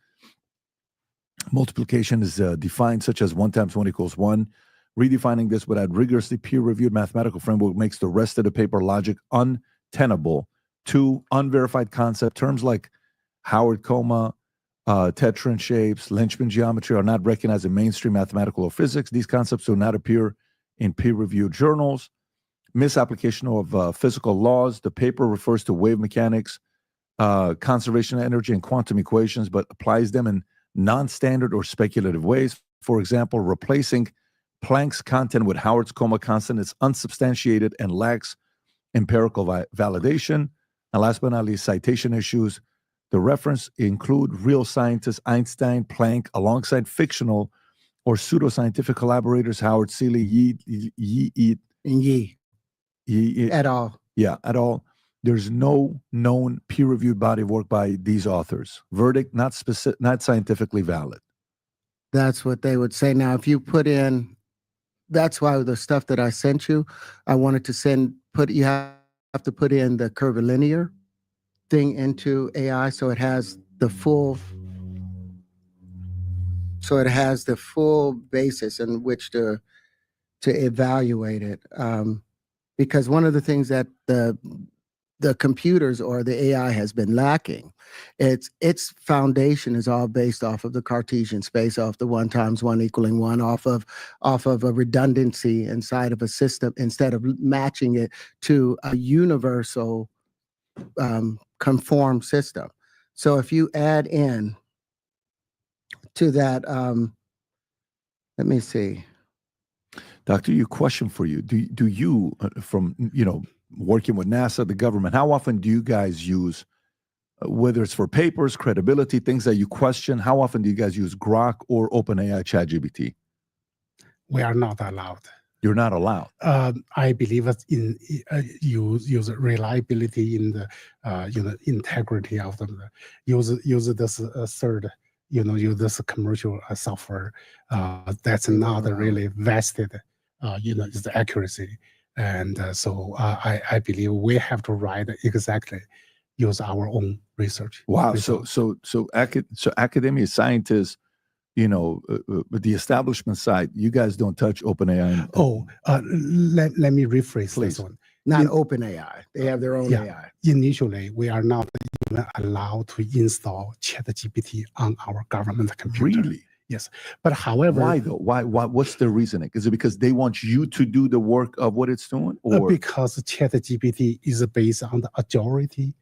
[SPEAKER 9] Multiplication is defined such as 1 × 1 = 1. Redefining this without rigorously peer-reviewed mathematical framework makes the rest of the paper logic untenable. 2, unverified concept. Terms like Howard Coma, tetrahedron shapes, linchpin geometry are not recognized in mainstream mathematical or physics. These concepts do not appear in peer-reviewed journals. Misapplication of physical laws. The paper refers to wave mechanics, conservation of energy, and quantum equations, but applies them in non-standard or speculative ways. For example, replacing Planck's content with Howard's Coma constant is unsubstantiated and lacks empirical validation. And last but not least, citation issues. The reference include real scientists Einstein, Planck, alongside fictional or pseudoscientific collaborators Howard, Seeley, Yi
[SPEAKER 10] et al.
[SPEAKER 9] Yeah, et al. There's no known peer-reviewed body of work by these authors. Verdict, not scientifically valid.
[SPEAKER 10] That's what they would say. Now, if you put in, that's why the stuff that I sent you, I wanted to you have to put in the curvilinear thing into AI so it has the full basis in which to evaluate it. Because one of the things that the computers or the AI has been lacking, its foundation is all based off of the Cartesian space, off the 1 × 1 = 1, off of a redundancy inside of a system, instead of matching it to a universal conformed system. So if you add in to that, let me see.
[SPEAKER 9] Doctor, your question for you: Do you, from working with NASA, the government, how often do you guys use, whether it's for papers, credibility, things that you question, how often do you guys use Grok or OpenAI ChatGPT?
[SPEAKER 23] We are not allowed.
[SPEAKER 9] You're not allowed.
[SPEAKER 23] I believe it's in use reliability in the integrity of them. Use this third. Use this commercial software. That's not really vested. Is the accuracy. And so I believe we have to write exactly, use our own research.
[SPEAKER 9] Wow. So academia, scientists, the establishment side, you guys don't touch OpenAI.
[SPEAKER 23] Let me rephrase this one.
[SPEAKER 10] Not OpenAI. They have their own AI.
[SPEAKER 23] Initially, we are not even allowed to install ChatGPT on our government computer.
[SPEAKER 9] Really?
[SPEAKER 23] Yes. But however...
[SPEAKER 9] Why though? Why? What's the reasoning? Is it because they want you to do the work of what it's doing? Or
[SPEAKER 23] because ChatGPT is based on the majority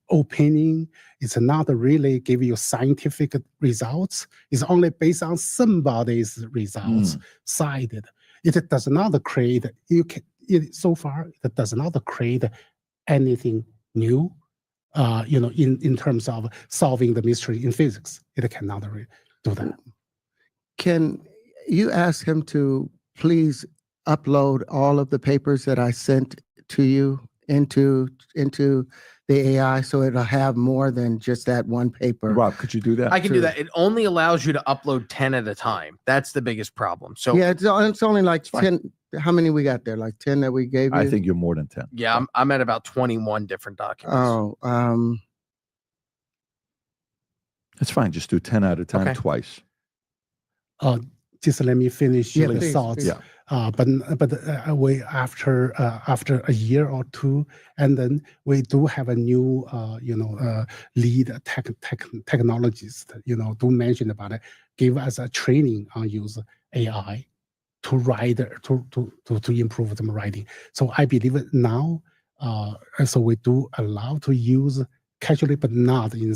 [SPEAKER 23] opinion. It's not really give you scientific results. It's only based on somebody's results cited. It does not create, so far, it does not create anything new, in terms of solving the mystery in physics. It cannot do that.
[SPEAKER 10] Can you ask him to please upload all of the papers that I sent to you into the AI so it'll have more than just that one paper?
[SPEAKER 9] Rob, could you do that?
[SPEAKER 3] I can do that. It only allows you to upload 10 at a time. That's the biggest problem. So
[SPEAKER 10] yeah, it's only like 10. How many we got there? Like 10 that we gave you?
[SPEAKER 9] I think you're more than 10.
[SPEAKER 3] yeah, I'm at about 21 different documents.
[SPEAKER 10] Oh,
[SPEAKER 9] It's fine. Just do 10 at a time twice.
[SPEAKER 23] Just let me finish
[SPEAKER 10] Yeah,
[SPEAKER 23] your
[SPEAKER 10] please,
[SPEAKER 23] thoughts.
[SPEAKER 10] please.
[SPEAKER 23] But we after a year or two, and then we do have a new lead technologist, do mention about it, give us a training on use AI to write to improve the writing. So I believe now, so we do allow to use casually, but not in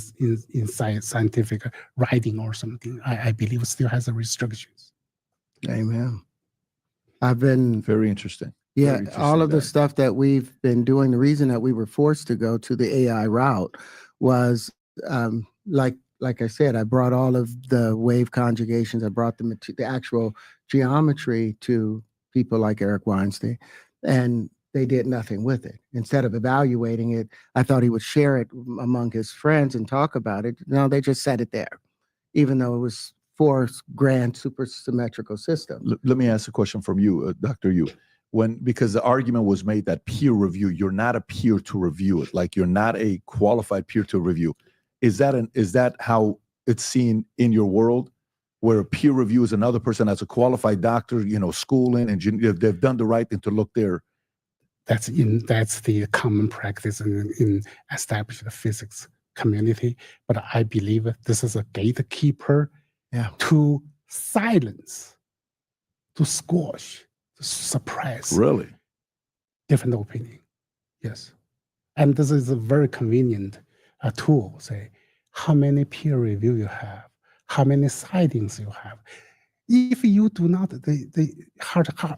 [SPEAKER 23] scientific writing or something. I believe still has a restrictions.
[SPEAKER 10] Amen. I've been
[SPEAKER 9] very interesting.
[SPEAKER 10] Yeah,
[SPEAKER 9] Very interesting,
[SPEAKER 10] all of the
[SPEAKER 9] Dan.
[SPEAKER 10] stuff that we've been doing, the reason that we were forced to go to the AI route was like I said, I brought all of the wave conjugations, I brought the actual geometry to people like Eric Weinstein, and they did nothing with it. Instead of evaluating it, I thought he would share it among his friends and talk about it. No, they just set it there, even though it was 4 grand supersymmetrical system.
[SPEAKER 9] Let me ask a question from you, Dr. Yu. Because the argument was made that peer review, you're not a peer to review it, like you're not a qualified peer to review. Is that how it's seen in your world, where a peer review is another person that's a qualified doctor, schooling, and they've done the right thing to look there?
[SPEAKER 23] That's the common practice in established physics community. But I believe this is a gatekeeper to silence, to squash, to suppress.
[SPEAKER 9] Really?
[SPEAKER 23] Different opinion. Yes. And this is a very convenient tool. Say, how many peer review you have, how many sightings you have. If you do not, they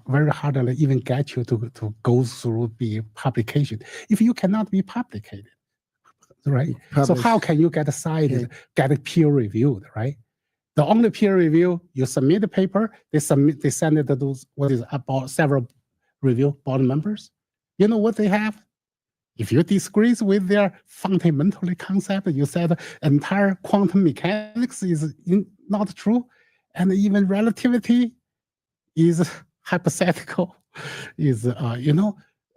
[SPEAKER 23] very hardly even get you to go through the publication. If you cannot be publicated, right? So how can you get cited, get it peer reviewed, right? The only peer review, you submit the paper, they send it to those, about several review board members. You know what they have? If you disagree with their fundamental concept, you said entire quantum mechanics is not true, and even relativity is hypothetical.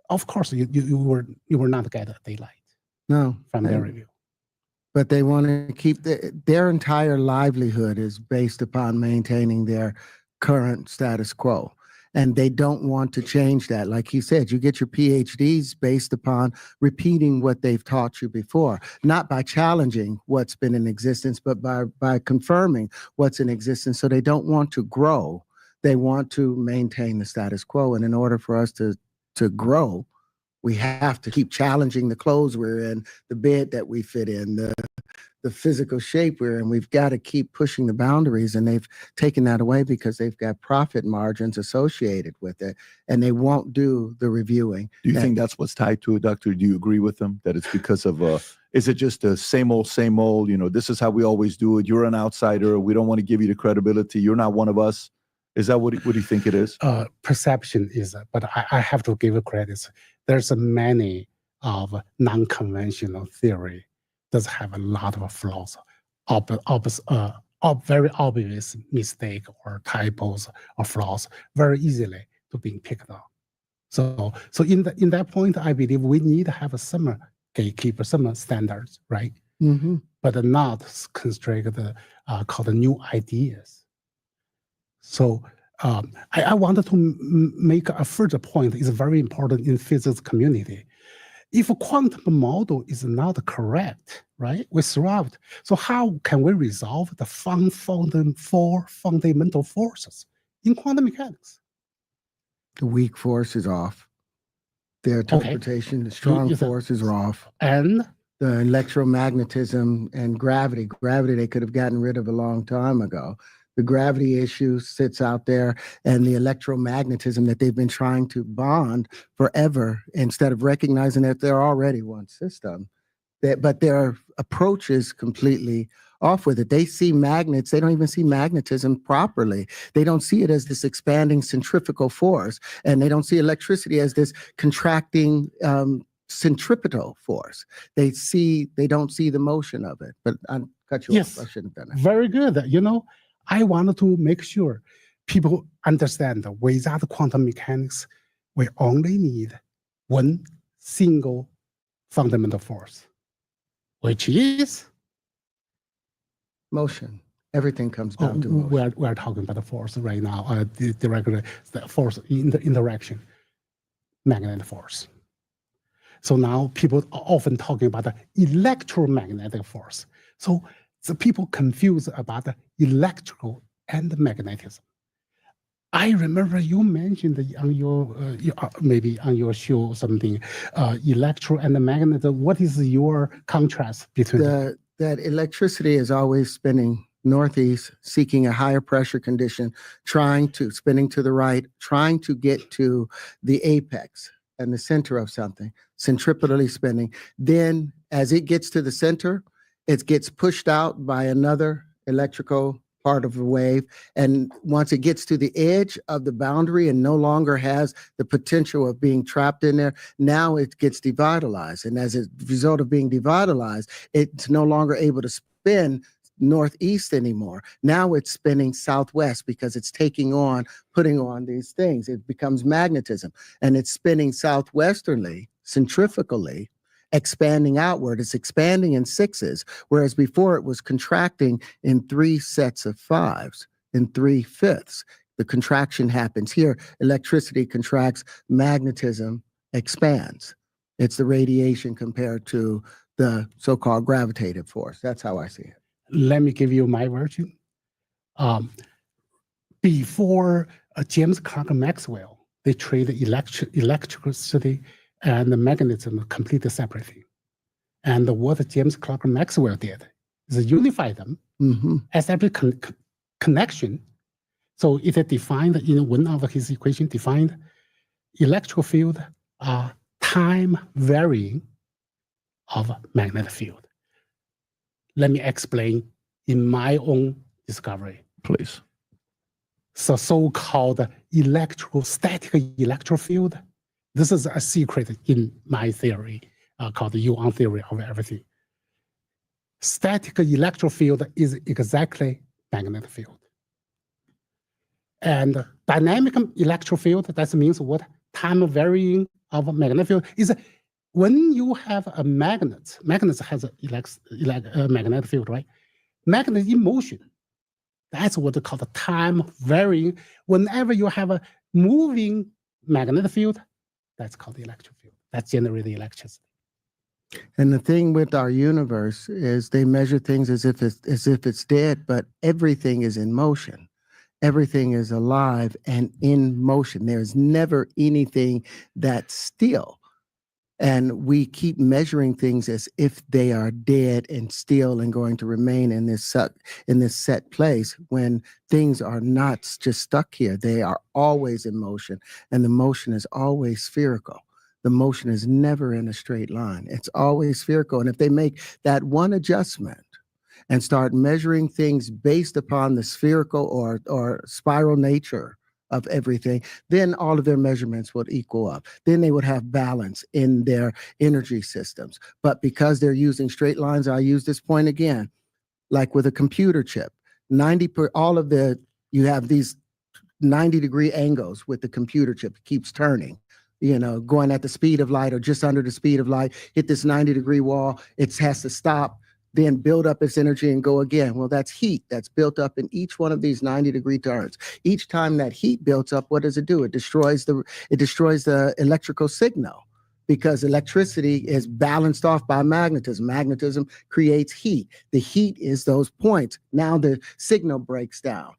[SPEAKER 23] Of course you will not get a daylight.
[SPEAKER 10] No,
[SPEAKER 23] from their review.
[SPEAKER 10] But they want to keep their entire livelihood is based upon maintaining their current status quo. And they don't want to change that. Like he said, you get your PhDs based upon repeating what they've taught you before, not by challenging what's been in existence, but by confirming what's in existence. So they don't want to grow. They want to maintain the status quo. And in order for us to grow, we have to keep challenging the clothes we're in, the bed that we fit in, the physical shape we're in. We've got to keep pushing the boundaries, and they've taken that away because they've got profit margins associated with it, and they won't do the reviewing.
[SPEAKER 9] Do you think that's what's tied to it, Doctor? Do you agree with them that it's because of, is it just the same old, this is how we always do it. You're an outsider. We don't want to give you the credibility. You're not one of us. Is that what do you think it is?
[SPEAKER 23] Perception is, but I have to give credit. There's many of non-conventional theory does have a lot of flaws, very obvious mistake or typos or flaws, very easily to being picked up. So in that point, I believe we need to have some gatekeeper, some standards, right?
[SPEAKER 10] Mm-hmm.
[SPEAKER 23] But not constrict called new ideas. So I wanted to make a further point. It's very important in physics community. If a quantum model is not correct, right, we throw out. So how can we resolve the four fundamental forces in quantum mechanics?
[SPEAKER 10] The weak force is off. The interpretation, the strong forces are off.
[SPEAKER 23] And
[SPEAKER 10] the electromagnetism and gravity they could have gotten rid of a long time ago. The gravity issue sits out there, and the electromagnetism that they've been trying to bond forever, instead of recognizing that they're already one system. But their approach is completely off with it. They see magnets, they don't even see magnetism properly. They don't see it as this expanding centrifugal force, and they don't see electricity as this contracting centripetal force. They don't see the motion of it. But I cut you off. I shouldn't have done that.
[SPEAKER 23] Very good. You know, I wanted to make sure people understand that without quantum mechanics, we only need one single fundamental force, which is
[SPEAKER 10] motion. Everything comes down to motion.
[SPEAKER 23] We're talking about the force right now, the force in the interaction, magnetic force. So now people are often talking about the electromagnetic force. So the people confuse about the electrical and magnetism. I remember you mentioned on your maybe on your show something, electro and the magnetism. What is your contrast between
[SPEAKER 10] that electricity is always spinning northeast, seeking a higher pressure condition, spinning to the right, trying to get to the apex and the center of something, centripetally spinning. Then as it gets to the center, it gets pushed out by another electrical part of the wave. And once it gets to the edge of the boundary and no longer has the potential of being trapped in there, now it gets devitalized. And as a result of being devitalized, it's no longer able to spin northeast anymore. Now it's spinning southwest because it's putting on these things. It becomes magnetism, and it's spinning southwesterly, centrifugally, expanding outward. It's expanding in sixes, whereas before it was contracting in 3 sets of 5s, in 3/5. The contraction happens here. Electricity contracts, magnetism expands. It's the radiation compared to the so-called gravitative force. That's how I see it.
[SPEAKER 23] Let me give you my version. Before James Clerk Maxwell, they treated electricity and the magnetism completely separately. And what James Clerk Maxwell did is unify them as every connection. So it defined, in one of his equations, defined electrical field are time varying of magnetic field. Let me explain in my own discovery.
[SPEAKER 9] Please.
[SPEAKER 23] So so-called electrostatic electric field. This is a secret in my theory, called the Yuan theory of everything. Static electric field is exactly magnetic field. And dynamic electric field, that means what? Time varying of magnetic field is when you have a magnet has a magnetic field, right? Magnet in motion. That's what they call the time varying. Whenever you have a moving magnetic field, that's called the electric field. That's generating electricity.
[SPEAKER 10] And the thing with our universe is they measure things as if it's dead, but everything is in motion. Everything is alive and in motion. There's never anything that's still. And we keep measuring things as if they are dead and still and going to remain in this set place, when things are not just stuck here. They are always in motion, and the motion is always spherical. The motion is never in a straight line. It's always spherical. And if they make that one adjustment and start measuring things based upon the spherical or spiral nature of everything, then all of their measurements would equal up. Then they would have balance in their energy systems. But because they're using straight lines, I use this point again, like with a computer chip, you have these 90-degree angles with the computer chip. It keeps turning, going at the speed of light or just under the speed of light, hit this 90-degree wall, it has to stop, then build up its energy and go again. Well, that's heat that's built up in each one of these 90-degree turns. Each time that heat builds up, what does it do? It destroys the electrical signal, because electricity is balanced off by magnetism. Magnetism creates heat. The heat is those points. Now the signal breaks down.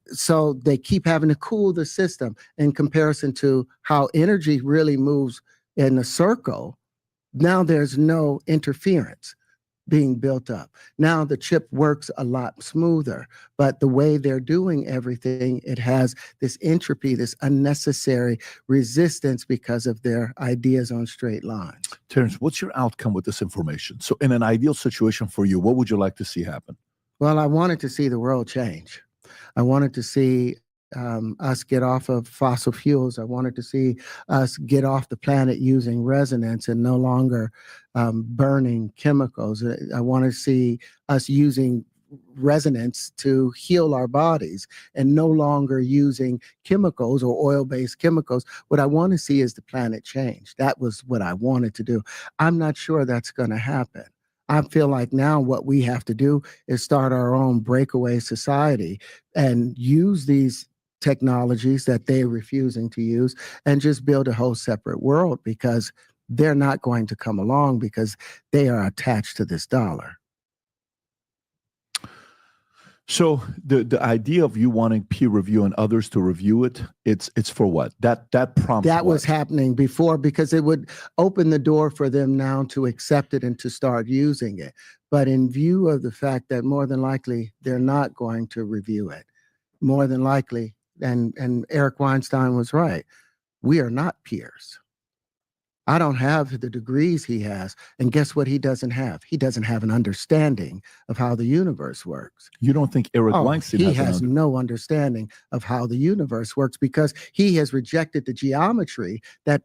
[SPEAKER 10] So they keep having to cool the system in comparison to how energy really moves in a circle. Now there's no interference. being built up. Now the chip works a lot smoother, but the way they're doing everything, it has this entropy, this unnecessary resistance because of their ideas on straight lines.
[SPEAKER 9] Terrence, what's your outcome with this information? So in an ideal situation for you, what would you like to see happen?
[SPEAKER 10] Well, I wanted to see the world change. I wanted to see us get off of fossil fuels. I wanted to see us get off the planet using resonance and no longer burning chemicals. I want to see us using resonance to heal our bodies and no longer using chemicals or oil-based chemicals. What I want to see is the planet change. That was what I wanted to do. I'm not sure that's going to happen. I feel like now what we have to do is start our own breakaway society and use these technologies that they're refusing to use and just build a whole separate world, because they're not going to come along because they are attached to this dollar.
[SPEAKER 9] So the idea of you wanting peer review and others to review it, it's for what? That prompts
[SPEAKER 10] that was
[SPEAKER 9] what?
[SPEAKER 10] happening before, because it would open the door for them now to accept it and to start using it. But in view of the fact that more than likely they're not going to review it, more than likely, and Eric Weinstein was right, we are not peers. I don't have the degrees he has. And guess what he doesn't have? He doesn't have an understanding of how the universe works.
[SPEAKER 9] You don't think Eric Weinstein
[SPEAKER 10] he
[SPEAKER 9] has
[SPEAKER 10] has no understanding of how the universe works, because he has rejected the geometry that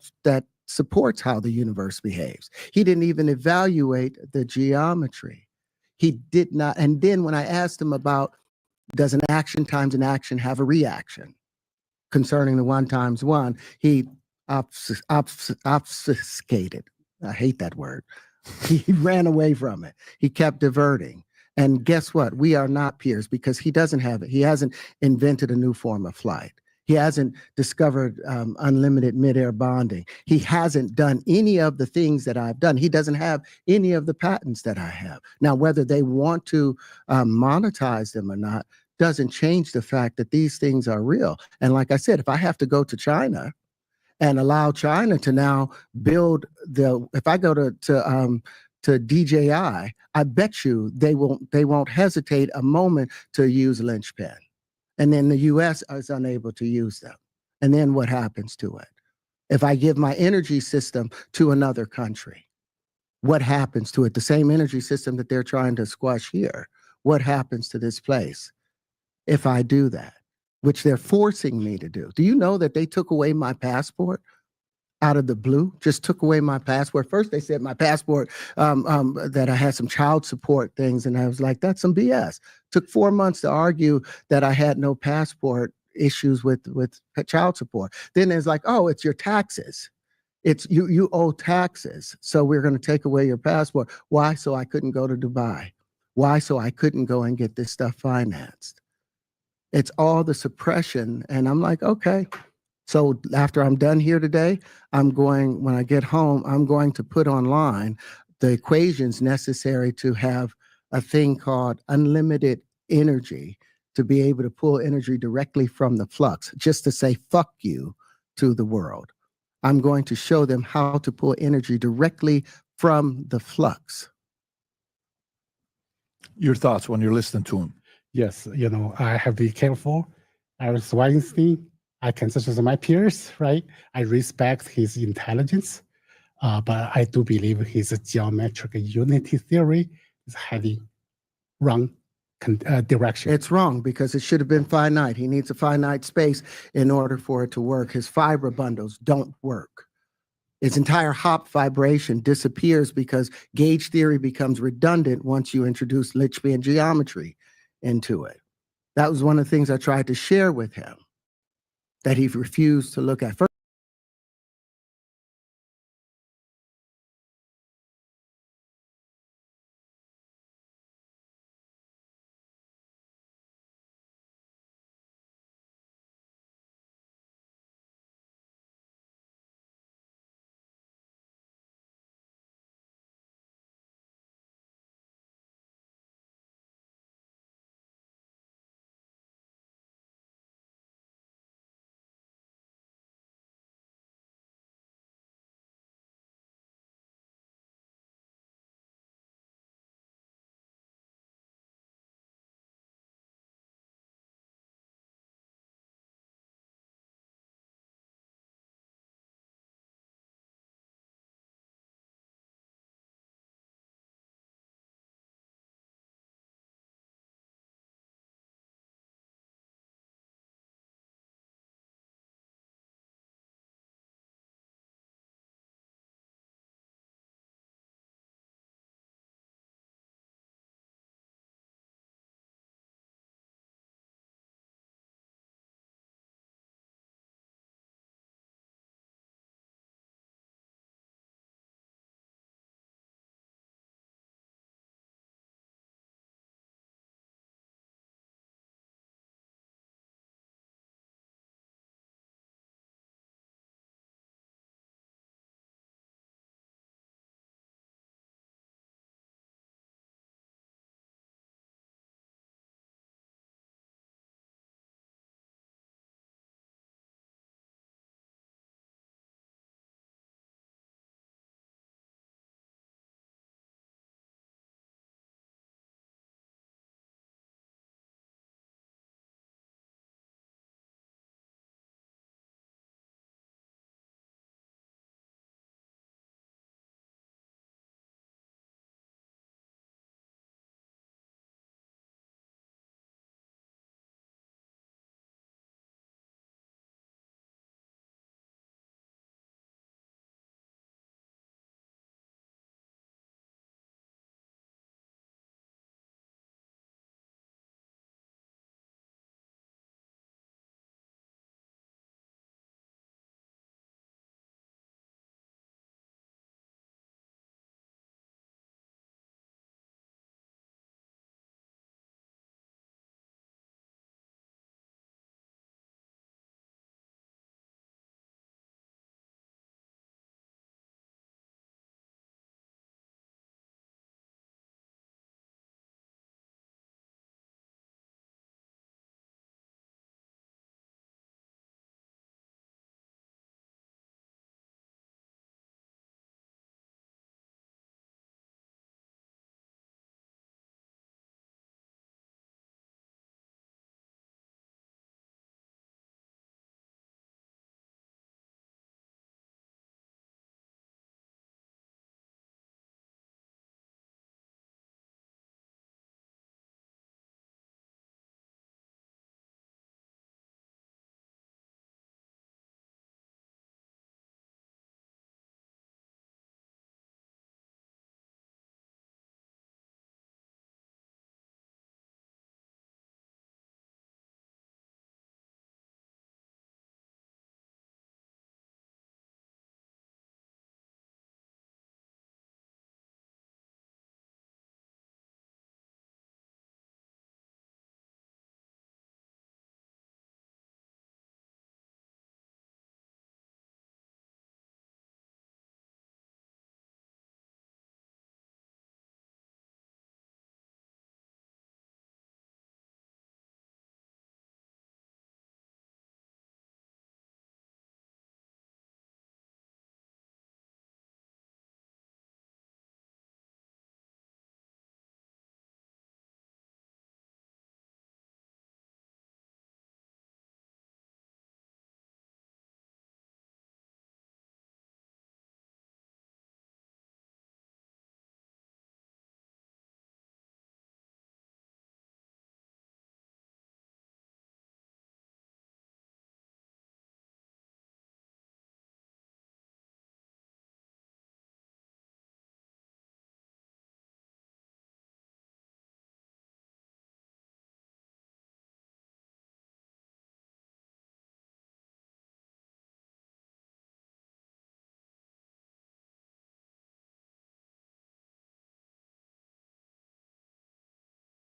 [SPEAKER 10] supports how the universe behaves. He didn't even evaluate the geometry. He did not. And then when I asked him about, does an action times an action have a reaction concerning the 1 times 1, he obfuscated. I hate that word. He ran away from it. He kept diverting. And guess what? We are not peers, because he doesn't have it. He hasn't invented a new form of flight. He hasn't discovered unlimited midair bonding. He hasn't done any of the things that I've done. He doesn't have any of the patents that I have. Now, whether they want to monetize them or not doesn't change the fact that these things are real. And like I said, if I have to go to China and allow China to now build if I go to DJI, I bet you they won't hesitate a moment to use linchpin. And then the US is unable to use them. And then what happens to it? If I give my energy system to another country, what happens to it? The same energy system that they're trying to squash here. What happens to this place if I do that, which they're forcing me to do? Do you know that they took away my passport out of the blue? Just took away my passport. First, they said my passport, that I had some child support things. And I was like, that's some BS. Took 4 months to argue that I had no passport issues with child support. Then it's like, oh, it's your taxes. It's you owe taxes. So we're going to take away your passport. Why? So I couldn't go to Dubai. Why? So I couldn't go and get this stuff financed. It's all the suppression. And I'm like, okay. So after I'm done here today, when I get home, I'm going to put online the equations necessary to have a thing called unlimited energy, to be able to pull energy directly from the flux, just to say, fuck you to the world. I'm going to show them how to pull energy directly from the flux.
[SPEAKER 9] Your thoughts when you're listening to him?
[SPEAKER 23] Yes, I have to be careful. Eric Weinstein, I consider my peers, right? I respect his intelligence, but I do believe his geometric unity theory is heading wrong direction.
[SPEAKER 10] It's wrong, because it should have been finite. He needs a finite space in order for it to work. His fiber bundles don't work. Its entire hop vibration disappears because gauge theory becomes redundant once you introduce Litchfield geometry into it. That was one of the things I tried to share with him that he refused to look at. First